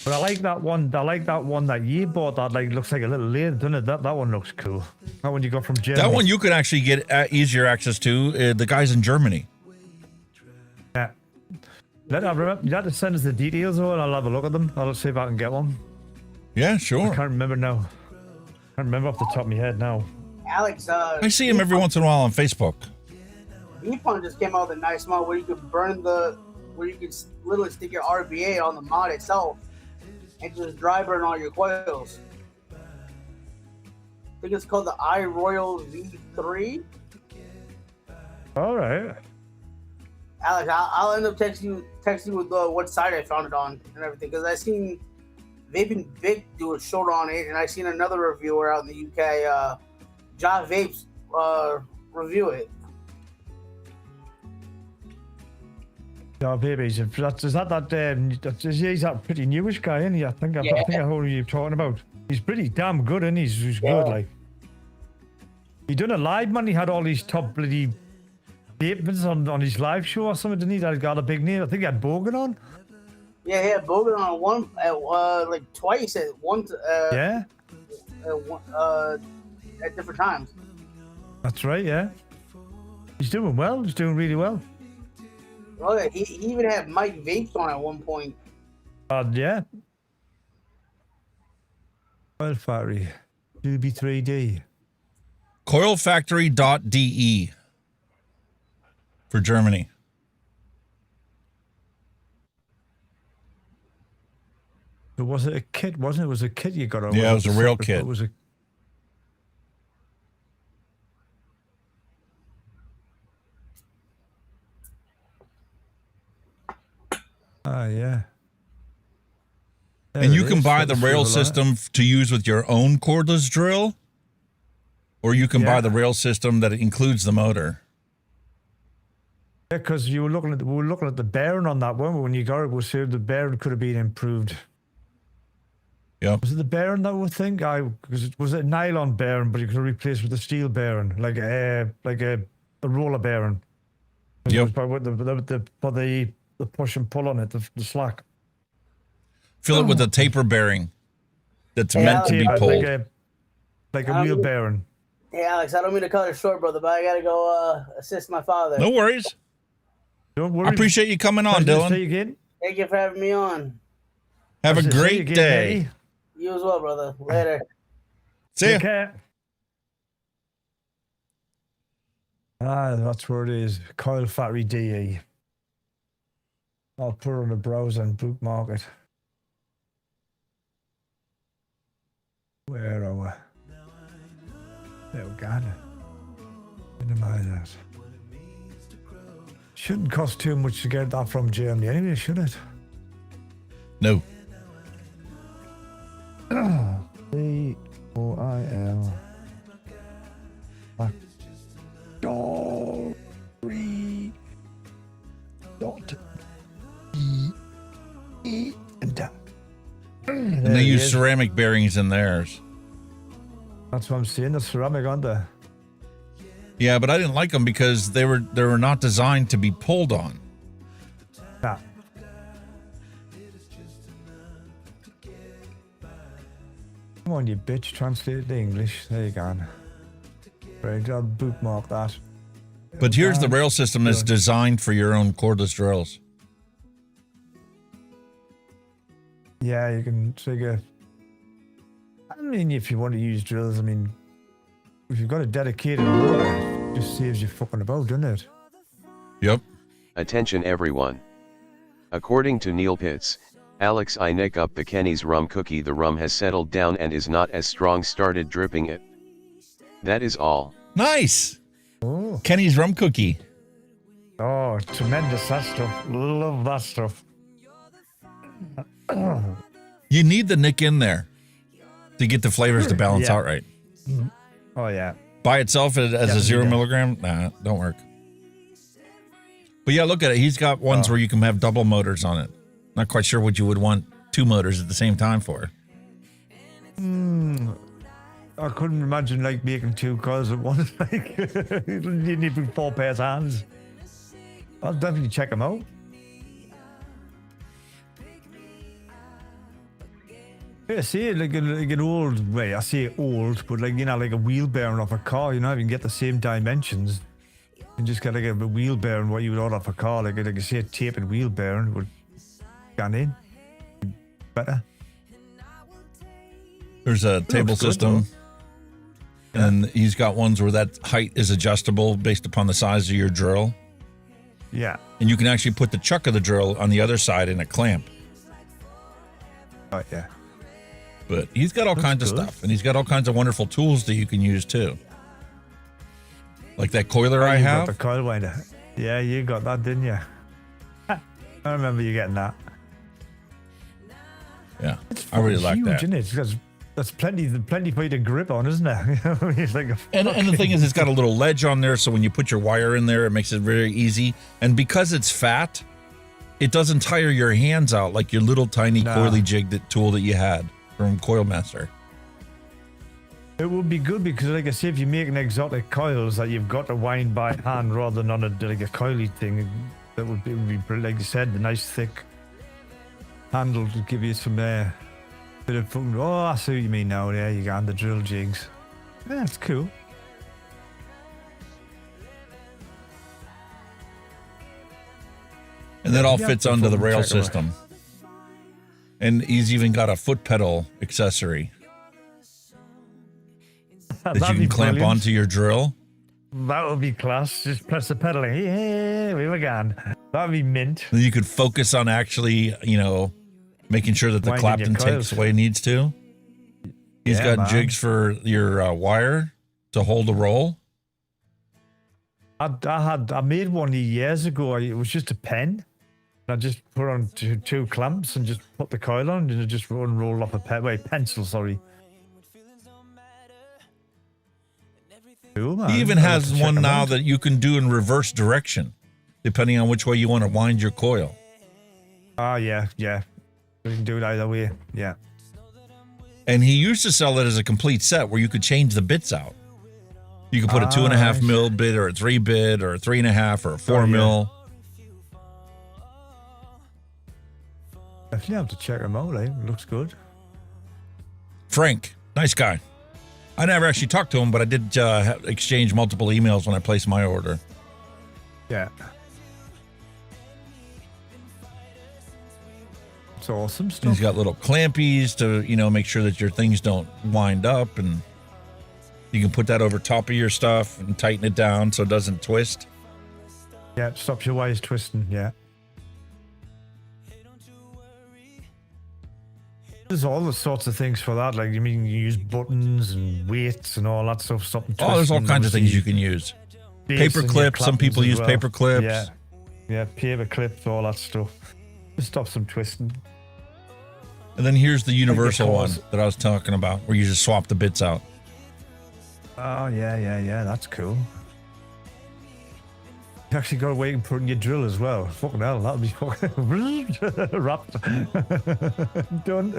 But I like that one. I like that one that you bought. That like looks like a little lathe, doesn't it? That one looks cool. That one you got from Germany. That one you could actually get easier access to. The guys in Germany. Yeah. You have to send us the details, though, and I'll have a look at them. I'll see if I can get one. Yeah, sure. I can't remember now. Can't remember off the top of my head now. Alex, I see him every once in a while on Facebook. Vaping just came out with a nice mod where you could where you could literally stick your RBA on the mod itself and just dry burn all your coils. I think it's called the iRoyal V3. All right. Alex, I'll end up texting you with what site I found it on and everything, because I seen Vaping Vic do a short on it, and I seen another reviewer out in the UK, John Vapes, review it. Yeah, baby, is that pretty newish guy, isn't he? I think I know who you're talking about. He's pretty damn good, and he's good, like. He done a live, man. He had all these top bloody vapers on his live show or something, didn't he? That got a big name. I think he had Bogan on. Yeah, he had Bogan on one, like twice at one. Yeah. At different times. That's right. Yeah. He's doing well. He's doing really well. Oh yeah, he even had Mike Vapes on at one point. Yeah. Coil Factory, 2B3D. Coilfactory.de for Germany. So was it a kit? Wasn't it? It was a kit you got over? Yeah, it was a real kit. It was a. Ah, yeah. And you can buy the rail system to use with your own cordless drill, or you can buy the rail system that includes the motor. Yeah, because we were looking at the bearing on that one. When you got it, we said the bearing could have been improved. Yeah. Was it the bearing that we think? Was it a nylon bearing, but you could replace with a steel bearing, like a roller bearing. Yep. With the push and pull on it, the slack. Fill it with a taper bearing that's meant to be pulled. Like a wheel bearing. Hey, Alex, I don't mean to cut it short, brother, but I gotta go assist my father. No worries. Don't worry. I appreciate you coming on, Pleasure to see Dylan. you again. Thank you for having me on. Have a Pleasure to see you great again, day. Eddie. You as well, brother. Later. See ya. Take care. Ah, that's where it is. Coil Factory DE. I'll put it on the browser and bookmark it. Where are we? There we go. Minimize that. Shouldn't cost too much to get that from Germany anyway, should it? No. C-O-I-L. Factory. Dot. E. And down. And they use ceramic bearings in theirs. That's what I'm saying. The ceramic on there. Yeah, but I didn't like them because they were not designed to be pulled on. Nah. Come on, you bitch. Translate it to English. There you go. Right, I'll bookmark that. But here's the rail system that's designed for your own cordless drills. Yeah, you can take a... I mean, if you want to use drills, I mean, if you've got a dedicated roller, it just saves you fucking about, doesn't it? Yep. Attention everyone. According to Neil Pitts, Alex I nick up the Kenny's rum cookie. The rum has settled down and is not as strong. Started dripping it. That is all. Nice. Oh. Kenny's rum cookie. Oh, tremendous, that stuff. Love that stuff. You need the nick in there to get the flavors to balance out right. Oh, yeah. By itself as a 0 milligram, nah, don't work. But yeah, look at it. He's got ones where you can have double motors on it. Not quite sure what you would want 2 motors at the same time for. I couldn't imagine like making 2 coils at once. Like, you need 4 pairs of hands. I'll definitely check them out. Yeah, see, like an old way. I say old, but like, you know, like a wheel bearing off a car. You know, you can get the same dimensions. You can just get like a wheel bearing what you would order off a car, like I say, a tapered wheel bearing would scan in better. There's a table system, and he's got ones where that height is adjustable based upon the size of your drill. Yeah. And you can actually put the chuck of the drill on the other side in a clamp. Oh, yeah. But he's got all kinds of stuff, and he's got all kinds of wonderful tools that you can use too. Like that coiler I have. Got the coil winder. Yeah, you got that, didn't you? I remember you getting that. Yeah, I really like that. Isn't it? Because that's plenty for you to grip on, isn't it? It's like and the thing is, it's got a little ledge on there, so when you put your wire in there, it makes it very easy. And because it's fat, it doesn't tire your hands out like your little tiny coily jig tool that you had from Coil Master. It would be good because, like I say, if you're making exotic coils that you've got to wind by hand rather than on a coily thing, that would be like you said, the nice thick handle to give you some bit of fun. Oh, I see what you mean now. Yeah, you got the drill jigs. Yeah, that's cool. And that all fits onto the rail system. And he's even got a foot pedal accessory that you can clamp onto your drill. That would be class. Just press the pedal. Yeah, we were gone. That would be mint. Then you could focus on actually, making sure that the Clapton takes the way it needs to. He's got jigs for your wire to hold the roll. I made one years ago. It was just a pen. I just put on two clamps and just put the coil on, and it just rolled off a pencil. Sorry. Cool, man. He even has one now that you can do in reverse direction, depending on which way you want to wind your coil. Ah, yeah. You can do it either way. Yeah. And he used to sell it as a complete set where you could change the bits out. You could put a 2.5 mil bit or a 3 bit or a 3.5 or a 4 mil. Definitely have to check him out. Looks good. Frank, nice guy. I never actually talked to him, but I did exchange multiple emails when I placed my order. Yeah. It's awesome stuff. He's got little clampies to, you know, make sure that your things don't wind up, and you can put that over top of your stuff and tighten it down so it doesn't twist. Yeah, it stops your wires twisting, yeah. There's all the sorts of things for that. Like, you mean you use buttons and weights and all that stuff. Something. Oh, there's all kinds of things you can use. Paper clips. Some people use paper clips. Yeah, yeah, paper clips, all that stuff. It stops them twisting. And then here's the universal one that I was talking about, where you just swap the bits out. Oh yeah. That's cool. You actually got to wait and put in your drill as well. Fucking hell, that'll be fucking wrapped. Done.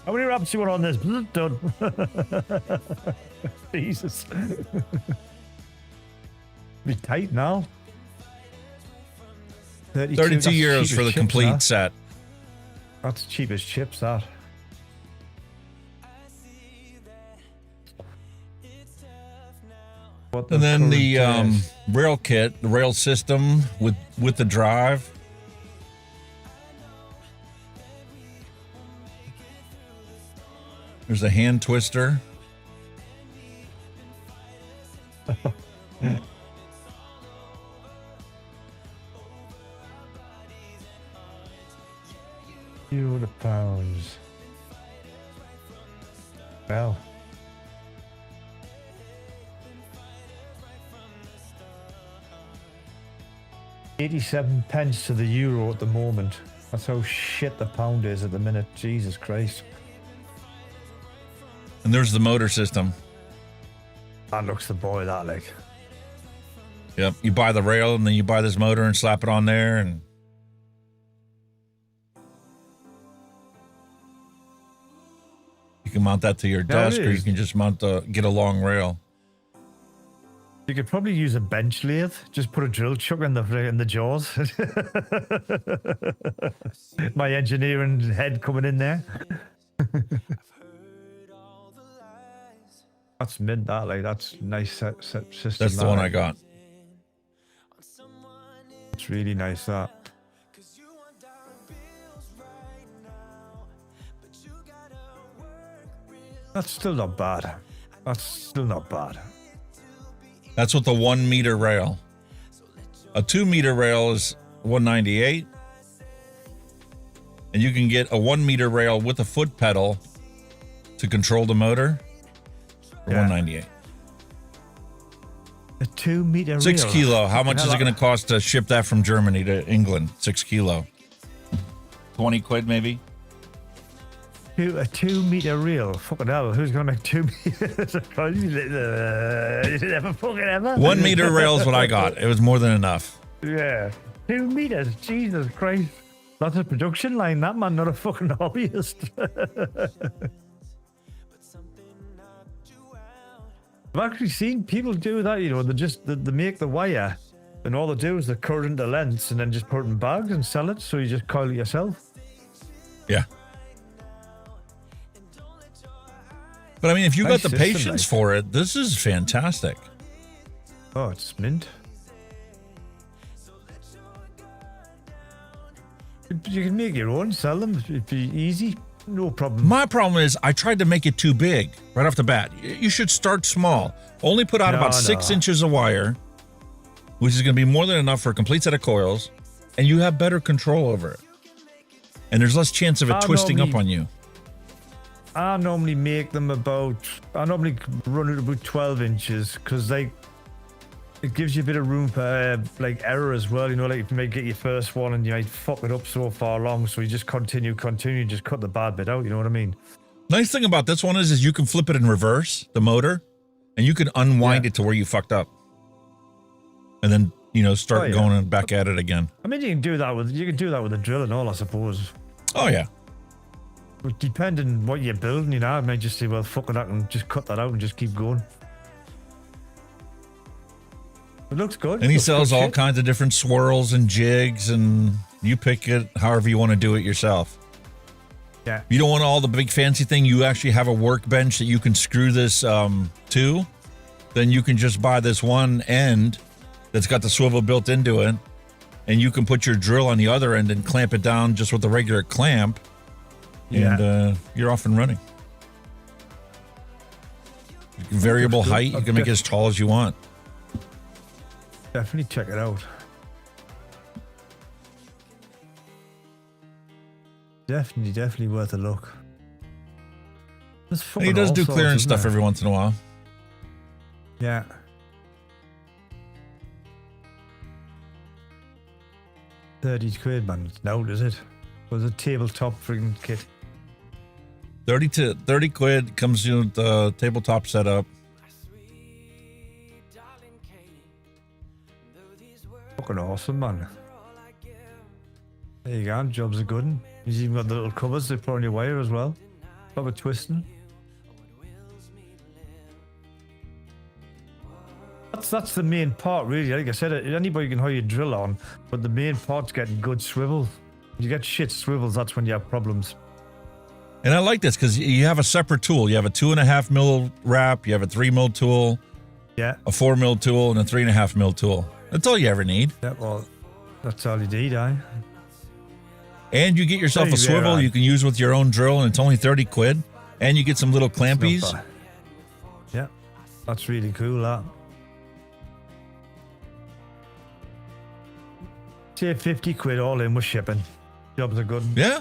How many wraps you want on this? Done. Jesus. Be tight now. 32 euros for the complete set. That's cheap as chips, that. And then the rail kit, the rail system with the drive. There's a hand twister. £100. Well. £0.87 to the euro at the moment. That's how shit the pound is at the minute. Jesus Christ. And there's the motor system. That looks the boy, that, like. Yep. You buy the rail and then you buy this motor and slap it on there, and you can mount that to your desk, or you can just get a long rail. You could probably use a bench lathe. Just put a drill chuck in the jaws. My engineering head coming in there. That's mint, that, like, that's nice set system. That's the one I got. It's really nice, that. That's still not bad. That's still not bad. That's with the 1 meter rail. A 2 meter rail is $198. And you can get a 1 meter rail with a foot pedal to control the motor for $198. A 2 meter rail. 6 kilo. How much is it going to cost to ship that from Germany to England? 6 kilo. 20 quid maybe? A 2 meter reel. Fucking hell, who's gonna make 2 meters? Never fucking ever. 1 meter rail is what I got. It was more than enough. Yeah. 2 meters. Jesus Christ. That's a production line, that man, not a fucking hobbyist. I've actually seen people do that, you know, they make the wire and all they do is they current the lengths and then just put it in bags and sell it, so you just coil it yourself. Yeah. But I mean, if you got the patience for it, this is fantastic. Oh, it's mint. You can make your own, sell them. It'd be easy, no problem. My problem is I tried to make it too big right off the bat. You should start small. Only put out about 6 inches of wire, which is going to be more than enough for a complete set of coils, and you have better control over it. And there's less chance of it twisting up on you. I normally make them I normally run it about 12 inches because it gives you a bit of room for like error as well. You know, like you might get your first one and you might fuck it up so far long, so you just continue, just cut the bad bit out. You know what I mean? Nice thing about this one is you can flip it in reverse, the motor, and you can unwind it to where you fucked up, and then start going back at it again. I mean, you can do that with a drill and all, I suppose. Oh yeah. But depending on what you're building, I might just say, well, fuck it, I can just cut that out and just keep going. It looks good. And he sells all kinds of different swirls and jigs, and you pick it however you want to do it yourself. Yeah. You don't want all the big fancy thing. You actually have a workbench that you can screw this to. Then you can just buy this one end that's got the swivel built into it, and you can put your drill on the other end and clamp it down just with the regular clamp, and you're off and running. Variable height, you can make it as tall as you want. Definitely check it out. Definitely worth a look. He does do clearance stuff every once in a while. Yeah. £30, man. It's now, is it? Was a tabletop friggin' kit. 30 quid comes with the tabletop setup. Fucking awesome, man. There you go. Job's a good one. He's even got the little covers they put on your wire as well. Proper twisting. That's the main part, really. Like I said, anybody can hire your drill on, but the main part's getting good swivels. If you get shit swivels, that's when you have problems. And I like this because you have a separate tool. You have a 2.5 mil wrap, you have a 3 mil tool, a 4 mil tool, and a 3.5 mil tool. That's all you ever need. Yeah, well, that's all you need, eh? And you get yourself a swivel you can use with your own drill, and it's only 30 quid. And you get some little clampies. Yeah, that's really cool, that. Say 50 quid all in with shipping. Jobs are good. Yeah.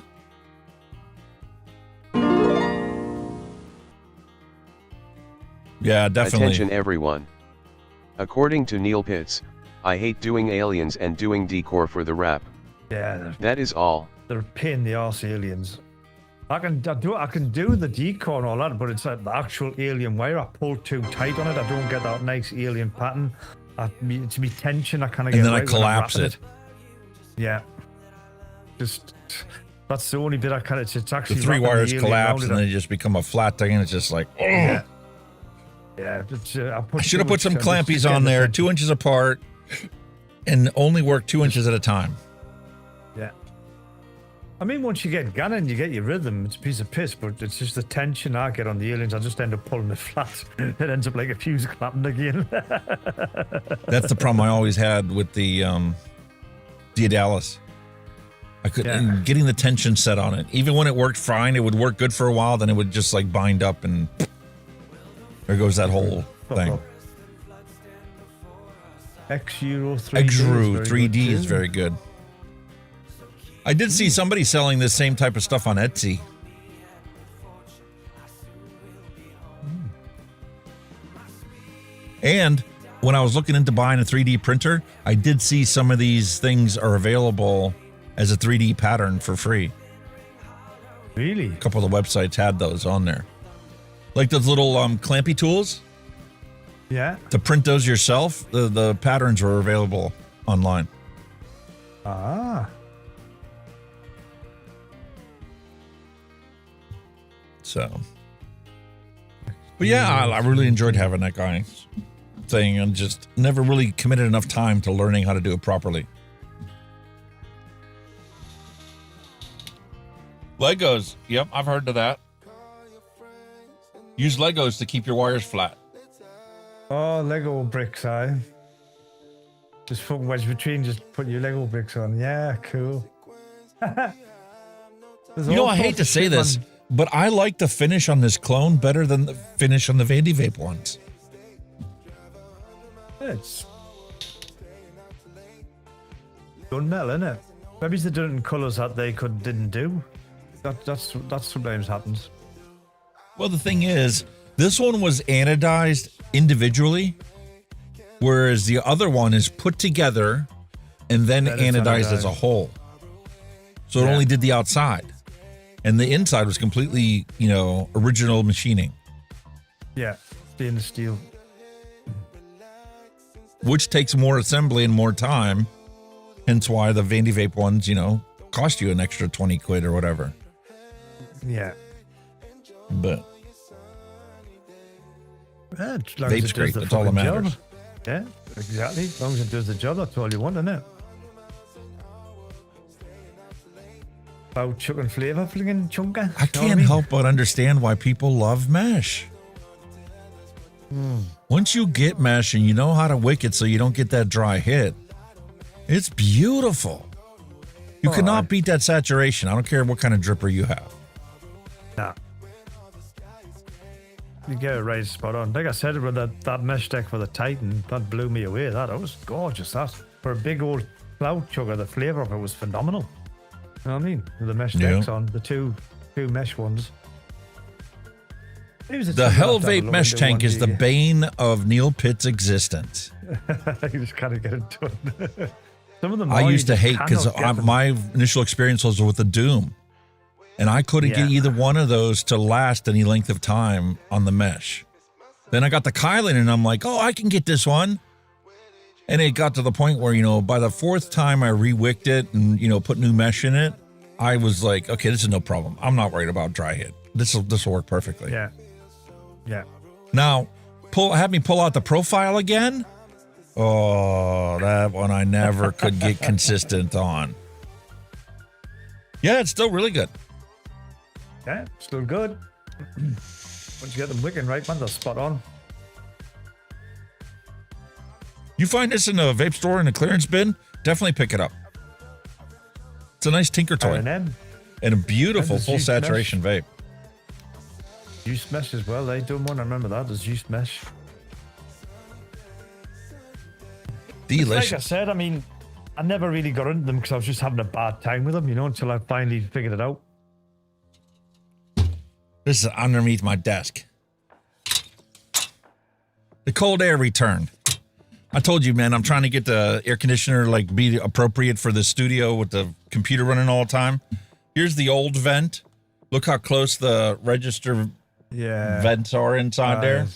Yeah, definitely. Attention everyone. According to Neil Pitts, I hate doing aliens and doing decor for the rap. Yeah. That is all. They're a pain in the arse, aliens. I can do the decor and all that, but it's like the actual alien wire. I pull too tight on it. I don't get that nice alien pattern. It's me tension. I kind of get. And then right I collapse it. Yeah. Just that's the only bit I kind of. It's actually the 3 wires collapse and then they just become a flat thing, and it's just like. Yeah. Yeah. I should have put some clampies on there, 2 inches apart, and only work 2 inches at a time. Yeah. I mean, once you get gunning, you get your rhythm. It's a piece of piss, but it's just the tension I get on the aliens. I just end up pulling it flat. It ends up like a fuse clapping again. That's the problem I always had with the Daedalus. I couldn't getting the tension set on it. Even when it worked fine, it would work good for a while, then it would just like bind up, and there goes that whole thing. X-Euro 3D. X-Euro 3D is very good. I did see somebody selling this same type of stuff on Etsy. And when I was looking into buying a 3D printer, I did see some of these things are available as a 3D pattern for free. Really? A couple of the websites had those on there. Like those little clampy tools. Yeah. To print those yourself, the patterns were available online. Ah. So, but yeah, I really enjoyed having that guy thing, and just never really committed enough time to learning how to do it properly. Legos. Yep, I've heard of that. Use Legos to keep your wires flat. Oh, Lego bricks, just fucking wedge between, just put your Lego bricks on. Yeah, cool. You know, I hate to say this, but I like the finish on this clone better than the finish on the Vandy Vape ones. It's gunmetal, isn't it? Maybe they did it in colours that they didn't do. That's sometimes happens. Well, the thing is, this one was anodized individually, whereas the other one is put together and then anodized as a whole. So it only did the outside. And the inside was completely, original machining. Yeah, stainless steel. Which takes more assembly and more time. Hence why the Vandy Vape ones, cost you an extra 20 quid or whatever. Yeah. But Vape's great. That's all that matters. Job. Yeah, exactly. As long as it does the job, that's all you want, isn't it? About chucking flavour flinging chunker. I can't help but understand why people love mesh. Once you get mesh and you know how to wick it so you don't get that dry hit, it's beautiful. You cannot beat that saturation. I don't care what kind of dripper you have. Nah. You get it right spot on. Like I said, with that mesh deck for the Titan, that blew me away. That was gorgeous. That for a big old cloud chugger, the flavour of it was phenomenal. You know what I mean? With the mesh decks on, the two mesh ones. The Hell Vape mesh tank is the bane of Neil Pitt's existence. You just kind of get it done. Some of them I used to hate because my initial experience was with the Doom, and I couldn't get either one of those to last any length of time on the mesh. Then I got the Kylin, and I'm like, oh, I can get this one. And it got to the point where, you know, by the fourth time I re-wicked it and, you know, put new mesh in it, I was like, okay, this is no problem. I'm not worried about dry hit. This will work perfectly. Yeah. Yeah. Now, have me pull out the profile again. Oh, that one I never could get consistent on. Yeah, it's still really good. Yeah, still good. Once you get them wicking right, man, they're spot on. You find this in a vape store in a clearance bin, definitely pick it up. It's a nice tinker toy. And a beautiful full saturation vape. Juice mesh as well. They done one. I remember that. There's juice mesh. Delicious. Like I said, I mean, I never really got into them because I was just having a bad time with them, you know, until I finally figured it out. This is underneath my desk. The cold air return. I told you, man, I'm trying to get the air conditioner like be appropriate for the studio with the computer running all the time. Here's the old vent. Look how close the register vents are inside there.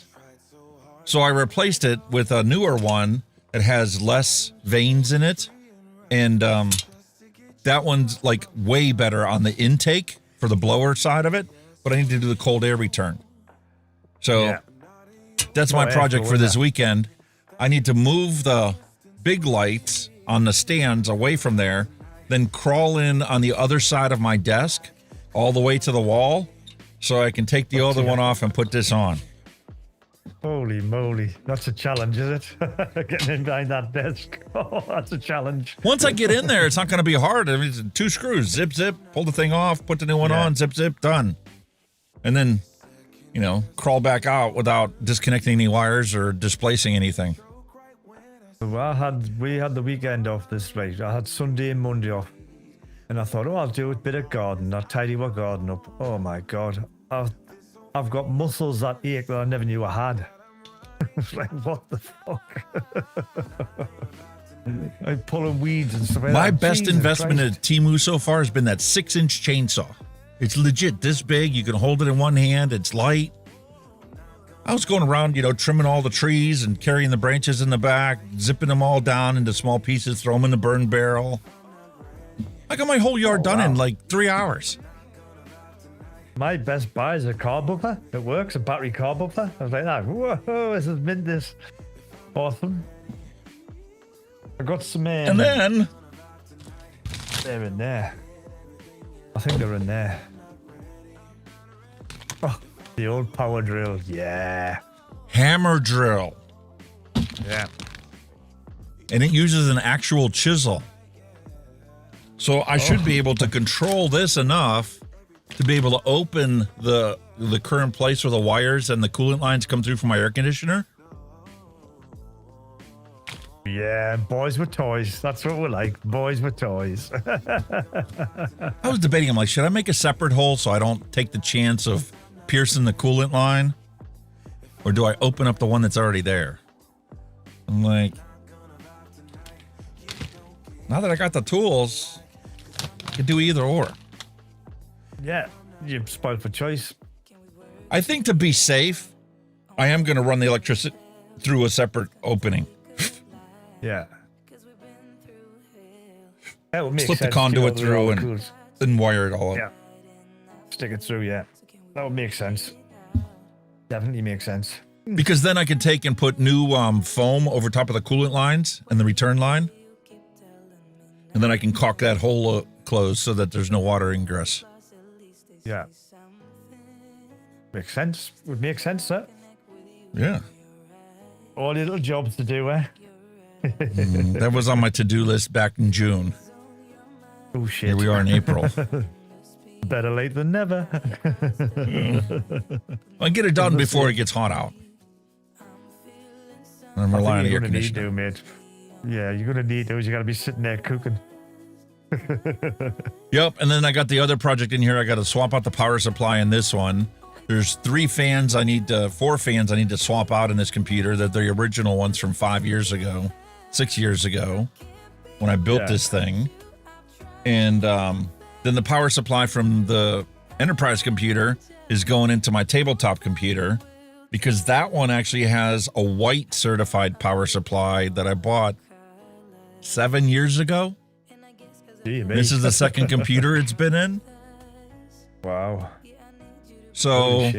So I replaced it with a newer one that has less veins in it. And that one's like way better on the intake for the blower side of it. But I need to do the cold air return. So that's my project for this weekend. I need to move the big lights on the stands away from there, then crawl in on the other side of my desk all the way to the wall so I can take the other one off and put this on. Holy moly. That's a challenge, is it? Getting in behind that desk. Oh, that's a challenge. Once I get in there, it's not going to be hard. I mean, it's 2 screws. Zip, zip, pull the thing off, put the new one on, zip, zip, done. And then, you know, crawl back out without disconnecting any wires or displacing anything. Well, we had the weekend off this week. I had Sunday and Monday off. And I thought, oh, I'll do a bit of garden. I'll tidy my garden up. Oh, my God. I've got muscles that ache that I never knew I had. I was like, what the fuck? I'm pulling weeds and stuff like that. My best Jesus investment Christ. at Temu so far has been that 6-inch chainsaw. It's legit this big. You can hold it in one hand. It's light. I was going around, you know, trimming all the trees and carrying the branches in the back, zipping them all down into small pieces, throw them in the burn barrel. I got my whole yard done in like 3 hours. My best buy is a car buffer. It works, a battery car buffer. I was like, oh, whoa, this has been this. Awesome. I got some and then they're in there. I think they're in there. Oh, the old power drill. Yeah. Hammer drill. Yeah. And it uses an actual chisel. So I should be able to control this enough to be able to open the current place where the wires and the coolant lines come through from my air conditioner. Yeah, boys with toys. That's what we're like. Boys with toys. I was debating, I'm like, should I make a separate hole so I don't take the chance of piercing the coolant line? Or do I open up the one that's already there? I'm like, now that I got the tools, I could do either or. Yeah, you're spoiled for choice. I think to be safe, I am going to run the electricity through a separate opening. Yeah. That would make Slip the sense. conduit You know, through all and cools. then wire it all up. Yeah. Stick it through, yeah. That would make sense. Definitely makes sense. Because then I can take and put new foam over top of the coolant lines and the return line. And then I can caulk that whole closed so that there's no water ingress. Yeah. Makes sense. Would make sense, sir. Yeah. All the little jobs to do, eh? That was on my to-do list back in June. Oh, shit. Here we are in April. Better late than never. I'll get it done before it gets hot out. I'm relying on air conditioning. Mate. Yeah, you're going to need those. You got to be sitting there cooking. Yep, and then I got the other project in here. I got to swap out the power supply in this one. There's 4 fans I need to swap out in this computer. That the original ones from 6 years ago, when I built this thing. And then the power supply from the enterprise computer is going into my tabletop computer, because that one actually has a white certified power supply that I bought 7 years ago. Gee, this is the second computer it's been in. Wow. So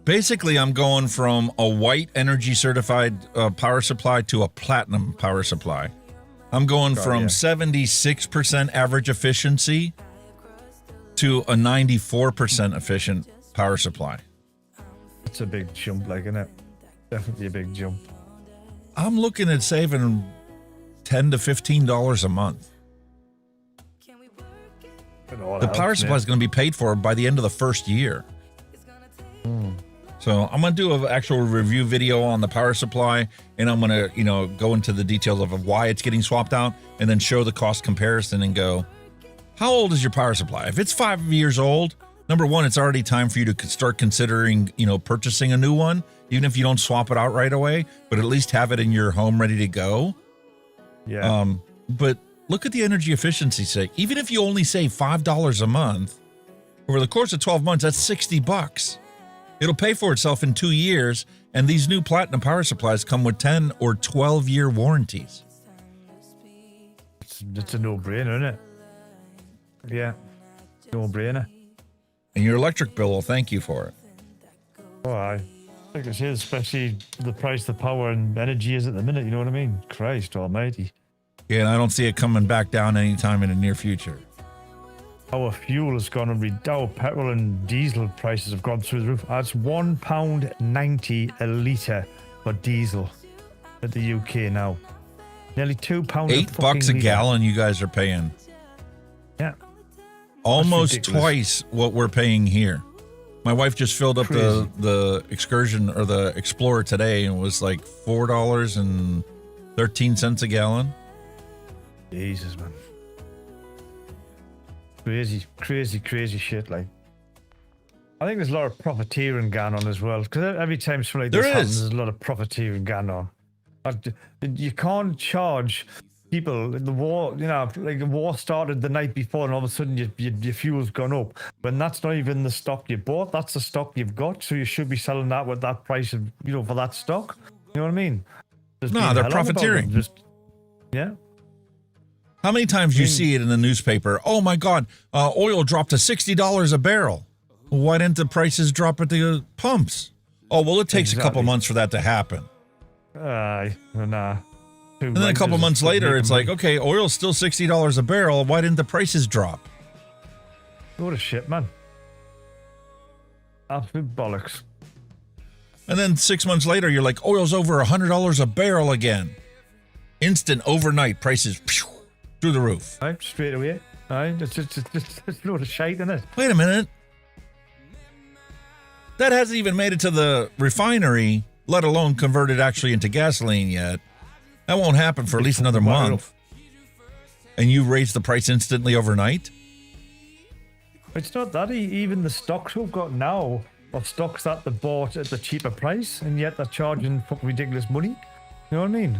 basically I'm going from a white energy certified power supply to a platinum power supply. I'm going from 76% average efficiency to a 94% efficient power supply. It's a big jump, like, isn't it? Definitely a big jump. I'm looking at saving $10 to $15 a month. The power supply is going to be paid for by the end of the first year. So I'm going to do an actual review video on the power supply, and I'm going to, go into the details of why it's getting swapped out, and then show the cost comparison and go, how old is your power supply? If it's 5 years old, number one, it's already time for you to start considering, purchasing a new one, even if you don't swap it out right away, but at least have it in your home ready to go. Yeah. But look at the energy efficiency sake. Even if you only save $5 a month, over the course of 12 months, that's $60. It'll pay for itself in 2 years, and these new platinum power supplies come with 10 or 12-year warranties. It's a no-brainer, isn't it? Yeah, no-brainer. And your electric bill will thank you for it. Oh, I think it's here, especially the price the power and energy is at the minute, you know what I mean? Christ almighty. Yeah, and I don't see it coming back down anytime in the near future. Our fuel has gone and our petrol and diesel prices have gone through the roof. That's £1.90 a litre for diesel at the UK now. Nearly £2 $8 a gallon you guys are paying. Yeah. Almost twice what we're paying here. My wife just filled up the Excursion or the Explorer today, and it was like $4.13 a gallon. Jesus, man. Crazy shit, like. I think there's a lot of profiteering going on as well, because every time something like this happens, there's a lot of profiteering going on. You can't charge people. The war, like the war started the night before, and all of a sudden your fuel's gone up. When that's not even the stock you bought, that's the stock you've got. So you should be selling that with that price of, for that stock. You know what I mean? No, they're profiteering. Yeah. How many times do you see it in the newspaper? Oh my God, oil dropped to $60 a barrel. Why didn't the prices drop at the pumps? Oh, well, it takes a couple months for that to happen. Nah. And then a couple months later, it's like, okay, oil's still $60 a barrel. Why didn't the prices drop? What a shit, man. Absolute bollocks. And then 6 months later, you're like, oil's over $100 a barrel again. Instant, overnight, prices through the roof. Right, straight away. Right, it's a load of shite, isn't it? Wait a minute. That hasn't even made it to the refinery, let alone converted actually into gasoline yet. That won't happen for at least another month. And you raise the price instantly overnight? It's not that. Even the stocks we've got now are stocks that they bought at the cheaper price, and yet they're charging fucking ridiculous money. You know what I mean?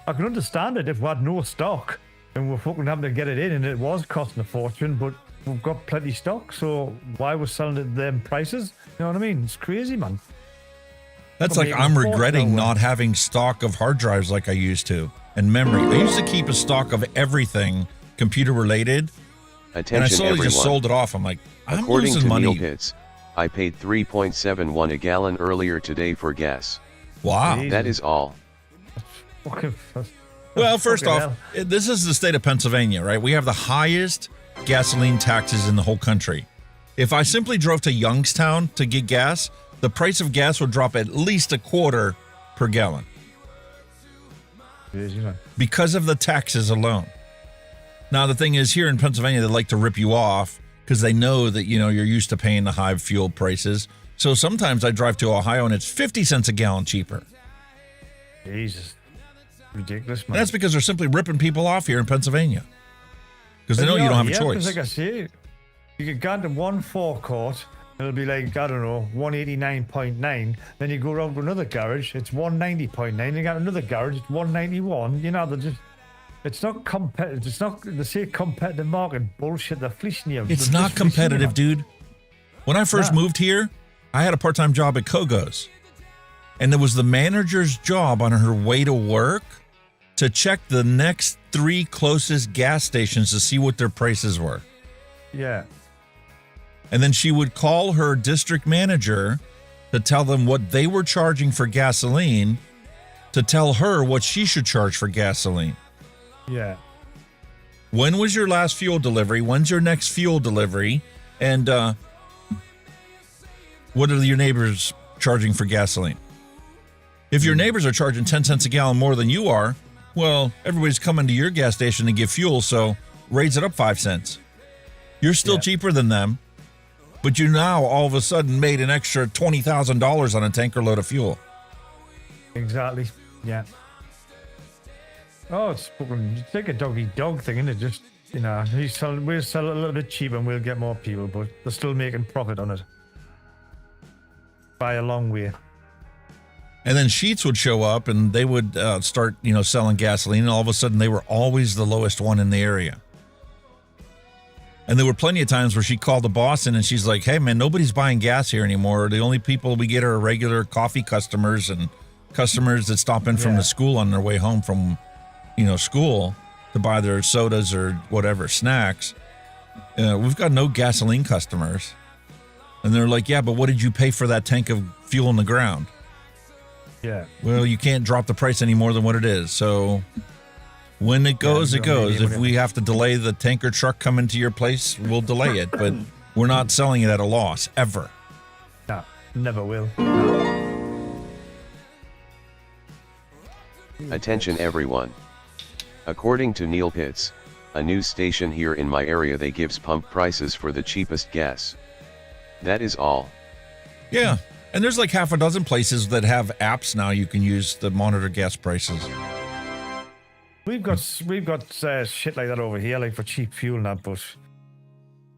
I can understand it if we had no stock and we're fucking having to get it in and it was costing a fortune, but we've got plenty stock, so why we're selling it at them prices? You know what I mean? It's crazy, man. That's like I'm regretting not having stock of hard drives like I used to, and memory. I used to keep a stock of everything computer related, Attention, and I slowly everyone. just sold it off. I'm like, I'm According losing to money. Neil Pitts, I paid $3.71 a gallon earlier today for gas. Wow. That is all. Fucking, Well, first Fucking off, hell. this is the state of Pennsylvania, right? We have the highest gasoline taxes in the whole country. If I simply drove to Youngstown to get gas, the price of gas would drop at least a quarter per gallon because of the taxes alone. Now, the thing is, here in Pennsylvania, they like to rip you off because they know that, you're used to paying the high fuel prices. So sometimes I drive to Ohio and it's 50 cents a gallon cheaper. Jesus. Ridiculous, man. And that's because they're simply ripping people off here in Pennsylvania because they know you don't have a choice. Like I say, you could go into one forecourt, it'll be like, I don't know, 189.9. Then you go around to another garage, it's 190.9. You got another garage, it's 191. They're just, it's not competitive. It's not, they say competitive market bullshit. They're fleecing you. It's not competitive, dude. When I first moved here, I had a part-time job at Kogo's. And it was the manager's job on her way to work to check the next 3 closest gas stations to see what their prices were. Yeah. And then she would call her district manager to tell them what they were charging for gasoline, to tell her what she should charge for gasoline. Yeah. When was your last fuel delivery? When's your next fuel delivery? And what are your neighbors charging for gasoline? If your neighbors are charging 10 cents a gallon more than you are, well, everybody's coming to your gas station to get fuel, so raise it up 5 cents. You're still cheaper than them, but you now all of a sudden made an extra $20,000 on a tanker load of fuel. Exactly. Yeah. Oh, it's like a dog-eat-dog thing, isn't it? Just, we'll sell it a little bit cheaper and we'll get more people, but they're still making profit on it. By a long way. And then Sheetz would show up and they would start, selling gasoline, and all of a sudden they were always the lowest one in the area. And there were plenty of times where she called the boss in and she's like, hey, man, nobody's buying gas here anymore. The only people we get are regular coffee customers and customers that stop in from the school on their way home from, school to buy their sodas or whatever, snacks. We've got no gasoline customers. And they're like, yeah, but what did you pay for that tank of fuel in the ground? Yeah. Well, you can't drop the price any more than what it is. So when it goes, it goes. If we have to delay the tanker truck coming to your place, we'll delay it. But we're not selling it at a loss, ever. No, never will. Attention everyone. According to Neil Pitts, a news station here in my area, they gives pump prices for the cheapest gas. That is all. Yeah, and there's like half a dozen places that have apps now you can use to monitor gas prices. We've got shit like that over here, like for cheap fuel and that, but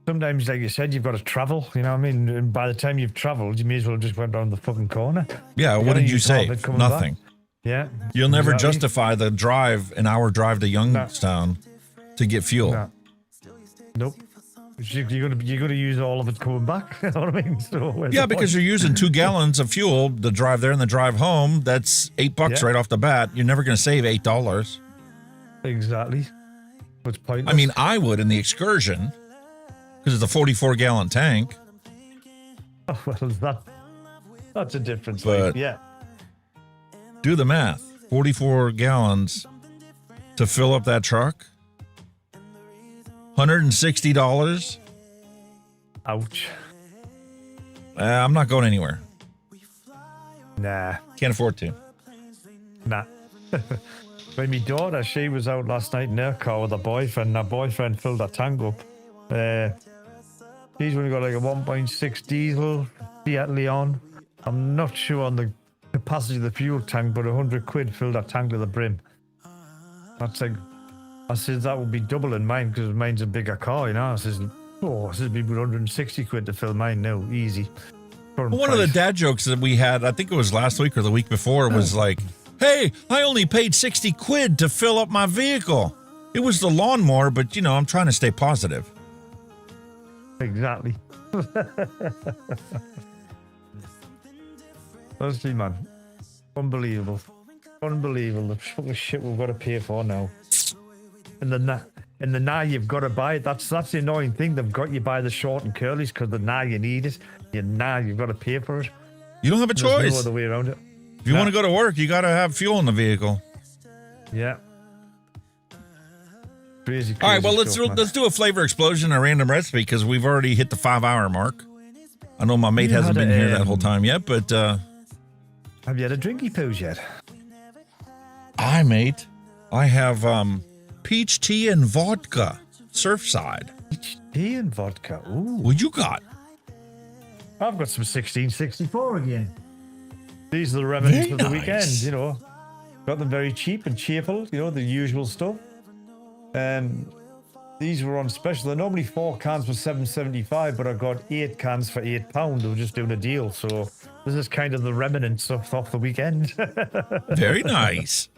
sometimes, like you said, you've got to travel, you know what I mean? And by the time you've traveled, you may as well just went around the fucking corner. Yeah, what did you save? Nothing. Back. Yeah. You'll never justify the an hour drive to Youngstown to get fuel. No. Nope. You're gonna use all of it coming back. You know what I mean? So yeah, because you're using 2 gallons of fuel the drive there and the drive home. That's $8 right off the bat. You're never gonna save $8. Exactly. It's pointless. I mean, I would in the excursion because it's a 44-gallon tank. Oh, well, that's a difference. But yeah. Do the math. 44 gallons to fill up that truck. $160. Ouch. I'm not going anywhere. Nah. Can't afford to. Nah. When my daughter, she was out last night in her car with her boyfriend, and her boyfriend filled her tank up. He's only got like a 1.6 diesel Fiat Leon. I'm not sure on the capacity of the fuel tank, but 100 quid filled that tank to the brim. That's like, I said that would be double in mine because mine's a bigger car, you know. I says, this would be 160 quid to fill mine now, easy. One of the dad jokes that we had, I think it was last week or the week before, was like, hey, I only paid 60 quid to fill up my vehicle. It was the lawnmower, but, I'm trying to stay positive. Exactly. Honestly, man. Unbelievable. The fucking shit we've got to pay for now. And the now you've got to buy it. That's the annoying thing. They've got you buy the short and curlies because the now you need it. You've got to pay for it. You don't have a choice. There's no other way around it. If you want to go to work, you got to have fuel in the vehicle. Yeah. Crazy. All right, well, stuff, man. let's do a flavor explosion, a random recipe, because we've already hit the 5-hour mark. I know my mate hasn't been here that whole time yet, but have you had a drinky poos yet? Mate, I have peach tea and vodka, Surfside. Peach tea and vodka. Ooh. What you got? I've got some 1664 again. These are the remnants Very of the nice. weekend, you know. Got them very cheap and cheerful, you know, the usual stuff. These were on special. They're normally 4 cans for $7.75, but I got 8 cans for £8. They were just doing a deal. So this is kind of the remnants off the weekend. Very nice.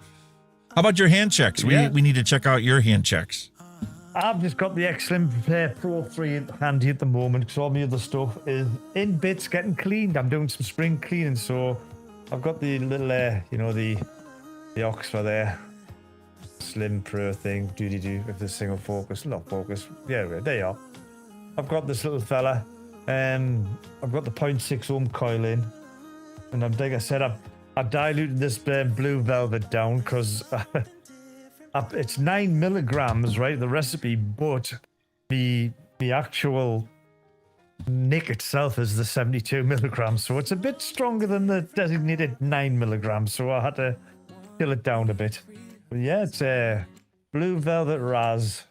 How about your hand checks? We need to check out your hand checks. I've just got the X-Slim Pro 3 handy at the moment because all my other stuff is in bits getting cleaned. I'm doing some spring cleaning, so I've got the little, the Oxford there. Slim Pro thing, do with the single focus, not focus. Yeah, there you are. I've got this little fella. I've got the 0.6 ohm Kylin, and like I said, I diluted this blue velvet down because it's 9 milligrams, right? The recipe, but the actual nick itself is the 72 milligrams, so it's a bit stronger than the designated 9 milligrams. So I had to kill it down a bit. But yeah, it's a blue velvet raz.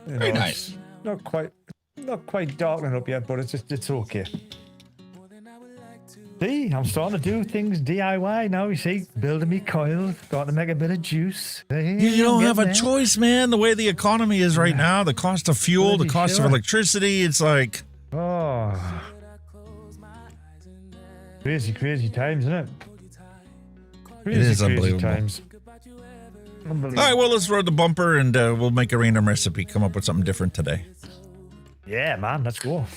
Very nice. Not quite darkening up yet, but it's okay. See, I'm starting to do things DIY now. You see, building me coils, starting to make a bit of juice. You don't have a choice, man. The way the economy is right now, the cost of fuel, the cost of electricity, it's like... Oh. Crazy times, isn't it? It is unbelievable. Times. All right, well, let's roll the bumper and we'll make a random recipe. Come up with something different today. Yeah, man, let's go.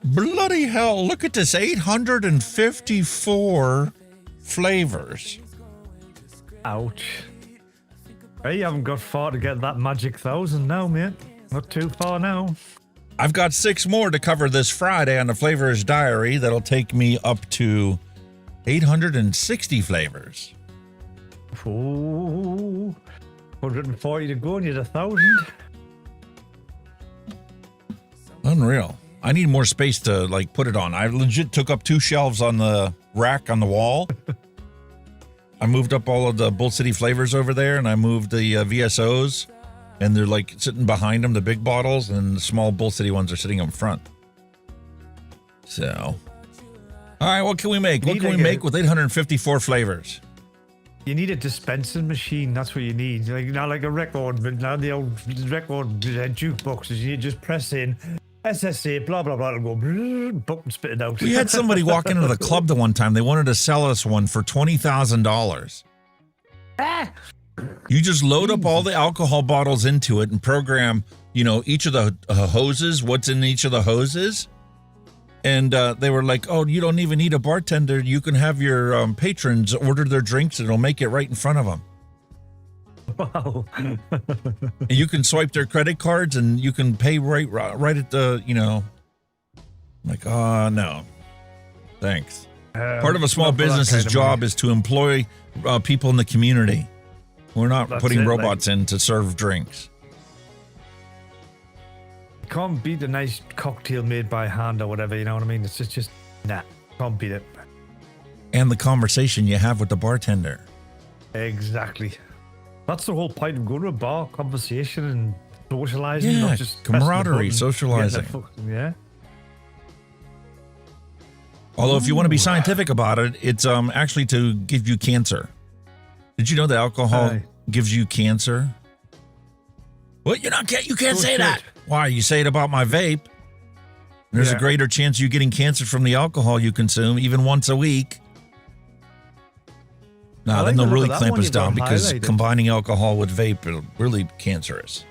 Bloody hell, look at this, 854 flavors. Ouch. Hey, you haven't got far to get that magic 1,000 now, mate. Not too far now. I've got 6 more to cover this Friday on the Flavors Diary. That'll take me up to 860 flavors. Ooh, 140 to go and you're 1,000. Unreal. I need more space to put it on. I legit took up 2 shelves on the rack on the wall. I moved up all of the Bull City flavors over there, and I moved the VSOs, and they're sitting behind them, the big bottles, and the small Bull City ones are sitting up front. So, all right, what can we make? What can we make with 854 flavors? You need a dispensing machine. That's what you need. Like a record, but now the old record jukeboxes. You just press in SSA, blah blah blah, it'll go book and spit it out. We had somebody walk into the club the one time. They wanted to sell us one for $20,000. You just load up all the alcohol bottles into it and program, each of the hoses, what's in each of the hoses. And they were like, oh, you don't even need a bartender. You can have your patrons order their drinks and it'll make it right in front of them. Wow. And you can swipe their credit cards and you can pay right at the, Like, oh, no. Thanks. Part of a Not small for that business's kind of job money. is to employ people in the community. We're not That's putting it, like- robots in to serve drinks. You can't beat a nice cocktail made by hand or whatever, you know what I mean? It's just nah, can't beat it. And the conversation you have with the bartender. Exactly. That's the whole point of going to a bar, conversation and socializing, Yeah, not just pressing the camaraderie, button, socializing. getting the fucking- yeah. Although if you want to be scientific about it, it's actually to give you cancer. Did you know that alcohol Aye. gives you cancer? What? You can't Oh, say shit. that. Why? You say it about my vape. There's a Yeah. greater chance you getting cancer from the alcohol you consume, even once a week. I No, like then the they'll look really of that clamp one us you've got down because highlighted. combining alcohol with vape is really cancerous.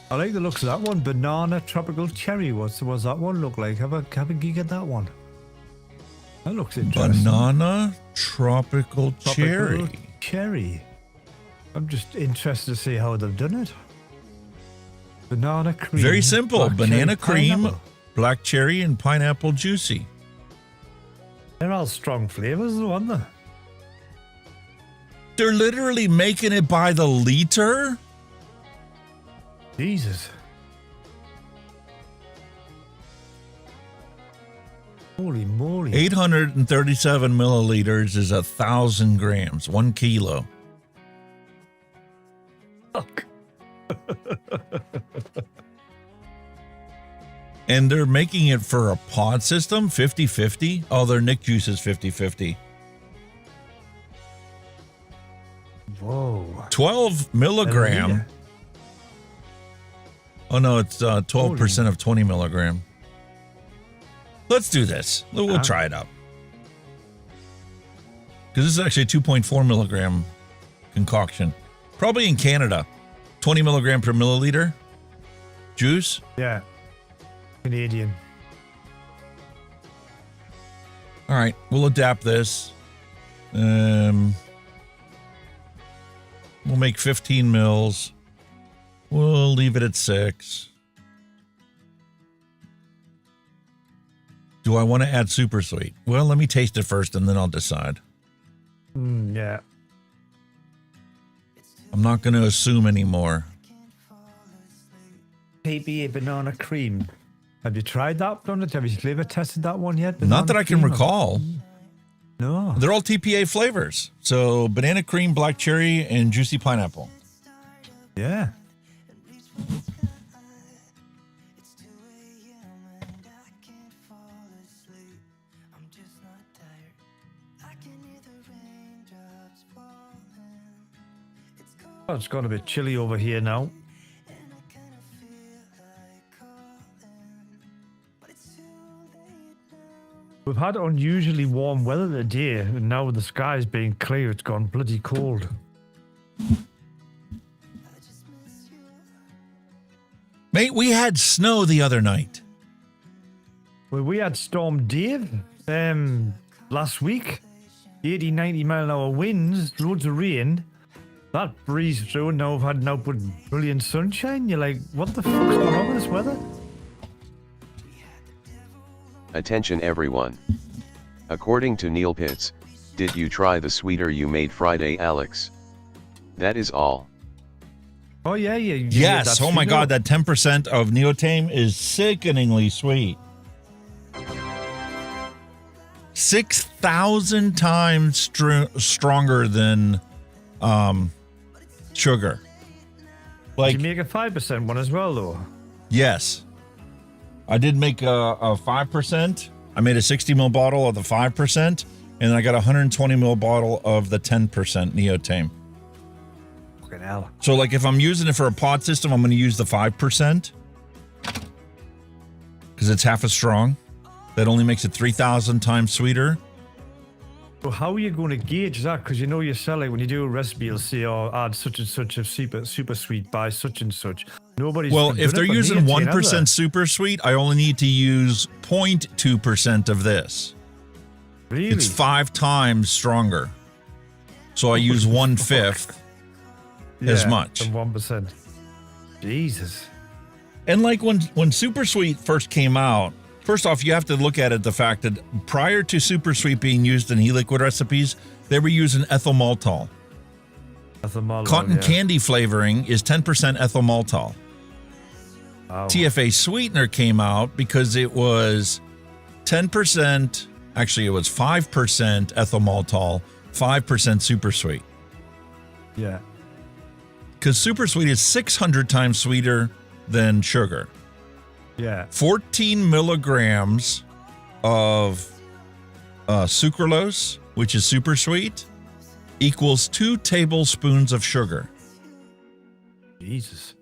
I like the looks of that one. Banana tropical cherry. What's that one look like? Have a gig at that one. That looks interesting. Banana tropical cherry. Tropical cherry. I'm just interested to see how they've done it. Banana cream. Very simple. black Banana cherry, cream, pineapple. black cherry, and pineapple juicy. They're all strong flavors, though, aren't they? They're literally making it by the liter? Jesus. Holy moly. 837 milliliters is 1,000 grams, 1 kilo. Fuck. And they're making it for a pod system, 50-50. Oh, their Nick juice is 50-50. Whoa. 12 milligram. Hallelujah. Oh, no, it's 12% of 20 milligram. Let's do this. We'll try it out. Because this is actually a 2.4 milligram concoction. Probably in Canada. 20 milligram per milliliter juice. Yeah. Canadian. All right, we'll adapt this. We'll make 15 mils. We'll leave it at 6. Do I want to add super sweet? Well, let me taste it first and then I'll decide. Yeah. I'm not going to assume anymore. PBA banana cream. Have you tried that? Have you flavor tested that one yet? Not that I can Banana cream? recall. No. They're all TPA flavors. So banana cream, black cherry, and juicy pineapple. Yeah. Oh, it's got a bit chilly over here now. We've had unusually warm weather today, and now with the skies being clear, it's gone bloody cold. Mate, we had snow the other night. Well, we had Storm Dave last week. 80, 90 mile an hour winds, loads of rain. That breeze through, and now we've had an output brilliant sunshine. You're like, what the fuck's going on with this weather? Attention everyone. According to Neil Pitts, did you try the sweeter you made Friday, Alex? That is all. Oh, yeah. Yes. Oh my God, that 10% of Neotame is sickeningly sweet. 6,000 times stronger than sugar. Like, did you make a 5% one as well, though? Yes. I did make a 5%. I made a 60 ml bottle of the 5%, and then I got a 120 ml bottle of the 10% Neotame. Fucking hell. So, like, if I'm using it for a pod system, I'm going to use the 5% because it's half as strong. That only makes it 3,000 times sweeter. So how are you going to gauge that? Because you know yourself, like when you do a recipe, you'll say, oh, add such and such of super sweet by such and such. Nobody's Well, done if it they're for using Neotame, have they? 1% super sweet, I only need to use 0.2% of this. Really? It's 5 times stronger. So I use 1/5 as much. Than 1%. Jesus. And like when Super Sweet first came out, first off, you have to look at it the fact that prior to Super Sweet being used in e-liquid recipes, they were using ethyl maltol. Cotton candy flavoring is 10% ethyl maltol. Oh. TFA sweetener came out because it was 10%, actually it was 5% ethyl maltol, 5% Super Sweet. Yeah. Because Super Sweet is 600 times sweeter than sugar. Yeah. 14 milligrams of sucralose, which is super sweet, equals 2 tablespoons of sugar. Jesus.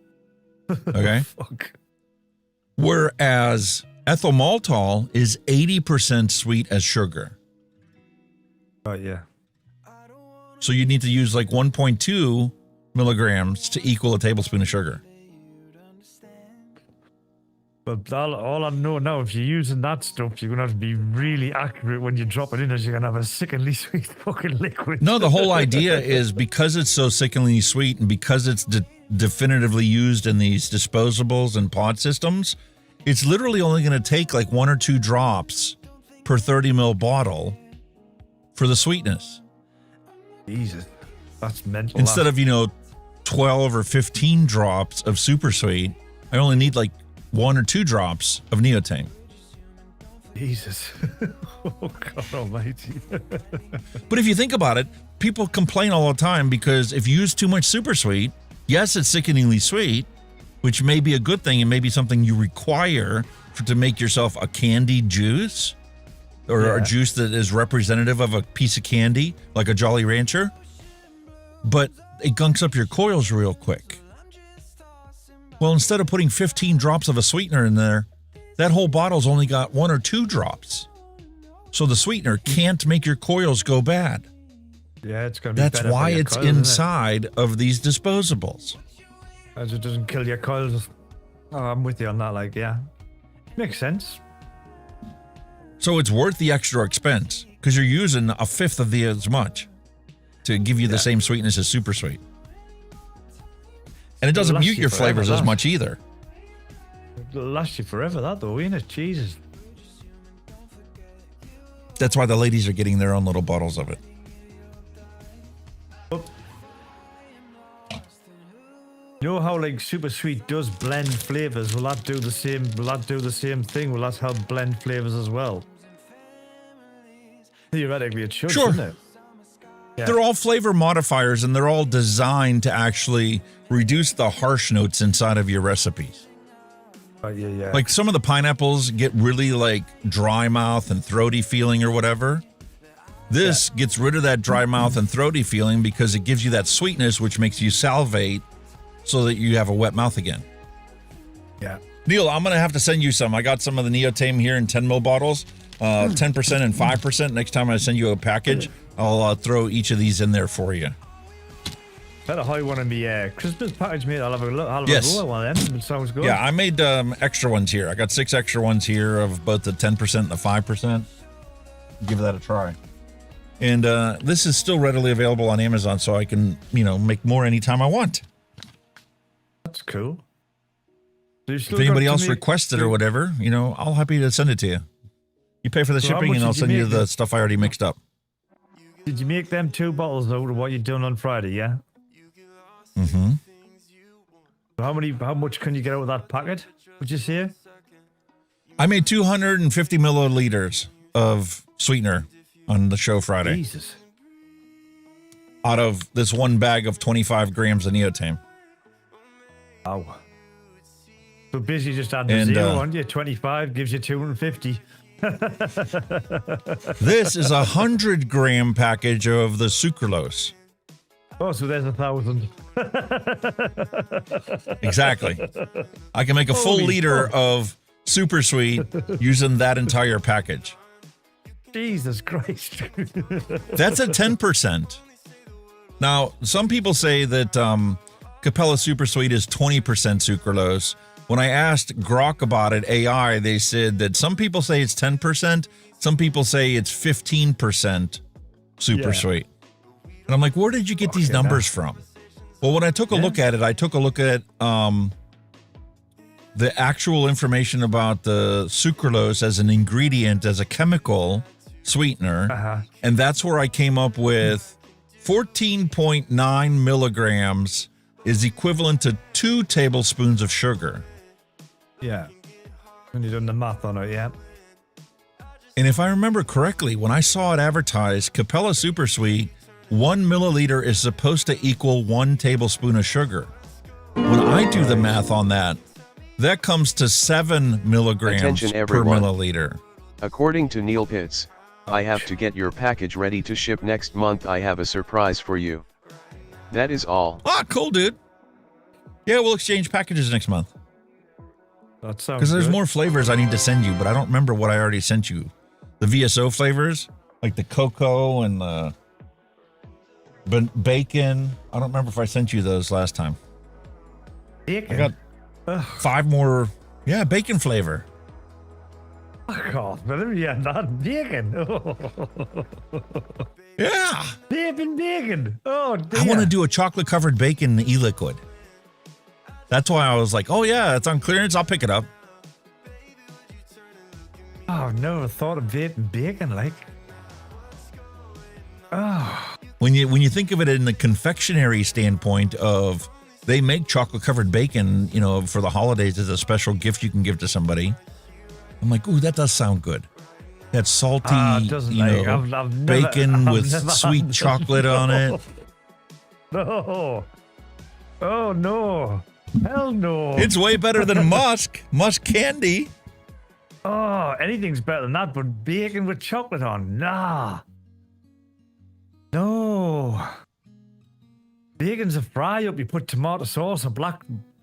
Okay. Fuck. Whereas ethyl maltol is 80% sweet as sugar. Oh, yeah. So you need to use like 1.2 milligrams to equal a tablespoon of sugar. But all I know now, if you're using that stuff, you're going to have to be really accurate when you drop it in, as you're going to have a sickeningly sweet fucking liquid. No, the whole idea is because it's so sickeningly sweet and because it's definitively used in these disposables and pod systems, it's literally only going to take like 1 or 2 drops per 30 ml bottle for the sweetness. Jesus, that's mental. Instead of, 12 or 15 drops of super sweet, I only need like 1 or 2 drops of Nicotine. Jesus. Oh, God almighty. But if you think about it, people complain all the time because if you use too much super sweet, yes, it's sickeningly sweet, which may be a good thing and maybe something you require to make yourself a candied juice or a juice that is representative of a piece of candy, like a Jolly Rancher. But it gunks up your coils real quick. Well, instead of putting 15 drops of a sweetener in there, that whole bottle's only got 1 or 2 drops. So the sweetener can't make your coils go bad. Yeah, it's going to be That's better why for your it's coils, inside of these disposables. As it doesn't kill your coils. Oh, I'm with you on that, like, yeah. Makes sense. So it's worth the extra expense because you're using a fifth of as much to give you the same sweetness as super sweet. And it doesn't mute your flavors as much either. It'll last you forever, that though, ain't it? Jesus. That's why the ladies are getting their own little bottles of it. You know how like super sweet does blend flavors? Will that do the same? Will that do the same thing? Will that help blend flavors as well? Theoretically, it should, Sure. shouldn't it? Yeah. They're all flavor modifiers and they're all designed to actually reduce the harsh notes inside of your recipes. Yeah. Like some of the pineapples get really like dry mouth and throaty feeling or whatever. This gets rid of that dry mouth and throaty feeling because it gives you that sweetness, which makes you salivate so that you have a wet mouth again. Yeah. Neil, I'm going to have to send you some. I got some of the Nicotine here in 10 ml bottles, 10% and 5%. Next time I send you a package, I'll throw each of these in there for you. Better how you want to be Christmas package, mate. I'll have a look. I'll Yes. have a go at one of them. It sounds good. Yeah, I made extra ones here. I got 6 extra ones here of both the 10% and the 5%. Give that a try. And this is still readily available on Amazon, so I can, make more anytime I want. That's cool. If anybody else requests it or whatever, I'll happy to send it to you. You pay for the So how shipping much and I'll did you send you make the it? stuff I already mixed up. Did you make them 2 bottles out of what you done on Friday? Yeah. Mm-hmm. How much can you get out of that packet? Would you say? I made 250 milliliters of sweetener on the show Friday. Jesus. Out of this one bag of 25 grams of Nicotine. Wow. So basically just add the And, 0 on you. 25 gives you 250. This is 100-gram package of the sucralose. Oh, so there's 1,000. Exactly. I can make a full Holy liter fuck. of super sweet using that entire package. Jesus Christ. That's at 10%. Now, some people say that Capella Super Sweet is 20% sucralose. When I asked Grok about it, AI, they said that some people say it's 10%, some people say it's 15% super sweet. And I'm like, where did you get these numbers from? Well, when I took a look at it, I took a look at the actual information about the sucralose as an ingredient, as a chemical sweetener, and that's where I came up with 14.9 milligrams is equivalent to 2 tablespoons of sugar. Yeah. When you've done the math on it, yeah. And if I remember correctly, when I saw it advertised, Capella Super Sweet, 1 milliliter is supposed to equal 1 tablespoon of sugar. When I do the math on that, that comes to 7 milligrams Attention, per everyone. milliliter. According to Neil Pitts, I have to get your package ready to ship next month. I have a surprise for you. That is all. Ah, cool, dude. Yeah, we'll exchange packages next month. That sounds Because there's good. more flavors I need to send you, but I don't remember what I already sent you. The VSO flavors, like the cocoa and the bacon. I don't remember if I sent you those last time. Bacon? I got 5 more. Yeah, bacon flavor. Fuck off, man. Yeah, not bacon. Yeah. Bacon. Oh, dear. I want to do a chocolate covered bacon e-liquid. That's why I was like, oh yeah, it's on clearance. I'll pick it up. Oh, I've never thought of vaping bacon, like. Oh. When you think of it in the confectionery standpoint of they make chocolate covered bacon, you know, for the holidays as a special gift you can give to somebody. I'm like, ooh, that does sound good. That salty, bacon with sweet chocolate on it. No. Oh, no. Hell no. It's way better than musk candy. Oh, anything's better than that, but bacon with chocolate on. Nah. No. Bacon's a fry up. You put tomato sauce or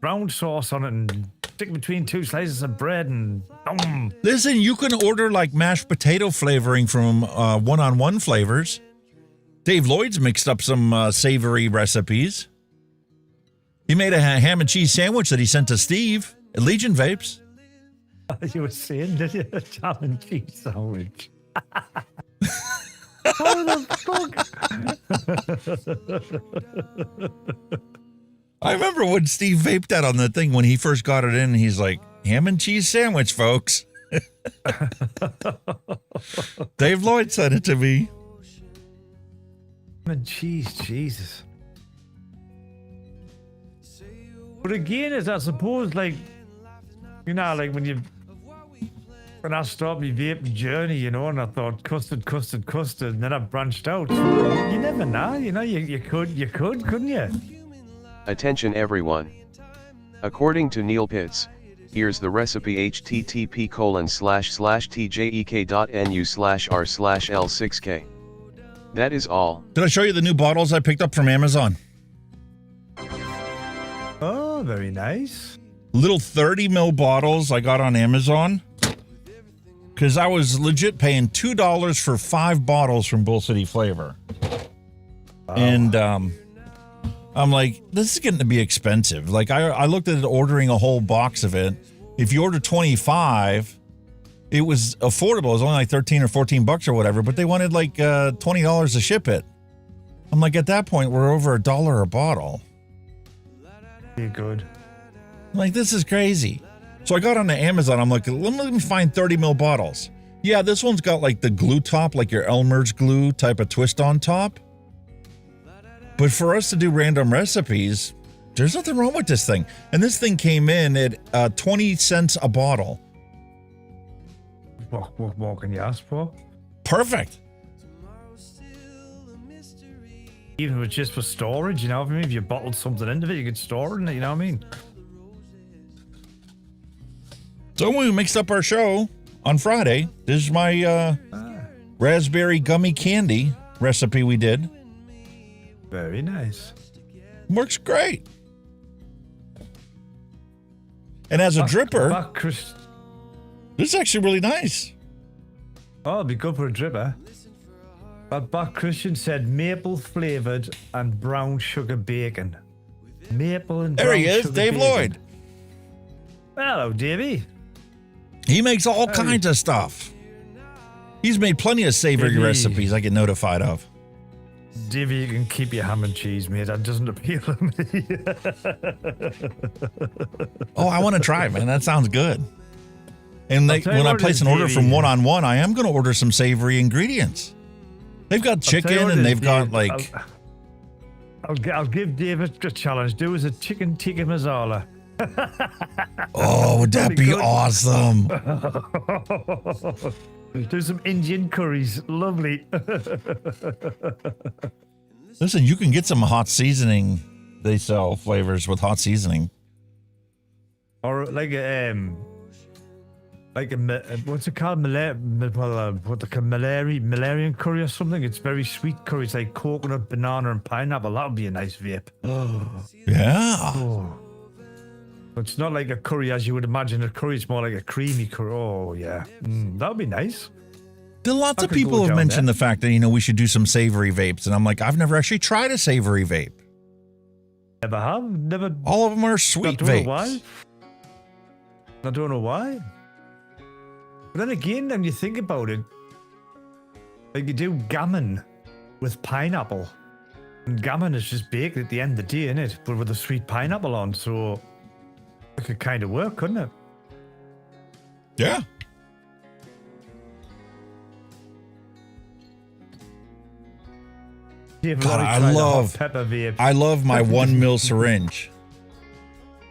brown sauce on it and stick it between 2 slices of bread and Listen, you can order like mashed potato flavoring from one-on-one flavors. Dave Lloyd's mixed up some savory recipes. He made a ham and cheese sandwich that he sent to Steve at Legion Vapes. You were saying, did you? Ham and cheese sandwich. How the fuck? I remember when Steve vaped that on the thing when he first got it in. He's like, ham and cheese sandwich, folks. Dave Lloyd sent it to me. Ham and cheese, Jesus. But again, as I suppose, like, you know, like when I started my vaping journey, you know, and I thought custard, and then I branched out. You never know, you know, you could, couldn't you? Attention everyone. According to Neil Pitts, here's the recipe http://tjek.nu/r/l6k. That is all. Did I show you the new bottles I picked up from Amazon? Oh, very nice. Little 30 ml bottles I got on Amazon. Because I was legit paying $2 for 5 bottles from Bull City Flavor. Oh. And I'm like, this is getting to be expensive. Like, I looked at ordering a whole box of it. If you order 25, it was affordable. It was only like 13 or 14 bucks or whatever, but they wanted like $20 to ship it. I'm like, at that point, we're over $1 a bottle. Be good. I'm like, this is crazy. So I got onto Amazon. I'm like, let me find 30 ml bottles. Yeah, this one's got like the glue top, like your Elmer's glue type of twist on top. But for us to do random recipes, there's nothing wrong with this thing. And this thing came in at 20 cents a bottle. What more can you ask for? Perfect. Even if it's just for storage, you know what I mean? If you bottled something into it, you could store it in it, you know what I mean? So when we mixed up our show on Friday, this is my raspberry gummy candy recipe we did. Very nice. Works great. And as a dripper, this is actually really nice. Oh, it'd be good for a dripper. But Buck Christian said maple flavored and brown sugar bacon. Maple and there brown he is, sugar Dave bacon. Lloyd. Hello, Davey. He makes all kinds of stuff. He's made plenty of savory recipes I get notified of. Davey, you can keep your ham and cheese, mate. That doesn't appeal to me. Oh, I want to try it, man. That sounds good. And when I place an order Davey. from One-on-One, I am going to order some savory ingredients. They've got chicken and they've got like... I'll give David a challenge. Do as a chicken tikka masala. Oh, would that be awesome? Do some Indian curries. Lovely. Listen, you can get some hot seasoning. They sell flavors with hot seasoning. Or like a what's it called? Malarian curry or something. It's very sweet curry. It's like coconut, banana, and pineapple. That would be a nice vape. Yeah. Oh. It's not like a curry as you would imagine a curry. It's more like a creamy curry. Oh, yeah. That would be nice. Lots of people have mentioned the fact that, we should do some savory vapes. And I'm like, I've never actually tried a savory vape. Never have. Never. All of them are sweet vapes. I don't know why. But then again, when you think about it, like you do gammon with pineapple. And gammon is just baked at the end of the day, innit? But with a sweet pineapple on, so it could kind of work, couldn't it? Yeah. God, I love my 1 mil syringe.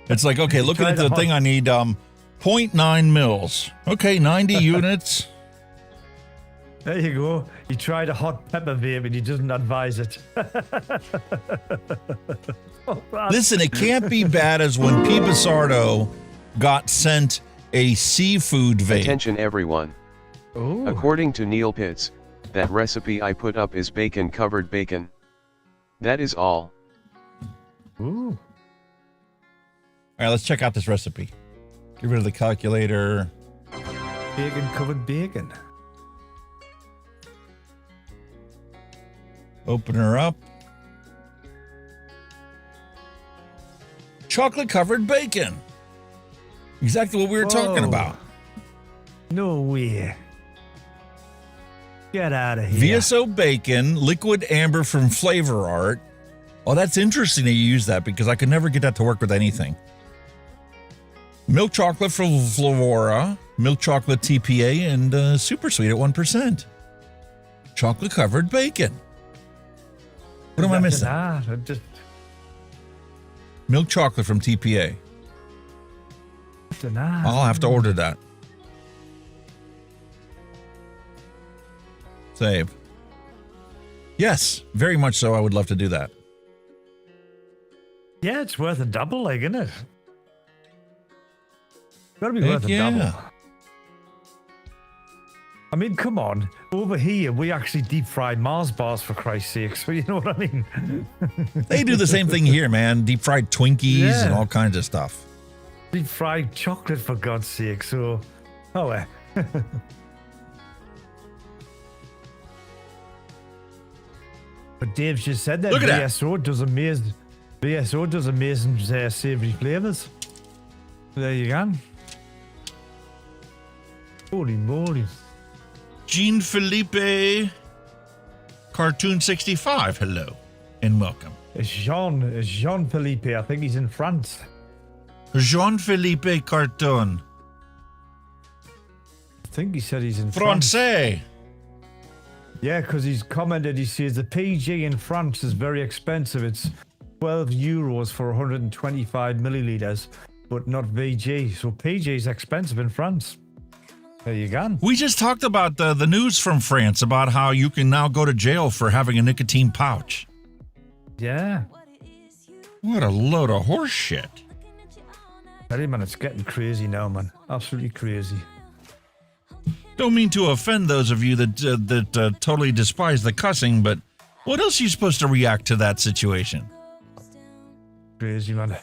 It's like, okay, looking at the thing, I need 0.9 mils. Okay, 90 units. There you go. You tried a hot pepper vape and he doesn't advise it. Listen, it can't be bad as when P. Basardo got sent a seafood vape. Attention everyone. Ooh. According to Neil Pitts, that recipe I put up is bacon-covered bacon. That is all. Ooh. All right, let's check out this recipe. Get rid of the calculator. Bacon-covered bacon. Open her up. Chocolate-covered bacon. Exactly what we were talking about. No way. Get out of here. VSO bacon, liquid amber from Flavor Art. Oh, that's interesting that you use that because I could never get that to work with anything. Milk chocolate from Flavora, milk chocolate TPA, and super sweet at 1%. Chocolate covered bacon. What am I missing? Milk chocolate from TPA. I'll have to order that. Save. Yes, very much so. I would love to do that. Yeah, it's worth a double, like, isn't it? Gotta be worth a double. I mean, come on. Over here, we actually deep fry Mars bars, for Christ's sake. So you know what I mean? They do the same thing here, man. Deep fried Twinkies and all kinds of stuff. Deep fried chocolate, for God's sake. So, oh, well. But Dave's just said that VSO does amazing. VSO does amazing savory flavors. There you go. Holy moly. Jean Philippe, Cartoon 65. Hello and welcome. It's Jean Philippe. I think he's in France. Jean Philippe Cartoon. I think he said he's in France. Francais. Yeah, because he's commented, he says the PG in France is very expensive. It's 12 euros for 125 milliliters, but not VG. So PG is expensive in France. There you go. We just talked about the news from France about how you can now go to jail for having a nicotine pouch. Yeah. What a load of horse shit. Hey, man, it's getting crazy now, man. Absolutely crazy. Don't mean to offend those of you that totally despise the cussing, but what else are you supposed to react to that situation? Crazy, man.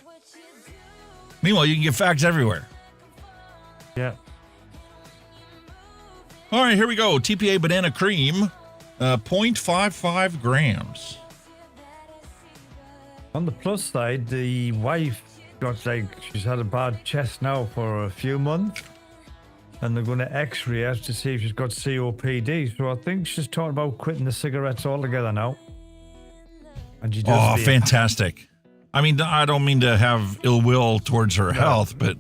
Meanwhile, you can get fags everywhere. Yeah. All right, here we go. TPA banana cream, 0.55 grams. On the plus side, the wife got she's had a bad chest now for a few months. And they're going to x-ray her to see if she's got COPD. So I think she's talking about quitting the cigarettes altogether now. And she does vape. Fantastic. I mean, I don't mean to have ill will towards her health, but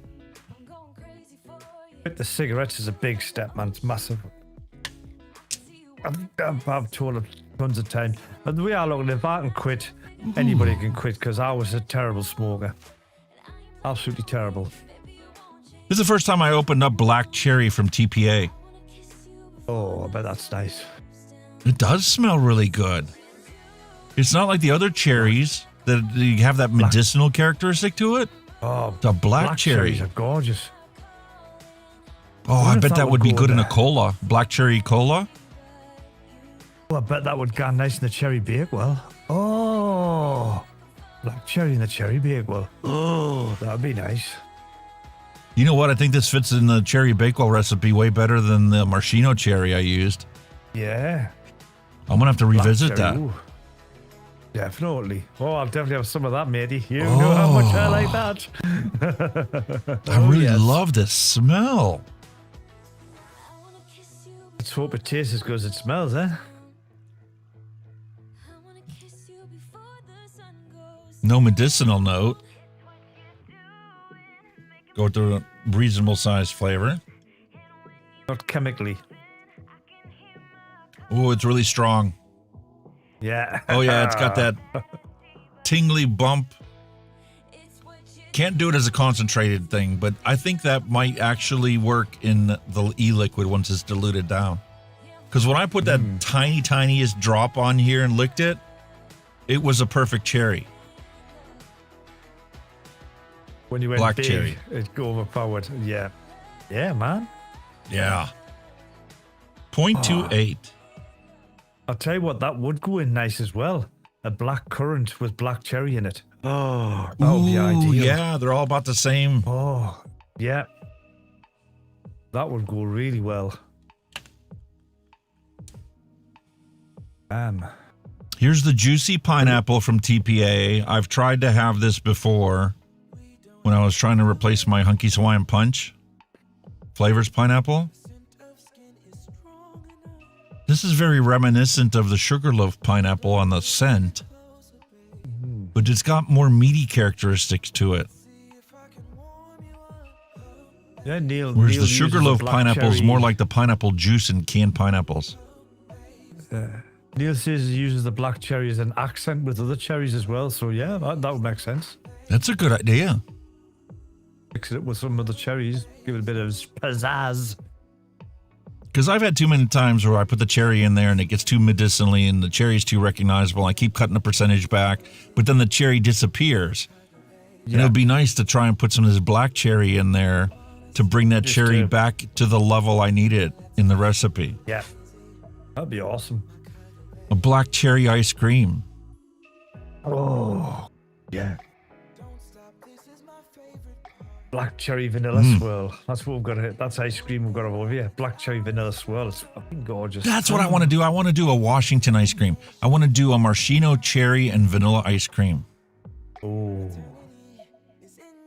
the cigarettes is a big step, man. It's massive. I've told her tons of times. And the way I look at it, if I can quit, anybody can quit, because I was a terrible smoker. Absolutely terrible. This is the first time I opened up Black Cherry from TPA. Oh, I bet that's nice. It does smell really good. It's not like the other cherries that you have that medicinal characteristic to it. Oh, the black cherry. Cherries are gorgeous. Oh, I bet that would be good in a cola. Black cherry cola. Well, I bet that would go nice in the cherry Bakewell. Oh, black cherry in the cherry Bakewell. Oh, that'd be nice. You know what? I think this fits in the cherry Bakewell recipe way better than the maraschino cherry I used. Yeah. I'm gonna have to revisit that. Ooh. Definitely. Oh, I'll definitely have some of that, matey. You know how much I like that. I really love this smell. Let's hope it tastes as good as it smells, eh? No medicinal note. Go with the reasonable size flavor. Not chemically. Oh, it's really strong. Yeah. Oh, yeah, it's got that tingly bump. Can't do it as a concentrated thing, but I think that might actually work in the e-liquid once it's diluted down. Because when I put that tiniest drop on here and licked it, it was a perfect cherry. When you went Black big, cherry. it go overpowered. Yeah. Yeah, man. Yeah. 0.28. I'll tell you what, that would go in nice as well. A black currant with black cherry in it. Oh, that would be ideal. Yeah, they're all about the same. Oh, yeah. That would go really well. Here's the juicy pineapple from TPA. I've tried to have this before when I was trying to replace my Hunky Hawaiian Punch. Flavors pineapple. This is very reminiscent of the Sugarloaf pineapple on the scent, but it's got more meaty characteristics to it. Yeah, Neil. Whereas Neil the Sugarloaf uses a pineapple is cherry. more like the pineapple juice in canned pineapples. Neil says he uses the black cherry as an accent with other cherries as well. So yeah, that would make sense. That's a good idea. Mix it up with some other cherries, give it a bit of pizzazz. Because I've had too many times where I put the cherry in there and it gets too medicinally and the cherry's too recognizable. I keep cutting the percentage back, but then the cherry disappears. And it would be nice to try and put some of this black cherry in there to bring that cherry back to the level I need it in the recipe. Yeah, that'd be awesome. A black cherry ice cream. Oh, yeah. Black cherry vanilla swirl. That's what we've got to, that's ice cream we've got over here. Black cherry vanilla swirl. It's fucking gorgeous. That's what I want to do. I want to do a Washington ice cream. I want to do a maraschino cherry and vanilla ice cream. Oh,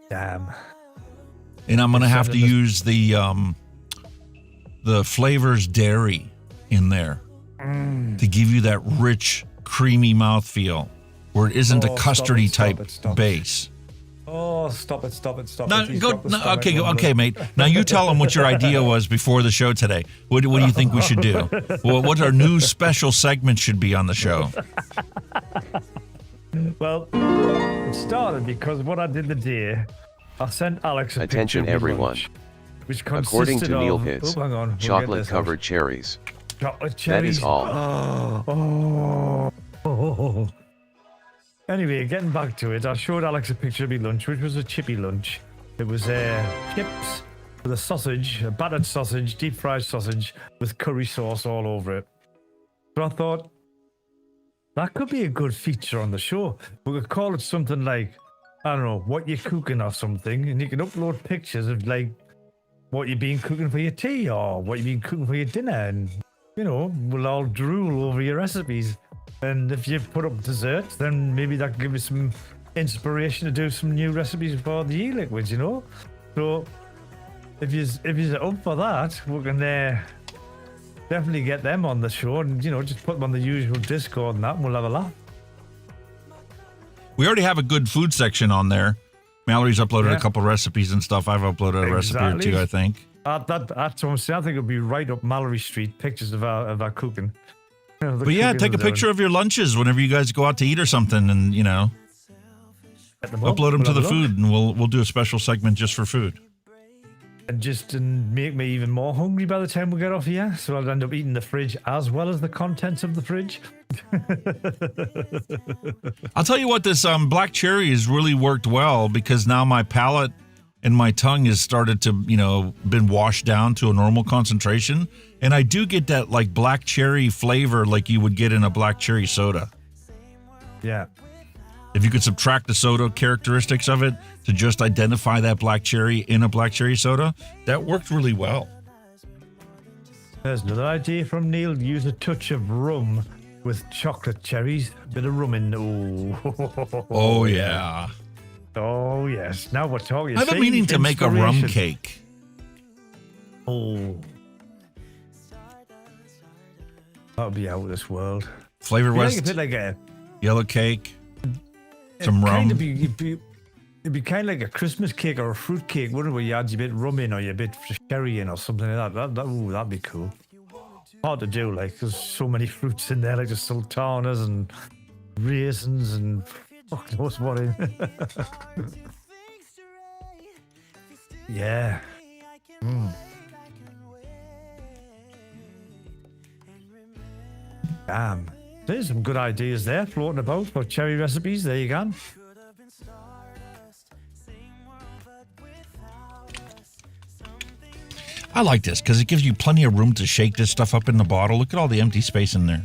damn. And I'm going to have to use the Flavors dairy in there to give you that rich, creamy mouthfeel where it isn't a custardy type base. Oh, stop it. No, okay, mate. Now you tell them what your idea was before the show today. What do you think we should do? Well, what our new special segment should be on the show? Well, it started because what I did the day, I sent Alex a Attention picture of my everyone. lunch, which According consisted to of, Neopets, hang on, we'll get chocolate this covered out. cherries. Chocolate That cherries. is all. Oh. Anyway, getting back to it, I showed Alex a picture of my lunch, which was a chippy lunch. It was chips with a sausage, a battered sausage, deep fried sausage with curry sauce all over it. So I thought, that could be a good feature on the show. We could call it something like, I don't know, what you're cooking or something, and you can upload pictures of like what you've been cooking for your tea or what you've been cooking for your dinner, and you know, we'll all drool over your recipes. And if you put up desserts, then maybe that can give us some inspiration to do some new recipes for the e-liquids, you know? So if you're up for that, we can definitely get them on the show and, you know, just put them on the usual Discord and that, and we'll have a laugh. We already have a good food section on there. Mallory's uploaded a couple recipes and stuff. I've uploaded a recipe or two, I think. That's what I'm saying. I think it'll be right up Mallory Street. Pictures of our cooking. But yeah, take a picture of your lunches whenever you guys go out to eat or something, and upload them to the food, and we'll do a special segment just for food. And just make me even more hungry by the time we get off here, so I'll end up eating the fridge as well as the contents of the fridge. I'll tell you what, this black cherry has really worked well, because now my palate and my tongue has started to, been washed down to a normal concentration, and I do get that like black cherry flavor like you would get in a black cherry soda. Yeah. If you could subtract the soda characteristics of it to just identify that black cherry in a black cherry soda, that worked really well. There's another idea from Neil. Use a touch of rum with chocolate cherries. A bit of rum in. Oh, yeah. Oh, yes. Now we're talking. I've been meaning to make a rum cake. Oh. That'll be out of this world. Flavor West. A bit like a yellow cake. Some rum. It'd be kind of like a Christmas cake or a fruit cake, wouldn't it? Where you add your bit rum in or your bit sherry in or something like that. That'd be cool. Hard to do, like, there's so many fruits in there, like the sultanas and raisins and fuck knows what in. Yeah. Damn. There's some good ideas there floating about for cherry recipes. There you go. I like this because it gives you plenty of room to shake this stuff up in the bottle. Look at all the empty space in there.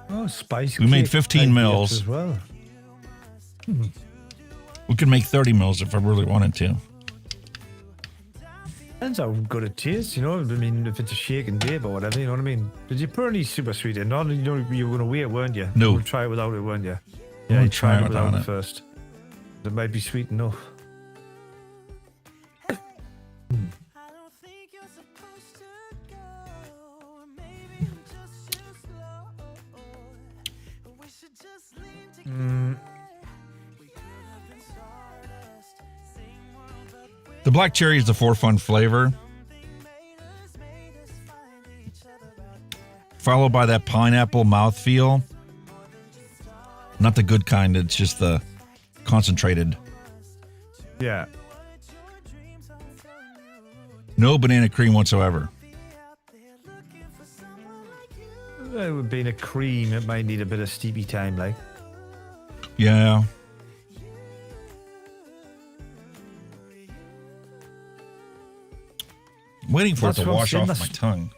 Oh, spicy. We made 15 mils as well. We could make 30 mils if I really wanted to. Depends how good it tastes, I mean, if it's a shake and dip or whatever, you know what I mean? Did you put any super sweet in? No, you were going to wait, weren't you? No. You were try it without it, weren't you? Yeah, you tried it without it first. It might be sweet enough. The black cherry is the for fun flavor, followed by that pineapple mouthfeel. Not the good kind, it's just the concentrated. Yeah. No banana cream whatsoever. It would be in a cream, it might need a bit of steepy time, like. Yeah. I'm waiting for it to wash off my tongue.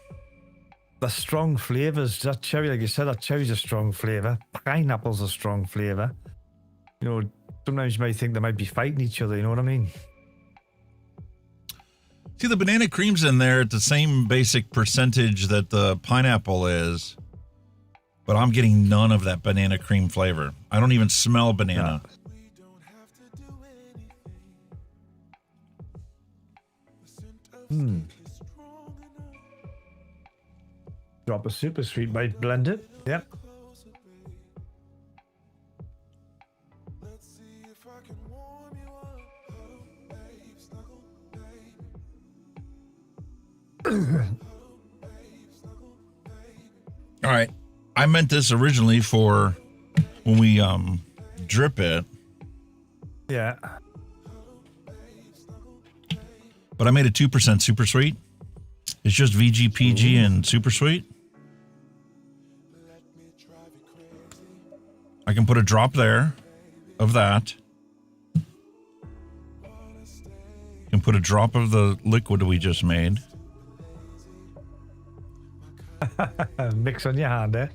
The strong flavors, that cherry, like you said, that cherry's a strong flavor. Pineapple's a strong flavor. Sometimes you might think they might be fighting each other, you know what I mean? See, the banana cream's in there at the same basic percentage that the pineapple is, but I'm getting none of that banana cream flavor. I don't even smell banana. Drop a super sweet, might blend it. Yep. All right. I meant this originally for when we drip it. Yeah. But I made it 2% super sweet. It's just VGPG and super sweet. I can put a drop there of that. Can put a drop of the liquid we just made. Mix on your hand, eh?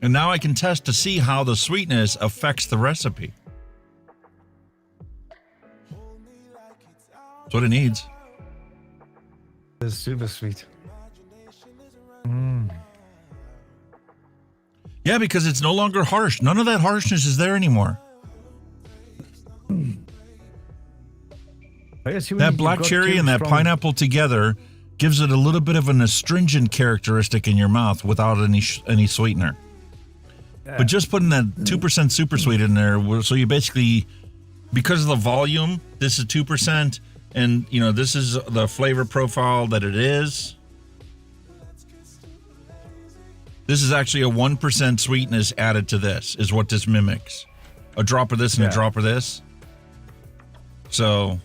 And now I can test to see how the sweetness affects the recipe. That's what it needs. It's super sweet. Yeah, because it's no longer harsh. None of that harshness is there anymore. That black cherry and that pineapple together gives it a little bit of an astringent characteristic in your mouth without any sweetener. But just putting that 2% super sweet in there, so you basically, because of the volume, this is 2%, and this is the flavor profile that it is. This is actually a 1% sweetness added to this, is what this mimics. A drop of this and a drop of this. So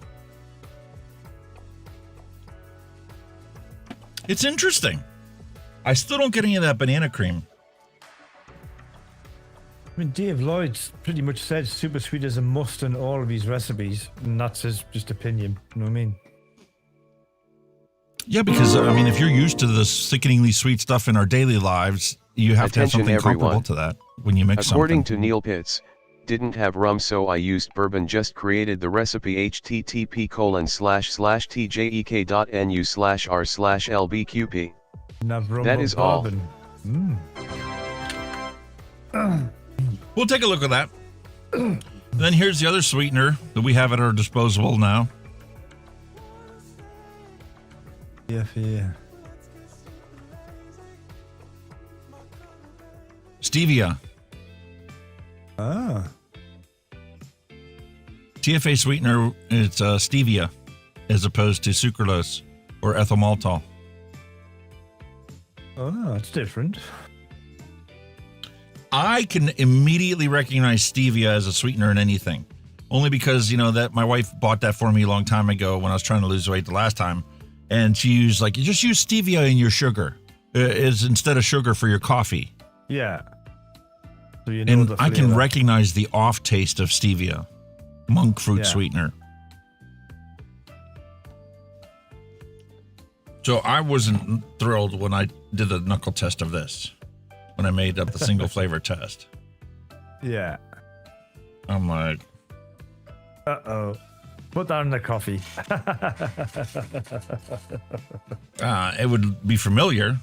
it's interesting. I still don't get any of that banana cream. I mean, Dave Lloyd's pretty much said super sweet is a must in all of his recipes, and that's his just opinion. You know what I mean? Yeah, because if you're used to the sickeningly sweet stuff in our daily lives, you have to have something comparable to that when you mix According something. to Neil Pitts, didn't have rum, so I used bourbon. Just created the recipe. http://tjek.nu/r/lbqp. That is all. We'll take a look at that. Then here's the other sweetener that we have at our disposal now. Yeah. Stevia. TFA sweetener, it's stevia as opposed to sucralose or ethyl maltol. Oh, that's different. I can immediately recognize stevia as a sweetener in anything. Only because, that my wife bought that for me a long time ago when I was trying to lose weight the last time. And she used you just use stevia in your sugar. Is instead of sugar for your coffee. Yeah. So and I can recognize the off taste of stevia. Monk fruit sweetener. So I wasn't thrilled when I did the knuckle test of this. When I made up the single flavor test. Yeah. I'm like, uh-oh. Put that in the coffee. It would be familiar,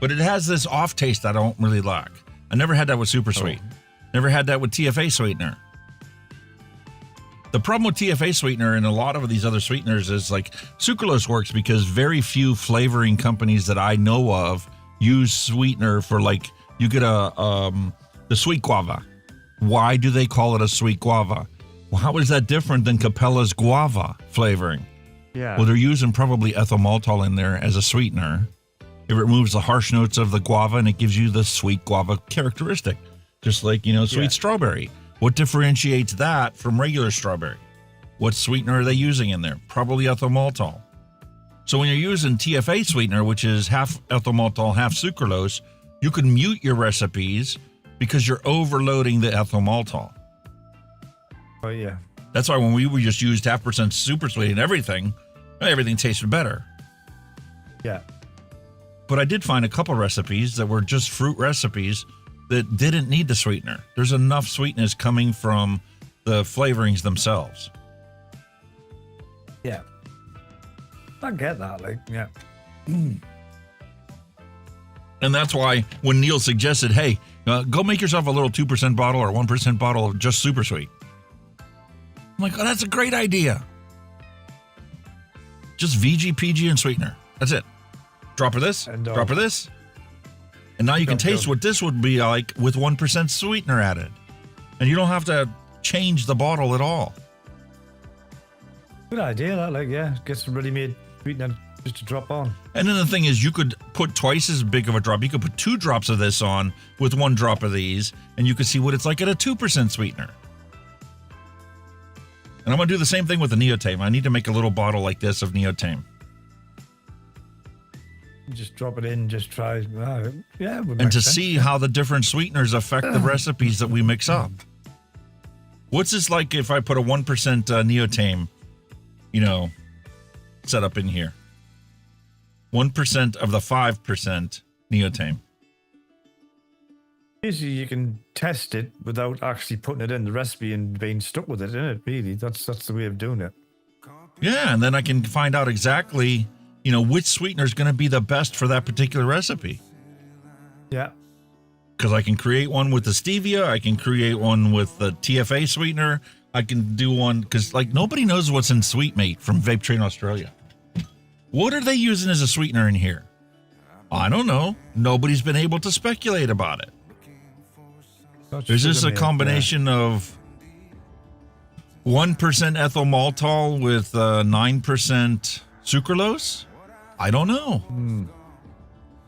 but it has this off taste I don't really like. I never had that with super sweet. Never had that with TFA sweetener. The problem with TFA sweetener and a lot of these other sweeteners is sucralose works because very few flavoring companies that I know of use sweetener for you get the sweet guava. Why do they call it a sweet guava? Well, how is that different than Capella's guava flavoring? Yeah. Well, they're using probably ethyl maltol in there as a sweetener. It removes the harsh notes of the guava and it gives you the sweet guava characteristic. Just like, sweet strawberry. What differentiates that from regular strawberry? What sweetener are they using in there? Probably ethyl maltol. So when you're using TFA sweetener, which is half ethyl maltol, half sucralose, you can mute your recipes because you're overloading the ethyl maltol. Oh, yeah. That's why when we just used 0.5% super sweet and everything tasted better. Yeah. But I did find a couple recipes that were just fruit recipes that didn't need the sweetener. There's enough sweetness coming from the flavorings themselves. Yeah. I get that, yeah. And that's why when Neil suggested, hey, go make yourself a little 2% bottle or 1% bottle of just super sweet. I'm like, oh, that's a great idea. Just VG, PG, and sweetener. That's it. Drop of this, drop of this. And now you can taste what this would be like with 1% sweetener added. And you don't have to change the bottle at all. Good idea, that, get some ready-made sweetener just to drop on. And then the thing is, you could put twice as big of a drop. You could put 2 drops of this on with 1 drop of these, and you could see what it's like at a 2% sweetener. And I'm going to do the same thing with the Neotame. I need to make a little bottle like this of Neotame. Just drop it in, just try. And to see how the different sweeteners affect the recipes that we mix up. What's this like if I put a 1% Neotame, set up in here? 1% of the 5% Neotame. Basically, you can test it without actually putting it in the recipe and being stuck with it, isn't it? Really, that's the way of doing it. Yeah, and then I can find out exactly, which sweetener is going to be the best for that particular recipe. Yeah. Because I can create one with the stevia, I can create one with the TFA sweetener, I can do one, because nobody knows what's in Sweet Mate from Vape Train Australia. What are they using as a sweetener in here? I don't know. Nobody's been able to speculate about it. Is this a combination of 1% ethyl maltol with 9% sucralose? I don't know.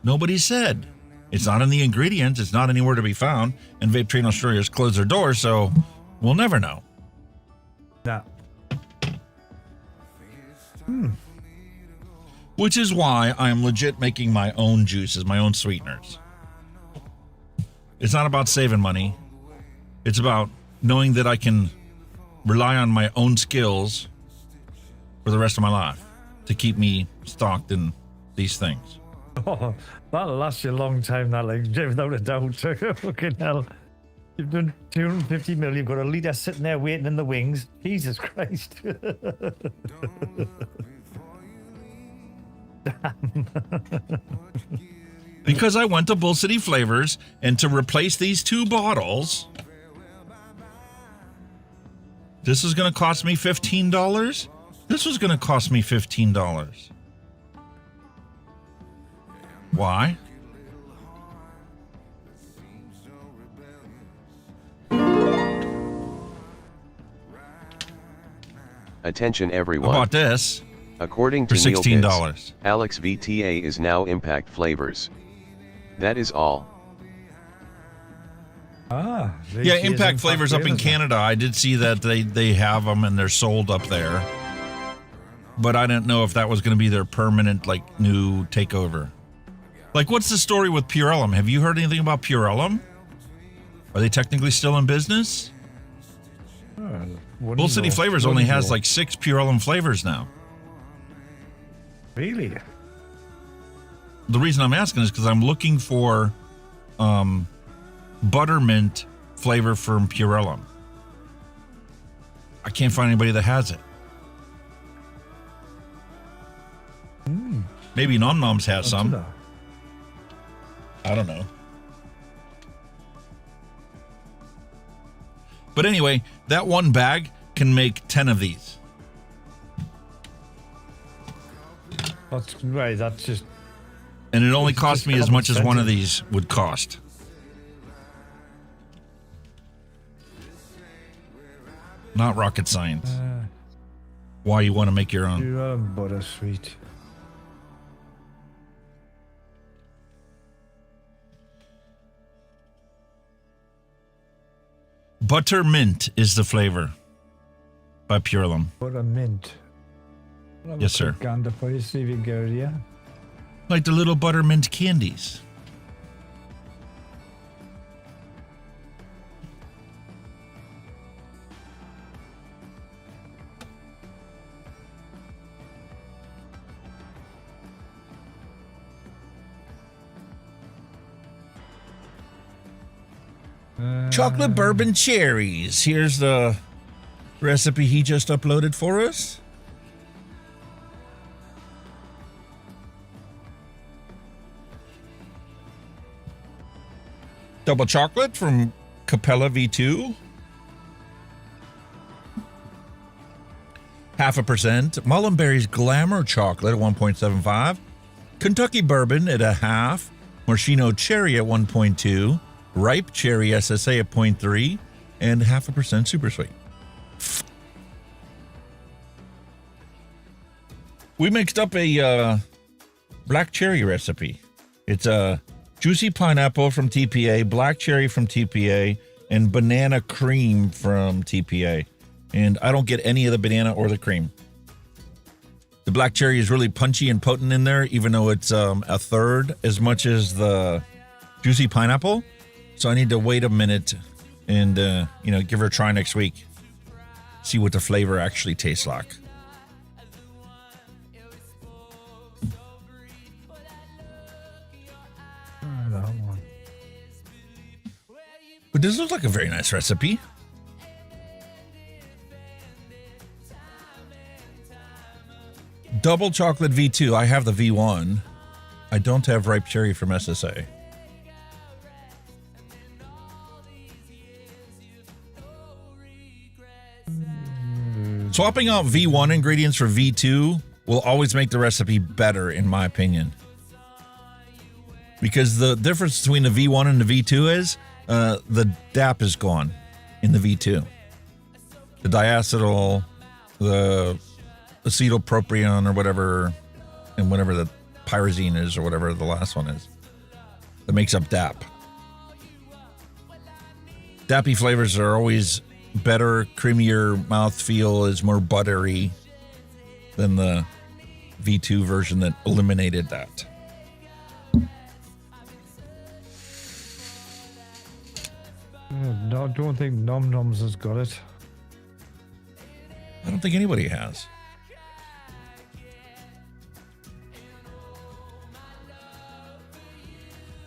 Nobody said. It's not in the ingredients. It's not anywhere to be found. And Vape Train Australia has closed their doors, so we'll never know. Nah. Which is why I am legit making my own juices, my own sweeteners. It's not about saving money. It's about knowing that I can rely on my own skills for the rest of my life to keep me stocked in these things. Oh, that'll last you a long time, that, like, without a doubt. Fucking hell. You've done 250 mil, you've got a litre sitting there waiting in the wings. Jesus Christ. Because I went to Bull City Flavors, and to replace these 2 bottles, this is going to cost me $15. This was going to cost me $15. Why? Attention everyone. How about this? According to For $16. Neopets, Alex VTA is now Impact Flavors. That is all. Yeah, Impact Flavors up in Canada. I did see that they have them and they're sold up there. But I didn't know if that was going to be their permanent, like, new takeover. Like, what's the story with Purellum? Have you heard anything about Purellum? Are they technically still in business? Bull City Flavors only has like 6 Purellum flavors now. Really? The reason I'm asking is because I'm looking for buttermint flavor from Purellum. I can't find anybody that has it. Maybe Nom Noms has some. I don't know. But anyway, that one bag can make 10 of these. That's right, that's just... And it only cost me as much as one of these would cost. Not rocket science. Why you want to make your own. Pure buttersweet. Buttermint is the flavor by Purellum. Buttermint. Yes, sir. Gander for you, see if you go, yeah. Like the little buttermint candies. Chocolate bourbon cherries. Here's the recipe he just uploaded for us. Double chocolate from Capella V2. 0.5%. Mullenberry's Glamour Chocolate at 1.75. Kentucky Bourbon at 0.5. Maraschino Cherry at 1.2. Ripe Cherry SSA at 0.3. And 0.5% Super Sweet. We mixed up a black cherry recipe. It's a juicy pineapple from TPA, black cherry from TPA, and banana cream from TPA. And I don't get any of the banana or the cream. The black cherry is really punchy and potent in there, even though it's a third as much as the juicy pineapple. So I need to wait a minute and, give her a try next week. See what the flavor actually tastes like. That one. But this looks like a very nice recipe. Double chocolate V2. I have the V1. I don't have ripe cherry from SSA. Swapping out V1 ingredients for V2 will always make the recipe better, in my opinion. Because the difference between the V1 and the V2 is the DAP is gone in the V2. The diacetyl, the acetylpropion or whatever, and whatever the pyrazine is or whatever the last one is, that makes up DAP. DAPy flavors are always better, creamier mouthfeel, is more buttery than the V2 version that eliminated that. I don't think Nom Noms has got it. I don't think anybody has.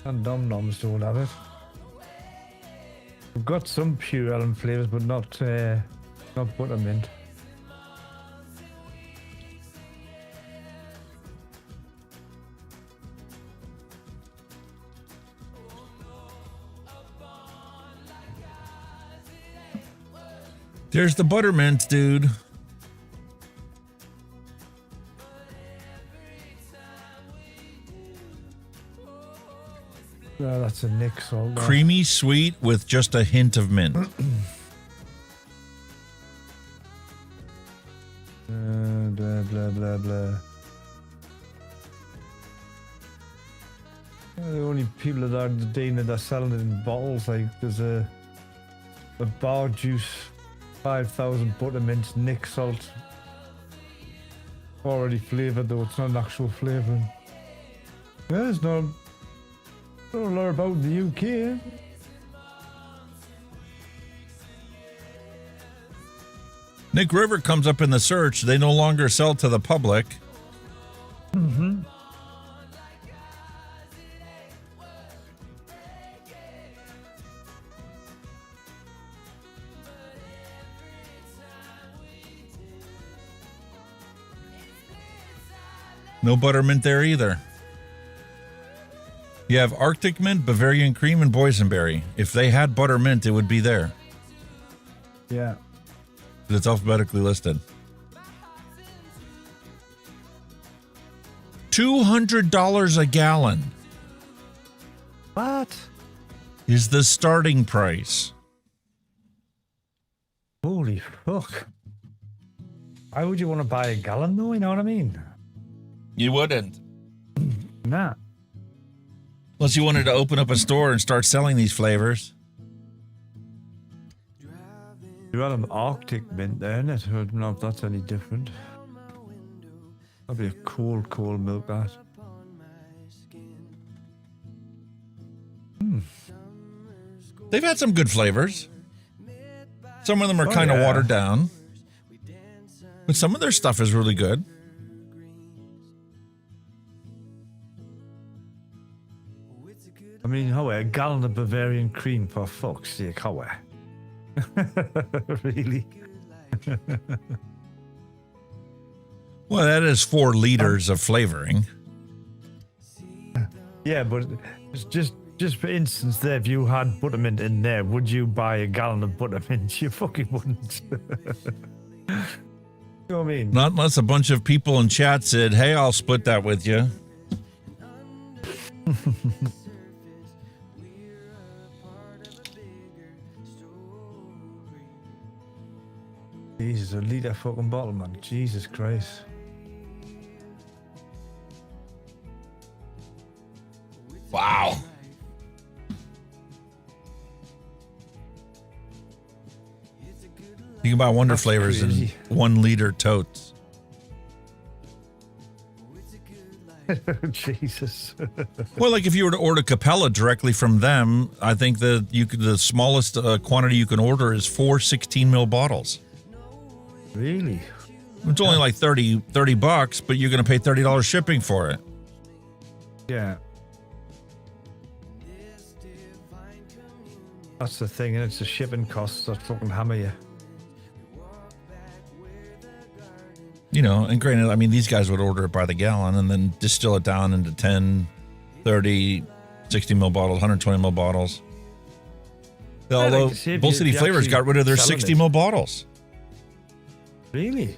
And Nom Noms don't have it. We've got some pure almond flavors, but not buttermint. There's the buttermint, dude. No, that's a Nick salt. Creamy sweet with just a hint of mint. Blah, blah, blah, blah. The only people that are doing it are selling it in bottles. Like there's a bar juice, 5,000 buttermint, Nick salt. Already flavoured though, it's not an actual flavouring. Yeah, it's not. I don't know about the UK. Nick River comes up in the search. They no longer sell to the public. Mm-hmm. No buttermint there either. You have Arctic Mint, Bavarian Cream, and Boysenberry. If they had buttermint, it would be there. Yeah. It's alphabetically listed. $200 a gallon. What? Is the starting price. Holy fuck. Why would you want to buy a gallon though? You know what I mean? You wouldn't. Nah. Unless you wanted to open up a store and start selling these flavors. You had an Arctic mint there, isn't it? I don't know if that's any different. That'd be a cold milk, that. They've had some good flavors. Some of them are kind of yeah. watered down. But some of their stuff is really good. I mean, how a gallon of Bavarian cream, for fuck's sake, how really? Well, that is 4 liters of flavoring. Yeah, but it's just for instance, there, if you had buttermint in there, would you buy a gallon of buttermint? You fucking wouldn't. You know what I mean? Not unless a bunch of people in chat said, hey, I'll split that with you. Jesus, a liter fucking bottle, man. Jesus Christ. Wow. You can buy Wonder That's Flavors crazy. in 1 liter totes. Jesus. Well, like if you were to order Capella directly from them, I think that the smallest quantity you can order is 4 16 ml bottles. Really? It's only like $30, but you're going to pay $30 shipping for it. Yeah. That's the thing, and it's the shipping costs that fucking hammer you. You know, and granted, I mean, these guys would order it by the gallon and then distill it down into 10, 30, 60 ml bottles, 120 ml bottles. Although Bull City Flavors got rid of their 60 ml bottles. Really?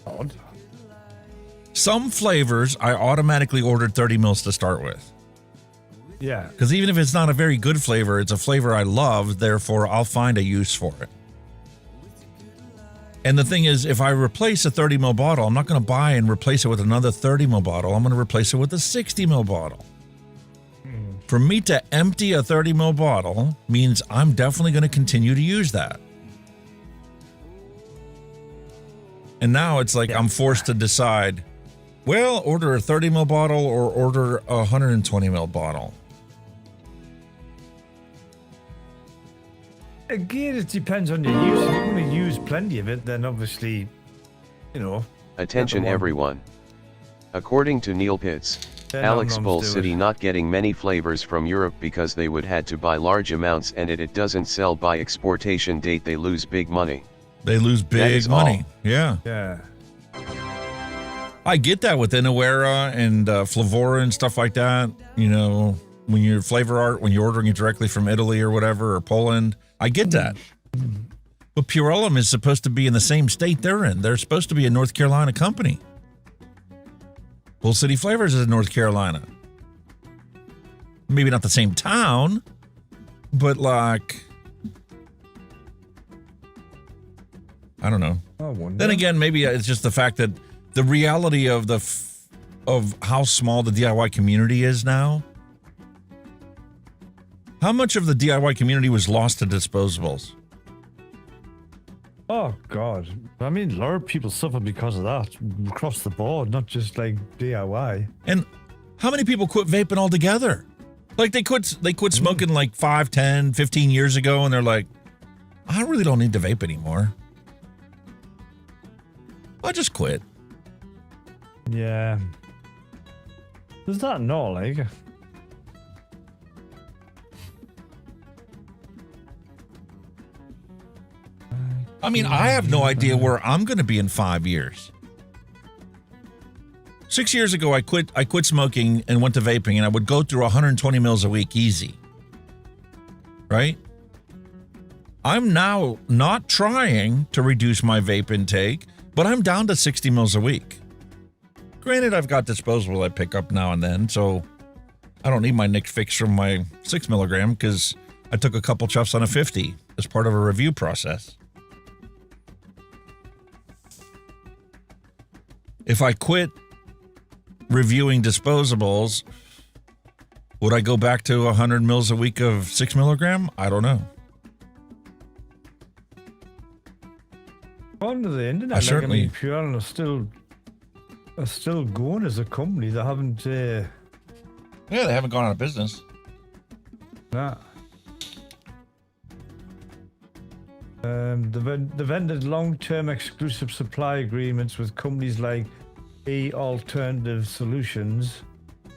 Odd. Some flavors I automatically ordered 30 mils to start with. Yeah. Because even if it's not a very good flavor, it's a flavor I love, therefore I'll find a use for it. And the thing is, if I replace a 30 ml bottle, I'm not going to buy and replace it with another 30 ml bottle. I'm going to replace it with a 60 ml bottle. For me to empty a 30 ml bottle means I'm definitely going to continue to use that. And now it's like I'm forced to decide, well, order a 30 ml bottle or order a 120 ml bottle. Again, it depends on your use. If you're going to use plenty of it, then obviously, you know. Attention everyone. According to Neil Pitts, Alex Bull City not getting many flavors from Europe because they would had to buy large amounts and it doesn't sell by exportation date, they lose big money. They lose big money. Yeah. Yeah. I get that with Inawera and Flavora and stuff like that. You know, when you're flavor art, when you're ordering it directly from Italy or whatever, or Poland, I get that. But Purellum is supposed to be in the same state they're in. They're supposed to be a North Carolina company. Bull City Flavors is in North Carolina. Maybe not the same town, but like, I don't know. Then again, maybe it's just the fact that the reality of of how small the DIY community is now. How much of the DIY community was lost to disposables? Oh, God. I mean, a lot of people suffer because of that across the board, not just like DIY. And how many people quit vaping altogether? Like they quit smoking like 5, 10, 15 years ago, and they're like, I really don't need to vape anymore. I just quit. Yeah. There's that and all, like. I mean, I have no idea where I'm going to be in 5 years. 6 years ago, I quit smoking and went to vaping, and I would go through 120 mils a week easy. Right? I'm now not trying to reduce my vape intake, but I'm down to 60 mils a week. Granted, I've got disposable I pick up now and then, so I don't need my Nick fix from my 6 milligram because I took a couple chuffs on a 50 as part of a review process. If I quit reviewing disposables, would I go back to 100 mils a week of 6 milligram? I don't know. On to the internet, I certainly. Purellum are still going as a company. They haven't. Yeah, they haven't gone out of business. Nah. They've ended long-term exclusive supply agreements with companies like E-Alternative Solutions,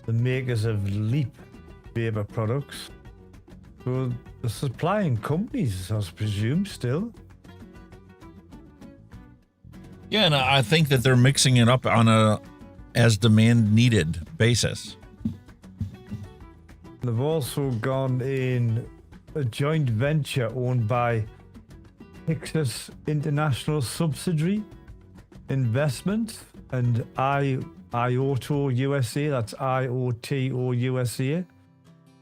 the makers of Leap vapor products. So they're supplying companies, I presume, still. Yeah, and I think that they're mixing it up on a as demand needed basis. They've also gone in a joint venture owned by Texas International Subsidiary Investment and IOTO USA. That's IOTO USA.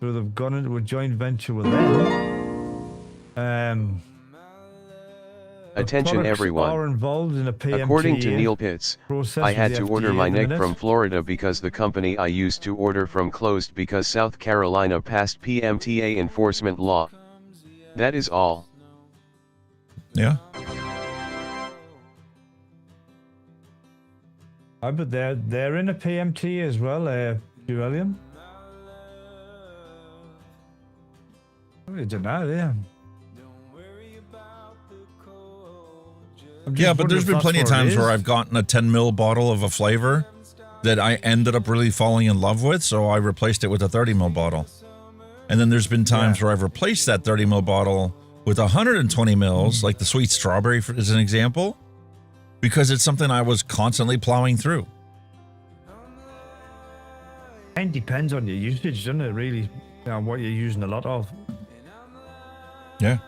So they've gone into a joint venture with them. Attention everyone. Are involved in a PMTA According to Neil Pitts, I had to order my neck neck from Florida because the company I used to order from closed because South Carolina passed PMTA enforcement law. That is all. Yeah. But they're in a PMTA as well, Purellum. I don't know, yeah. Yeah, but there's been plenty of times where I've gotten a 10 ml bottle of a flavor that I ended up really falling in love with, so I replaced it with a 30 ml bottle. And then there's been times where I've replaced that 30 ml bottle with 120 mils, like the sweet strawberry as an example, because it's something I was constantly plowing through. It depends on your usage, doesn't it, really? What you're using a lot of. Yeah.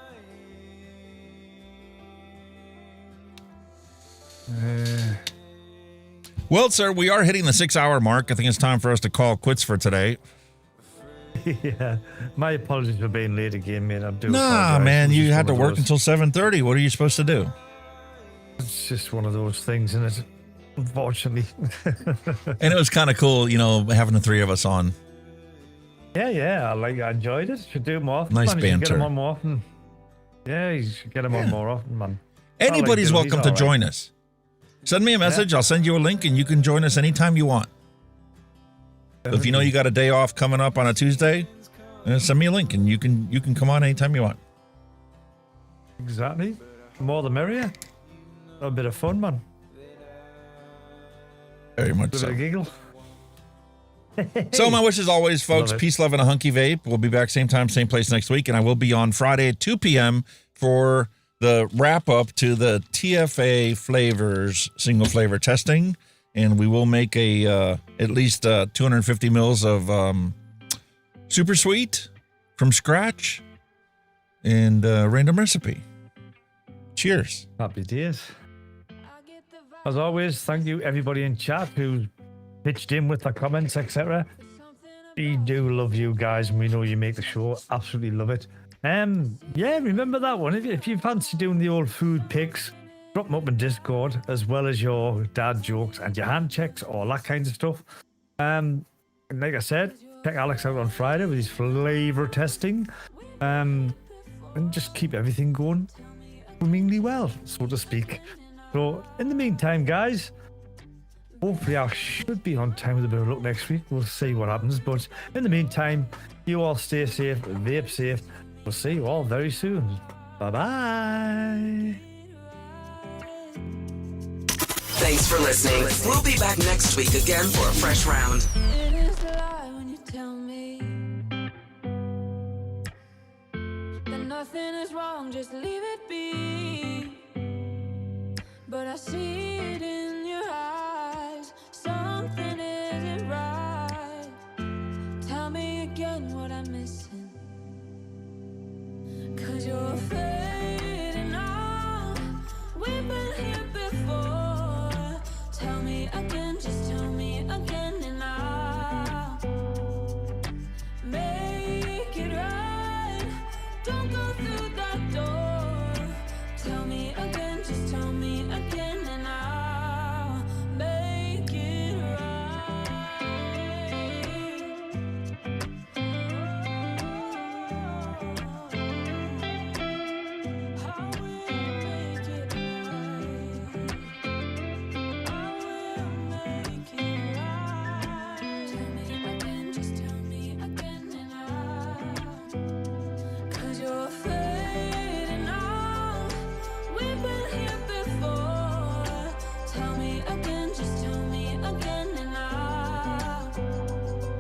Well, sir, we are hitting the 6-hour mark. I think it's time for us to call quits for today. Yeah, my apologies for being late again, mate. I do. Nah, apologize. man, It was you just had to one of work those- until 7:30. What are you supposed to do? It's just one of those things, isn't it? Unfortunately. And it was kind of cool, you know, having the three of us on. Yeah, I enjoyed it. Should do it more often. Nice man. You should get banter. him on more often. Yeah, you should get him on more often, man. Anybody's welcome to join us. Send me a message. I'll send you a link, and you can join us anytime you want. So if you know you got a day off coming up on a Tuesday, send me a link, and you can come on anytime you want. Exactly. The more the merrier. A bit of fun, man. Very much A bit so. of a giggle. So my wish as always, folks, Love it. peace, love, and a hunky vape. We'll be back same time, same place next week, and I will be on Friday at 2 p.m. for the wrap up to the TFA flavors single flavor testing, and we will make a at least 250 mils of super sweet from scratch and random recipe. Cheers. Happy days. As always, thank you everybody in chat who pitched in with their comments, etc. We do love you guys, and we know you make the show. Absolutely love it. Yeah, remember that one. If you fancy doing the old food picks, drop them up in Discord, as well as your dad jokes and your hand checks, all that kind of stuff. And like I said, check Alex out on Friday with his flavor testing. And just keep everything going swimmingly well, so to speak. So in the meantime, guys, hopefully I should be on time with a bit of luck next week. We'll see what happens. But in the meantime, you all stay safe, vape safe. We'll see you all very soon. Bye-bye. Thanks for listening. We'll be back next week again for a fresh round. It is a lie when you tell me that nothing is wrong, just leave it be. But I see it in your eyes, something isn't right. Tell me again what I'm missing, 'cause you're fading out. We've been here before. Tell me again, just tell me again, and I'll make it right. Don't go through that door. Tell me again, just tell me again, and I'll make it Cause you're fading out. We've been here before. Tell me again.